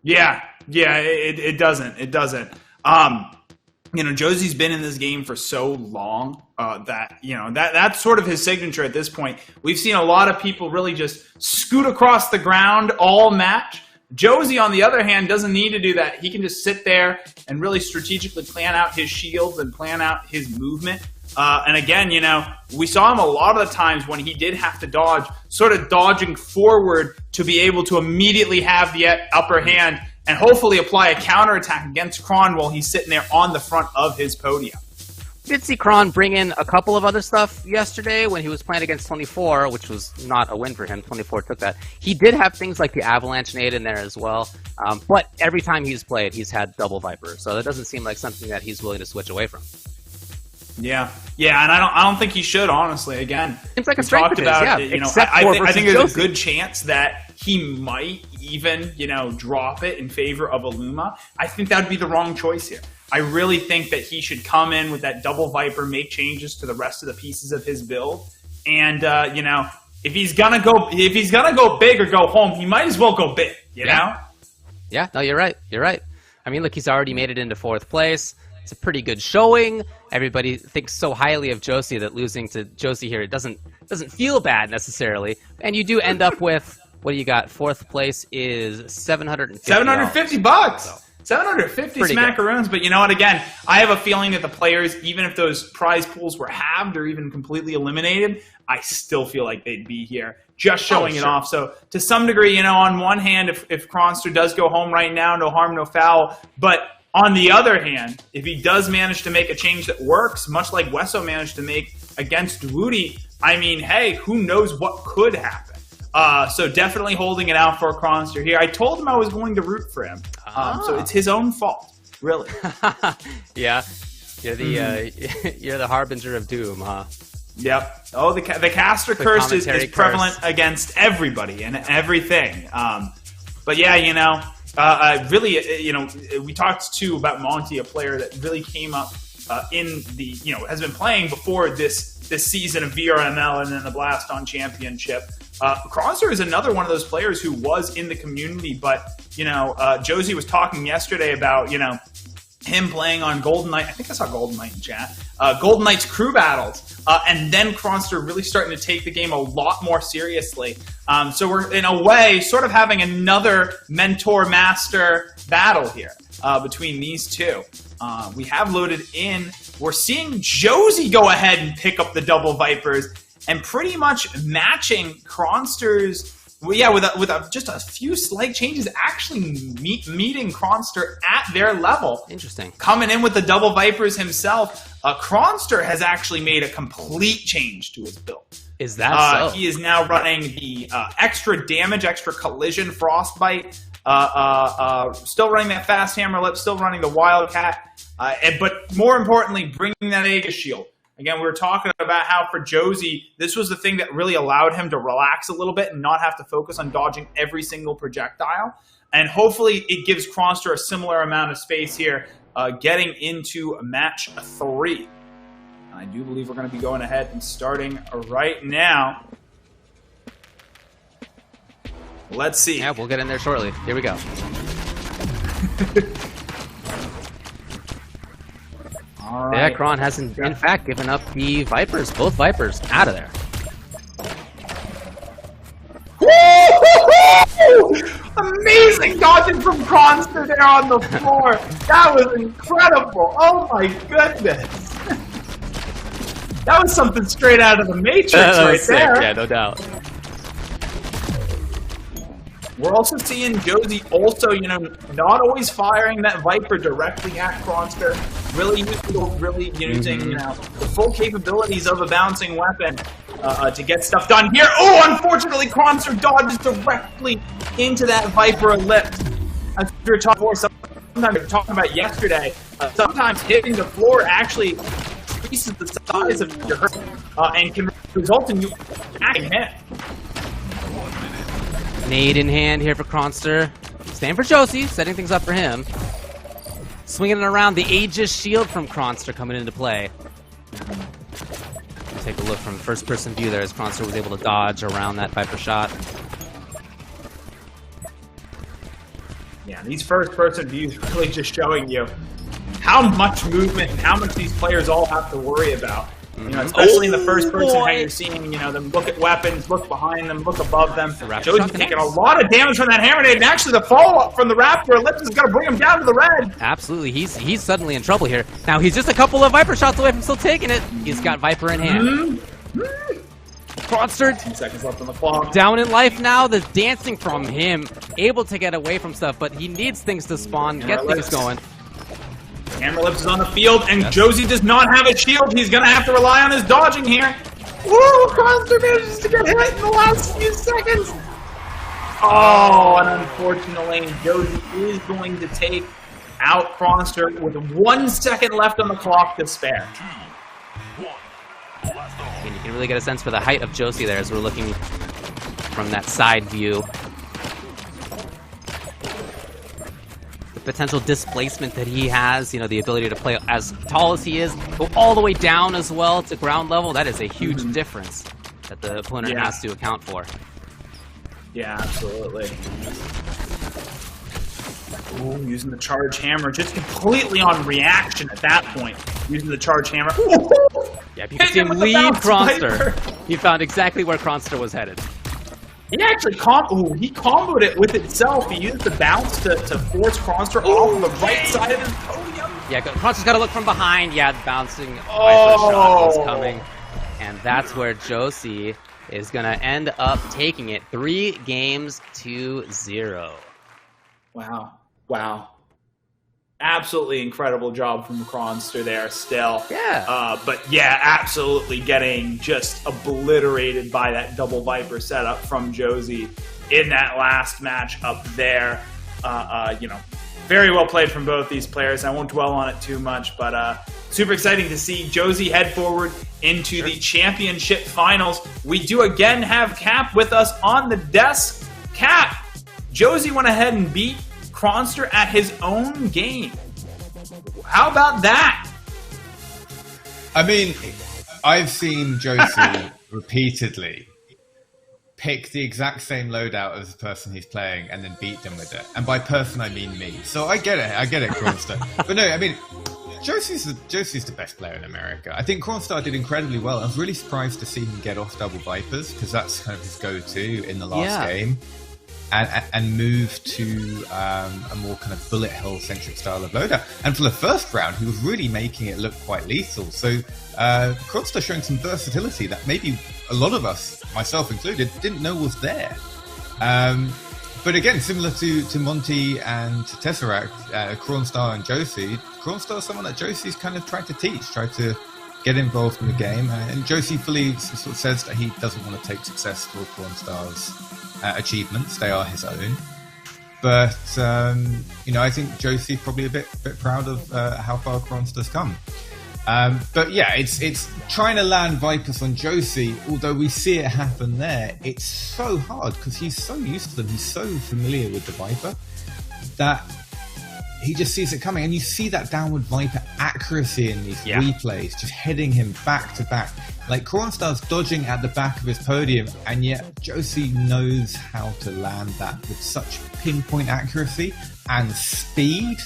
Yeah, it doesn't. It doesn't. You know, Josie's been in this game for so long that, you know, that's sort of his signature at this point. We've seen a lot of people really just scoot across the ground all match. Josie, on the other hand, doesn't need to do that. He can just sit there and really strategically plan out his shields and plan out his movement. And again, you know, we saw him a lot of the times when he did have to dodge, sort of dodging forward to be able to immediately have the upper hand and hopefully apply a counterattack against Kron while he's sitting there on the front of his podium. Did see Kron bring in a couple of other stuff yesterday when he was playing against 24, which was not a win for him. 24 took that. He did have things like the Avalanche nade in there as well. But every time he's played, he's had double Viper. So that doesn't seem like something that he's willing to switch away from. Yeah, and I don't think he should, honestly. Again, seems like a strength of his, yeah. You know, Except I think there's Josie. a good chance that he might even, you know, drop it in favor of Illuma. I think that would be the wrong choice here. I really think that he should come in with that double Viper, make changes to the rest of the pieces of his build, and you know, if he's gonna go big or go home, he might as well go big. You know? Yeah, no, you're right. You're right. I mean, look, he's already made it into 4th place. It's a pretty good showing. Everybody thinks so highly of Josie that losing to Josie here, it doesn't feel bad necessarily. And you do end up with, what do you got? 4th place is $750. $750. So, 750 smackaroons, but you know what? Again, I have a feeling that the players, even if those prize pools were halved or even completely eliminated, I still feel like they'd be here, just showing it off. So to some degree, you know, on one hand, if Kronster does go home right now, no harm, no foul. But on the other hand, if he does manage to make a change that works, much like Wesso managed to make against Woody, I mean, hey, who knows what could happen? So definitely holding it out for Kronster here. I told him I was going to root for him. So it's his own fault, really. yeah. You're the you're the harbinger of doom, huh? Yep. Oh, the caster curse is commentary prevalent curse. against everybody and everything. But yeah, really, we talked too about Monty, a player that really came up in the, has been playing before this season of VRML and then the Blaston Championship. Kronster is another one of those players who was in the community, but Josie was talking yesterday about him playing on Golden Knight. I think I saw Golden Knight in chat. Golden Knight's crew battles, and then Kronster really starting to take the game a lot more seriously. So we're, in a way, sort of having another mentor-master battle here between these two. We have loaded in. We're seeing Josie go ahead and pick up the double Vipers and pretty much matching Kronster's. Well, yeah, with just a few slight changes, actually meeting Kronster at their level. Interesting. Coming in with the double Vipers himself, Kronster has actually made a complete change to his build. Is that so? He is now running the extra damage, extra collision, frostbite. Still running that fast hammer lip, still running the Wildcat. But more importantly, bringing that Aegis shield. Again, we were talking about how for Josie, this was the thing that really allowed him to relax a little bit and not have to focus on dodging every single projectile. And hopefully it gives Kronster a similar amount of space here, getting into match 3. I do believe we're going to be going ahead and starting right now. Let's see. Yeah, we'll get in there shortly. Here we go. All right. Yeah, Kron hasn't, in fact, given up the Vipers. Both Vipers out of there. Amazing dodging from Kronster there on the floor. That was incredible. Oh my goodness. That was something straight out of the Matrix right there. Yeah, no doubt. We're also seeing Josie also, not always firing that Viper directly at Kronster, really using the full capabilities of a bouncing weapon to get stuff done here. Oh, unfortunately, Kronster dodges directly into that Viper ellipse. As we were talking before, sometimes we were talking about yesterday, sometimes hitting the floor actually increases the size of your hurt and can result in you attacking hit. Nade in hand here for Kronster. Staying for Josie, setting things up for him. Swinging it around, the Aegis shield from Kronster coming into play. Take a look from first-person view there as Kronster was able to dodge around that Viper shot. Yeah, these first-person views really just showing you how much movement and how much these players all have to worry about. Especially in the first person, how you're seeing, them look at weapons, look behind them, look above them. Josie's taking a lot of damage from that hammer nade, and actually the follow-up from the Raptor Ellipse is going to bring him down to the red. Absolutely, he's suddenly in trouble here. Now he's just a couple of Viper shots away from still taking it. He's got Viper in hand. Kronster, 10 seconds left on the clock. Down in life now, the dancing from him, able to get away from stuff, but he needs things to spawn, get things going. Hammer Lips is on the field, and Josie does not have a shield. He's going to have to rely on his dodging here. Woo! Kronster manages to get hit in the last few seconds. Oh, and unfortunately, Josie is going to take out Kronster with 1 second left on the clock to spare. And you can really get a sense for the height of Josie there as we're looking from that side view. Potential displacement that he has, the ability to play as tall as he is, go all the way down as well to ground level. That is a huge difference that the opponent has to account for. Yeah, absolutely. Ooh, using the charge hammer, just completely on reaction at that point. Using the charge hammer. Yeah, you can see him leave Kronster. He found exactly where Kronster was headed. He actually comboed it with itself. He used the bounce to force Kronster off the right side of his podium. Yeah, Kronster's got to look from behind. Yeah, the bouncing Viper shot was coming. And that's where Josie is going to end up taking it 3-0. Wow. Absolutely incredible job from Kronster there still. Yeah. But yeah, absolutely getting just obliterated by that double Viper setup from Josie in that last match up there. Very well played from both these players. I won't dwell on it too much, but super exciting to see Josie head forward into the championship finals. We do again have Cap with us on the desk. Cap, Josie went ahead and beat Kronster at his own game. How about that? I mean, I've seen Josie repeatedly pick the exact same loadout as the person he's playing and then beat them with it. And by person, I mean me. So I get it, Kronster. But no, I mean, Josie's the best player in America. I think Kronstar did incredibly well. I was really surprised to see him get off double Vipers, because that's kind of his go-to in the last game. And move to a more kind of bullet hell-centric style of loadout. And for the first round, he was really making it look quite lethal. So Kronstar showing some versatility that maybe a lot of us, myself included, didn't know was there. But again, similar to Monty and Tesseract, Kronstar and Josie, Kronstar is someone that Josie's kind of tried to teach, tried to get involved in the game. And Josie fully sort of says that he doesn't want to take success for Kronstar's achievements. They are his own. But, I think Josie's probably a bit proud of how far Kronstar's come. But yeah, it's trying to land Vipers on Josie, although we see it happen there. It's so hard because he's so used to them. He's so familiar with the Viper that he just sees it coming. And you see that downward Viper accuracy in these replays, just heading him back to back. Like, Kronstar's dodging at the back of his podium, and yet Josie knows how to land that with such pinpoint accuracy and speed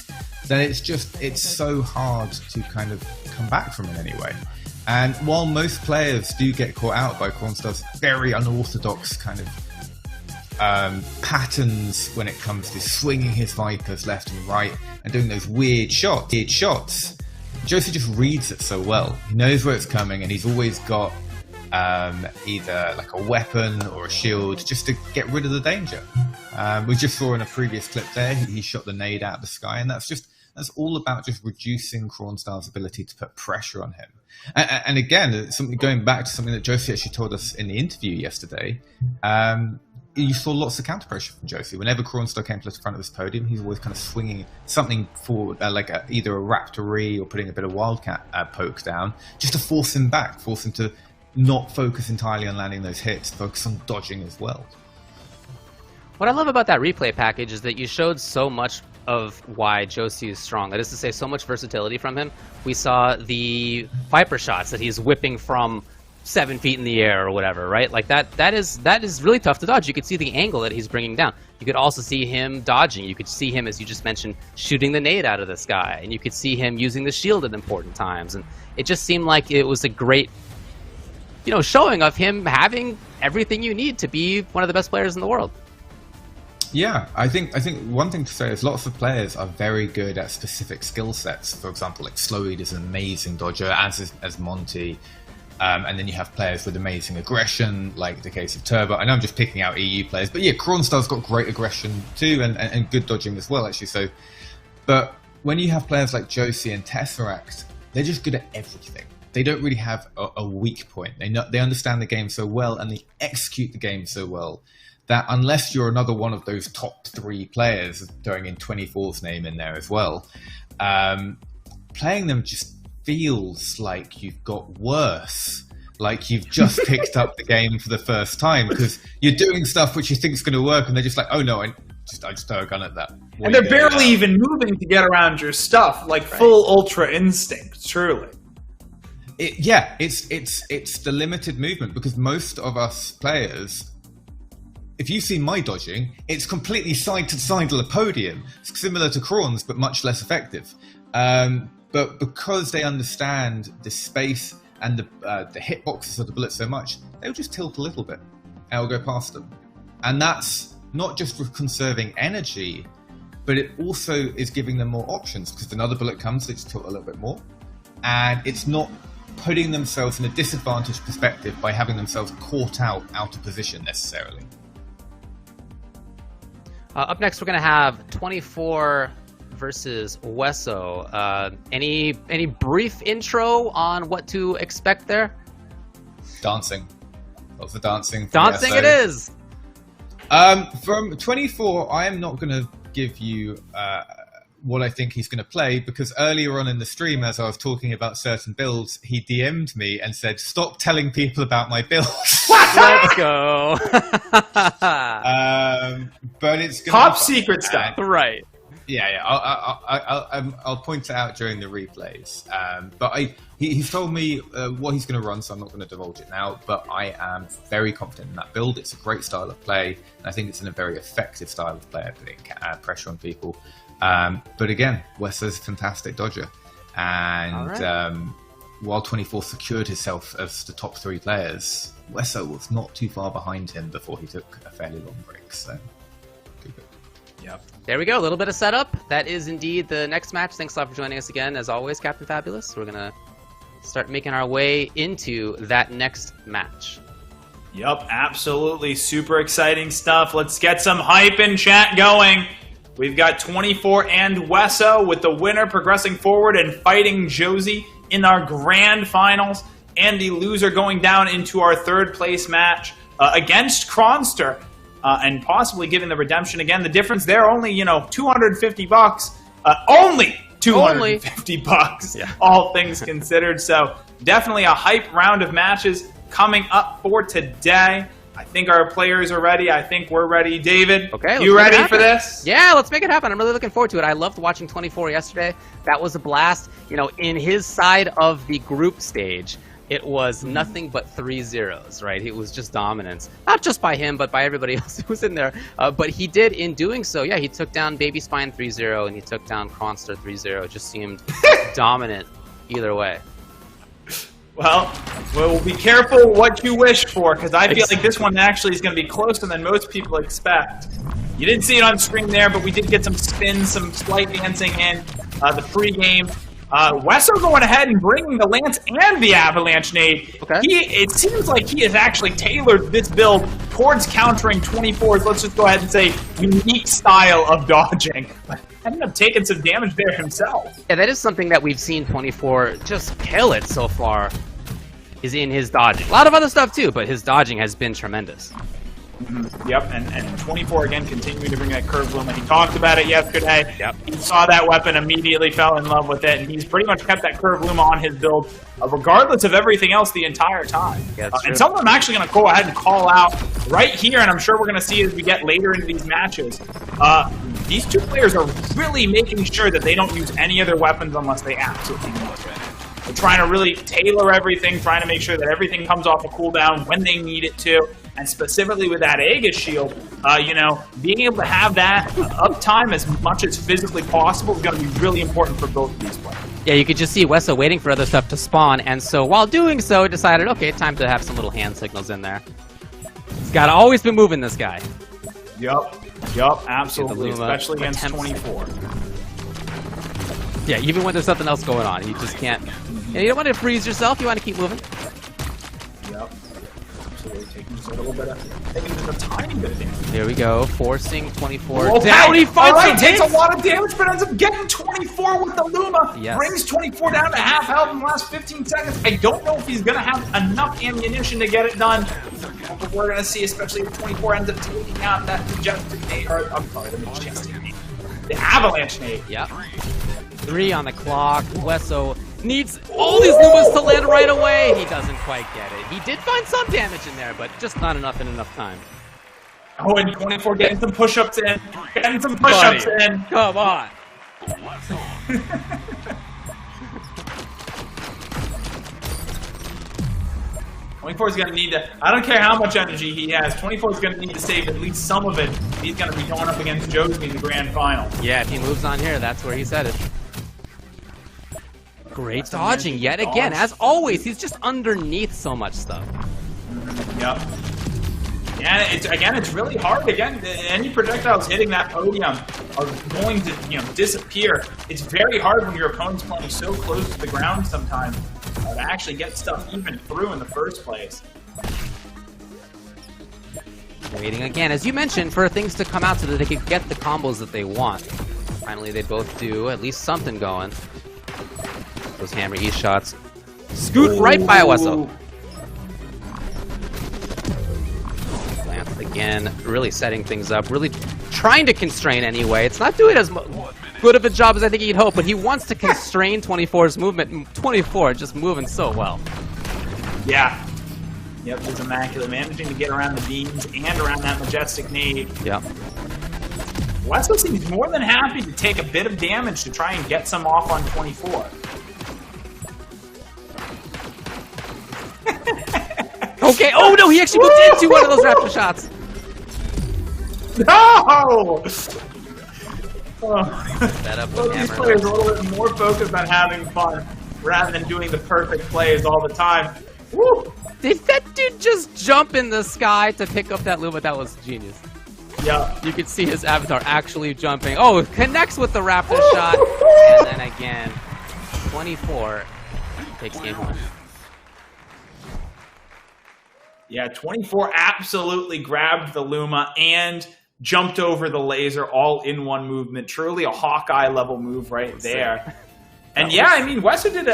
that it's so hard to kind of come back from it anyway. And while most players do get caught out by Kronstar's very unorthodox kind of patterns when it comes to swinging his Vipers left and right and doing those weird shots, Josie just reads it so well. He knows where it's coming, and he's always got either like a weapon or a shield just to get rid of the danger. We just saw in a previous clip there, he shot the nade out of the sky, and that's all about just reducing Kronstar's ability to put pressure on him. And again, going back to something that Josie actually told us in the interview yesterday, you saw lots of counter pressure from Josie. Whenever Kronstar came to the front of his podium, he's always kind of swinging something forward, either a Raptor or putting a bit of Wildcat poke down, just to force him back, force him to not focus entirely on landing those hits, focus on dodging as well. What I love about that replay package is that you showed so much of why Josie is strong. That is to say, so much versatility from him. We saw the Viper shots that he's whipping from 7 feet in the air or whatever, right? Like that is really tough to dodge. You could see the angle that he's bringing down. You could also see him dodging. You could see him, as you just mentioned, shooting the nade out of the sky, and you could see him using the shield at important times. And it just seemed like it was a great, showing of him having everything you need to be one of the best players in the world. Yeah, I think one thing to say is lots of players are very good at specific skill sets. For example, like Sloyd is an amazing dodger, as Monty. And then you have players with amazing aggression, like the case of Turbo. I know I'm just picking out EU players, but yeah, Kronstar's got great aggression too, and good dodging as well, actually. So, but when you have players like Josie and Tesseract, they're just good at everything. They don't really have a weak point. They understand the game so well, and they execute the game so well that unless you're another one of those top 3 players, throwing in 24's name in there as well, playing them just feels like you've got worse, like you've just picked up the game for the first time, because you're doing stuff which you think is going to work, and they're just like, oh no, I just throw a gun at that. And they're barely even moving to get around your stuff, like full Ultra Instinct, truly. It's the limited movement, because most of us players, if you see my dodging, it's completely side to side of the podium, similar to Kron's, but much less effective. But because they understand the space and the hitboxes of the bullets so much, they'll just tilt a little bit and it'll go past them. And that's not just for conserving energy, but it also is giving them more options, because if another bullet comes, they just tilt a little bit more. And it's not putting themselves in a disadvantaged perspective by having themselves caught out of position necessarily. Up next, we're going to have 24 versus Wesso. Any brief intro on what to expect there? Dancing. Lots of dancing. Dancing it is! From 24, I am not going to give you what I think he's going to play, because earlier on in the stream, as I was talking about certain builds, he DM'd me and said, "Stop telling people about my builds." Let's go. But it's gonna Top secret stuff. Right. Yeah. I'll point it out during the replays. But he's told me what he's going to run, so I'm not going to divulge it now. But I am very confident in that build. It's a great style of play, and I think it's in a very effective style of play at putting pressure on people. But again, Wesso's a fantastic dodger, and while 24 secured himself as the top 3 players, Wesso was not too far behind him before he took a fairly long break. So, good. Yep. There we go. A little bit of setup. That is indeed the next match. Thanks a lot for joining us again, as always, Captain Fabulous. We're gonna start making our way into that next match. Yep, absolutely. Super exciting stuff. Let's get some hype in chat going. We've got 24 and Wesso with the winner progressing forward and fighting Josie in our grand finals, and the loser going down into our 3rd place match against Kronster, and possibly getting the redemption again. The difference there, only, $250. Only $250, Yeah. all things considered. So definitely a hype round of matches coming up for today. I think our players are ready. I think we're ready. David, Okay, you ready for this? Yeah, let's make it happen. I'm really looking forward to it. I loved watching 24 yesterday. That was a blast. In his side of the group stage, it was nothing but 3-0s, right? It was just dominance. Not just by him, but by everybody else who was in there. But he did, in doing so, he took down Baby Spine 3-0, and he took down Kronster 3-0. It just seemed dominant either way. Well, we'll be careful what you wish for, because I feel like this one actually is going to be closer than most people expect. You didn't see it on screen there, but we did get some spins, some slight dancing in the pregame. Wesso going ahead and bringing the Lance and the Avalanche nade. Okay. It seems like he has actually tailored this build towards countering 24's, let's just go ahead and say, unique style of dodging. But ended up taking some damage there himself. Yeah, that is something that we've seen 24 just kill it so far, is in his dodging. A lot of other stuff too, but his dodging has been tremendous. Yep, and 24 again continuing to bring that curve bloom. He talked about it yesterday. Yep. He saw that weapon, immediately fell in love with it, and he's pretty much kept that curve bloom on his build, regardless of everything else the entire time. Yeah, that's true. And someone I'm actually going to go ahead and call out right here, and I'm sure we're going to see as we get later into these matches. These two players are really making sure that they don't use any other weapons unless they absolutely need to. They're trying to really tailor everything, trying to make sure that everything comes off a cooldown when they need it to. And specifically with that Aegis shield, being able to have that uptime as much as physically possible is going to be really important for both of these players. Yeah, you could just see Wesso waiting for other stuff to spawn, and so while doing so, decided, okay, time to have some little hand signals in there. He's got to always be moving, this guy. Yup, absolutely, especially against 24. Yeah, even when there's something else going on, you just can't. Yeah, you don't want to freeze yourself. You want to keep moving. Yep. Absolutely taking just a little bit of a tiny bit of damage. There we go, forcing 24 Oh, down. He finds Alright, some takes a hits. lot of damage, but ends up getting 24 with the Luma. Yes. Brings 24 down to half health in the last 15 seconds. I don't know if he's going to have enough ammunition to get it done. But we're going to see, especially if 24 ends up taking out that Majestic nade. Or, I'm sorry, the Majestic nade. The Avalanche nade. Yep. 3 on the clock. Wesso needs all these Lumas to land right away. He doesn't quite get it. He did find some damage in there, but just not enough in enough time. Oh, and 24 getting some push-ups in. Getting some push-ups in. Come on. 24 is going to need to, I don't care how much energy he has, 24 is going to need to save at least some of it. He's going to be going up against Josie in the grand final. Yeah, if he moves on here, that's where he's headed. Great dodging yet again. As always, he's just underneath so much stuff. Yep. And it's really hard. Again, any projectiles hitting that podium are going to, disappear. It's very hard when your opponent's playing so close to the ground sometimes to actually get stuff even through in the first place. Waiting again, as you mentioned, for things to come out so that they could get the combos that they want. Finally, they both do at least something going. Those hammer E shots scoot right by Wesso. Lance again, really setting things up, really trying to constrain anyway. It's not doing as much. good of a job as I think he'd hope, but he wants to constrain 24's movement. 24 just moving so well. Yeah. Yep, it's immaculate. Managing to get around the beams and around that Majestic nade. Yep. Wesso seems more than happy to take a bit of damage to try and get some off on 24. Okay, oh no, he actually moved into one of those raptor shots. No! These players are a little bit more focused on having fun rather than doing the perfect plays all the time. Woo! Did that dude just jump in the sky to pick up that Luma? That was genius. Yeah. You could see his avatar actually jumping. Oh, it connects with the raptor shot. And then again, 24 takes game one. Yeah, 24 absolutely grabbed the Luma and jumped over the laser all in one movement. Truly a Hawkeye level move right there. And yeah, I mean, Wesso did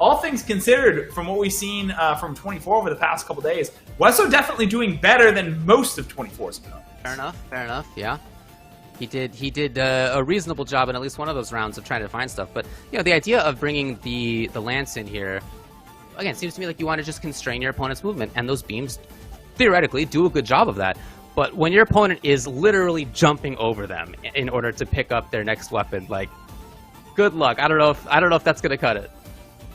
all things considered, from what we've seen from 24 over the past couple days, Wesso definitely doing better than most of 24's opponents. Fair enough, yeah. He did a reasonable job in at least one of those rounds of trying to find stuff. But, you know, the idea of bringing the Lance in here, again, seems to me like you want to just constrain your opponent's movement, and those beams, theoretically, do a good job of that. But when your opponent is literally jumping over them in order to pick up their next weapon, like, good luck. I don't know if that's going to cut it.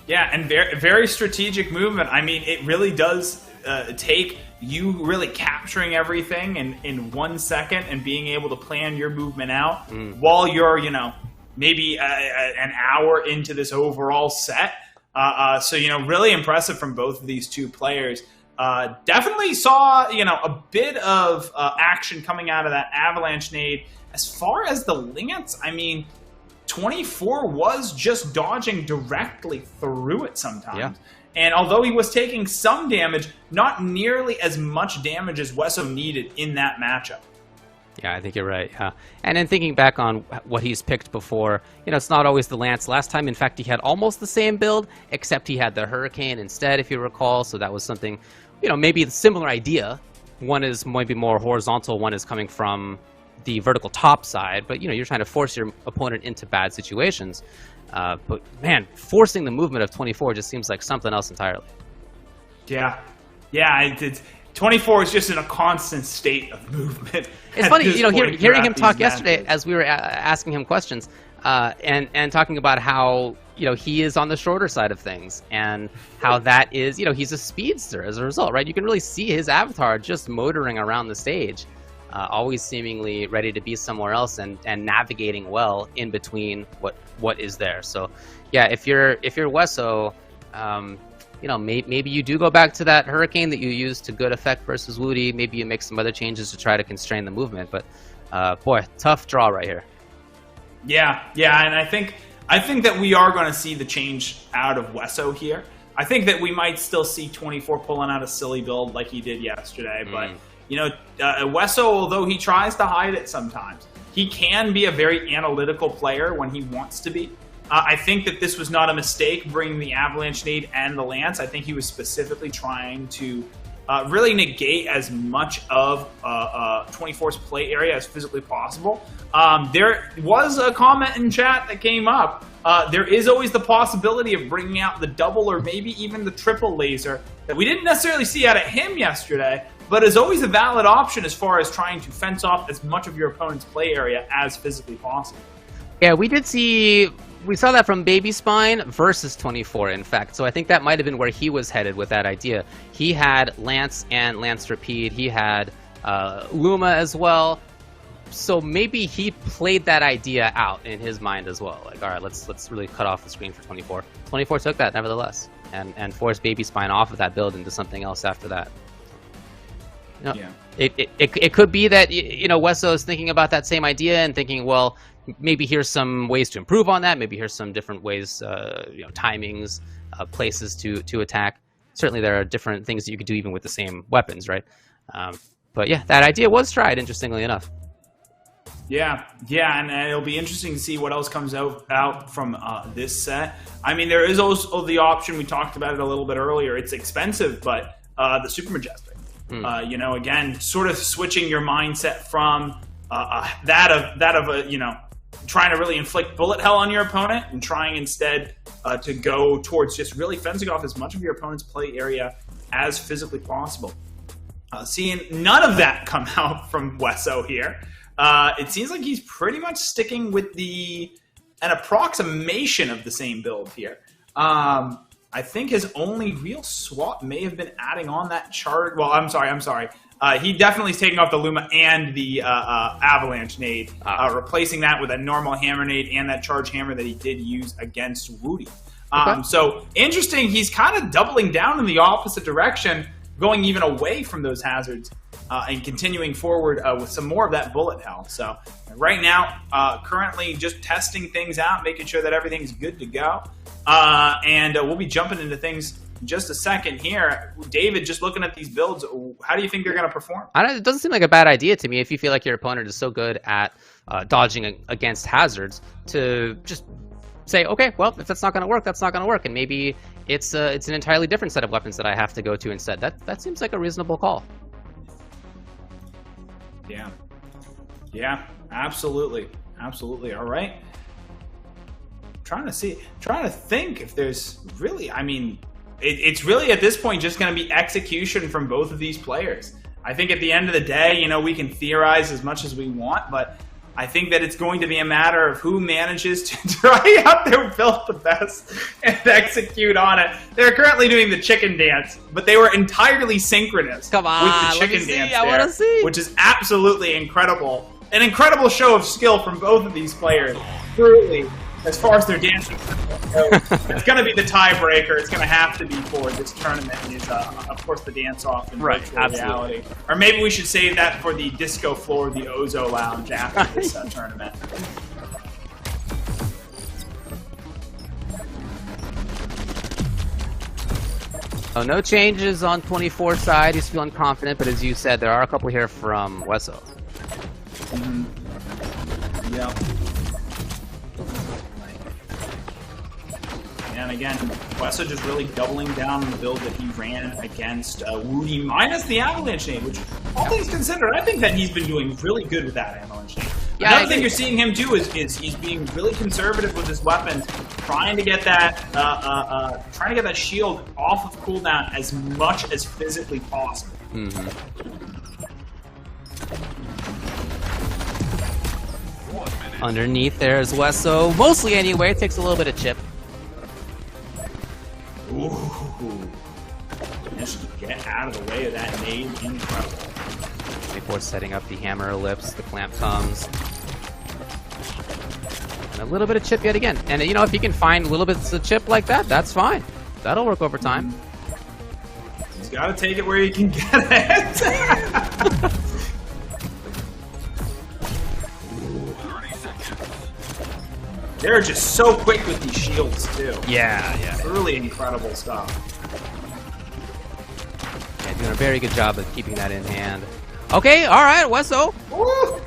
Yeah, and very, very strategic movement. I mean, it really does take you really capturing everything in 1 second and being able to plan your movement out while you're, you know, maybe an hour into this overall set. So, you know, really impressive from both of these two players. Definitely saw, you know, a bit of action coming out of that Avalanche nade. As far as the Lance, I mean, 24 was just dodging directly through it sometimes. Yeah. And although he was taking some damage, not nearly as much damage as Wesso needed in that matchup. Yeah, I think you're right. Yeah. And then thinking back on what he's picked before, you know, it's not always the Lance. Last time, in fact, he had almost the same build, except he had the Hurricane instead, if you recall. So that was something, you know, maybe a similar idea. One is maybe more horizontal, one is coming from the vertical top side, but, you know, you're trying to force your opponent into bad situations. But, man, forcing the movement of 24 just seems like something else entirely. Yeah. Yeah, 24 is just in a constant state of movement. It's funny, you know, hearing him talk yesterday as we were asking him questions and talking about how, you know, he is on the shorter side of things and how that is, you know, he's a speedster as a result, right? You can really see his avatar just motoring around the stage. Always seemingly ready to be somewhere else and navigating well in between what is there. So, yeah, if you're Wesso, you know, maybe you do go back to that Hurricane that you used to good effect versus Woody. Maybe you make some other changes to try to constrain the movement. But boy, tough draw right here. Yeah, and I think that we are going to see the change out of Wesso here. I think that we might still see 24 pulling out a silly build like he did yesterday, but. You know, Wesso, although he tries to hide it sometimes, he can be a very analytical player when he wants to be. I think that this was not a mistake bringing the Avalanche nade and the Lance. I think he was specifically trying to really negate as much of 24's play area as physically possible. There was a comment in chat that came up. There is always the possibility of bringing out the double or maybe even the triple laser that we didn't necessarily see out of him yesterday, but is always a valid option as far as trying to fence off as much of your opponent's play area as physically possible. Yeah, we saw that from Baby Spine versus 24, in fact. So I think that might have been where he was headed with that idea. He had Lance and Lance Repeat. He had Luma as well. So maybe he played that idea out in his mind as well. Like, all right, let's really cut off the screen for 24. 24 took that, nevertheless, and forced Baby Spine off of that build into something else after that. You know, Yeah. It could be that, you know, Wesso is thinking about that same idea and thinking, well, maybe here's some ways to improve on that. Maybe here's some different ways, you know, timings, places to attack. Certainly there are different things that you could do even with the same weapons, right? But yeah, that idea was tried, interestingly enough. Yeah, and it'll be interesting to see what else comes out from this set. I mean, there is also the option, we talked about it a little bit earlier, it's expensive, but the Super Majestic. You know, again, sort of switching your mindset from that of a, you know, trying to really inflict bullet hell on your opponent and trying instead to go towards just really fencing off as much of your opponent's play area as physically possible. Seeing none of that come out from Wesso here, it seems like he's pretty much sticking with an approximation of the same build here. I think his only real swap may have been adding on that charge. Well, I'm sorry. He definitely is taking off the Luma and the Avalanche nade, replacing that with a normal hammer nade and that charge hammer that he did use against Woody. So interesting, he's kind of doubling down in the opposite direction, going even away from those hazards and continuing forward with some more of that bullet hell. So right now, currently just testing things out, making sure that everything's good to go. And we'll be jumping into things in just a second here. David, just looking at these builds, how do you think they're going to perform? It doesn't seem like a bad idea to me if you feel like your opponent is so good at dodging against hazards to just say, okay, well, if that's not going to work, that's not going to work. And maybe it's an entirely different set of weapons that I have to go to instead. That seems like a reasonable call. Yeah, absolutely. All right. Trying to think if there's really, it's really at this point just going to be execution from both of these players. I think at the end of the day, we can theorize as much as we want, but I think that it's going to be a matter of who manages to try out their build the best and execute on it. They're currently doing the chicken dance, but they were entirely synchronous. Come on, with the chicken dance I want to see. which is absolutely incredible. An incredible show of skill from both of these players. Truly, as far as their dancing, it's going to be the tiebreaker. It's going to have to be for this tournament. Is of course the dance off in virtual reality, or maybe we should save that for the disco floor, the Ozo Lounge after this tournament. Oh, no changes on 24 side. He's feeling confident, but as you said, there are a couple here from Wesso. Yeah. And again, Wesso just really doubling down on the build that he ran against Woody minus the Avalanche nade, which, all things considered, I think that he's been doing really good with that Avalanche nade. Yeah, Another thing you're seeing him do is he's being really conservative with his weapons, trying to get that shield off of cooldown as much as physically possible. Underneath there's Wesso, mostly anyway. Takes a little bit of chip. Ooh. Managed to get out of the way of that nade. Incredible. 24 setting up the hammer ellipse. The clamp comes. And a little bit of chip yet again. And if you can find little bits of chip like that, that's fine. That'll work over time. He's got to take it where he can get it. They're just so quick with these shields, too. Yeah. Really incredible stuff. Yeah, doing a very good job of keeping that in hand. Okay, all right, Wesso. Woo!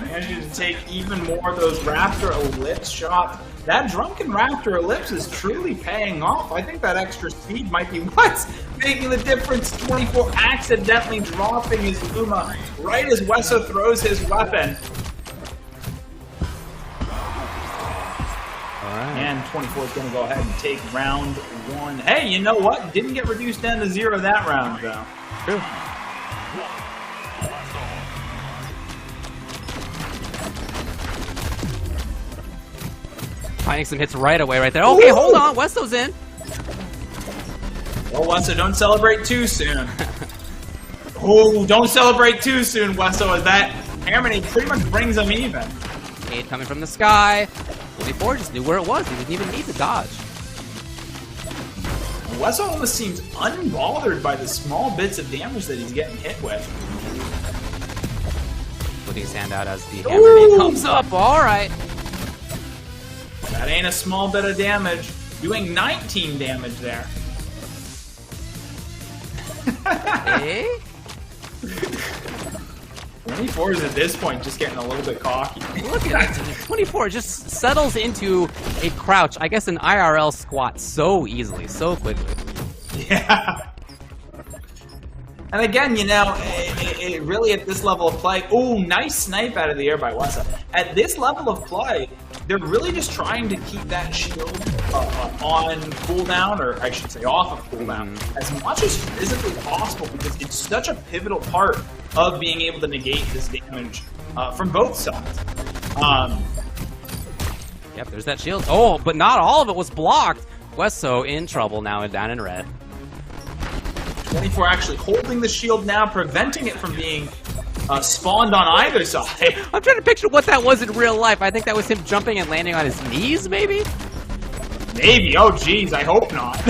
Managing to take even more of those Raptor Ellipse shots. That Drunken Raptor Ellipse is truly paying off. I think that extra speed might be what's making the difference. 24 accidentally dropping his Luma right as Wesso throws his weapon. And 24 is going to go ahead and take round one. Hey, you know what? Didn't get reduced down to 0 that round, though. True. Finding some hits right away right there. Okay, hold on. Wesso's in. Well, Wesso, don't celebrate too soon. Oh, don't celebrate too soon, Wesso, as that hammer nade pretty much brings them even. Nade coming from the sky. 24 just knew where it was. He didn't even need to dodge. Wesso almost seems unbothered by the small bits of damage that he's getting hit with. Putting his hand out as the hammer nade comes up. All right. That ain't a small bit of damage. Doing 19 damage there. Eh? 24 is at this point just getting a little bit cocky. Look at that. 24 just settles into a crouch, I guess an IRL squat so easily, so quickly. Yeah. And again, it really at this level of play, oh, nice snipe out of the air by Wessa. At this level of play, they're really just trying to keep that shield on cooldown, or I should say off of cooldown, as much as physically possible, because it's such a pivotal part of being able to negate this damage from both sides. Yep, there's that shield. Oh, but not all of it was blocked. Wesso in trouble now and down in red. 24 actually holding the shield now, preventing it from being spawned on either side. I'm trying to picture what that was in real life. I think that was him jumping and landing on his knees, maybe? Maybe. Oh, geez. I hope not.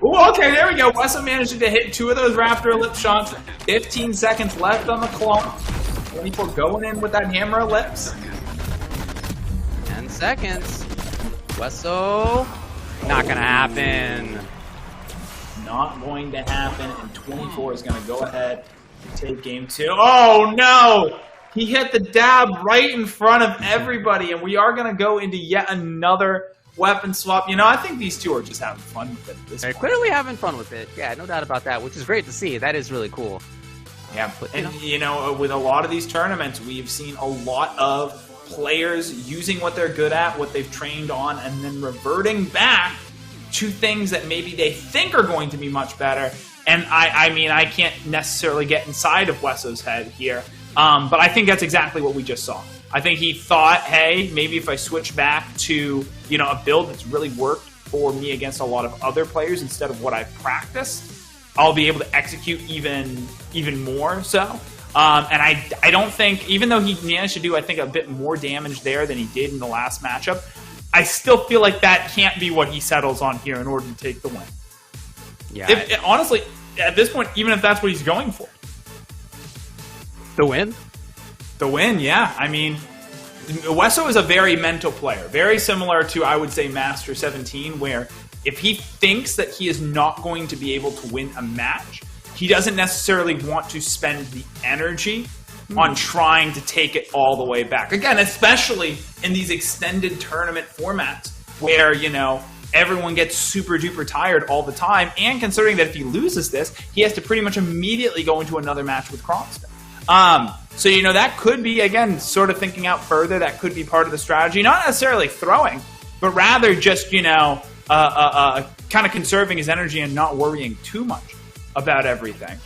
Ooh, okay, there we go. Wessa managing to hit 2 of those Raptor Ellipse shots. 15 seconds left on the clock. 24 going in with that Hammer Ellipse. 10 seconds. Wesso. Not going to happen. Not going to happen, and 24 is going to go ahead and take game 2. Oh, no! He hit the dab right in front of everybody, and we are going to go into yet another weapon swap. I think these two are just having fun with it at this They're point. clearly having fun with it. Yeah, no doubt about that, which is great to see. That is really cool. Yeah, and with a lot of these tournaments, we've seen a lot of players using what they're good at, what they've trained on, and then reverting back to things that maybe they think are going to be much better. And I can't necessarily get inside of Wesso's head here, but I think that's exactly what we just saw. I think he thought, hey, maybe if I switch back to a build that's really worked for me against a lot of other players instead of what I've practiced, I'll be able to execute even more so. And I don't think, even though he managed to do, I think, a bit more damage there than he did in the last matchup, I still feel like that can't be what he settles on here in order to take the win. Yeah. Honestly, at this point, even if that's what he's going for. The win? The win, yeah. I mean, Wesso is a very mental player. Very similar to, I would say, Master 17, where if he thinks that he is not going to be able to win a match, he doesn't necessarily want to spend the energy on trying to take it all the way back. Again, especially in these extended tournament formats where, everyone gets super duper tired all the time, and considering that if he loses this, he has to pretty much immediately go into another match with Kronstadt. So, that could be, again, sort of thinking out further, that could be part of the strategy. Not necessarily throwing, but rather just, kind of conserving his energy and not worrying too much about everything.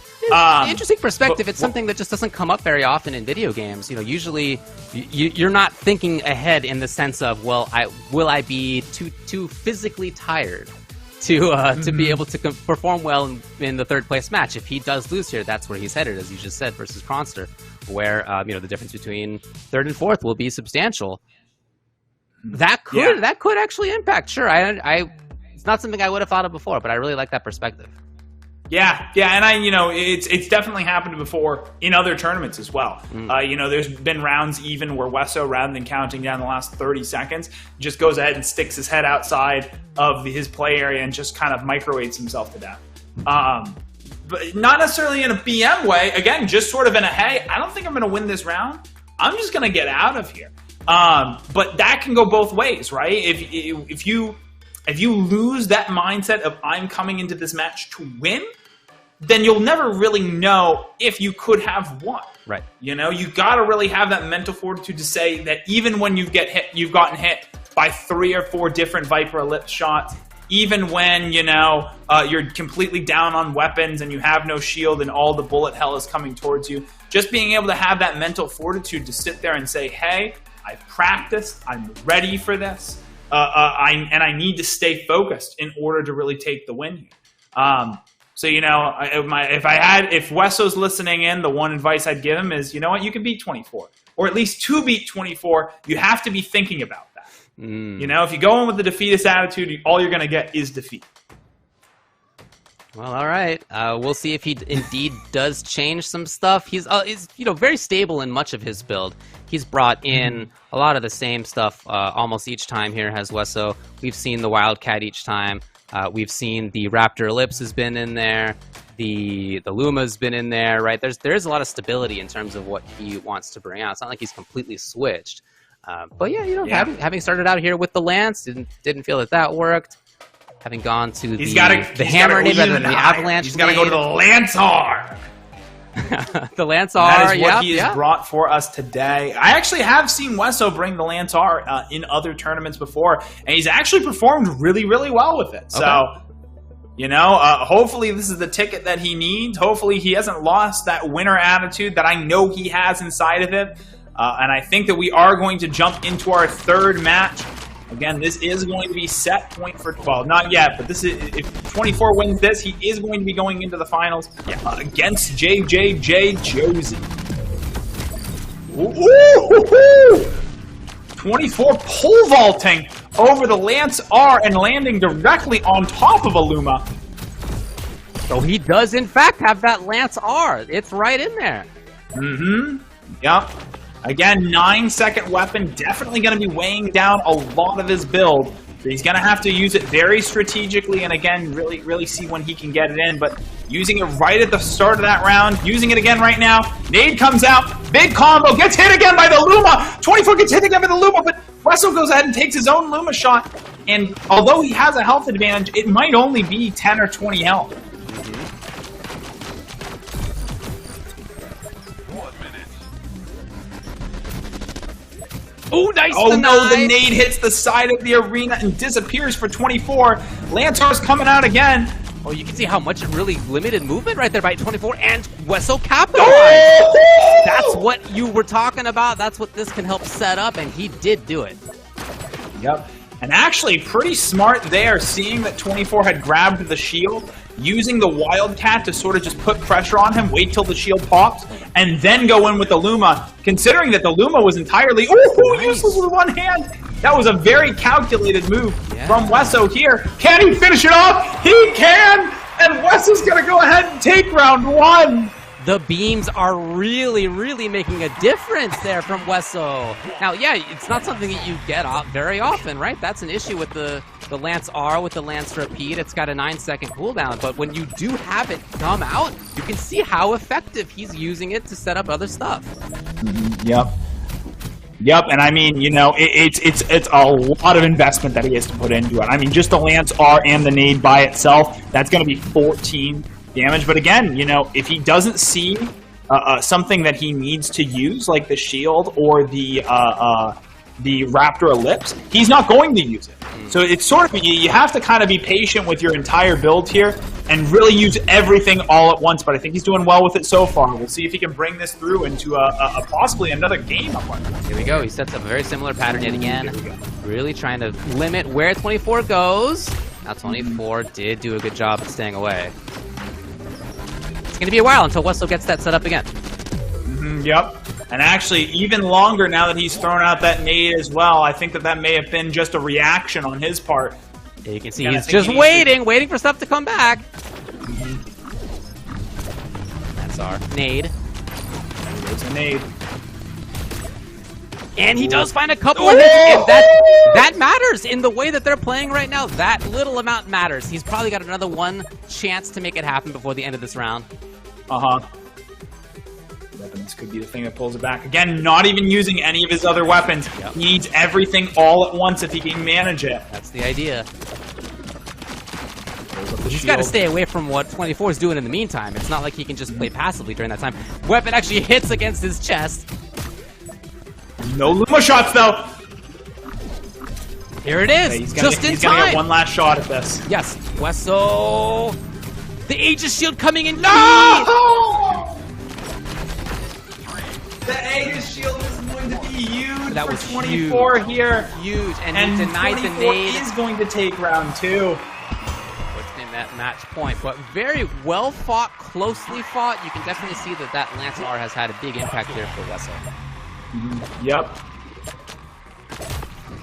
Interesting perspective. It's something that just doesn't come up very often in video games. Usually you're not thinking ahead in the sense of, will I be too physically tired to be able to perform well in the third place match? If he does lose here, that's where he's headed, as you just said, versus Kronster, where the difference between third and fourth will be substantial. That could actually impact. Sure, it's not something I would have thought of before, but I really like that perspective. Yeah, and it's definitely happened before in other tournaments as well. There's been rounds even where Wesso, rather than counting down the last 30 seconds, just goes ahead and sticks his head outside of his play area and just kind of microwaves himself to death. But not necessarily in a BM way. Again, just sort of in a, hey, I don't think I'm going to win this round. I'm just going to get out of here. But that can go both ways, right? If you lose that mindset of I'm coming into this match to win, then you'll never really know if you could have won. Right. You got to really have that mental fortitude to say that even when you've gotten hit by 3 or 4 different Viper Ellipse shots, even when, you're completely down on weapons and you have no shield and all the bullet hell is coming towards you, just being able to have that mental fortitude to sit there and say, hey, I've practiced, I'm ready for this. I need to stay focused in order to really take the win here. If Wesso's listening in, the one advice I'd give him is, you can beat 24, or at least to beat 24, you have to be thinking about that. If you go in with the defeatist attitude, all you're going to get is defeat. Well, all right. We'll see if he indeed does change some stuff. He's very stable in much of his build. He's brought in a lot of the same stuff almost each time here, has Wesso. We've seen the Wildcat each time. We've seen the Raptor Ellipse has been in there. The Luma's been in there, right? There's a lot of stability in terms of what he wants to bring out. It's not like he's completely switched. But yeah, having started out here with the Lance, didn't feel that worked. having gone to He's the gotta hammer nade rather than the higher. avalanche. He's got to go to the Lancer. The Lancer. That is what yep, he has brought for us today. I actually have seen Wesso bring the Lancer in other tournaments before, and he's actually performed really, really well with it. So, hopefully this is the ticket that he needs. Hopefully he hasn't lost that winner attitude that I know he has inside of him. And I think that we are going to jump into our third match. Again, this is going to be set point for, well, not yet, but this is, if 24 wins this, he is going to be going into the finals against JJJ Josie. Ooh, 24 pole vaulting over the Lance R and landing directly on top of Illuma. So he does, in fact, have that Lance R. It's right in there. Yep. Again, 9-second weapon, definitely going to be weighing down a lot of his build. So he's going to have to use it very strategically and, again, really, really see when he can get it in. But using it right at the start of that round, using it again right now. Nade comes out, big combo, gets hit again by the Luma. 24 gets hit again by the Luma, but Wesso goes ahead and takes his own Luma shot. And although he has a health advantage, it might only be 10 or 20 health. Oh, nice! Oh no, the nade hits the side of the arena and disappears for 24. Lancer's coming out again. Oh, you can see how much it really limited movement right there by 24, and Wesso capitalized. Oh! That's what you were talking about. That's what this can help set up, and he did do it. Yep. And actually, pretty smart there, seeing that 24 had grabbed the shield, using the Wildcat to sort of just put pressure on him, wait till the shield pops, and then go in with the Luma, considering that the Luma was entirely useless with one hand. That was a very calculated move from Wesso here. Can he finish it off? He can! And Wesso's going to go ahead and take round one. The beams are really, really making a difference there from Wesso. Now, yeah, it's not something that you get very often, right? That's an issue with the Lance R, with the Lance Repeat. It's got a 9-second cooldown, but when you do have it come out, you can see how effective he's using it to set up other stuff. Yep, and I mean, it's a lot of investment that he has to put into it. I mean, just the Lance R and the nade by itself, that's going to be 14 damage. But again, if he doesn't see something that he needs to use, like the shield or the Raptor Ellipse, he's not going to use it. So it's sort of, you have to kind of be patient with your entire build here and really use everything all at once. But I think he's doing well with it so far. We'll see if he can bring this through into a possibly another game. Here we go. He sets up a very similar pattern yet again. Really trying to limit where 24 goes. Now 24 did do a good job of staying away. It's going to be a while until Wesso gets that set up again. Yep. And actually, even longer now that he's thrown out that nade as well. I think that may have been just a reaction on his part. Yeah, you can see he's just waiting for stuff to come back. That's our nade. There's a nade. And he does find a couple of hits, and that matters in the way that they're playing right now. That little amount matters. He's probably got another one chance to make it happen before the end of this round. This could be the thing that pulls it back. Again, not even using any of his other weapons. He needs everything all at once if he can manage it. That's the idea. He's got to stay away from what 24 is doing in the meantime. It's not like he can just play passively during that time. Weapon actually hits against his chest. No Luma shots, though. Here it is, He's just in gonna time. get one last shot at this. Yes, Wesso. The Aegis Shield coming in. No! The Aegis Shield is going to be huge that for was 24 huge. here. Huge, and he denied the 24 nade. is going to take round two. What's in that match point? But very well fought, closely fought. You can definitely see that Lance R has had a big impact here for Wesso. Yep.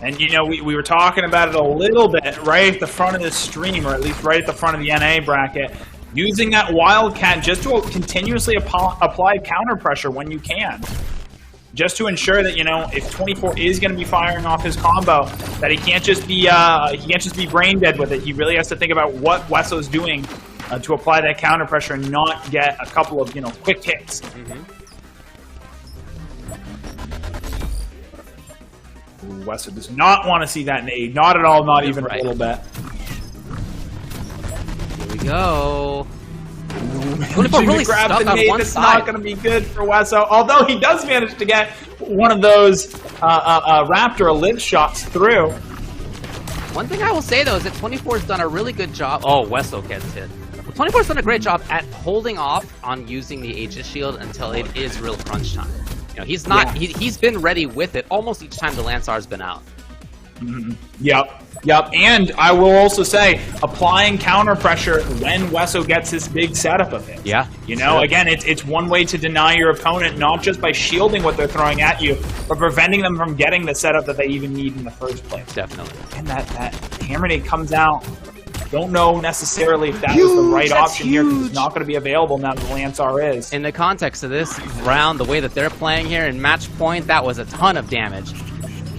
And we were talking about it a little bit right at the front of this stream, or at least right at the front of the NA bracket. Using that Wildcat just to continuously apply counter pressure when you can. Just to ensure that, if 24 is going to be firing off his combo, that he can't just be brain dead with it. He really has to think about what Wesso's doing to apply that counter pressure and not get a couple of, quick hits. Wesso does not want to see that nade. Not at all, not even a little bit. we go. Really stuck grab the on nade. one It's side. not going to be good for Wesso. Although he does manage to get one of those Raptor ellipse shots through. One thing I will say, though, is that 24's done a really good job. Oh, Wesso gets hit. 24's done a great job at holding off on using the Aegis shield until it is real crunch time. You know, he's not. He's been ready with it almost each time the Lansar's been out. Yep. And I will also say, applying counter pressure when Wesso gets this big setup of it. Yeah. You know, again, it's one way to deny your opponent, not just by shielding what they're throwing at you, but preventing them from getting the setup that they even need in the first place. Definitely. And that hammer nade comes out. Don't know necessarily if that was the right option here, because it's not going to be available now that the Lansar is. In the context of this round, the way that they're playing here in match point, that was a ton of damage.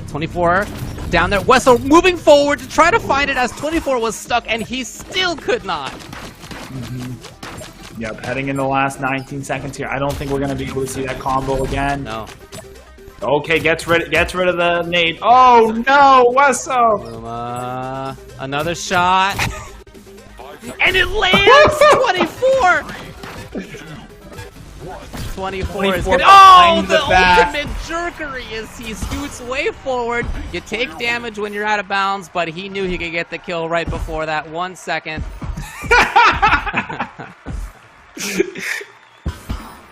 24 down there. Wesso moving forward to try to find it as 24 was stuck, and he still could not. Yep, heading into the last 19 seconds here. I don't think we're going to be able to see that combo again. No. Okay, gets rid of the nade. Oh no, Wesso! Luma, another shot. And it lands! 24! 24 is good. Oh, the ultimate jerkery as he scoots way forward. You take damage when you're out of bounds, but he knew he could get the kill right before that. 1 second.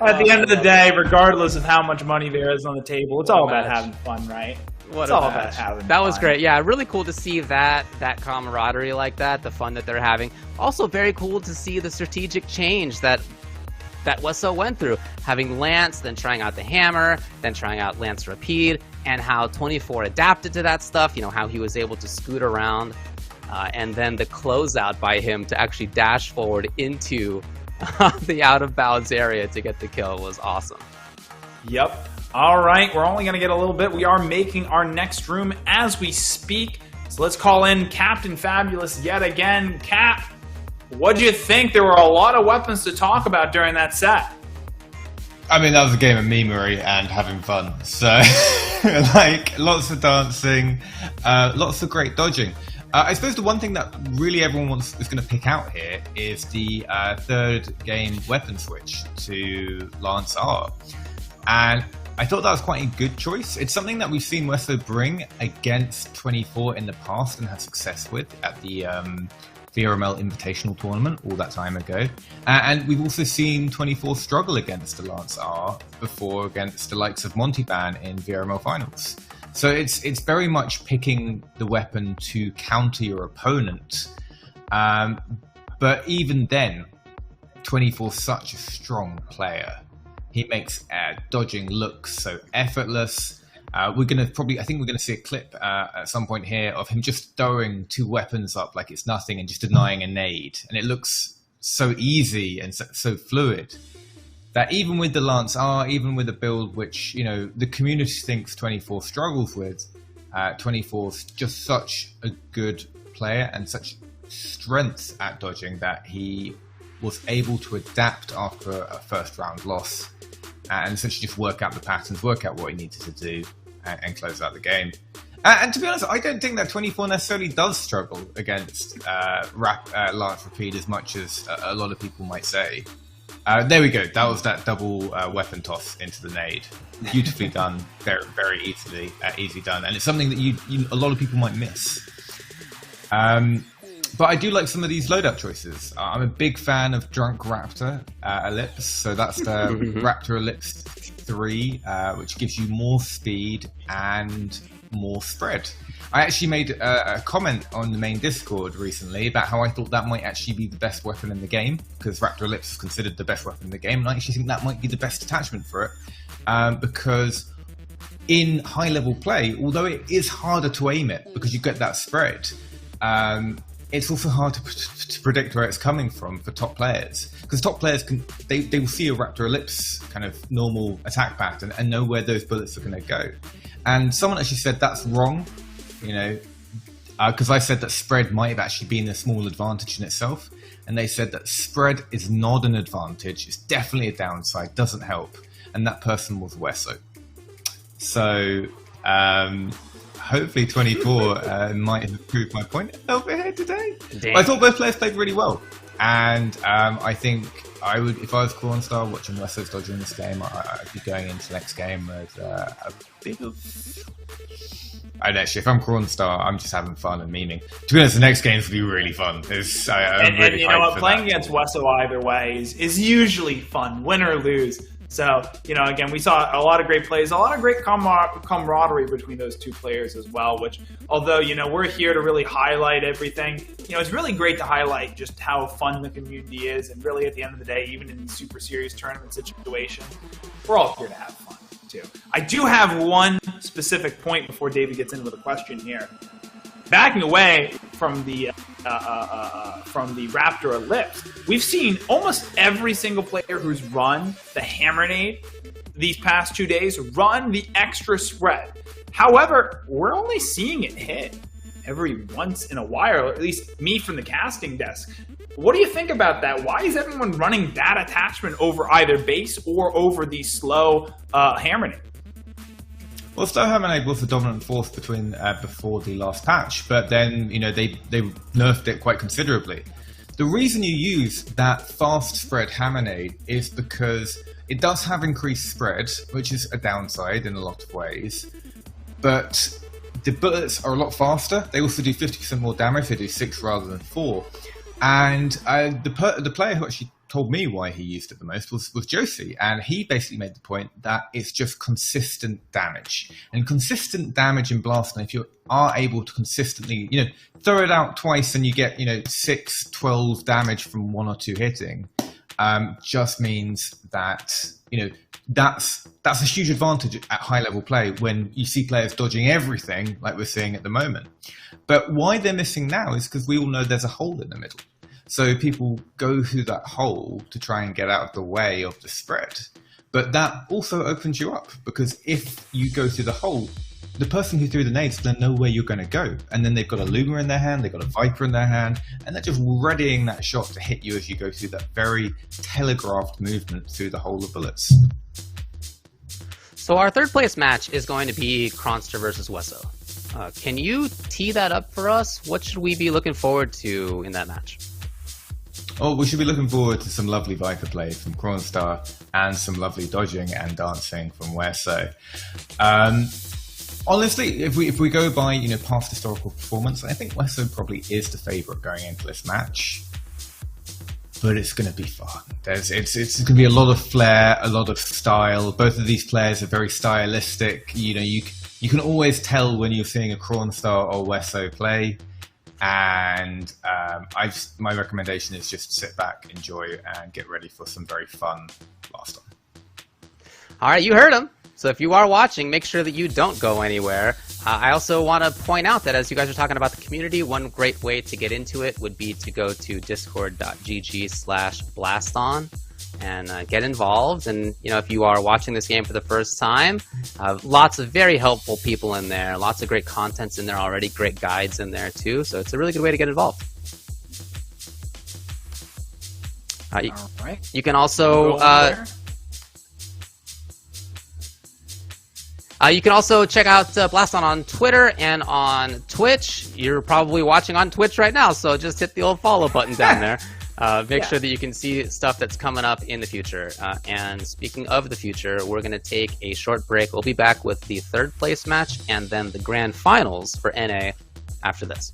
At the end of the day, regardless of how much money there is on the table, it's all about having fun, right? It's all about having fun. That was great. Yeah, really cool to see that camaraderie like that, the fun that they're having. Also very cool to see the strategic change that Wesso went through. Having Lance, then trying out the hammer, then trying out Lance Rapide, and how 24 adapted to that stuff, you know, how he was able to scoot around, and then the closeout by him to actually dash forward into the out-of-bounds area to get the kill was awesome. Yep. All right, we're only going to get a little bit. We are making our next room as we speak. So let's call in Captain Fabulous yet again. Cap, what'd you think? There were a lot of weapons to talk about during that set. I mean, that was a game of memery and having fun. So, like, lots of dancing, lots of great dodging. I suppose the one thing that really everyone is going to pick out here is the third game weapon switch to Lance R. And I thought that was quite a good choice. It's something that we've seen Wesso bring against 24 in the past and had success with at the VRML Invitational Tournament all that time ago. And we've also seen 24 struggle against the Lance R before against the likes of Monty Ban in VRML Finals. So it's very much picking the weapon to counter your opponent. But even then, 24's such a strong player. He makes dodging look so effortless. I think we're gonna see a clip at some point here of him just throwing two weapons up like it's nothing and just denying a nade, and it looks so easy and so fluid that even with the Lance R, even with a build which, you know, the community thinks 24 struggles with, 24's just such a good player and such strength at dodging that he was able to adapt after a first round loss and essentially just work out the patterns, work out what he needed to do, and close out the game. And to be honest, I don't think that 24 necessarily does struggle against Lance Rapide as much as a lot of people might say. There we go. That was that double weapon toss into the nade. Beautifully done. Very, very easy done. And it's something that a lot of people might miss. But I do like some of these loadout choices. I'm a big fan of Drunk Raptor Ellipse. So that's the Raptor Ellipse 3, which gives you more speed and more spread. I actually made a comment on the main Discord recently about how I thought that might actually be the best weapon in the game, because Raptor Ellipse is considered the best weapon in the game, and I actually think that might be the best attachment for it, because in high-level play, although it is harder to aim it because you get that spread, it's also hard to predict where it's coming from for top players, because top players they will see a Raptor Ellipse kind of normal attack pattern and know where those bullets are going to go. And someone actually said that's wrong, you know, because I said that spread might have actually been a small advantage in itself, and they said that spread is not an advantage, it's definitely a downside, doesn't help, and that person was Wesso. So hopefully 24 might have proved my point over here today. I thought both players played really well. And I think I would, if I was Cornstar watching Wesso's dodging this game, I'd be going into the next game with a bit of... And actually, if I'm Cornstar, I'm just having fun and memeing. To be honest, the next game's going to be really fun. I'm really you know hyped what, for playing that. against Wesso either way is usually fun, win or lose. So, you know, again, we saw a lot of great plays, a lot of great camaraderie between those two players as well, which, although, you know, we're here to really highlight everything, you know, it's really great to highlight just how fun the community is, and really, at the end of the day, even in these super serious tournament situations, we're all here to have fun, too. I do have one specific point before David gets into the question here. Backing away from the Raptor Ellipse, we've seen almost every single player who's run the Hammernade these past 2 days run the extra spread. However, we're only seeing it hit every once in a while, or at least me from the casting desk. What do you think about that? Why is everyone running that attachment over either base or over the slow Hammernade? Well, Slow Hammernade was the dominant force between before the last patch, but then, you know, they nerfed it quite considerably. The reason you use that fast spread Hammernade is because it does have increased spread, which is a downside in a lot of ways, but the bullets are a lot faster. They also do 50% more damage. They do 6 rather than 4. And the player who actually told me why he used it the most was Josie, and he basically made the point that it's just consistent damage. And consistent damage in Blaston, if you are able to consistently, you know, throw it out twice and you get, you know, 6, 12 damage from 1 or 2 hitting, just means that, you know, that's a huge advantage at high level play when you see players dodging everything like we're seeing at the moment. But why they're missing now is because we all know there's a hole in the middle. So people go through that hole to try and get out of the way of the spread. But that also opens you up, because if you go through the hole, the person who threw the nades will know where you're going to go. And then they've got a Luma in their hand, they've got a Viper in their hand, and they're just readying that shot to hit you as you go through that very telegraphed movement through the hole of bullets. So our third place match is going to be Kronster versus Wesso. Can you tee that up for us? What should we be looking forward to in that match? Oh, we should be looking forward to some lovely Viper play from Kronstar and some lovely dodging and dancing from Wesso. Honestly, if we go by, you know, past historical performance, I think Wesso probably is the favourite going into this match. But it's going to be fun. It's going to be a lot of flair, a lot of style. Both of these players are very stylistic. You know, you can always tell when you're seeing a Kronstar or Wesso play. And my recommendation is just sit back, enjoy, and get ready for some very fun Blaston. All right, you heard him. So if you are watching, make sure that you don't go anywhere. I also want to point out that as you guys are talking about the community, one great way to get into it would be to go to discord.gg/Blaston and get involved. And, you know, if you are watching this game for the first time, lots of very helpful people in there, lots of great contents in there already, great guides in there too. So it's a really good way to get involved. All right. You can also you can also check out Blaston on Twitter and on Twitch. You're probably watching on Twitch right now, so just hit the old follow button down there. Make sure that you can see stuff that's coming up in the future. And speaking of the future, we're going to take a short break. We'll be back with the third place match and then the grand finals for NA after this.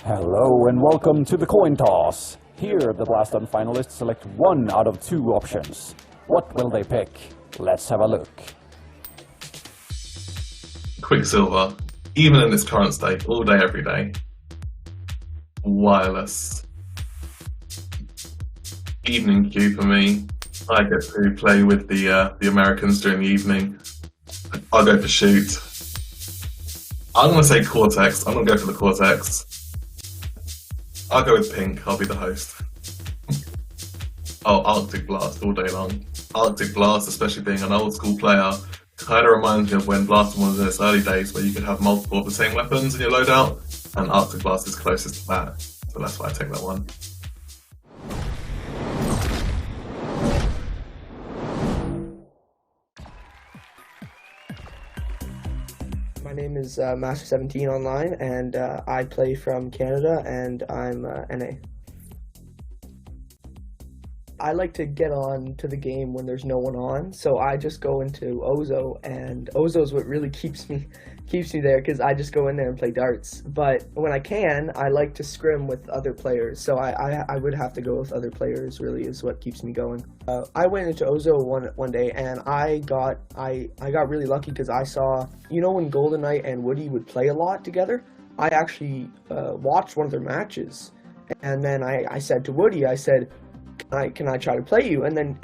Hello and welcome to the coin toss. Here, the Blaston finalists select 1 out of 2 options. What will they pick? Let's have a look. Quicksilver, even in its current state, all day, every day. Wireless. Evening queue for me. I get to play with the Americans during the evening. I'll go for shoot. I'm going to say Cortex. I'm going to go for the Cortex. I'll go with pink. I'll be the host. Oh, Arctic Blast all day long. Arctic Blast, especially being an old school player, kind of reminds me of when Blaston was in its early days, where you could have multiple of the same weapons in your loadout, and Arctic Blast is closest to that. So that's why I take that one. My name is Master17 online, and I play from Canada, and I'm NA. I like to get on to the game when there's no one on, so I just go into Ozo, and Ozo's what really keeps me there, because I just go in there and play darts. But when I can, I like to scrim with other players, so I would have to go with other players, really is what keeps me going. I went into Ozo one day, and I got really lucky because I saw, you know, when Golden Knight and Woody would play a lot together, I actually watched one of their matches, and then I said to Woody, I said, can I try to play you? And then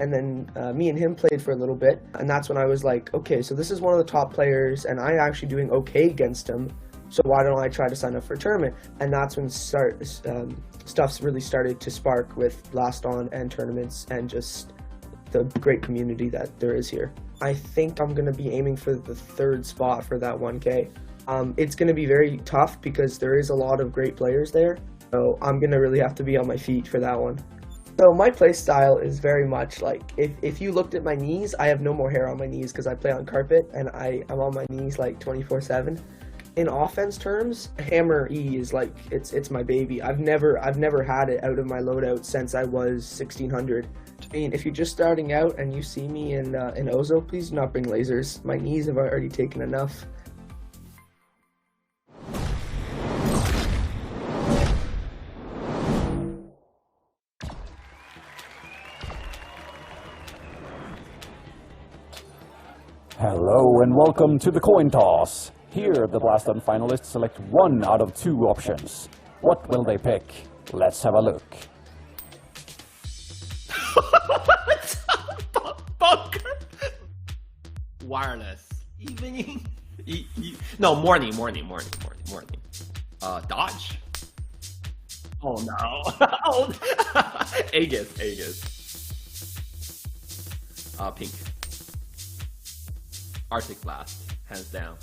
me and him played for a little bit, and that's when I was like, okay, so this is one of the top players, and I'm actually doing okay against him, so why don't I try to sign up for a tournament? And that's when stuff's really started to spark with Blaston and tournaments and just the great community that there is here. I think I'm going to be aiming for the 3rd spot for that 1K. It's going to be very tough because there is a lot of great players there, so I'm going to really have to be on my feet for that one. So my play style is very much like, if you looked at my knees, I have no more hair on my knees because I play on carpet, and I'm on my knees like 24/7. In offense terms, Hammer E is like, it's my baby. I've never had it out of my loadout since I was 1600. I mean, if you're just starting out and you see me in Ozo, please do not bring lasers. My knees have already taken enough. Hello and welcome to the coin toss. Here, the Blaston finalists select 1 out of 2 options. What will they pick? Let's have a look. Bunker. Wireless. Evening. No, morning. Dodge. Oh no. Aegis. Pink. Arctic Blast, hands down,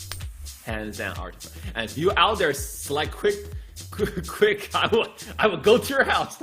Arctic Blast. And if you out there select quick, I will go to your house.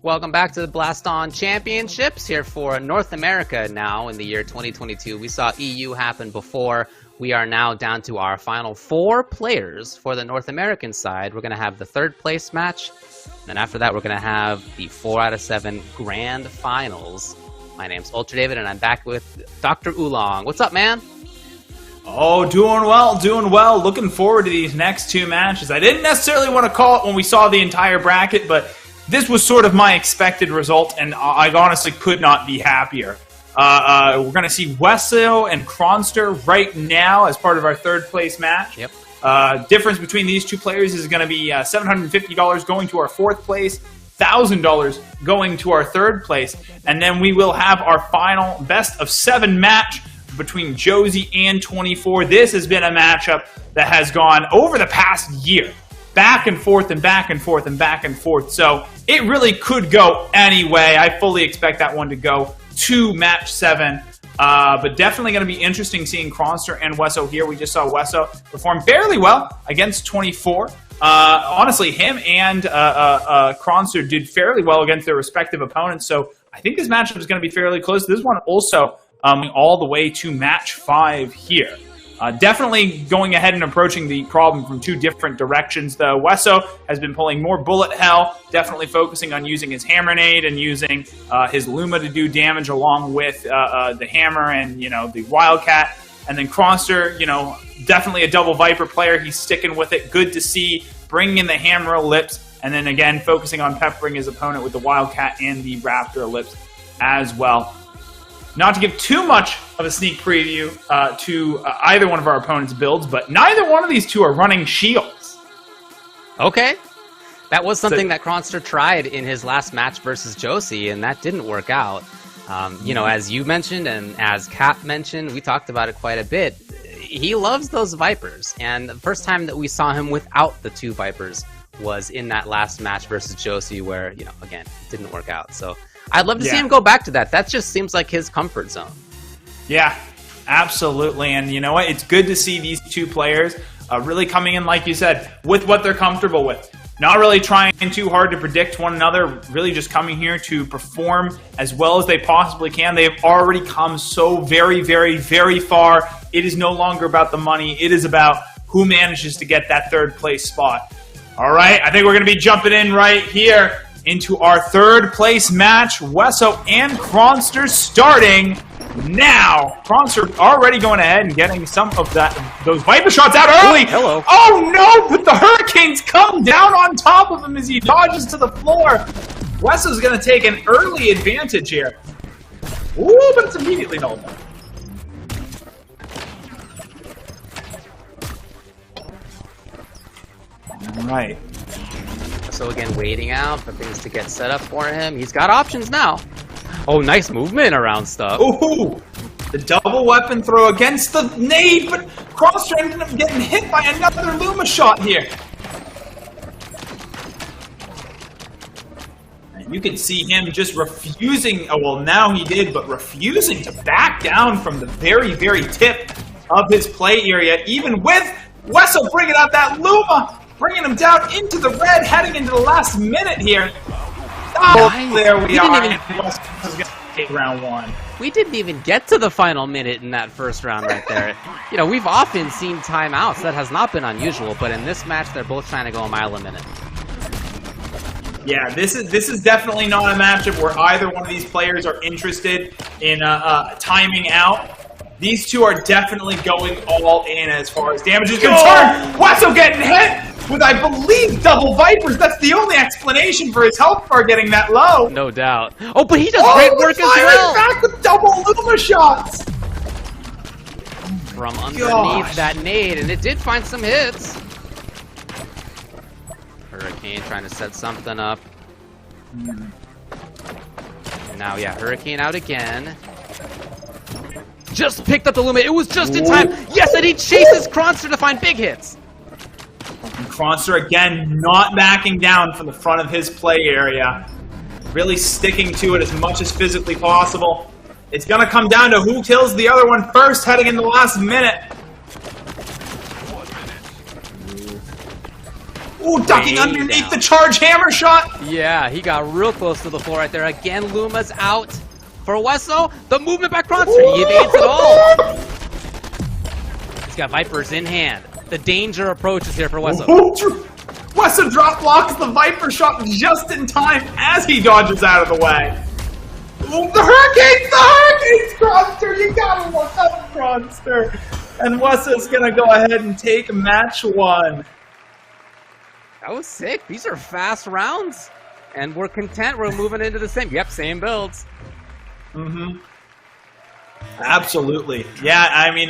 Welcome back to the Blaston Championships here for North America now in the year 2022. We saw EU happen before. We are now down to our final 4 players for the North American side. We're going to have the 3rd place match. Then after that, we're going to have the 4 out of 7 grand finals. My name's Ultra David, and I'm back with Dr. Oolong. What's up, man? Oh, doing well, doing well. Looking forward to these next 2 matches. I didn't necessarily want to call it when we saw the entire bracket, but this was sort of my expected result, and I honestly could not be happier. We're going to see Wesso and Kronster right now as part of our 3rd place match. Yep. Difference between these 2 players is going to be $750 going to our 4th place, $1,000 going to our 3rd place, and then we will have our final best of 7 match between Josie and 24. This has been a matchup that has gone over the past year. Back and forth and back and forth and back and forth. So it really could go any way. I fully expect that one to go to match 7. But definitely going to be interesting seeing Kronster and Wesso here. We just saw Wesso perform fairly well against 24. Honestly, him and Kronster did fairly well against their respective opponents. So I think this matchup is going to be fairly close. This one also all the way to match 5 here. Definitely going ahead and approaching the problem from 2 different directions, though. Wesso has been pulling more bullet hell, definitely focusing on using his hammer nade and using his Luma to do damage along with the hammer and, the Wildcat. And then Kronster, definitely a double Viper player. He's sticking with it. Good to see. Bringing in the hammer ellipse. And then again, focusing on peppering his opponent with the Wildcat and the Raptor ellipse as well. Not to give too much of a sneak preview to either one of our opponents' builds, but neither one of these 2 are running shields. Okay. That was something that Kronster tried in his last match versus Josie, and that didn't work out. As you mentioned and as Cap mentioned, we talked about it quite a bit. He loves those Vipers, and the first time that we saw him without the 2 Vipers was in that last match versus Josie where, again, it didn't work out. So I'd love to see him go back to that. That just seems like his comfort zone. Yeah, absolutely. And you know what? It's good to see these 2 players really coming in, like you said, with what they're comfortable with. Not really trying too hard to predict one another, really just coming here to perform as well as they possibly can. They have already come so very, very, very far. It is no longer about the money. It is about who manages to get that 3rd place spot. All right, I think we're going to be jumping in right here into our 3rd place match. Wesso and Kronster starting now. Kronster already going ahead and getting some of those Viper shots out early. Hello. Oh no, but the Hurricanes come down on top of him as he dodges to the floor. Wesso's going to take an early advantage here. Ooh, but it's immediately nulled. All right. So again, waiting out for things to get set up for him. He's got options now. Oh, nice movement around stuff. Ooh, the double weapon throw against the nade, but Kronster ended up getting hit by another Luma shot here. And you can see him just refusing, well now he did, but refusing to back down from the very, very tip of his play area, even with Wesso bringing out that Luma. Bringing him down into the red, heading into the last minute here. Oh, nice. There we are. Wesso's going to take round 1. We didn't even get to the final minute in that first round right there. We've often seen timeouts. That has not been unusual, but in this match, they're both trying to go a mile a minute. Yeah, this is definitely not a matchup where either one of these players are interested in timing out. These 2 are definitely going all in as far as damage is concerned. Wesso getting hit with, I believe, double Vipers. That's the only explanation for his health bar getting that low. No doubt. Oh, but he does great work as well. Back with double Luma shots. From underneath that nade, and it did find some hits. Hurricane trying to set something up. And now, Hurricane out again. Just picked up the Luma. It was just in time. Yes, and he chases Kronster to find big hits. And Kronster, again, not backing down from the front of his play area. Really sticking to it as much as physically possible. It's going to come down to who kills the other one first heading in the last minute. Ooh, ducking way underneath down. the charge hammer shot. Yeah, he got real close to the floor right there. Again, Luma's out for Wesso. The movement by Kronster. He evades it all. He's got Vipers in hand. The danger approaches here for Wesso. Wesso drop blocks the Viper shot just in time as he dodges out of the way. Ooh, the Hurricanes, Kronster. You gotta look up Kronster. And Wesso's gonna go ahead and take match 1. That was sick. These are fast rounds. And we're content. We're moving into the same builds. Mm-hmm. Absolutely. Yeah, I mean,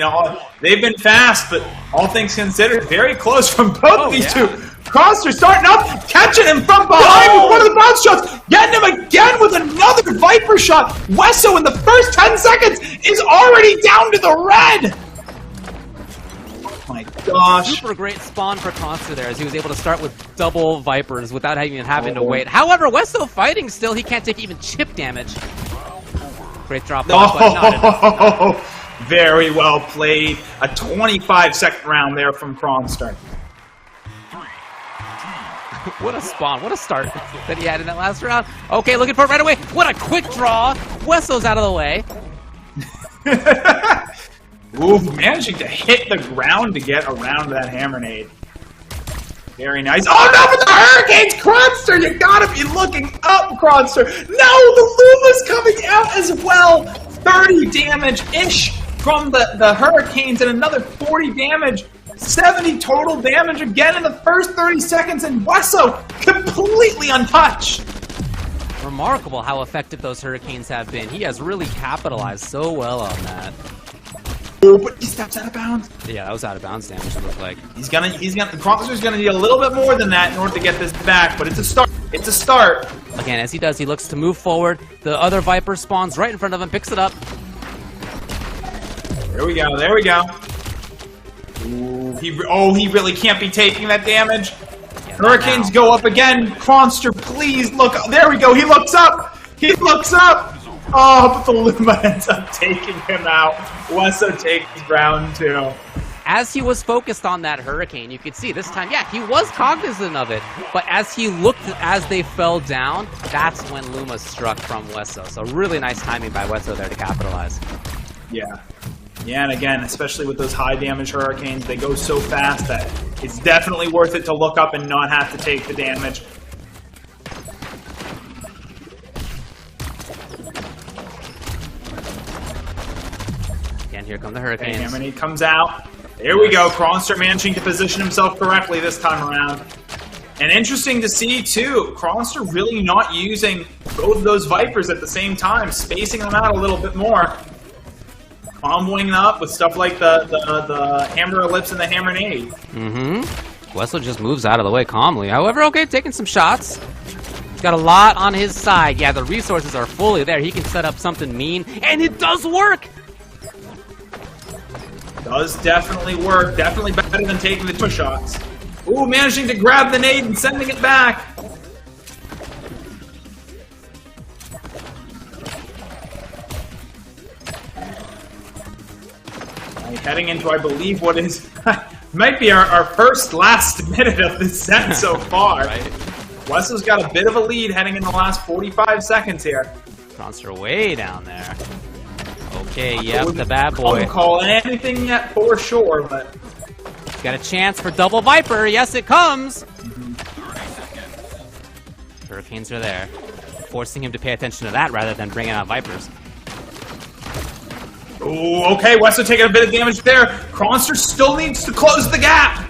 they've been fast, but all things considered, very close from both of these two. Kronster starting up, catching him from behind with one of the bounce shots, getting him again with another Viper shot. Wesso in the first 10 seconds is already down to the red. Oh my gosh. Super great spawn for Kronster there as he was able to start with double Vipers without even having to wait. However, Wesso fighting still, he can't take even chip damage. Great drop off, but not enough. Very well played. A 25-second round there from Kronster. What a spawn, what a start that he had in that last round. Okay, looking for it right away. What a quick draw. Wesso's out of the way. Ooh, managing to hit the ground to get around that hammer nade. Very nice. Oh no, but the Hurricanes, Kronster, you gotta be looking up, Kronster. No, the Luma's coming out as well. 30 damage-ish from the Hurricanes and another 40 damage. 70 total damage again in the first 30 seconds, and Wesso completely untouched. Remarkable how effective those Hurricanes have been. He has really capitalized so well on that. Oh, but he steps out of bounds. Yeah, that was out of bounds damage, it looked like. Kronster's gonna need a little bit more than that in order to get this back, but it's a start. It's a start. Again, as he does, he looks to move forward. The other Viper spawns right in front of him, picks it up. There we go, there we go. Ooh, he really can't be taking that damage. Yeah, Hurricanes go up again. Kronster, please look. There we go. He looks up. He looks up. Oh, but the Luma ends up taking him out. Wesso takes round 2. As he was focused on that Hurricane, you could see this time, yeah, he was cognizant of it. But as he looked as they fell down, that's when Luma struck from Wesso. So really nice timing by Wesso there to capitalize. Yeah. Yeah, and again, especially with those high damage Hurricanes, they go so fast that it's definitely worth it to look up and not have to take the damage. Again, here come the Hurricanes. Okay, Hammer Nade comes out. There we go. Kronster managing to position himself correctly this time around. And interesting to see, too, Kronster really not using both of those Vipers at the same time, spacing them out a little bit more. Comboing them up with stuff like the Hammer Ellipse and the Hammer Nade. Mm-hmm. Wesso just moves out of the way calmly. However, okay, taking some shots. He's got a lot on his side. Yeah, the resources are fully there. He can set up something mean, and it does work! Does definitely work. Definitely better than taking the 2 shots. Ooh, managing to grab the nade and sending it back. Heading into, I believe, what is might be our last minute of this set so far. Right. Wesso's got a bit of a lead heading in the last 45 seconds here. Kronster way down there. Okay, yep, the bad boy. I won't call anything yet for sure, but... Got a chance for double Viper. Yes, it comes. Hurricanes are there, forcing him to pay attention to that rather than bringing out Vipers. Ooh, okay, Wesso taking a bit of damage there. Kronster still needs to close the gap.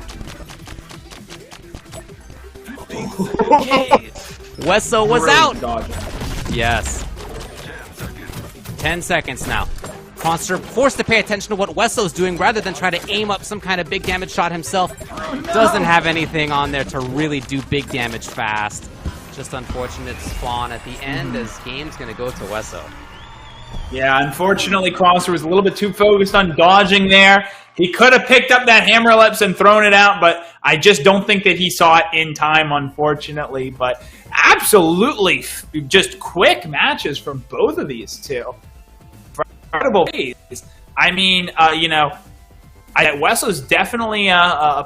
Okay. Wesso was Great out. dodge. Yes. 10 seconds now. Kronster forced to pay attention to what Wesso's doing rather than try to aim up some kind of big damage shot himself. Doesn't have anything on there to really do big damage fast. Just unfortunate spawn at the end as game's going to go to Wesso. Yeah, unfortunately, Kronster was a little bit too focused on dodging there. He could have picked up that Hammer Ellipse and thrown it out, but I just don't think that he saw it in time, unfortunately. But absolutely just quick matches from both of these two. Incredible plays. I mean, Wesso's definitely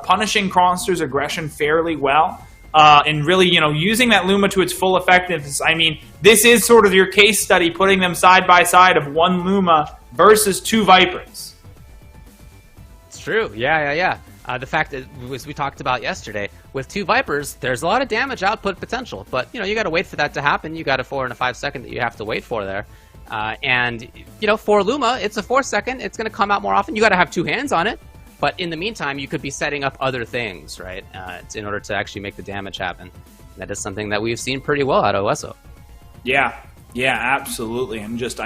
punishing Kronster's aggression fairly well. and really, using that Luma to its full effectiveness. I mean, this is sort of your case study, putting them side by side of one Luma versus 2 Vipers. It's true. Yeah. The fact that, as we talked about yesterday, with 2 Vipers, there's a lot of damage output potential. But, you got to wait for that to happen. You got a 4 and a 5 second that you have to wait for there. And, for Luma, it's a 4 second. It's going to come out more often. You got to have 2 hands on it. But in the meantime, you could be setting up other things, right, in order to actually make the damage happen. That is something that we've seen pretty well out of Wesso. Yeah, absolutely. And just,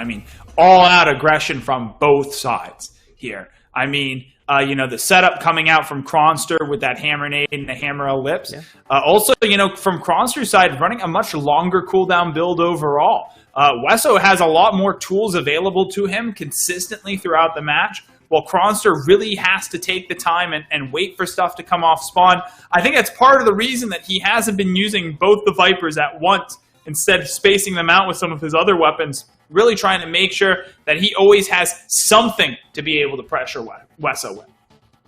all-out aggression from both sides here. The setup coming out from Kronster with that hammer nade and the hammer ellipse. Yeah. Also, from Kronster's side, running a much longer cooldown build overall. Wesso has a lot more tools available to him consistently throughout the match, while Kronster really has to take the time and wait for stuff to come off spawn. I think that's part of the reason that he hasn't been using both the Vipers at once, instead of spacing them out with some of his other weapons, really trying to make sure that he always has something to be able to pressure Wesso with.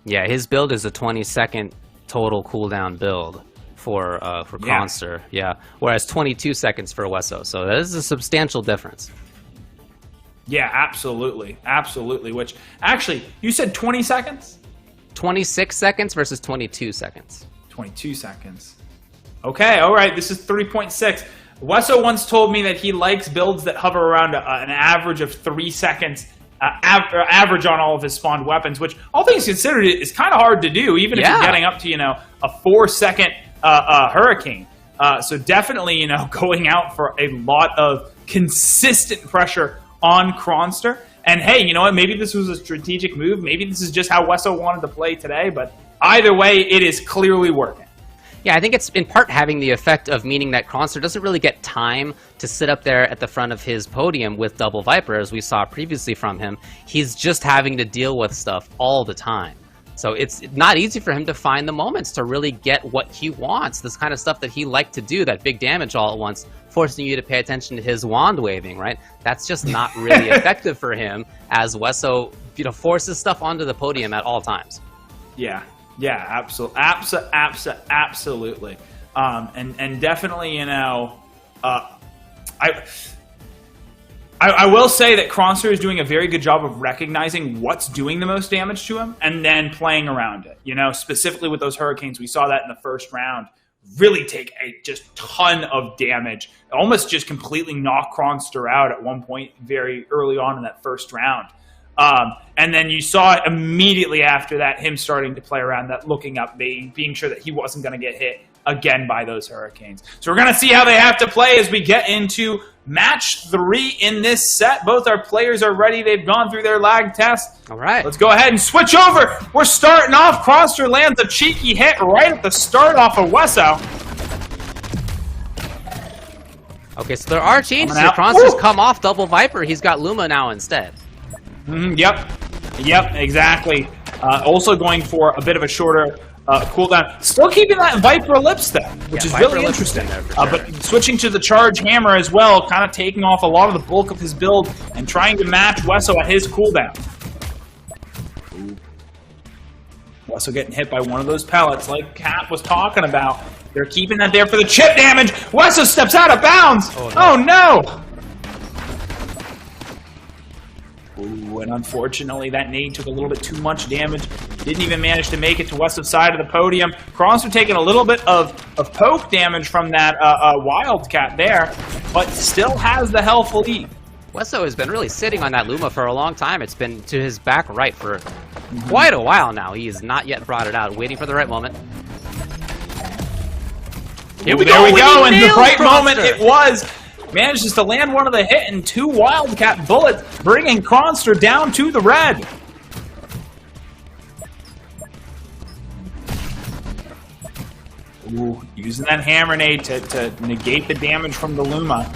Yeah, his build is a 20-second total cooldown build for Kronster. Yeah, whereas 22 seconds for Wesso. So that is a substantial difference. Yeah, absolutely. Which, actually, you said 20 seconds? 26 seconds versus 22 seconds. 22 seconds. Okay, all right, this is 3.6. Wesso once told me that he likes builds that hover around an average of 3 seconds, average on all of his spawned weapons, which, all things considered, is kind of hard to do, even if you're getting up to, a 4-second Hurricane. So definitely, going out for a lot of consistent pressure on Kronster. And hey, you know what? Maybe this was a strategic move. Maybe this is just how Wesso wanted to play today. But either way, it is clearly working. Yeah, I think it's in part having the effect of meaning that Kronster doesn't really get time to sit up there at the front of his podium with double Viper, as we saw previously from him. He's just having to deal with stuff all the time. So it's not easy for him to find the moments to really get what he wants, this kind of stuff that he liked to do, that big damage all at once, forcing you to pay attention to his wand waving, right? That's just not really effective for him, as Wesso, forces stuff onto the podium at all times. Yeah, absolutely. And definitely, I will say that Kronster is doing a very good job of recognizing what's doing the most damage to him and then playing around it. Specifically with those Hurricanes, we saw that in the first round. Really take a just ton of damage. Almost just completely knock Kronster out at one point very early on in that first round. And then you saw immediately after that him starting to play around that, looking up, being sure that he wasn't going to get hit again by those Hurricanes. So we're going to see how they have to play as we get into match 3 in this set. Both our players are ready. They've gone through their lag test. All right. Let's go ahead and switch over. We're starting off. Kronster lands a cheeky hit right at the start off of Wesso. Okay, so there are changes here. Kronster's come off double Viper. He's got Luma now instead. Yep, exactly. Also going for a bit of a shorter cooldown. Still keeping that Viper Ellipse though, which is really interesting. But switching to the Charge Hammer as well, kind of taking off a lot of the bulk of his build and trying to match Wesso at his cooldown. Wesso getting hit by one of those pellets like Kat was talking about. They're keeping that there for the chip damage. Wesso steps out of bounds. Oh no! Ooh, and unfortunately, that nade took a little bit too much damage. Didn't even manage to make it to Wesso's side of the podium. Kronster taking a little bit of poke damage from that Wildcat there, but still has the health lead. Wesso has been really sitting on that Luma for a long time. It's been to his back right for quite a while now. He has not yet brought it out, waiting for the right moment. There we go, and the right moment it was. Manages to land one of the hit and 2 Wildcat bullets, bringing Kronster down to the red. Ooh, using that hammer nade to negate the damage from the Luma.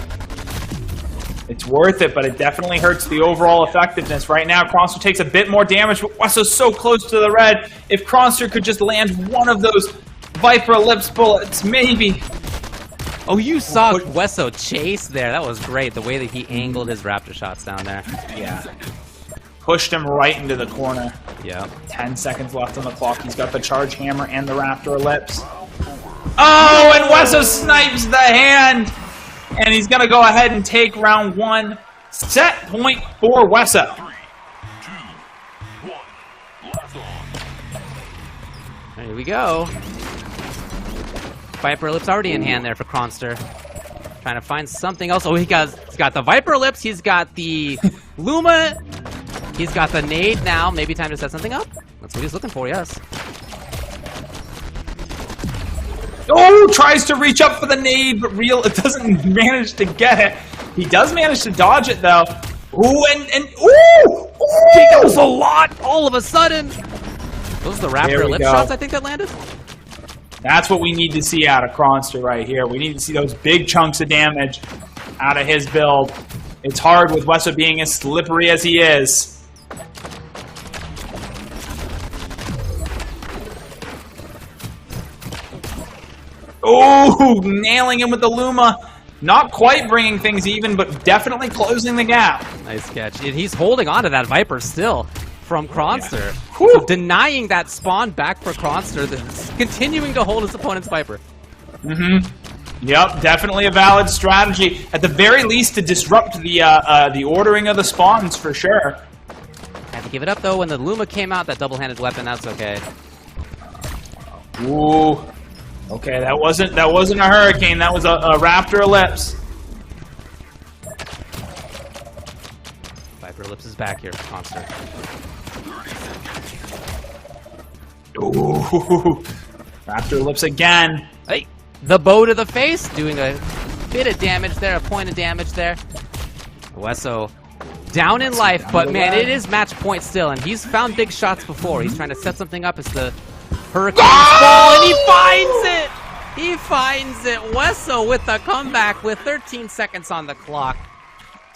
It's worth it, but it definitely hurts the overall effectiveness. Right now, Kronster takes a bit more damage, but Wesso's so close to the red. If Kronster could just land one of those Viper Ellipse bullets, maybe. Oh, you saw Wesso chase there. That was great, the way that he angled his Raptor shots down there. Yeah. Pushed him right into the corner. Yeah. 10 seconds left on the clock. He's got the Charge Hammer and the Raptor Ellipse. Oh, and Wesso snipes the hand. And he's going to go ahead and take round 1. Set point for Wesso. 3, 2, 1. Blast off. Here we go. Viper Lips already in hand there for Kronster. Trying to find something else. Oh, he's got the Viper Lips. He's got the Luma. He's got the nade now. Maybe time to set something up. That's what he's looking for, yes. Oh, tries to reach up for the nade, but it doesn't manage to get it. He does manage to dodge it, though. Ooh, and ooh! That was a lot all of a sudden. Those are the Raptor Lip shots, I think, that landed. That's what we need to see out of Kronster right here. We need to see those big chunks of damage out of his build. It's hard with Wesso being as slippery as he is. Oh, nailing him with the Luma. Not quite bringing things even, but definitely closing the gap. Nice catch. And he's holding on to that Viper still from Kronster. Yeah. So denying that spawn back for Kronster, that's continuing to hold his opponent's Viper. Yep, definitely a valid strategy. At the very least, to disrupt the ordering of the spawns, for sure. Had to give it up, though, when the Luma came out, that double-handed weapon. That's okay. Ooh. Okay, that wasn't a Hurricane. That was a Raptor Ellipse. Viper Ellipse is back here for Kronster. Ooh. Raptor Ellipse again. Hey, the bow to the face, doing a bit of damage there, a point of damage there. Wesso down in life, but man, it is match point still, and he's found big shots before. He's trying to set something up as the Hurricane ball, and he finds it! He finds it! Wesso with the comeback with 13 seconds on the clock.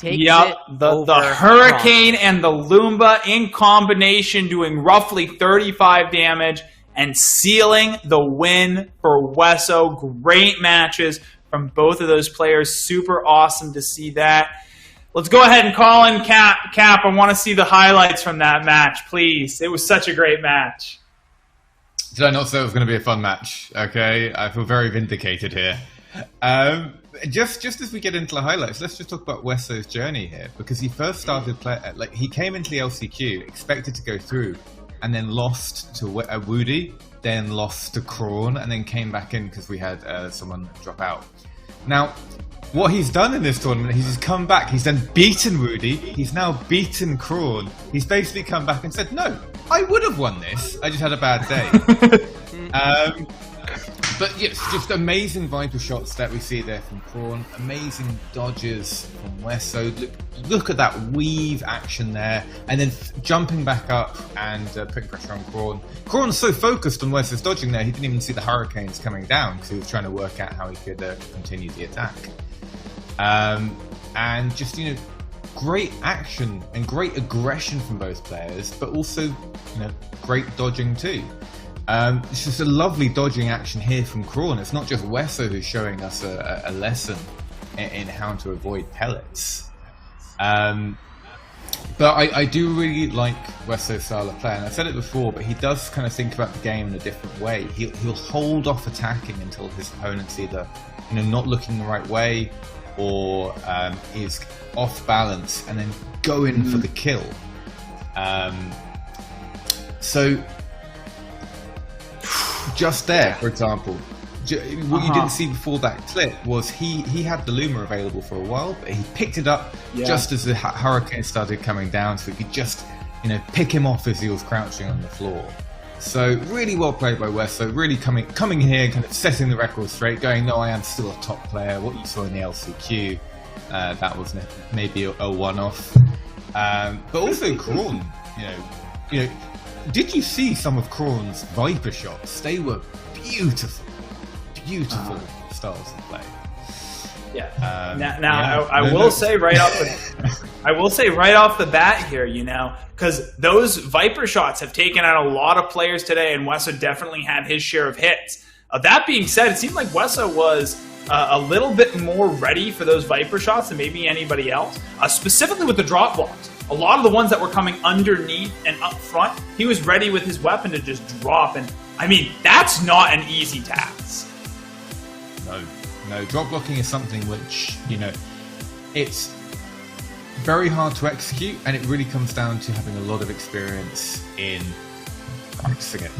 Yep, the Hurricane and the Lumba in combination doing roughly 35 damage and sealing the win for Wesso. Great matches from both of those players. Super awesome to see that. Let's go ahead and call in Cap. Cap, I want to see the highlights from that match, please. It was such a great match. Did I not say it was going to be a fun match? Okay, I feel very vindicated here. Just as we get into the highlights, let's just talk about Wesso's journey here, because he first started he came into the LCQ, expected to go through, and then lost to Woody, then lost to Krawn, and then came back in because we had someone drop out. Now, what he's done in this tournament, he's come back, he's then beaten Woody, he's now beaten Krawn. He's basically come back and said, no, I would have won this, I just had a bad day. But yes, just amazing Viper shots that we see there from Krawn, amazing dodges from Wesso. Look at that weave action there, and then jumping back up and putting pressure on Krawn. Krawn's so focused on Wesso's dodging there, he didn't even see the Hurricanes coming down because he was trying to work out how he could continue the attack. And just, great action and great aggression from both players, but also, great dodging too. It's just a lovely dodging action here from Krawn. It's not just Wesso who's showing us a lesson in how to avoid pellets. But I do really like Wesso's style of play, and I've said it before, but he does kind of think about the game in a different way. He'll hold off attacking until his opponent's either not looking the right way or is off balance, and then go in for the kill. So just there, for example, what you didn't see before that clip was he had the Luma available for a while, but he picked it up just as the Hurricane started coming down, so he could just pick him off as he was crouching on the floor. So really well played by Wesso, really coming here, kind of setting the record straight, going, no, I am still a top player. What you saw in the LCQ, that was maybe a one-off. But also Krawn, did you see some of Krawn's Viper shots? They were beautiful styles of play. Yeah. I will say right off the bat here, because those Viper shots have taken out a lot of players today, and Wesso definitely had his share of hits. That being said, it seemed like Wesso was a little bit more ready for those Viper shots than maybe anybody else, specifically with the drop blocks. A lot of the ones that were coming underneath and up front, he was ready with his weapon to just drop. And I mean, that's not an easy task. No, drop blocking is something which, it's very hard to execute, and it really comes down to having a lot of experience in practicing it.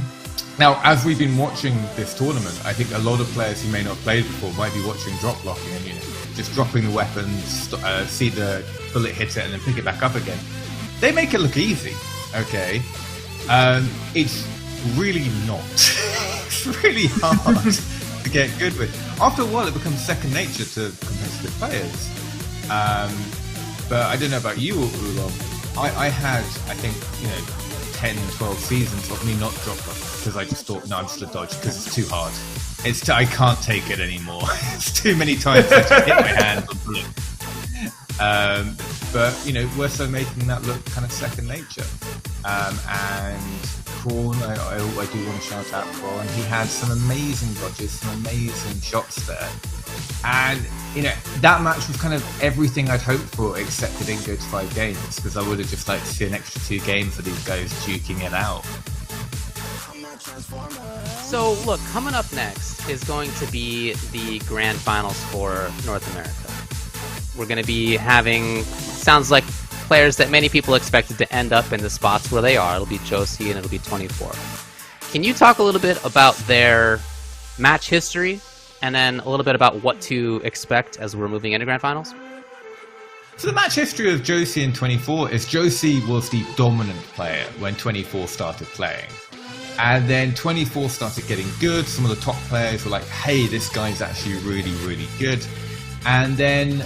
Now, as we've been watching this tournament, I think a lot of players who may not have played before might be watching drop blocking and just dropping the weapons, see the bullet hit it, and then pick it back up again. They make it look easy, okay? It's really not. It's really hard to get good with. After a while, it becomes second nature to competitive players. But I don't know about you, Oolong. I had, I think, 10, 12 seasons of me not drop blocking because I just thought, no, I'm just a dodge because it's too hard. I can't take it anymore. It's too many times I just hit my hand on bullet. But we're so making that look kind of second nature. And Prawn, I do want to shout out Prawn. He had some amazing dodges, some amazing shots there. And that match was kind of everything I'd hoped for, except it didn't go to 5 games because I would have just liked to see an extra 2 games for these guys duking it out. So, look, coming up next is going to be the grand finals for North America. We're going to be having, sounds like, players that many people expected to end up in the spots where they are. It'll be Josie and it'll be 24. Can you talk a little bit about their match history and then a little bit about what to expect as we're moving into grand finals? So the match history of Josie and 24 is Josie was the dominant player when 24 started playing. And then 24 started getting good. Some of the top players were like, hey, this guy's actually really, really good. And then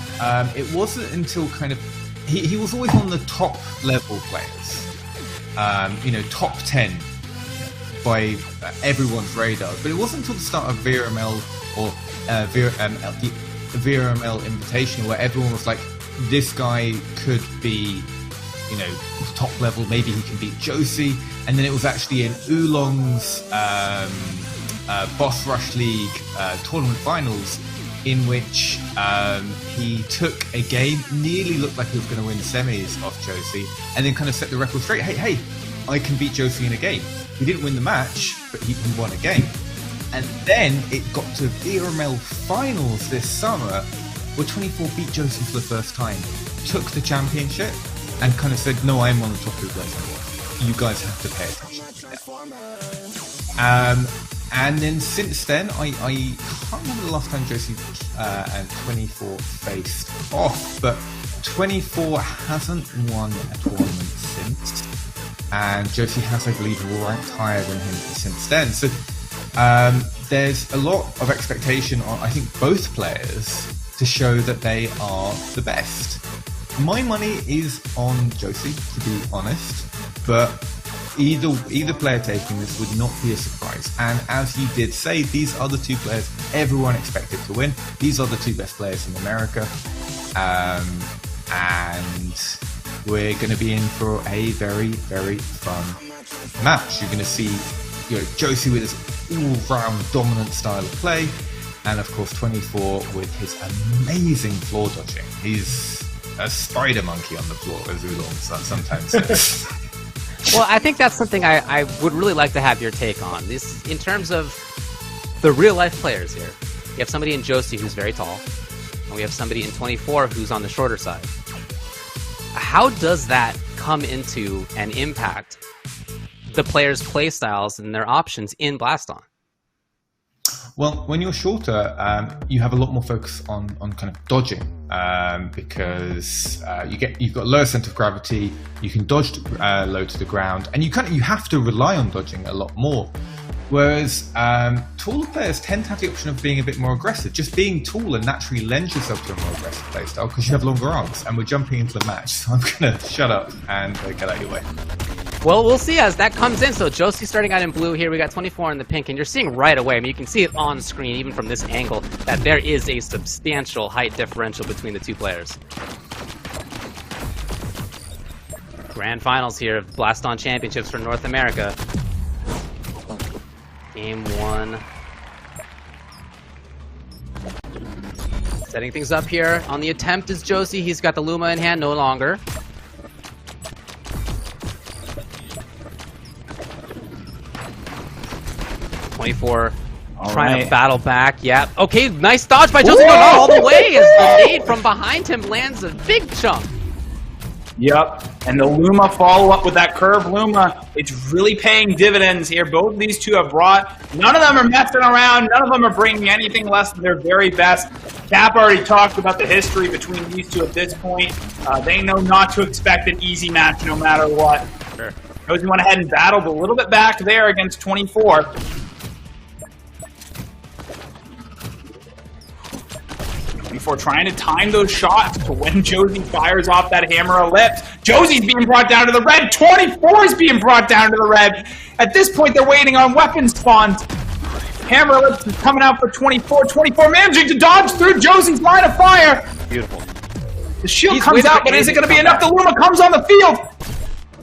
it wasn't until kind of... He was always one of the top level players. Top 10 by everyone's radar. But it wasn't until the start of VRML or the VRML Invitational where everyone was like, this guy could be, top level, maybe he can beat Josie. And then it was actually in Oolong's Boss Rush League tournament finals in which he took a game, nearly looked like he was going to win semis off Josie, and then kind of set the record straight. Hey, I can beat Josie in a game. He didn't win the match, but he won a game. And then it got to VRML finals this summer, where 24 beat Josie for the first time, took the championship, and kind of said, no, I'm one of the top 2 players in the world. You guys have to pay attention to me. And then since then, I can't remember the last time Josie and 24 faced off, but 24 hasn't won a tournament since, and Josie has, I believe, ranked higher than him since then. So there's a lot of expectation on, I think, both players to show that they are the best. My money is on Josie, to be honest, but either player taking this would not be a surprise. And as you did say, these are the 2 players everyone expected to win. These are the 2 best players in America. And we're going to be in for a very, very fun match. You're going to see Josie with his all-round dominant style of play, and of course 24 with his amazing floor dodging. He's a spider monkey on the floor, as Oolong sometimes says. Well, I think that's something I would really like to have your take on. This, in terms of the real-life players here. You have somebody in Josie who's very tall, and we have somebody in 24 who's on the shorter side. How does that come into and impact the players' play styles and their options in Blaston? Well, when you're shorter, you have a lot more focus on kind of dodging because you've got lower center of gravity. You can dodge low to the ground, and you have to rely on dodging a lot more. Whereas taller players tend to have the option of being a bit more aggressive. Just being taller naturally lends yourself to a more aggressive playstyle because you have longer arms. And we're jumping into the match, so I'm gonna shut up and get out of your way. Well, we'll see as that comes in. So Josie starting out in blue here. We got 24 in the pink, and you're seeing right away, I mean, you can see it on screen, even from this angle, that there is a substantial height differential between the two players. Grand finals here of Blaston Championships for North America. Game 1. Setting things up here. On the attempt is Josie. He's got the Luma in hand no longer. Trying to battle back. Yeah. Okay, nice dodge by Josie, but not all the way as the nade from behind him lands a big chunk. Yep, and the Luma follow-up with that curve Luma, it's really paying dividends here. Both of these two have brought, none of them are messing around, none of them are bringing anything less than their very best. Cap already talked about the history between these two at this point. They know not to expect an easy match no matter what. Sure. Josie went ahead and battled a little bit back there against 24. Before trying to time those shots to when Josie fires off that hammer ellipse. Josie's being brought down to the red. 24 is being brought down to the red. At this point, they're waiting on weapon spawns. Hammer ellipse is coming out for 24. 24 managing to dodge through Josie's line of fire. Beautiful. The shield comes out, but is it going to be enough? The Luma comes on the field.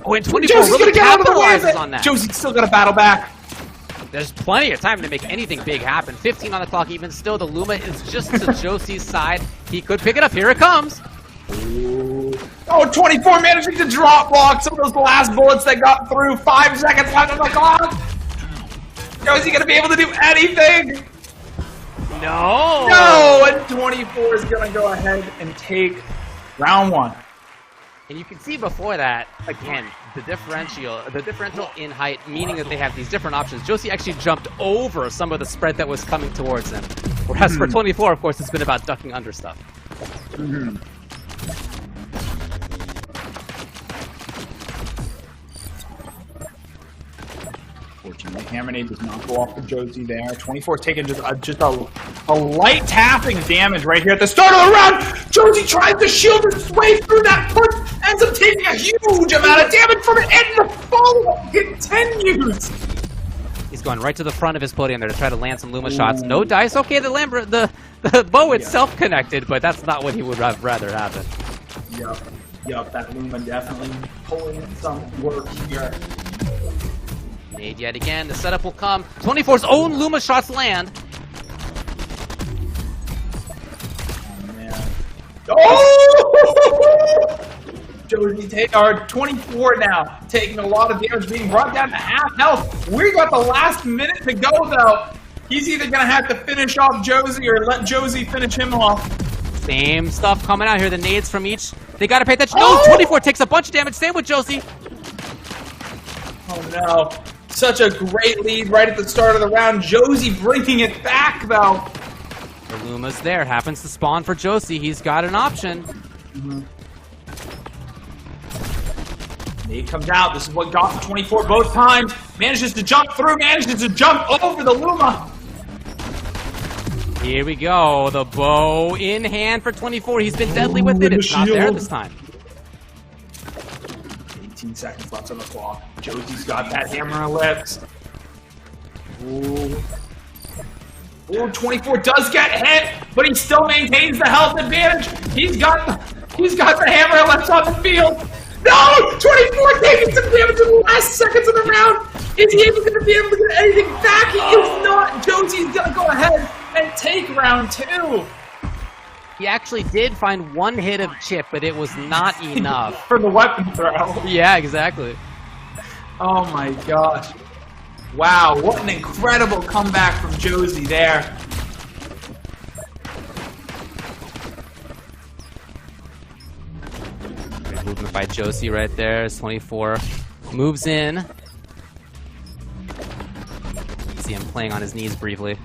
Oh, and 24 Josie's really going to get out of the way of capitalizes on it. that. Josie's still got to battle back. There's plenty of time to make anything big happen. 15 on the clock, even still, the Luma is just to Josie's side. He could pick it up. Here it comes. Oh, 24 managing to drop block some of those last bullets that got through. 5 seconds left on the clock. Josie going to be able to do anything? No. No, and 24 is going to go ahead and take round 1. And you can see before that, again, the differential in height, meaning that they have these different options. Josie actually jumped over some of the spread that was coming towards him. Whereas for 24, of course, it's been about ducking under stuff. Fortunately, Hammer Nade does not go off for Josie there. 24 is taking just a light tapping damage right here at the start of the round. Josie tries to shield his way through that push, ends up taking a huge amount of damage from it, and the follow-up continues. He's going right to the front of his podium there to try to land some Luma shots. No dice. Okay, the bow itself connected, but that's not what he would rather happen. Yup, that Luma definitely pulling in some work here. Nade yet again. The setup will come. 24's own Luma shots land. Oh! Josie 24 now, taking a lot of damage, being brought down to half health. We got the last minute to go, though. He's either going to have to finish off Josie or let Josie finish him off. Same stuff coming out here. The nades from each. They got to pay attention. No, 24 takes a bunch of damage. Same with Josie. Oh, no. Such a great lead right at the start of the round. Josie bringing it back, though. The Luma's there. Happens to spawn for Josie. He's got an option. Nade comes out. This is what got the 24 both times. Manages to jump through. Manages to jump over the Luma. Here we go. The bow in hand for 24. He's been deadly with it. It's not there this time. 18 seconds left on the clock. Josie's got that hammer ellipse. Ooh. Ooh, 24 does get hit, but he still maintains the health advantage. He's got the hammer ellipse on the field. No! 24 taking some damage in the last seconds of the round. Is he able to be able to get anything back? He is not. Josie's gonna go ahead and take round 2. He actually did find one hit of chip, but it was not enough. For the weapon throw. Yeah, exactly. Oh my gosh. Wow, what an incredible comeback from Josie there. Great movement by Josie right there. 24 moves in. See him playing on his knees briefly.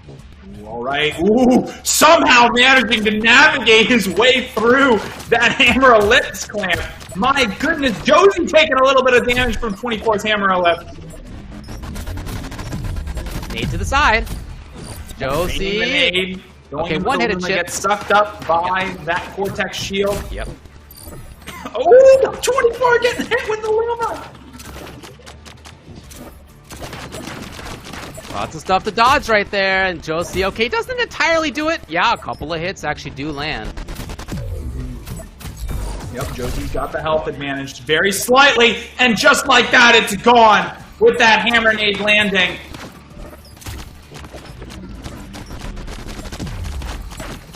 All right. Ooh, somehow managing to navigate his way through that hammer ellipse clamp. My goodness, Josie taking a little bit of damage from 24's hammer ellipse. Nade to the side. Josie. Okay, one hit of chip. Gets sucked up by that Cortex shield. Yep. Oh, 24 getting hit with the Luma. Lots of stuff to dodge right there, and Josie, okay, doesn't entirely do it. Yeah, a couple of hits actually do land. Yep, Josie's got the health advantage very slightly, and just like that, it's gone with that hammer nade landing.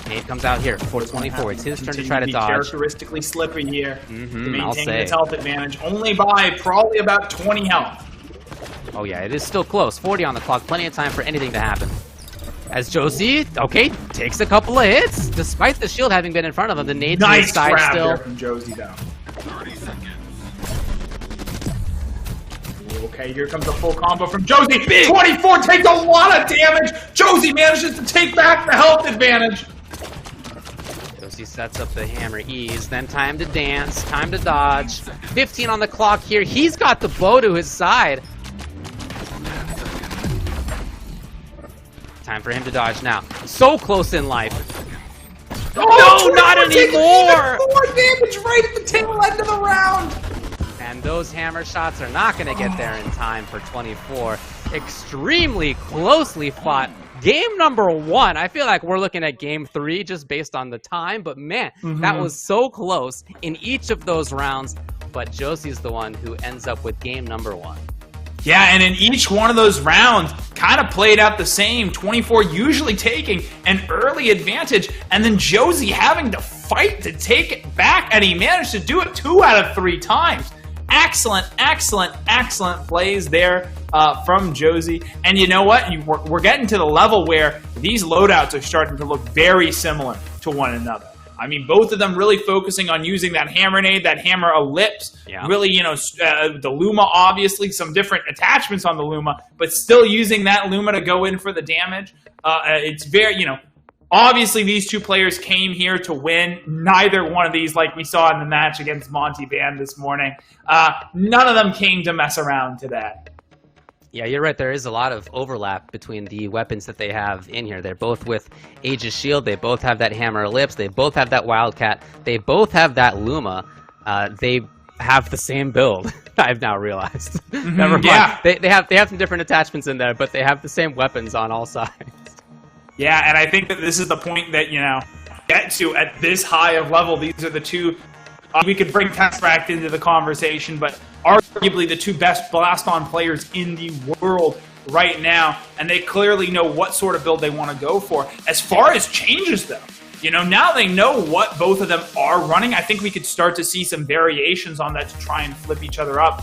Nade comes out here for 24. It's his turn to try to dodge. Characteristically slippy here. I'll Maintaining say. its health advantage only by probably about 20 health. Oh yeah, it is still close. 40 on the clock. Plenty of time for anything to happen. As Josie, okay, takes a couple of hits, despite the shield having been in front of him. The nade to his Nice side grab still. there from Josie, though. 30 seconds. Okay, here comes a full combo from Josie. 24 takes a lot of damage. Josie manages to take back the health advantage. Josie sets up the hammer ease, then time to dance, time to dodge. 15 on the clock here. He's got the bow to his side. Time for him to dodge now. So close in life. Oh, No, not anymore! More damage right at the tail end of the round. And those hammer shots are not going to get there in time for 24. Extremely closely fought. Game number 1. I feel like we're looking at game 3 just based on the time, but man, that was so close in each of those rounds. But Josie's the one who ends up with game number 1. Yeah, and in each one of those rounds, kind of played out the same. 24 usually taking an early advantage, and then Josie having to fight to take it back, and he managed to do it 2 out of 3 times. Excellent, excellent, excellent plays there from Josie. And you know what? We're getting to the level where these loadouts are starting to look very similar to one another. I mean, both of them really focusing on using that hammer nade, that hammer ellipse. Yeah. Really, the Luma, obviously, some different attachments on the Luma, but still using that Luma to go in for the damage. It's very, obviously these two players came here to win. Neither one of these, like we saw in the match against Monty Band this morning, none of them came to mess around today. Yeah, you're right. There is a lot of overlap between the weapons that they have in here. They're both with Aegis Shield. They both have that Hammer Ellipse. They both have that Wildcat. They both have that Luma. They have the same build. I've now realized. Never mind. Yeah. They have some different attachments in there, but they have the same weapons on all sides. Yeah, and I think that this is the point that, get to at this high of level. These are the two. We could bring Tesseract into the conversation, but arguably the two best Blaston players in the world right now, and they clearly know what sort of build they want to go for. As far as changes, though, now they know what both of them are running. I think we could start to see some variations on that to try and flip each other up,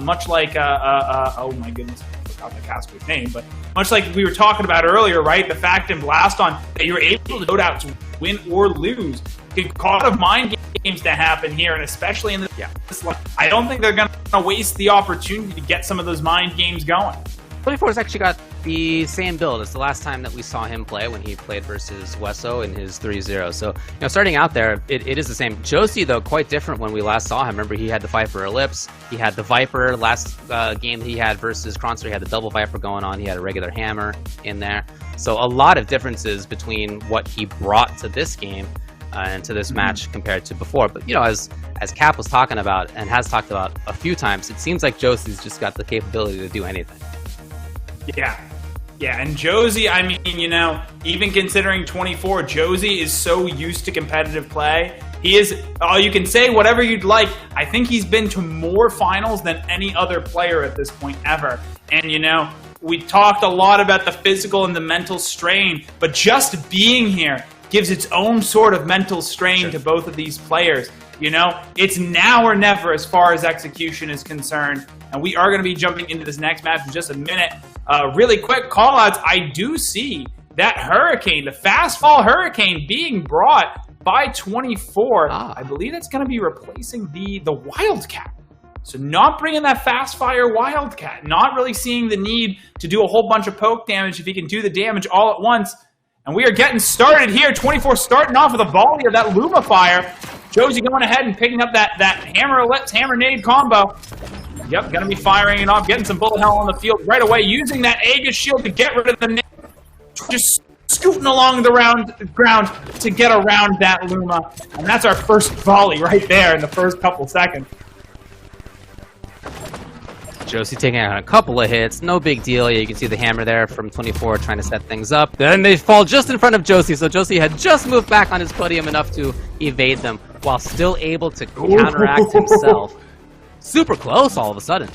much like, oh my goodness, I forgot the caster's name, but much like we were talking about earlier, right? The fact in Blaston that you're able to load out to win or lose could cause a lot of mind games to happen here, and especially in this line. I don't think they're going to waste the opportunity to get some of those mind games going. 24's actually got the same build as the last time that we saw him play when he played versus Wesso in his 3-0. So, starting out there, it is the same. Josie, though, quite different when we last saw him. Remember, he had the Viper Ellipse. He had the Viper last game he had versus Kronster. He had the double Viper going on. He had a regular hammer in there. So a lot of differences between what he brought to this game and to this match compared to before. But, as Cap was talking about and has talked about a few times, it seems like Josie's just got the capability to do anything. Yeah, and Josie, I mean, even considering 24, Josie is so used to competitive play. He is, you can say whatever you'd like. I think he's been to more finals than any other player at this point ever. And, we talked a lot about the physical and the mental strain, but just being here gives its own sort of mental strain to both of these players. It's now or never as far as execution is concerned. And we are going to be jumping into this next match in just a minute. Really quick call-outs. I do see that Hurricane, the Fast Fall Hurricane, being brought by 24. I believe that's going to be replacing the Wildcat. So not bringing that Fast Fire Wildcat. Not really seeing the need to do a whole bunch of poke damage if he can do the damage all at once. And we are getting started here. 24 starting off with a volley of that Luma Fire. Josie going ahead and picking up that Hammer Ellipse, Hammer Nade combo. Yep, going to be firing it off, getting some bullet hell on the field right away, using that Aegis shield to get rid of the nade. Just scooting along the ground to get around that Luma. And that's our first volley right there in the first couple seconds. Josie taking out a couple of hits, no big deal. Yeah, you can see the hammer there from 24 trying to set things up. Then they fall just in front of Josie, so Josie had just moved back on his podium enough to evade them while still able to counteract himself. Super close all of a sudden.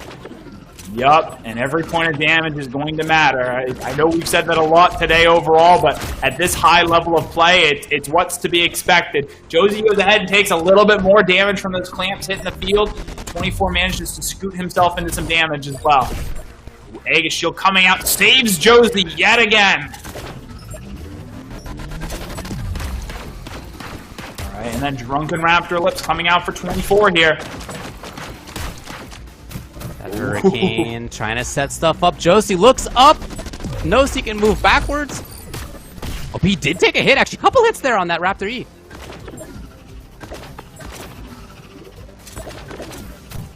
Yup, and every point of damage is going to matter. I know we've said that a lot today overall, but at this high level of play, it's what's to be expected. Josie goes ahead and takes a little bit more damage from those clamps hitting the field. 24 manages to scoot himself into some damage as well. Aegis Shield coming out, saves Josie yet again. And then Drunken Raptor Lips coming out for 24 here. That Hurricane trying to set stuff up. Josie looks up. Knows he can move backwards. Oh, he did take a hit, actually. Couple hits there on that Raptor E.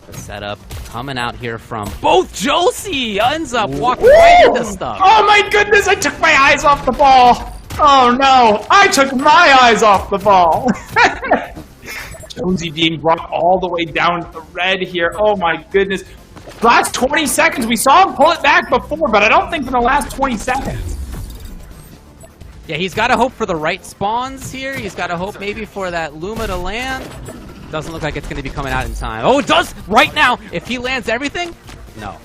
The setup coming out here from both. Josie ends up walking right into stuff. Oh my goodness, I took my eyes off the ball. Oh no, I took my eyes off the ball. Josie being brought all the way down to the red here. Oh my goodness. Last 20 seconds, we saw him pull it back before, but I don't think in the last 20 seconds. Yeah, he's got to hope for the right spawns here. He's got to hope maybe for that Luma to land. Doesn't look like it's going to be coming out in time. Oh, it does right now. If he lands everything, no.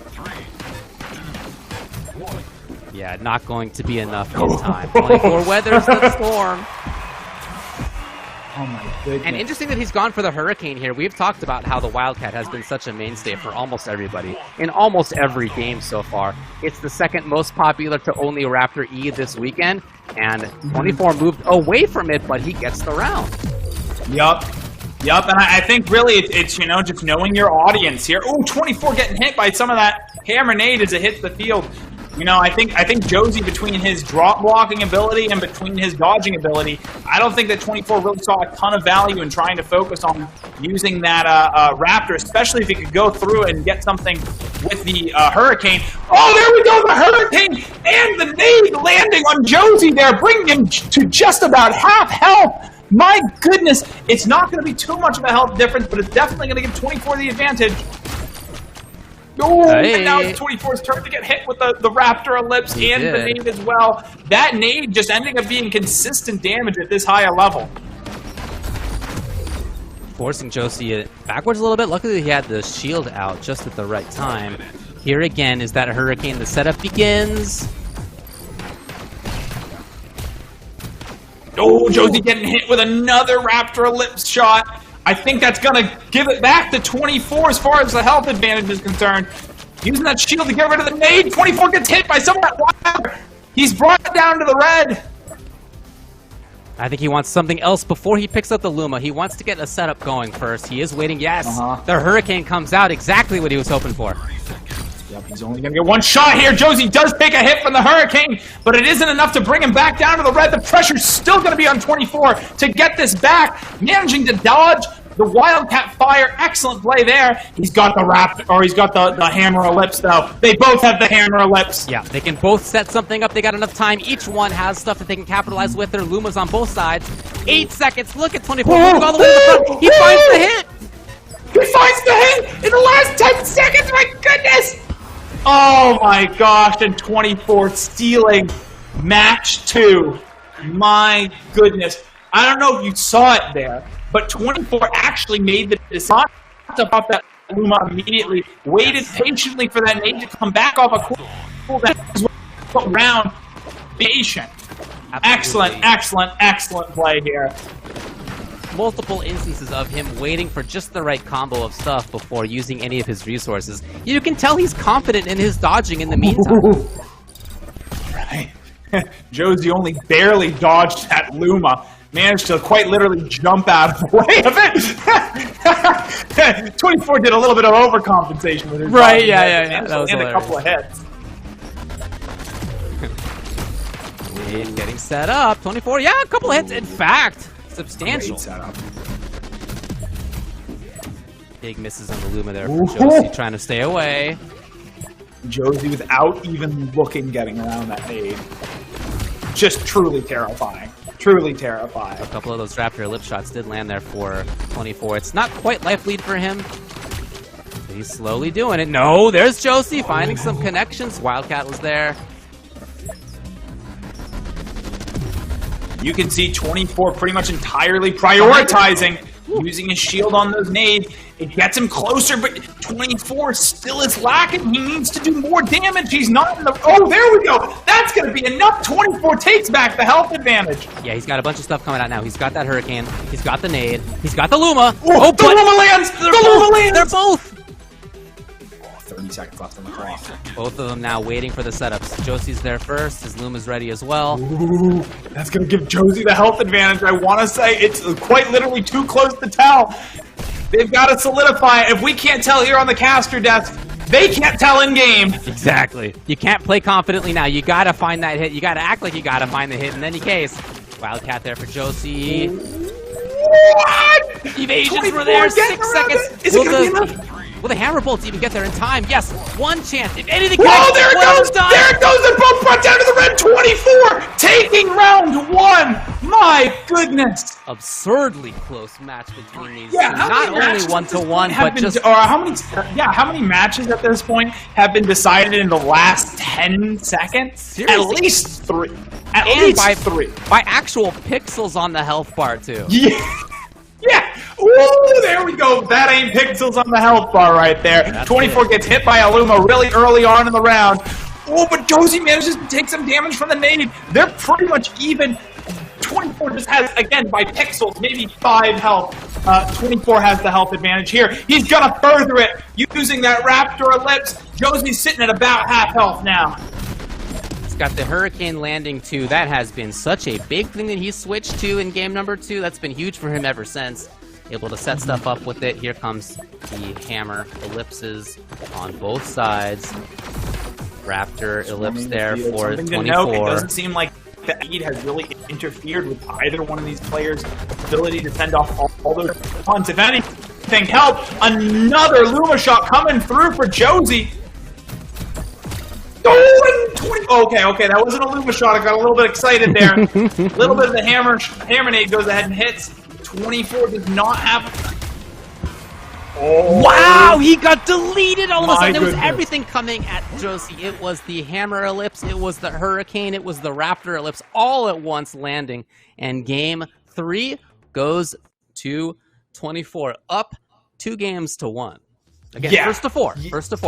Yeah, not going to be enough this time. 24 weathers the storm. Oh my goodness. And interesting that he's gone for the Hurricane here. We've talked about how the Wildcat has been such a mainstay for almost everybody in almost every game so far. It's the second most popular to only Raptor E this weekend, and 24 moved away from it, but he gets the round. Yup. Yup, and I think really it's you know, just knowing your audience here. Oh, 24 getting hit by some of that hammer nade as it hits the field. You know, I think Josie, between his drop blocking ability and between his dodging ability, I don't think that 24 really saw a ton of value in trying to focus on using that Raptor, especially if he could go through and get something with the Hurricane. Oh, there we go, the Hurricane and the nade landing on Josie there, bringing him to just about half health. My goodness, it's not going to be too much of a health difference, but it's definitely going to give 24 the advantage. Oh, hey. And now it's 24's turn to get hit with the Raptor Ellipse and the nade as well. That nade just ending up being consistent damage at this high a level. Forcing Josie backwards a little bit. Luckily he had the shield out just at the right time. Here again is that Hurricane. The setup begins. Oh, Josie getting hit with another Raptor Ellipse shot. I think that's going to give it back to 24 as far as the health advantage is concerned. Using that shield to get rid of the nade. 24 gets hit by some of that wire. He's brought down to the red. I think he wants something else before he picks up the Luma. He wants to get a setup going first. He is waiting. Yes, the Hurricane comes out. Exactly what he was hoping for. Yep, he's only going to get one shot here. Josie does take a hit from the Hurricane, but it isn't enough to bring him back down to the red. The pressure's still going to be on 24 to get this back. Managing to dodge the Wildcat fire. Excellent play there. He's got the Raptor, or he's got the Hammer Ellipse, though. They both have the Hammer Ellipse. Yeah, they can both set something up. They got enough time. Each one has stuff that they can capitalize with. Their Lumas on both sides. 8 seconds. Look at 24 moving all the way to the front. He finds the hit. He finds the hit in the last 10 seconds. My goodness. Oh my gosh, and 24 stealing match 2. My goodness. I don't know if you saw it there, but 24 actually made the decision about that Luma immediately, waited patiently for that nade to come back off a cool round. Patient. Excellent, excellent, excellent play here. Multiple instances of him waiting for just the right combo of stuff before using any of his resources. You can tell he's confident in his dodging in the meantime. Right. Josie only barely dodged that Luma. Managed to quite literally jump out of the way of it. 24 did a little bit of overcompensation with his right, yeah. That was a couple of hits. He's getting set up. 24, yeah, a couple of hits. In fact, substantial. Big misses on the Luma there for Josie, trying to stay away. Josie, without even looking, getting around that nade. Just truly terrifying. Truly terrifying. A couple of those Raptor lip shots did land there for 24. It's not quite life lead for him. But he's slowly doing it. No, there's Josie finding some connections. Wildcat was there. You can see 24 pretty much entirely prioritizing using his shield on those nades. It gets him closer, but 24 still is lacking. He needs to do more damage. He's not in the... Oh, there we go. That's going to be enough. 24 takes back the health advantage. Yeah, he's got a bunch of stuff coming out now. He's got that Hurricane. He's got the nade. He's got the Luma. Oh, the Luma lands. The Luma lands. They're both. seconds left on the clock. Both of them now waiting for the setups. Josie's there first. His Luma's ready as well. Ooh, that's going to give Josie the health advantage. I want to say it's quite literally too close to tell. They've got to solidify it. If we can't tell here on the caster desk, they can't tell in game. Exactly. You can't play confidently now. You got to find that hit. You got to act like you got to find the hit in any case. Wildcat there for Josie. What? Evasions were there. 6 seconds. Is it going to be enough? Will the hammer bolts even get there in time? Yes, one chance. If anything, whoa, there it goes! There it goes! They're both brought down to the red 24, taking round 1. My goodness! Absurdly close match between these two. Not only 1-1, but just how many matches at this point have been decided in the last 10 seconds? Seriously? At least 3. At least 3. By actual pixels on the health bar too. Yeah. Yeah! Ooh, there we go. That ain't pixels on the health bar right there. That's 24 gets hit by Aluma really early on in the round. Oh, but Josie manages to take some damage from the nade. They're pretty much even. 24 just has, again, by pixels, maybe 5 health. 24 has the health advantage here. He's gonna further it using that Raptor Ellipse. Josie's sitting at about half health now. Got the Hurricane landing too. That has been such a big thing that he switched to in game number 2. That's been huge for him ever since. Able to set stuff up with it. Here comes the hammer ellipses on both sides. Raptor ellipse there for 24. It doesn't seem like the aid has really interfered with either one of these players' ability to send off all those punts. If anything helped, another Luma shot coming through for Josie. Oh, 20. Okay, that wasn't a Luma shot. I got a little bit excited there. A little bit of the hammer nade goes ahead and hits. 24 does not have. Oh. Wow, he got deleted all of a sudden. It was goodness. Everything coming at Josie. It was the hammer ellipse, it was the Hurricane, it was the Raptor ellipse, all at once landing. And game 3 goes to 24, up 2 games to 1. Again, Yeah. first to four.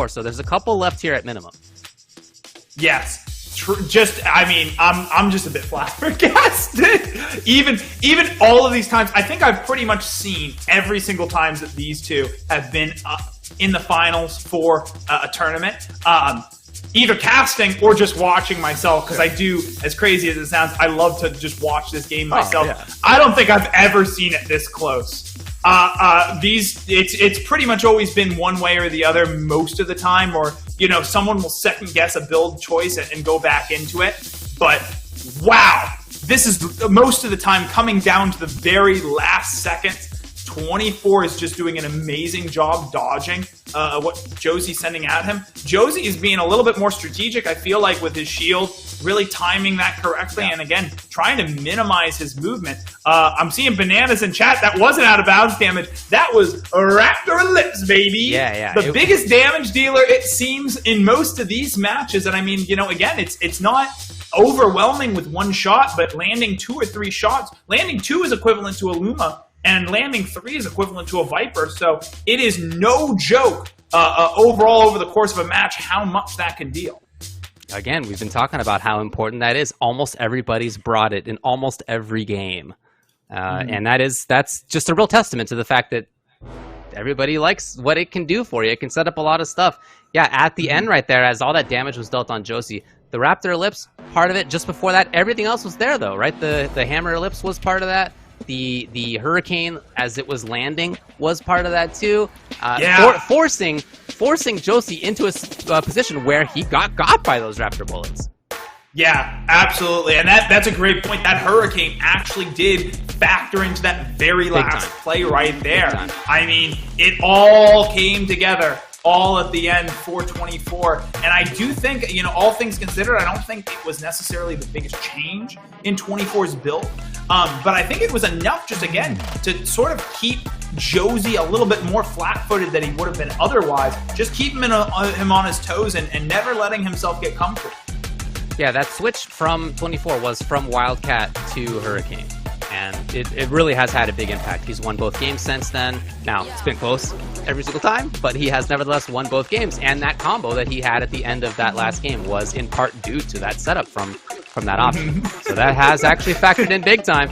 So there's a couple left here at minimum. Yes. I'm just a bit flabbergasted. even all of these times, I think I've pretty much seen every single time that these two have been in the finals for a tournament. Either casting or just watching myself, because I do, as crazy as it sounds, I love to just watch this game myself. Yeah. I don't think I've ever seen it this close. It's pretty much always been one way or the other most of the time, or someone will second guess a build choice and go back into it. But wow, this is most of the time coming down to the very last second. 24 is just doing an amazing job dodging what Josie's sending at him. Josie is being a little bit more strategic, I feel like, with his shield, really timing that correctly, and again, trying to minimize his movement. I'm seeing bananas in chat. That wasn't out of bounds damage. That was Raptor Ellipse, baby. Yeah. The biggest damage dealer, it seems, in most of these matches. And I mean, again, it's not overwhelming with one shot, but landing 2 or 3 shots. Landing 2 is equivalent to a Luma, and landing 3 is equivalent to a Viper. So it is no joke overall over the course of a match how much that can deal. Again, we've been talking about how important that is. Almost everybody's brought it in almost every game. And that's just a real testament to the fact that everybody likes what it can do for you. It can set up a lot of stuff. Yeah, at the end right there, as all that damage was dealt on Josie, the Raptor Ellipse, part of it. Just before that, everything else was there, though, right? The Hammer Ellipse was part of that. The Hurricane, as it was landing, was part of that too. Forcing Josie into a position where he got by those Raptor bullets. Yeah, absolutely. And that's a great point. That Hurricane actually did factor into that very last play right there. I mean, it all came together all at the end for 24. And I do think, all things considered, I don't think it was necessarily the biggest change in 24's build. But I think it was enough just, again, to sort of keep Josie a little bit more flat-footed than he would have been otherwise. Just keep him on his toes and never letting himself get comfortable. Yeah, that switch from 24 was from Wildcat to Hurricane. And it really has had a big impact. He's won both games since then. Now, it's been close every single time, but he has nevertheless won both games. And that combo that he had at the end of that last game was in part due to that setup from that option. So that has actually factored in big time.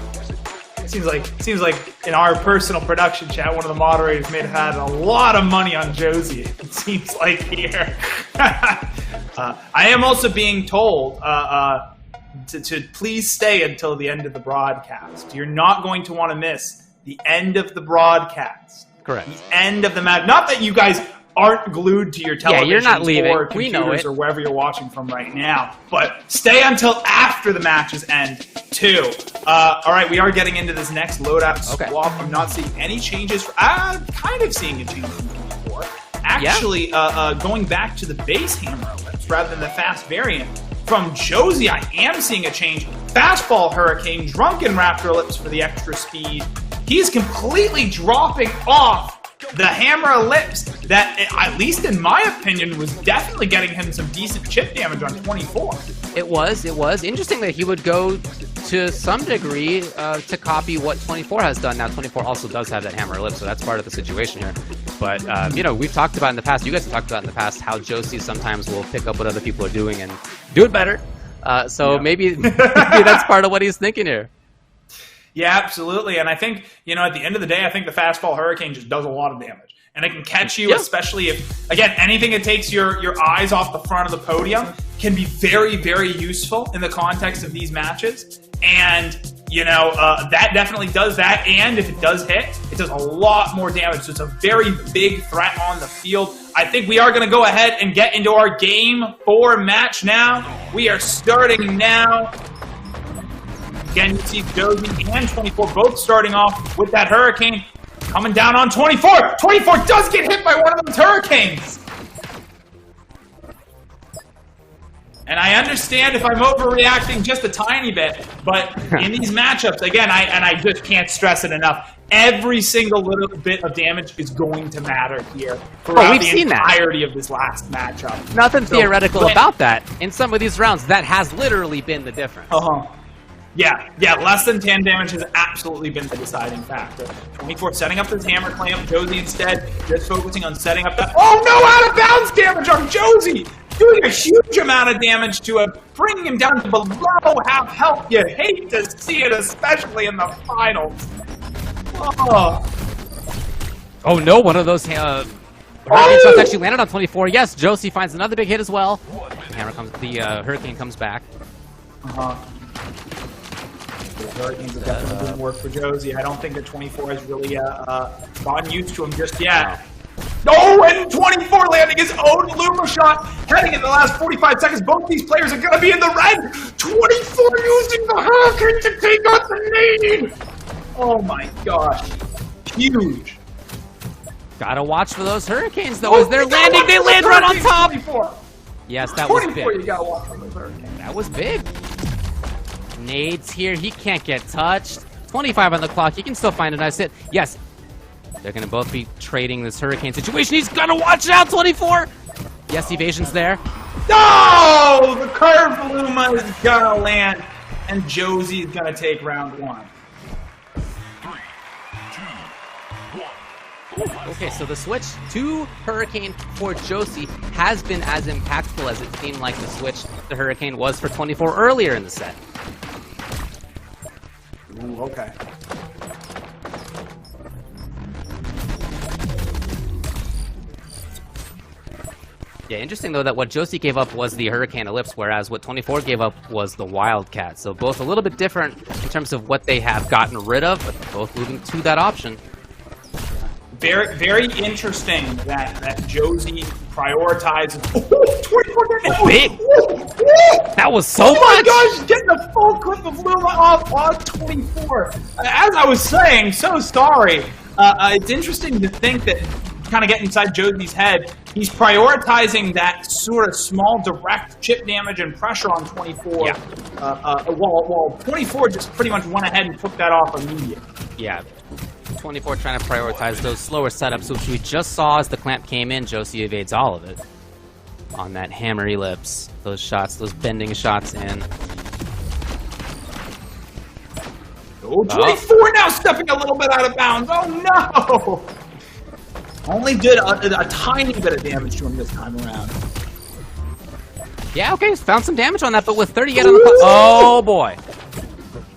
Seems like in our personal production chat, one of the moderators may have had a lot of money on Josie. It seems like here. I am also being told to please stay until the end of the broadcast. You're not going to want to miss the end of the broadcast. Correct. The end of the match. Not that you guys aren't glued to your television you're not leaving. or We know computers it. or wherever you're watching from right now, but stay until after the matches end too. All right, we are getting into this next loadout swap. I'm not seeing any changes. Kind of seeing a change from 24. Actually, going back to the base hammer lips rather than the fast variant. From Josie, I am seeing a change. Fastball Hurricane, Drunken Raptor Lips for the extra speed. He's completely dropping off the hammer lips that, at least in my opinion, was definitely getting him some decent chip damage on 24. It was interesting that he would go to some degree to copy what 24 has done. Now 24 also does have that hammer lip, so that's part of the situation here. But we've talked about in the past, you guys have talked about in the past, how Josie sometimes will pick up what other people are doing and do it better. Maybe that's part of what he's thinking here. Yeah, absolutely. And I think, at the end of the day, I think the Fastball Hurricane just does a lot of damage. And it can catch you, especially if, again, anything that takes your eyes off the front of the podium can be very, very useful in the context of these matches. And, that definitely does that. And if it does hit, it does a lot more damage. So it's a very big threat on the field. I think we are going to go ahead and get into our Game 4 match now. We are starting now. Again, you see Josie and 24 both starting off with that Hurricane coming down on 24. 24 does get hit by one of those Hurricanes. And I understand if I'm overreacting just a tiny bit, but in these matchups, again, I just can't stress it enough. Every single little bit of damage is going to matter here throughout the entirety of this last matchup. Nothing theoretical about that. In some of these rounds, that has literally been the difference. Yeah, less than 10 damage has absolutely been the deciding factor. 24 setting up this hammer clamp. Josie instead just focusing on setting up that. Oh no, out of bounds damage on Josie! Doing a huge amount of damage to him, bringing him down to below half health. You hate to see it, especially in the finals. Oh no, one of those Hurricane shots actually landed on 24. Yes, Josie finds another big hit as well. The Hurricane comes back. The Hurricanes have definitely didn't work for Josie. I don't think that 24 has really gotten used to him just yet. Oh, and 24 landing his own Luma shot. Heading in the last 45 seconds, both these players are going to be in the red. 24 using the Hurricane to take out the lead. Oh my gosh. Huge. Gotta watch for those Hurricanes, though. As they're landing, they land right on top. 24. Yes, that was big. You gotta watch for those Hurricanes. That was big. Nades here. He can't get touched. 25 on the clock. He can still find a nice hit. Yes. They're going to both be trading this Hurricane situation. He's going to watch out, 24. Yes, evasion's there. No! The curved Luma is going to land, and Josie is going to take round 1. 3, 2, 1. Okay, so the switch to Hurricane for Josie has been as impactful as it seemed like the switch to Hurricane was for 24 earlier in the set. Ooh, okay. Yeah, interesting though that what Josie gave up was the Hurricane Ellipse, whereas what 24 gave up was the Wildcat. So both a little bit different in terms of what they have gotten rid of, but both moving to that option. Very, very interesting that Josie prioritizes. Oh, 24 big! That was so much! Oh my gosh, getting a full clip of Luma off on 24. As I was saying, so sorry. It's interesting to think that, kind of get inside Josie's head, he's prioritizing that sort of small direct chip damage and pressure on 24. Yeah. While 24 just pretty much went ahead and took that off immediately. Yeah. 24 trying to prioritize those slower setups, which we just saw as the clamp came in. Josie evades all of it on that hammer ellipse. Those shots, those bending shots in. Oh, 24 now stepping a little bit out of bounds. Oh no! Only did a tiny bit of damage to him this time around. Yeah, okay, found some damage on that, but with 38 on the clock. Oh boy.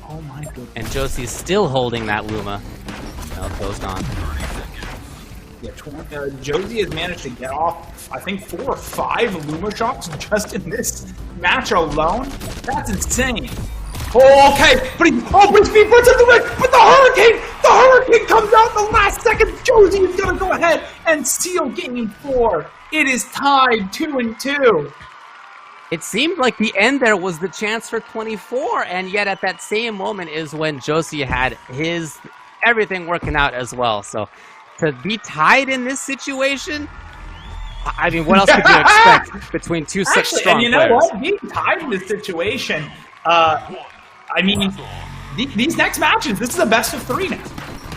Oh my goodness. And Josie's still holding that Luma. No, the bow's gone. Yeah, Josie has managed to get off, I think, 4 or 5 Luma shots just in this match alone. That's insane. Oh, okay, but his feet puts up the leg, but the Hurricane comes out in the last second. Josie is going to go ahead and seal game 4. It is tied 2-2. It seemed like the end there was the chance for 24, and yet at that same moment is when Josie had his everything working out as well. So to be tied in this situation, I mean, what else could you expect between two such strong players? And you know what? Being tied in this situation, I mean, these next matches, this is a best of 3 now.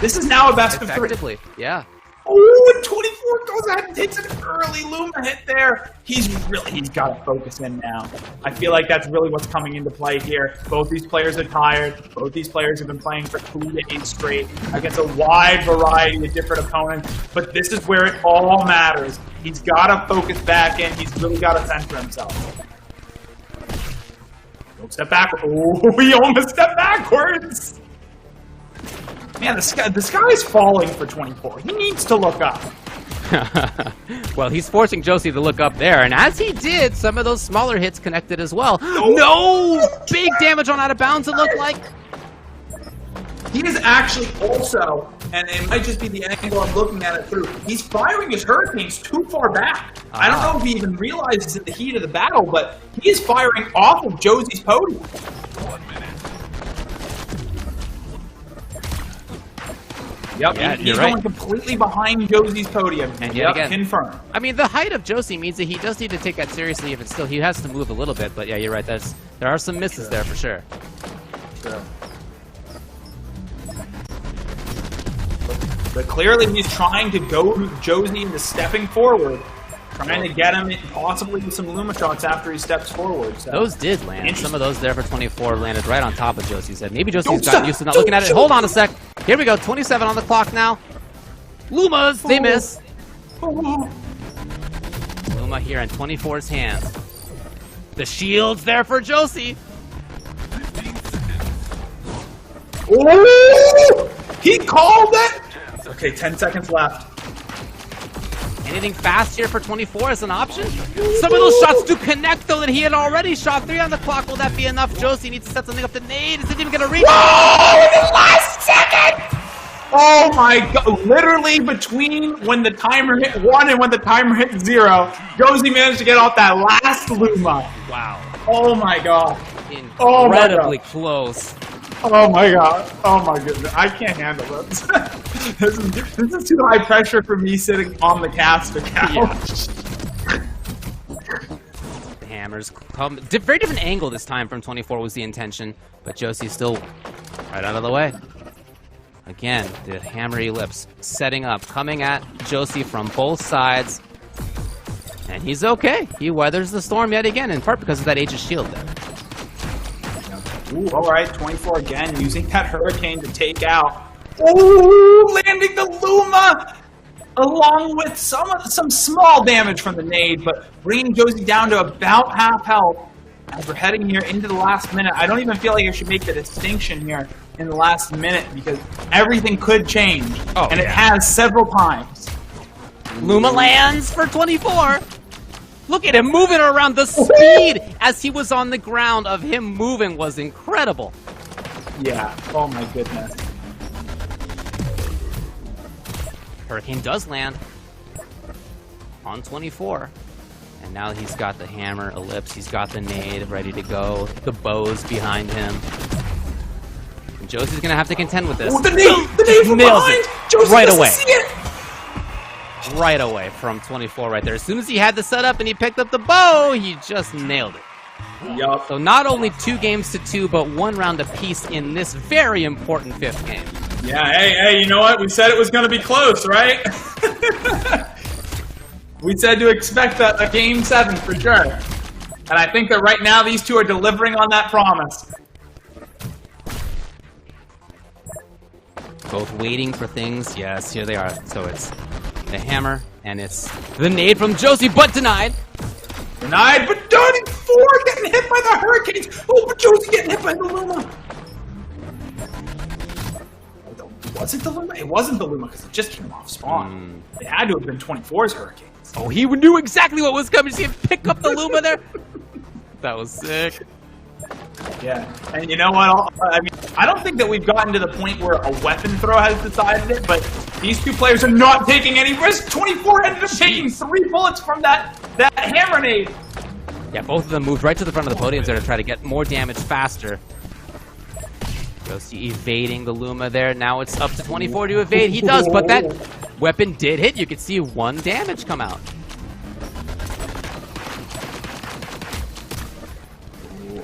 This is now a best of 3. Effectively, yeah. Oh, and 24 goes ahead and takes an early Luma hit there. He's got to focus in now. I feel like that's really what's coming into play here. Both these players are tired. Both these players have been playing for 2 days straight against a wide variety of different opponents. But this is where it all matters. He's got to focus back in. He's really got to center himself. Don't step backwards. Oh, he almost stepped backwards. Man, the sky is falling for 24. He needs to look up. Well, he's forcing Josie to look up there, and as he did, some of those smaller hits connected as well. No! Big damage on out of bounds, it looked like. He is actually also, and it might just be the angle I'm looking at it through, he's firing his Hurricanes too far back. I don't know if he even realizes in the heat of the battle, but he is firing off of Josie's podium. 1 minute. Yep, Yeah, he's you're going right. completely behind Josie's podium. And yet again, confirmed. I mean, the height of Josie means that he does need to take that seriously. If it's still, he has to move a little bit. But yeah, you're right. There are some misses there for sure. Sure. But clearly, he's trying to goad Josie into stepping forward, trying to get him possibly with some Luma shots after he steps forward. So. Those did land. Some of those there for 24 landed right on top of Josie's head. Maybe Josie's gotten used to not looking at it. Hold on a sec. Here we go. 27 on the clock now. Lumas, they miss. Luma here in 24's hands. The shield's there for Josie. Ooh! He called it! Okay, 10 seconds left. Anything fast here for 24 as an option? Some of those shots do connect, though, that he had already shot. 3 on the clock. Will that be enough? Josie needs to set something up to nade. Is it even going to reach? Whoa! In the last second! Oh my god. Literally between when the timer hit 1 and when the timer hit 0, Josie managed to get off that last Luma. Wow. Oh my god. Incredibly close. Oh my god. Oh my goodness. I can't handle this. This is too high pressure for me sitting on the caster couch. Yeah. The hammers come. Very different angle this time from 24 was the intention, but Josie's still right out of the way. Again, the hammery lips setting up, coming at Josie from both sides. And he's okay. He weathers the storm yet again, in part because of that Aegis shield there. Ooh, all right, 24 again, using that Hurricane to take out. Ooh, landing the Luma, along with some small damage from the nade, but bringing Josie down to about half health. As we're heading here into the last minute, I don't even feel like I should make the distinction here in the last minute because everything could change, and it has several times. Luma lands for 24. Look at him moving around. The speed as he was on the ground of him moving was incredible. Yeah. Oh my goodness. Hurricane does land on 24. And now he's got the hammer, ellipse, he's got the nade ready to go. The bow's behind him. And Josie's going to have to contend with this. Oh, the nade from nails behind! it Josie right doesn't away. see it! Right away from 24 right there. As soon as he had the setup and he picked up the bow, he just nailed it. Yup. So not only 2 games to 2, but 1 round apiece in this very important 5th game. Yeah, hey, you know what? We said it was going to be close, right? We said to expect a game 7 for sure. And I think that right now these two are delivering on that promise. Both waiting for things. Yes, here they are. So it's the hammer, and it's the nade from Josie, but denied. Denied, but 34 getting hit by the Hurricanes. Oh, but Josie getting hit by the Luma. Was it the Luma? It wasn't the Luma because it just came off spawn. It had to have been 24's Hurricanes. Oh, he knew exactly what was coming. See him pick up the Luma there? That was sick. Yeah, and you know what? I mean, I don't think that we've gotten to the point where a weapon throw has decided it, but these two players are not taking any risk. 24 ended up taking 3 bullets from that hammer nade. Yeah, both of them moved right to the front of the podium there to try to get more damage faster. Josie evading the Luma there. Now it's up to 24 to evade. He does, but that weapon did hit. You could see 1 damage come out.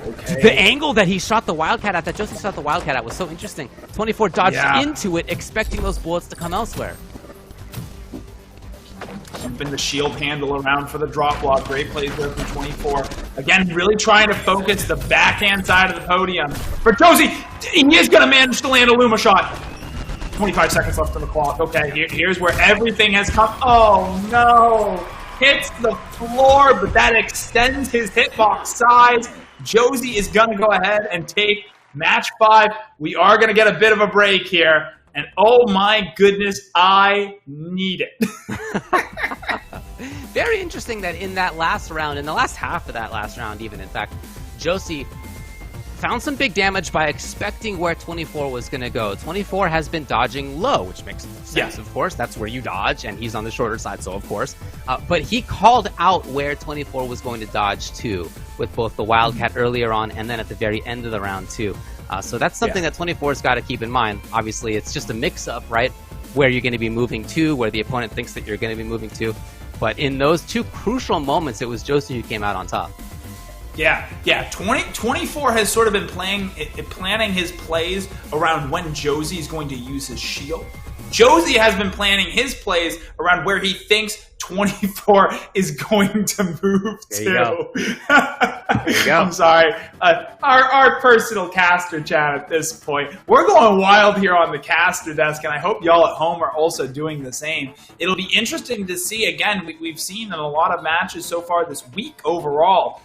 Okay. The angle that he shot the Wildcat at, that Josie shot the Wildcat at, was so interesting. 24 dodged into it, expecting those bullets to come elsewhere. Pumping the shield handle around for the drop block. Great plays there from 24. Again, really trying to focus the backhand side of the podium. For Josie, he is going to manage to land a Luma shot. 25 seconds left on the clock. Okay, here's where everything has come. Oh, no. Hits the floor, but that extends his hitbox size. Josie is going to go ahead and take match 5. We are going to get a bit of a break here. And oh my goodness, I need it. Very interesting that in that last round, in the last half of that last round even, in fact, Josie found some big damage by expecting where 24 was going to go. 24 has been dodging low, which makes sense, of course. That's where you dodge, and he's on the shorter side, so of course. But he called out where 24 was going to dodge to, with both the Wildcat earlier on and then at the very end of the round too. So that's something that 24's got to keep in mind. Obviously, it's just a mix-up, right? Where you're going to be moving to, where the opponent thinks that you're going to be moving to. But in those 2 crucial moments, it was Josie who came out on top. Yeah. 24 has sort of been planning his plays around when Josie is going to use his shield. Josie has been planning his plays around where he thinks 24 is going to move there to. There you go. I'm sorry. Our personal caster chat at this point. We're going wild here on the caster desk, and I hope y'all at home are also doing the same. It'll be interesting to see, again, we've seen in a lot of matches so far this week overall,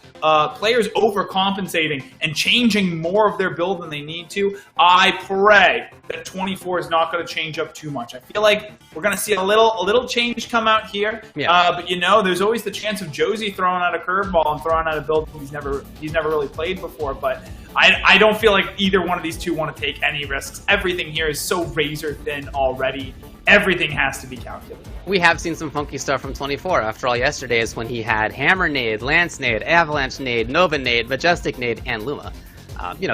players overcompensating and changing more of their build than they need to. I pray that 24 is not going to change up too much. I feel like we're going to see a little change come out here. Yeah. But there's always the chance of Josie throwing out a curveball and throwing out a build he's never really played before. But I don't feel like either one of these two want to take any risks. Everything here is so razor thin already. Everything has to be calculated. We have seen some funky stuff from 24. After all, yesterday is when he had Hammer Nade, Lance Nade, Avalanche Nade, Nova Nade, Majestic Nade, and Luma.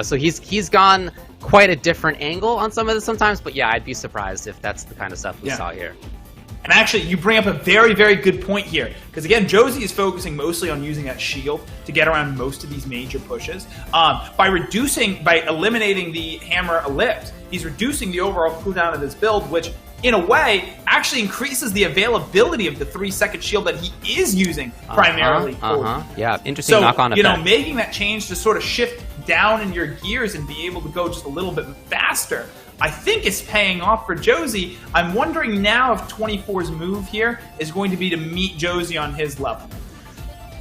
So he's gone quite a different angle on some of this sometimes, but yeah, I'd be surprised if that's the kind of stuff we saw here. And actually, you bring up a very, very good point here. Because again, Josie is focusing mostly on using that shield to get around most of these major pushes. By eliminating the hammer ellipse, he's reducing the overall cooldown of his build, which in a way actually increases the availability of the 3-second shield that he is using primarily. Yeah, interesting knock-on effect. Making that change to sort of shift down in your gears and be able to go just a little bit faster, I think is paying off for Josie. I'm wondering now if 24's move here is going to be to meet Josie on his level.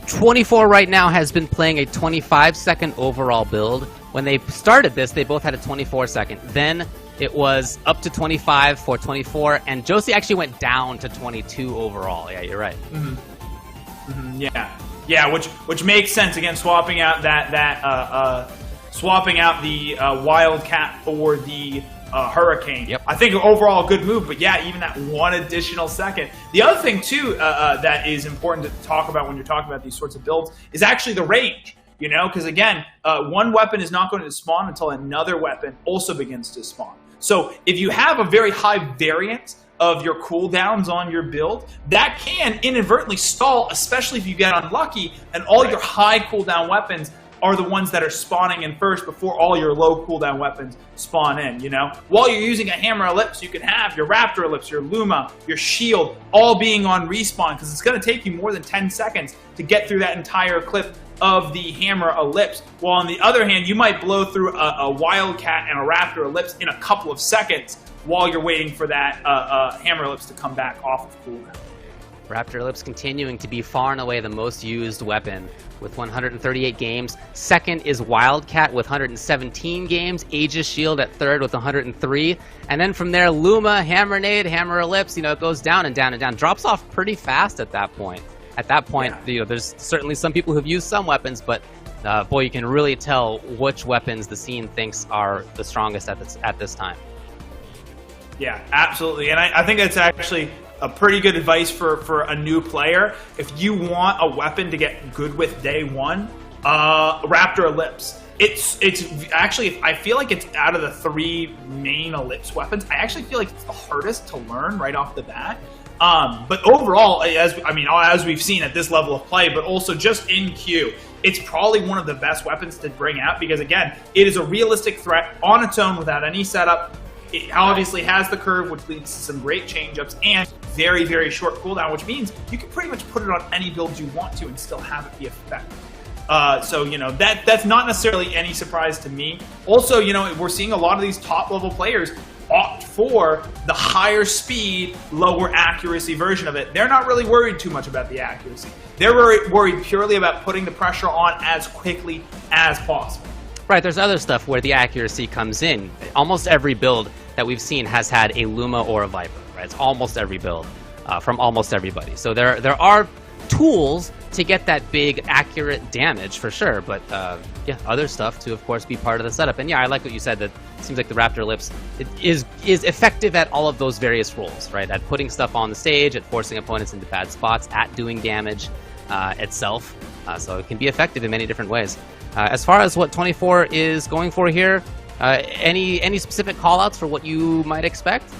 24 right now has been playing a 25-second overall build. When they started this, they both had a 24-second. Then it was up to 25 for 24, and Josie actually went down to 22 overall. Yeah, you're right. Yeah, which makes sense. Again, swapping out swapping out the Wildcat for the Hurricane. Yep. I think overall a good move, but yeah, even that one additional second. The other thing too that is important to talk about when you're talking about these sorts of builds is actually the range. Because again, one weapon is not going to spawn until another weapon also begins to spawn. So if you have a very high variance of your cooldowns on your build, that can inadvertently stall, especially if you get unlucky and all your high cooldown weapons are the ones that are spawning in first before all your low cooldown weapons spawn in, While you're using a hammer ellipse, you can have your Raptor ellipse, your Luma, your shield, all being on respawn, because it's going to take you more than 10 seconds to get through that entire clip of the hammer ellipse. While on the other hand, you might blow through a Wildcat and a Raptor ellipse in a couple of seconds while you're waiting for that hammer ellipse to come back off of cooldown. Raptor Ellipse continuing to be far and away the most used weapon with 138 games. Second is Wildcat with 117 games. Aegis Shield at third with 103. And then from there, Luma, Hammernade, Hammer Ellipse, it goes down and down and down. Drops off pretty fast at that point. At that point, there's certainly some people who've used some weapons, but boy, you can really tell which weapons the scene thinks are the strongest at this time. Yeah, absolutely. And I think that's actually a pretty good advice for a new player. If you want a weapon to get good with day one, Raptor Ellipse. It's actually, I feel like it's out of the 3 main Ellipse weapons, I actually feel like it's the hardest to learn right off the bat. But overall, as we've seen at this level of play, but also just in queue, it's probably one of the best weapons to bring out because, again, it is a realistic threat on its own without any setup. It obviously has the curve, which leads to some great change-ups, and very, very short cooldown, which means you can pretty much put it on any build you want to and still have it be effective. So, that's not necessarily any surprise to me. Also, we're seeing a lot of these top-level players opt for the higher speed, lower accuracy version of it. They're not really worried too much about the accuracy. They're worried purely about putting the pressure on as quickly as possible. Right, there's other stuff where the accuracy comes in. Almost every build that we've seen has had a Luma or a Viper, right? It's almost every build from almost everybody. So there are tools to get that big, accurate damage for sure, but other stuff to, of course, be part of the setup. And yeah, I like what you said, that it seems like the Raptor Ellipse is effective at all of those various roles, right? At putting stuff on the stage, at forcing opponents into bad spots, at doing damage itself. So it can be effective in many different ways. As far as what 24 is going for here, any specific callouts for what you might expect?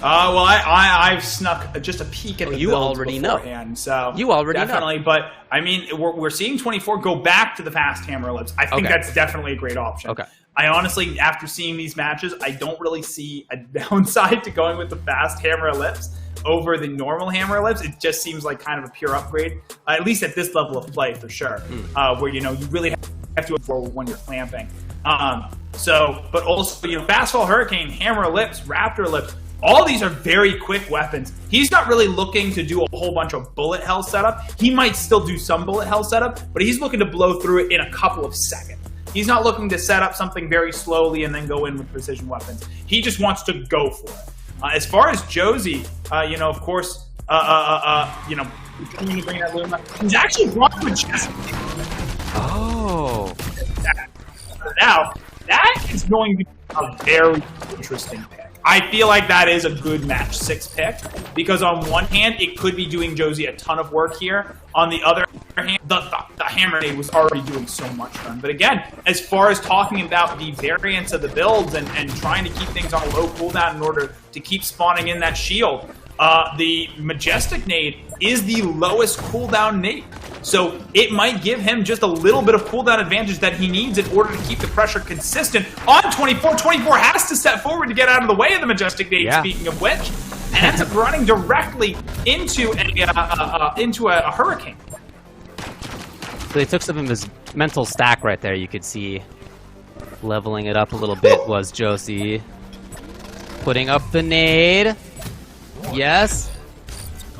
Well, I've snuck just a peek at the you builds already beforehand, know. So you already definitely. know. But I mean, we're seeing 24 go back to the fast Hammer Ellipse. I think that's definitely a great option. Okay. I honestly, after seeing these matches, I don't really see a downside to going with the fast Hammer Ellipse over the normal Hammer Ellipse. It just seems like kind of a pure upgrade, at least at this level of play for sure, where you really have to avoid when you're clamping. But also, Fastfall Hurricane, Hammer Ellipse, Raptor Ellipse. All these are very quick weapons. He's not really looking to do a whole bunch of bullet hell setup. He might still do some bullet hell setup, but he's looking to blow through it in a couple of seconds. He's not looking to set up something very slowly and then go in with precision weapons. He just wants to go for it. As far as Josie, of course, continuing to bring that Luma. He's actually brought to a chest. Oh. Now, that is going to be a very interesting pick. I feel like that is a good match 6 pick, because on one hand, it could be doing Josie a ton of work here. On the other hand, the Hammernade was already doing so much for him. But again, as far as talking about the variance of the builds and trying to keep things on a low cooldown in order to keep spawning in that shield, the Majestic Nade is the lowest cooldown nade. So it might give him just a little bit of cooldown advantage that he needs in order to keep the pressure consistent on 24. 24 has to step forward to get out of the way of the Majestic Nade, speaking of which, and ends up running directly into a Hurricane. So they took some of his mental stack right there. You could see leveling it up a little bit was Josie. Putting up the nade. Yes.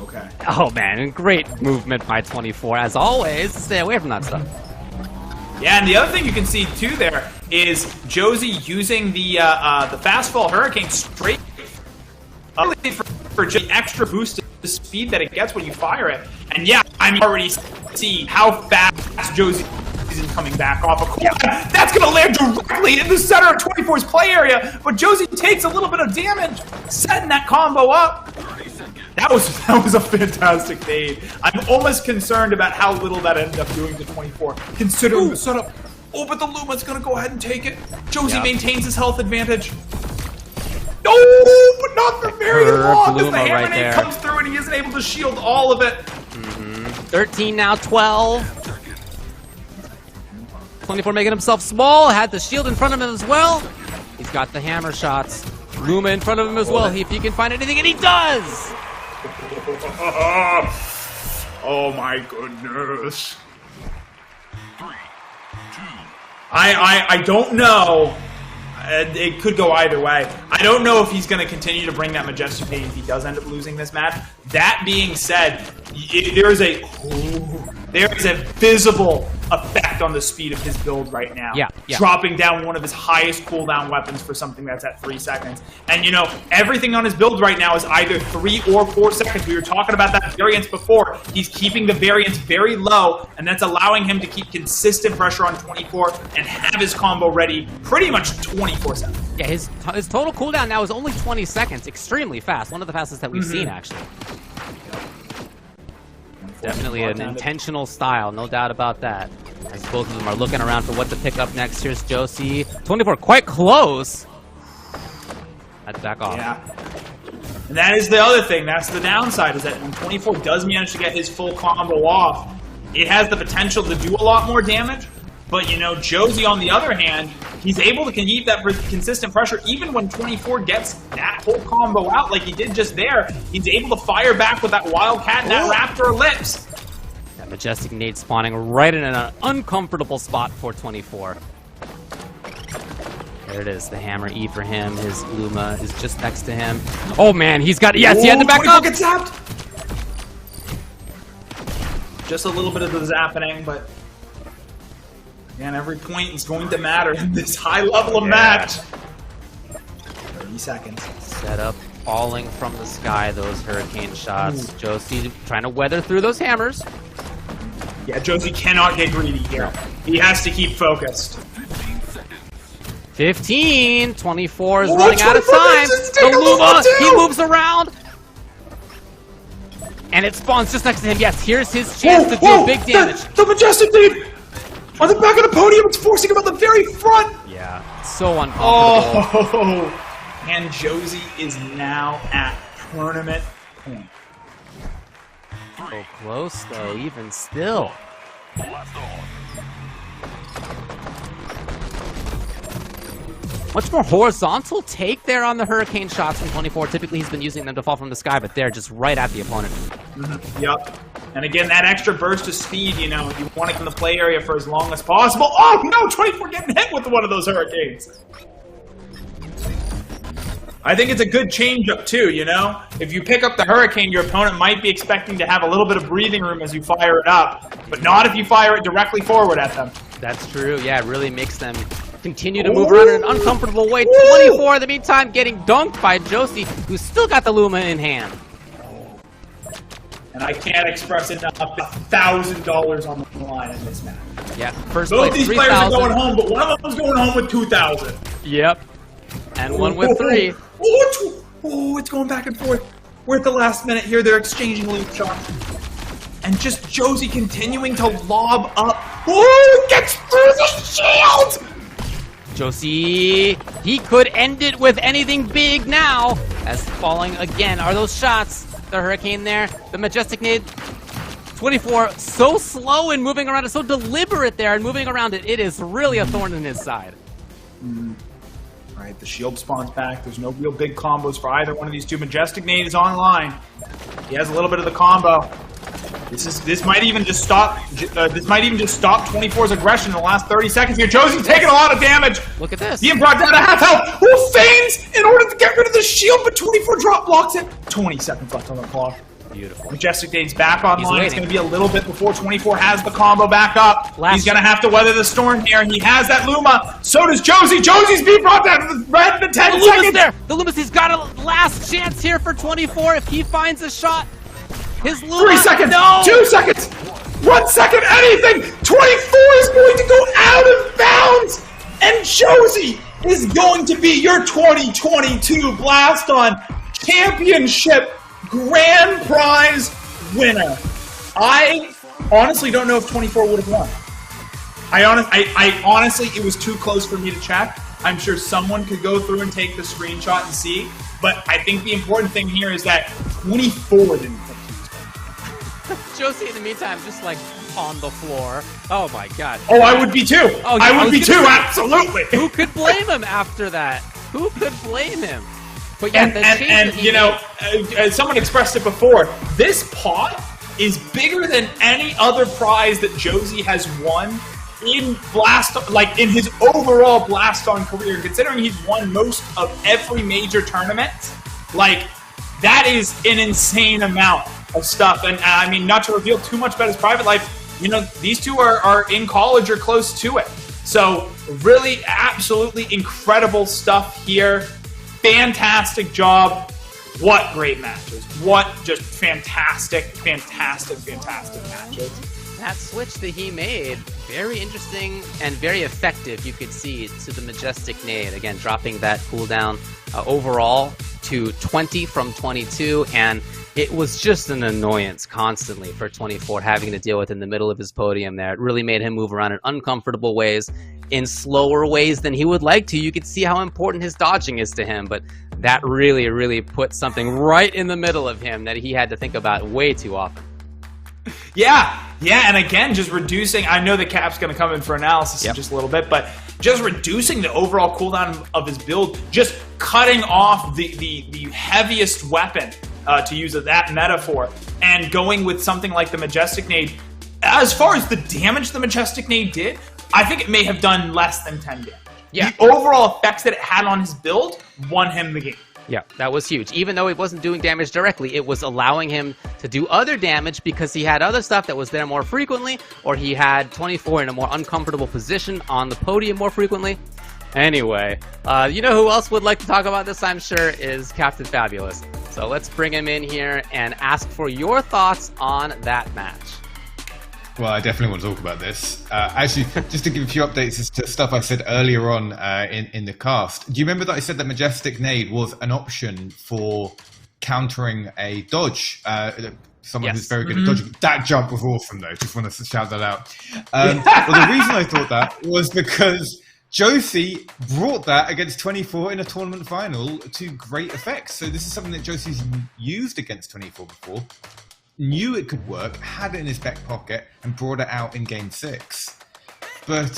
Okay. Oh man, great movement by 24 as always. Stay away from that stuff. Yeah, and the other thing you can see too there is Josie using the Fastfall Hurricane straight for just extra boost to the speed that it gets when you fire it. And yeah, I already see how fast Josie is coming back off. Of course, that's going to land directly in the center of 24's play area, but Josie takes a little bit of damage, setting that combo up. That was a fantastic nade. I'm almost concerned about how little that ended up doing to 24, considering the setup. Oh, but the Luma's going to go ahead and take it. Josie maintains his health advantage. No, but not for very long, because the Hammer Nade comes through and he isn't able to shield all of it. 13 now, 12. 24 making himself small, had the shield in front of him as well. He's got the hammer shots. Luma in front of him as well, if he can find anything, and he does! Oh my goodness. I don't know. it could go either way. I don't know if he's going to continue to bring that Majestic Nade if he does end up losing this match. That being said, there is a visible effect on the speed of his build right now. Yeah. Dropping down one of his highest cooldown weapons for something that's at 3 seconds. And, everything on his build right now is either 3 or 4 seconds. We were talking about that variance before. He's keeping the variance very low, and that's allowing him to keep consistent pressure on 24 and have his combo ready pretty much 24/7. Yeah, his total cooldown now is only 20 seconds. Extremely fast. One of the fastest that we've seen, actually. Definitely an intentional style, no doubt about that. As both of them are looking around for what to pick up next. Here's Josie. 24, quite close. That's back off. Yeah. And that is the other thing. That's the downside, is that when 24 does manage to get his full combo off, it has the potential to do a lot more damage. But, Josie, on the other hand, he's able to keep that consistent pressure even when 24 gets that whole combo out like he did just there. He's able to fire back with that Wildcat and that Raptor Ellipse. That Majestic Nade spawning right in an uncomfortable spot for 24. There it is, the Hammer E for him. His Luma is just next to him. Oh, man, he's got... Yes, he had to back up! Gets zapped! Just a little bit of the zapping, but... Again, every point is going to matter in this high level of match. 30 seconds. Set up, falling from the sky, those hurricane shots. Josie trying to weather through those hammers. Yeah, Josie cannot get greedy here. He has to keep focused. 15, 24 is running out of time. The Luma, he moves around. And it spawns just next to him. Yes, here's his chance to do big damage. The Majestic Nade! On the back of the podium, it's forcing him at the very front! Yeah, so uncomfortable. Oh! And Josie is now at tournament point. So close, though, even still. Much more horizontal take there on the hurricane shots from 24. Typically, he's been using them to fall from the sky, but they're just right at the opponent. Yep. And again, that extra burst of speed, you want it in the play area for as long as possible. Oh, no! 24 getting hit with one of those hurricanes. I think it's a good change-up, too, If you pick up the hurricane, your opponent might be expecting to have a little bit of breathing room as you fire it up, but not if you fire it directly forward at them. That's true. Yeah, it really makes them continue to move around in an uncomfortable way. 24 in the meantime getting dunked by Josie, who's still got the Luma in hand. And I can't express enough, $1,000 on the line in this match. Yeah, first both place, these players are going home, but one of them's going home with 2,000. Yep. And one with 3. Oh, it's going back and forth. We're at the last minute here. They're exchanging loop shots. And just Josie continuing to lob up. Oh, gets through the shield! Josie, he could end it with anything big now. As falling again are those shots. The hurricane there, the Majestic Nade. 24, so slow in moving around it, so deliberate there and moving around it. It is really a thorn in his side. Right, the shield spawns back. There's no real big combos for either one of these two. Majestic Nade is online. He has a little bit of the combo. This might even just stop 24's aggression in the last 30 seconds here. Josie's taking a lot of damage. Look at this. Being brought down to half health. Who feigns in order to get rid of the shield, but 24 drop blocks it. 20 seconds left on the clock. Beautiful. Majestic Nade's back online. It's going to be a little bit before 24 has the combo back up. He's going to have to weather the storm here. He has that Luma. So does Josie. Josie's being brought down to the red in 10 seconds. seconds. There. The Luma's, he's got a last chance here for 24 if he finds a shot. His Luma. 3 seconds. No. 2 seconds. 1 second. Anything. 24 is going to go out of bounds. And Josie is going to be your 2022 Blaston Championship Grand Prize winner. I honestly don't know if 24 would have won. I honestly, it was too close for me to check. I'm sure someone could go through and take the screenshot and see. But I think the important thing here is that 24 didn't think he was winning. Josie, in the meantime, just like on the floor. Oh my god. Oh, I would be too. Oh, I would be too, absolutely. Who could blame him after that? Who could blame him? But yeah, and you know, as someone expressed it before, this pot is bigger than any other prize that Josie has won in in his overall Blaston career, considering he's won most of every major tournament, like, that is an insane amount of stuff. And I mean, not to reveal too much about his private life, you know, these two are in college or close to it. So really, absolutely incredible stuff here. Fantastic job. What great matches. What just fantastic matches. That switch that he made, very interesting and very effective, you could see, to the Majestic Nade. Again, dropping that cooldown overall to 20 from 22, and it was just an annoyance constantly for 24 having to deal with in the middle of his podium there. It really made him move around in uncomfortable ways, in slower ways than he would like to. You could see how important his dodging is to him, but that really, really put something right in the middle of him that he had to think about way too often. Yeah, and again, just reducing, I know the Cap's going to come in for analysis in just a little bit, but just reducing the overall cooldown of his build, just cutting off the heaviest weapon, to use that metaphor, and going with something like the Majestic Nade. As far as the damage the Majestic Nade did, I think it may have done less than 10 damage. Yeah. The overall effects that it had on his build won him the game. Yeah, that was huge. Even though it wasn't doing damage directly, it was allowing him to do other damage because he had other stuff that was there more frequently, or he had 24 in a more uncomfortable position on the podium more frequently. Anyway, you know who else would like to talk about this, I'm sure, is Captain Fabulous. So let's bring him in here and ask for your thoughts on that match. Well, I definitely want to talk about this. Actually, just to give a few updates as to stuff I said earlier on in the cast. Do you remember that I said that Majestic Nade was an option for countering a dodge? Someone who's very good at dodging. That jump was awesome, though. Just want to shout that out. Well, the reason I thought that was because Josie brought that against 24 in a tournament final to great effect. So this is something that Josie's used against 24 before. Knew it could work, had it in his back pocket, and brought it out in Game 6. But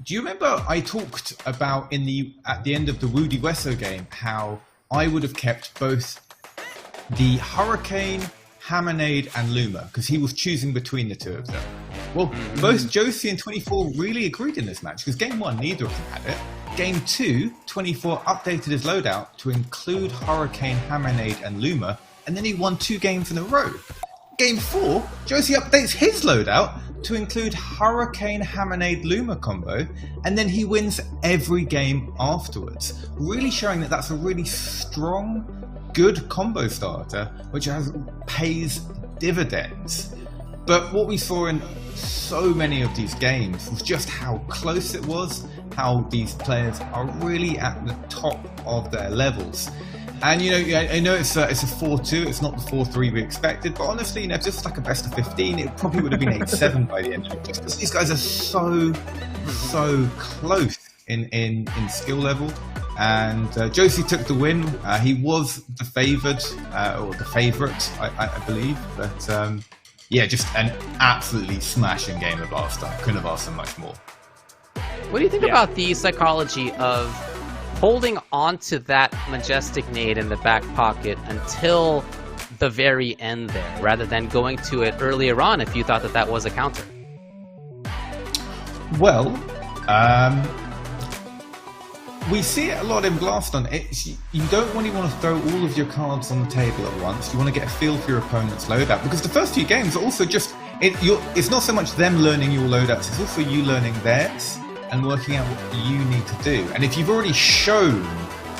do you remember I talked about at the end of the Woody Wesso game how I would have kept both the Hurricane, Hammerade, and Luma, because he was choosing between the two of them. Well, both Josie and 24 really agreed in this match, because Game 1, neither of them had it. Game 2, 24 updated his loadout to include Hurricane, Hammerade, and Luma, and then he won 2 games in a row. Game 4, Josie updates his loadout to include Hurricane, Hammerade, Luma combo, and then he wins every game afterwards. Really showing that that's a really strong, good combo starter, which pays dividends. But what we saw in so many of these games was just how close it was, how these players are really at the top of their levels. And you know, I know it's a 4-2. It's not the 4-3 we expected, but honestly, you know, if this was like a best of 15, it probably would have been 8-7 by the end of it. Just because these guys are so close in skill level. And Josie took the win. He was the favoured or the favourite, I believe. But yeah, just an absolutely smashing game of Blaston. Couldn't have asked for much more. What do you think about the psychology of holding onto that Majestic Nade in the back pocket until the very end there, rather than going to it earlier on if you thought that was a counter? Well, we see it a lot in Blaston. You don't really want to throw all of your cards on the table at once. You want to get a feel for your opponent's loadout, because the first few games are also just it's not so much them learning your loadouts, it's also you learning theirs and working out what you need to do. And if you've already shown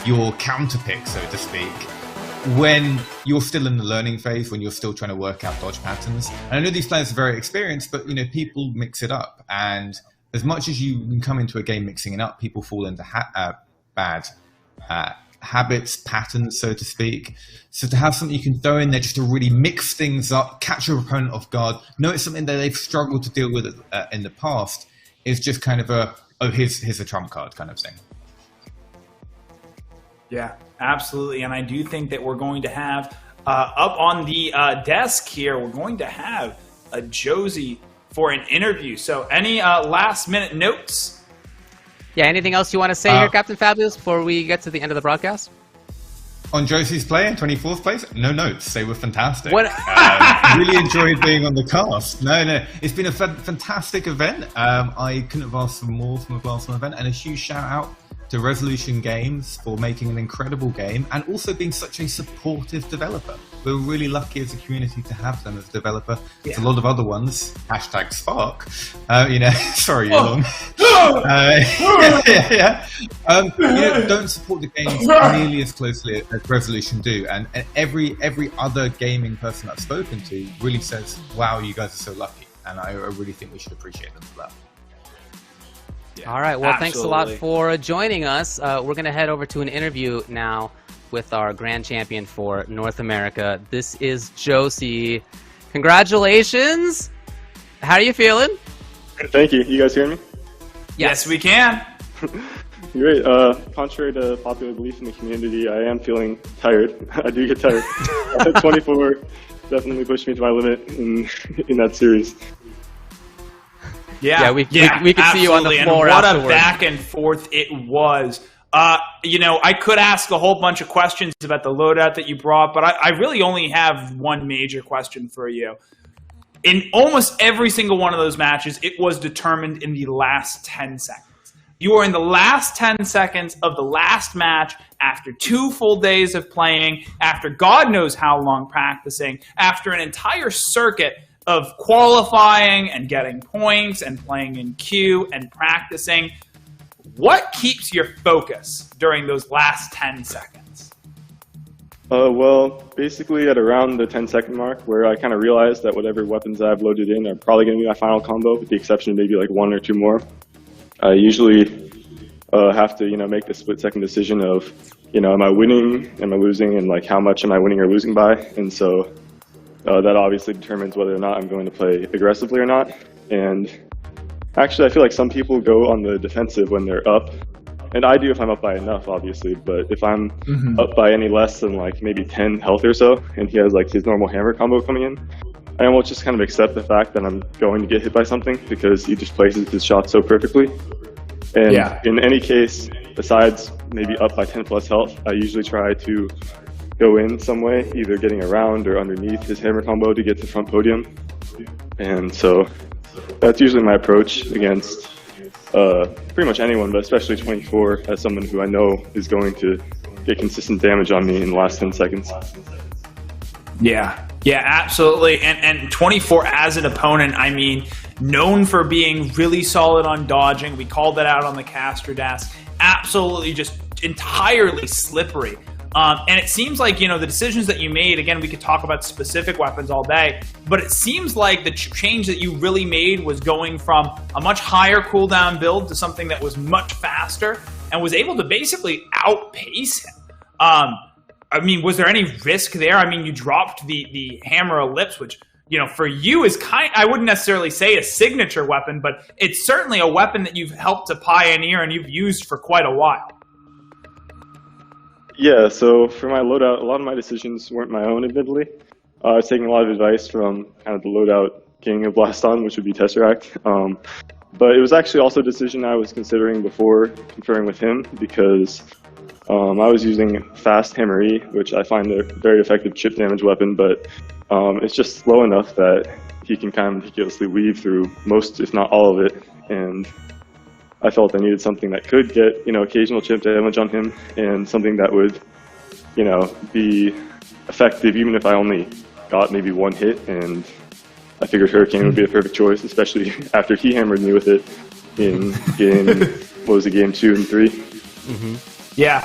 your counter pick, so to speak, when you're still in the learning phase, when you're still trying to work out dodge patterns, and I know these players are very experienced, but you know, people mix it up, and as much as you can come into a game mixing it up, people fall into bad habits, patterns, so to speak. So to have something you can throw in there just to really mix things up, catch your opponent off guard, know it's something that they've struggled to deal with in the past, is just kind of here's a trump card kind of thing. Yeah, absolutely. And I do think that we're going to have up on the desk here, we're going to have a Josie for an interview. So any last minute notes? Yeah, anything else you want to say here, Captain Fabulous, before we get to the end of the broadcast? On Josie's play in 24th place, no notes. They were fantastic. What? Really enjoyed being on the cast. No, it's been a fantastic event. I couldn't have asked for more from a Blaston event, and a huge shout out to Resolution Games for making an incredible game and also being such a supportive developer. We're really lucky as a community to have them as a developer. There's a lot of other ones. #Spark. Sorry, you're long. Don't support the games nearly as closely as Resolution do. And every other gaming person I've spoken to really says, wow, you guys are so lucky. And I really think we should appreciate them for that. Yeah, all right. Well, absolutely. Thanks a lot for joining us. We're going to head over to an interview now with our grand champion for North America. This is Josie. Congratulations. How are you feeling? Thank you. You guys hear me? Yes, we can. Great. Contrary to popular belief in the community, I am feeling tired. I do get tired. 24 definitely pushed me to my limit in that series. Yeah, we could see you on the floor and what afterwards. a back and forth it was. I could ask a whole bunch of questions about the loadout that you brought, but I really only have one major question for you. In almost every single one of those matches, it was determined in the last 10 seconds. You were in the last 10 seconds of the last match after 2 full days of playing, after God knows how long practicing, after an entire circuit of qualifying and getting points and playing in queue and practicing. What keeps your focus during those last 10 seconds? Well, basically at around the 10-second mark, where I kind of realized that whatever weapons I've loaded in are probably going to be my final combo, with the exception of maybe like 1 or 2 more. I usually have to, make the split-second decision of, am I winning, am I losing, and like how much am I winning or losing by, and so that obviously determines whether or not I'm going to play aggressively or not. And actually, I feel like some people go on the defensive when they're up, and I do if I'm up by enough, obviously. But if I'm up by any less than like maybe 10 health or so, and he has like his normal hammer combo coming in, I almost just kind of accept the fact that I'm going to get hit by something because he just places his shot so perfectly. And in any case, besides maybe up by 10 plus health, I usually try to go in some way, either getting around or underneath his hammer combo to get to front podium. And so that's usually my approach against pretty much anyone, but especially 24 as someone who I know is going to get consistent damage on me in the last 10 seconds. Yeah, absolutely. And 24 as an opponent, known for being really solid on dodging. We called that out on the caster desk. Absolutely just entirely slippery. And it seems like, the decisions that you made, again, we could talk about specific weapons all day, but it seems like the change that you really made was going from a much higher cooldown build to something that was much faster and was able to basically outpace him. Was there any risk there? You dropped the Hammer Ellipse, which, for you is I wouldn't necessarily say a signature weapon, but it's certainly a weapon that you've helped to pioneer and you've used for quite a while. Yeah, so for my loadout, a lot of my decisions weren't my own, admittedly. I was taking a lot of advice from kind of the loadout king of Blaston, which would be Tesseract. But it was actually also a decision I was considering before conferring with him because I was using Fast Hammer E, which I find a very effective chip damage weapon, but it's just slow enough that he can kind of meticulously weave through most, if not all of it, and I felt I needed something that could get, occasional chip damage on him and something that would, be effective even if I only got maybe 1 hit. And I figured Hurricane would be the perfect choice, especially after he hammered me with it in game 2 and 3. Mm-hmm. Yeah,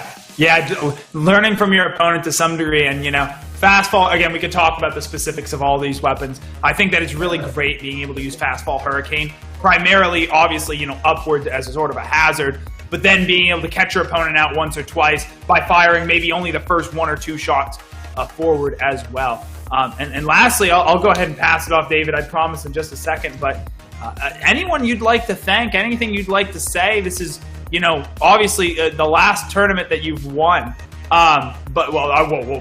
learning from your opponent to some degree, and fastfall. Again, we could talk about the specifics of all these weapons. I think that it's really great being able to use fastfall Hurricane, primarily, obviously, upward as a sort of a hazard, but then being able to catch your opponent out once or twice by firing maybe only the first 1 or 2 shots forward as well. And lastly, I'll go ahead and pass it off, David. I promise in just a second, but anyone you'd like to thank, anything you'd like to say? This is, obviously the last tournament that you've won. But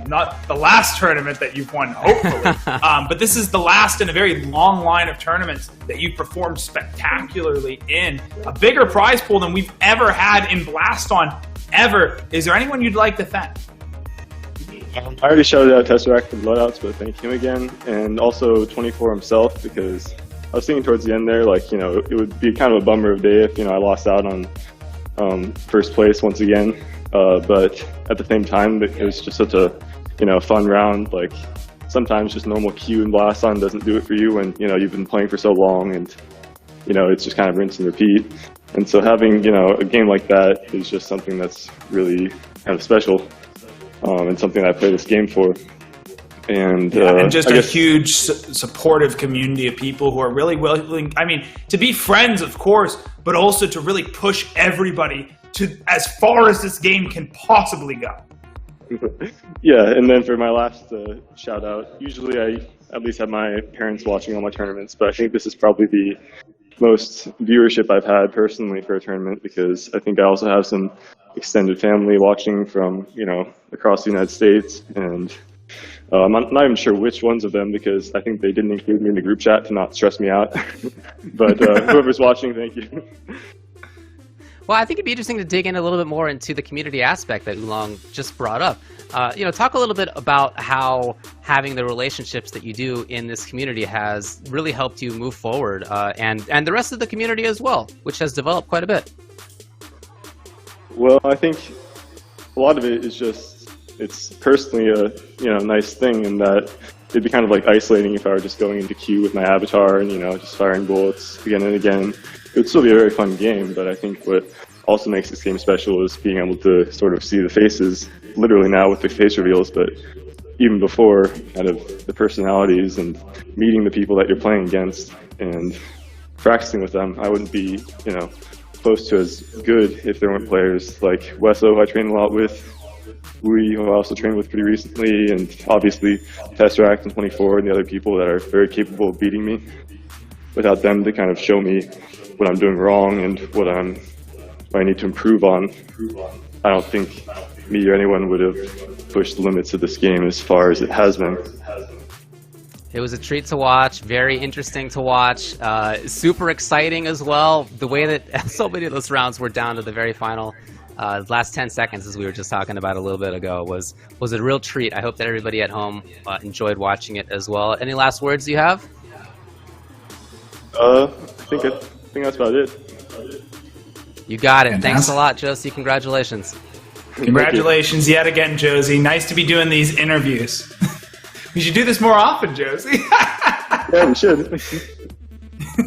not the last tournament that you've won, hopefully. But this is the last in a very long line of tournaments that you've performed spectacularly in. A bigger prize pool than we've ever had in Blaston, ever. Is there anyone you'd like to thank? I already shouted out Tesseract for the loadouts, but thank him again, and also 24 himself, because I was thinking towards the end there, like, it would be kind of a bummer of day if, I lost out on first place once again, but at the same time, it was just such a, fun round. Like, sometimes just normal Q and Blaston doesn't do it for you when, you've been playing for so long, and, it's just kind of rinse and repeat. And so having, a game like that is just something that's really kind of special. And something I play this game for. And just a huge supportive community of people who are really willing, to be friends, of course, but also to really push everybody to as far as this game can possibly go. Yeah, and then for my last shout out, usually I at least have my parents watching all my tournaments, but I think this is probably the most viewership I've had personally for a tournament, because I think I also have some extended family watching from, across the United States, and I'm not even sure which ones of them, because I think they didn't include me in the group chat to not stress me out. But whoever's watching, thank you. Well, I think it'd be interesting to dig in a little bit more into the community aspect that Oolong just brought up. Talk a little bit about how having the relationships that you do in this community has really helped you move forward, and the rest of the community as well, which has developed quite a bit. Well, I think a lot of it is just, it's personally a nice thing, in that it'd be kind of like isolating if I were just going into queue with my avatar and just firing bullets again and again. It would still be a very fun game, but I think what also makes this game special is being able to sort of see the faces, literally now with the face reveals, but even before, kind of the personalities and meeting the people that you're playing against and practicing with them. I wouldn't be, close to as good if there weren't players like Wesso, who I train a lot with, Wui, who I also trained with pretty recently, and obviously Tesseract and 24 and the other people that are very capable of beating me. Without them to kind of show me what I'm doing wrong and what I need to improve on, I don't think me or anyone would have pushed the limits of this game as far as it has been. It was a treat to watch, very interesting to watch, super exciting as well. The way that so many of those rounds were down to the very final last 10 seconds, as we were just talking about a little bit ago, was a real treat. I hope that everybody at home enjoyed watching it as well. Any last words you have? I think that's about it. You got it. Thanks a lot, Josie. Congratulations. Congratulations yet again, Josie. Nice to be doing these interviews. We should do this more often, Josie. Yeah, we should.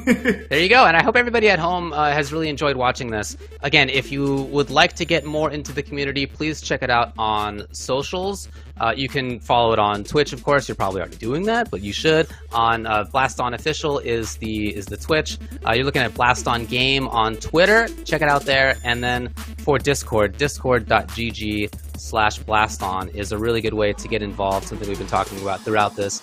There you go, and I hope everybody at home has really enjoyed watching this. Again, if you would like to get more into the community, please check it out on socials. You can follow it on Twitch, of course. You're probably already doing that, but you should. On Blaston Official is the Twitch. You're looking at Blaston Game on Twitter. Check it out there. And then for Discord, discord.gg/Blaston is a really good way to get involved, something we've been talking about throughout this.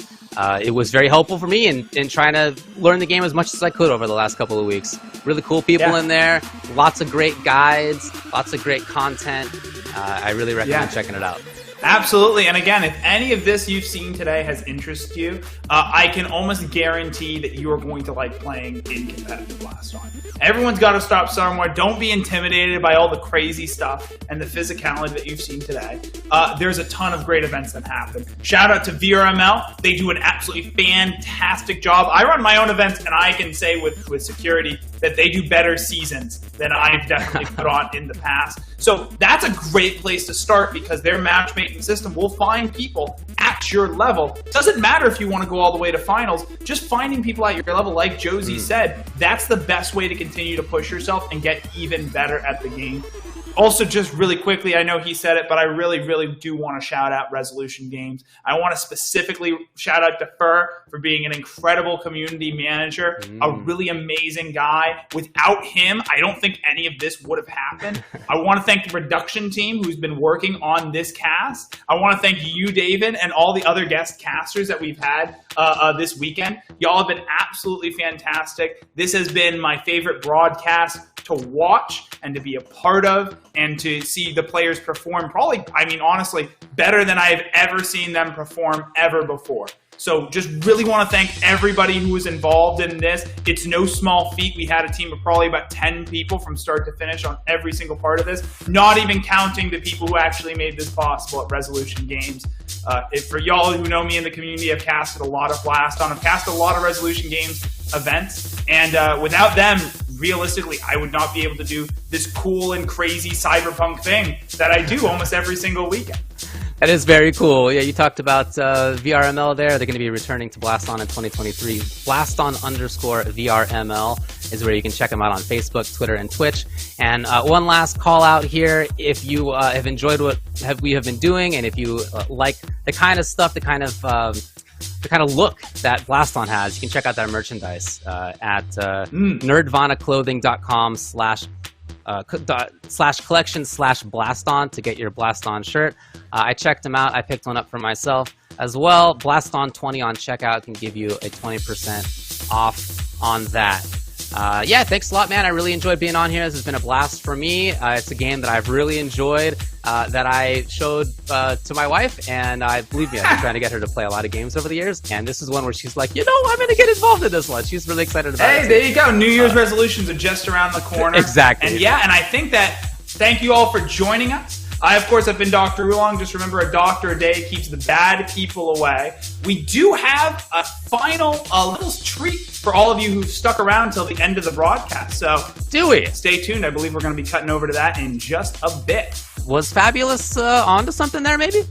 It was very helpful for me in trying to learn the game as much as I could over the last couple of weeks. Really cool people in there, lots of great guides, lots of great content. I really recommend checking it out. Absolutely. And again, if any of this you've seen today has interested you, I can almost guarantee that you are going to like playing in competitive Blaston. Everyone's got to stop somewhere. Don't be intimidated by all the crazy stuff and the physicality that you've seen today. There's a ton of great events that happen. Shout out to VRML. They do an absolutely fantastic job. I run my own events, and I can say with security that they do better seasons than I've definitely put on in the past. So that's a great place to start, because their matchmaking system will find people at your level. Doesn't matter if you want to go all the way to finals, just finding people at your level, like Josie said, that's the best way to continue to push yourself and get even better at the game. Also, just really quickly, I know he said it, but I really, really do want to shout out Resolution Games. I want to specifically shout out to Fur for being an incredible community manager, a really amazing guy. Without him, I don't think any of this would have happened. I want to thank the production team who's been working on this cast. I want to thank you, David, and all the other guest casters that we've had this weekend. Y'all have been absolutely fantastic. This has been my favorite broadcast to watch and to be a part of, and to see the players perform probably, honestly, better than I've ever seen them perform ever before. So just really want to thank everybody who was involved in this. It's no small feat. We had a team of probably about 10 people from start to finish on every single part of this, not even counting the people who actually made this possible at Resolution Games. For y'all who know me in the community, I've casted a lot of Blaston. I've cast a lot of Resolution Games events, and without them, realistically, I would not be able to do this cool and crazy cyberpunk thing that I do almost every single weekend. That is very cool. Yeah, you talked about VRML there. They're going to be returning to Blaston in 2023. Blaston_VRML is where you can check them out on Facebook, Twitter, and Twitch. And one last call out here. If you have enjoyed what we have been doing, and if you like the kind of stuff, the kind of look that Blaston has, you can check out their merchandise at nerdvanaclothing.com/collection/Blaston to get your Blaston shirt. I checked them out. I picked one up for myself as well. Blaston 20 on checkout can give you a 20% off on that. Yeah, thanks a lot, man. I really enjoyed being on here. This has been a blast for me. It's a game that I've really enjoyed, that I showed to my wife, and believe me, I've been trying to get her to play a lot of games over the years, and this is one where she's like, I'm going to get involved in this one. She's really excited about it. Hey, there you go. New Year's resolutions are just around the corner. Exactly. And yeah, and I think that, thank you all for joining us. I, of course, have been Dr. Oolong. Just remember, a doctor a day keeps the bad people away. We do have a final little treat for all of you who stuck around until the end of the broadcast. So, do we? Stay tuned. I believe we're going to be cutting over to that in just a bit. Was Fabulous onto something there, maybe?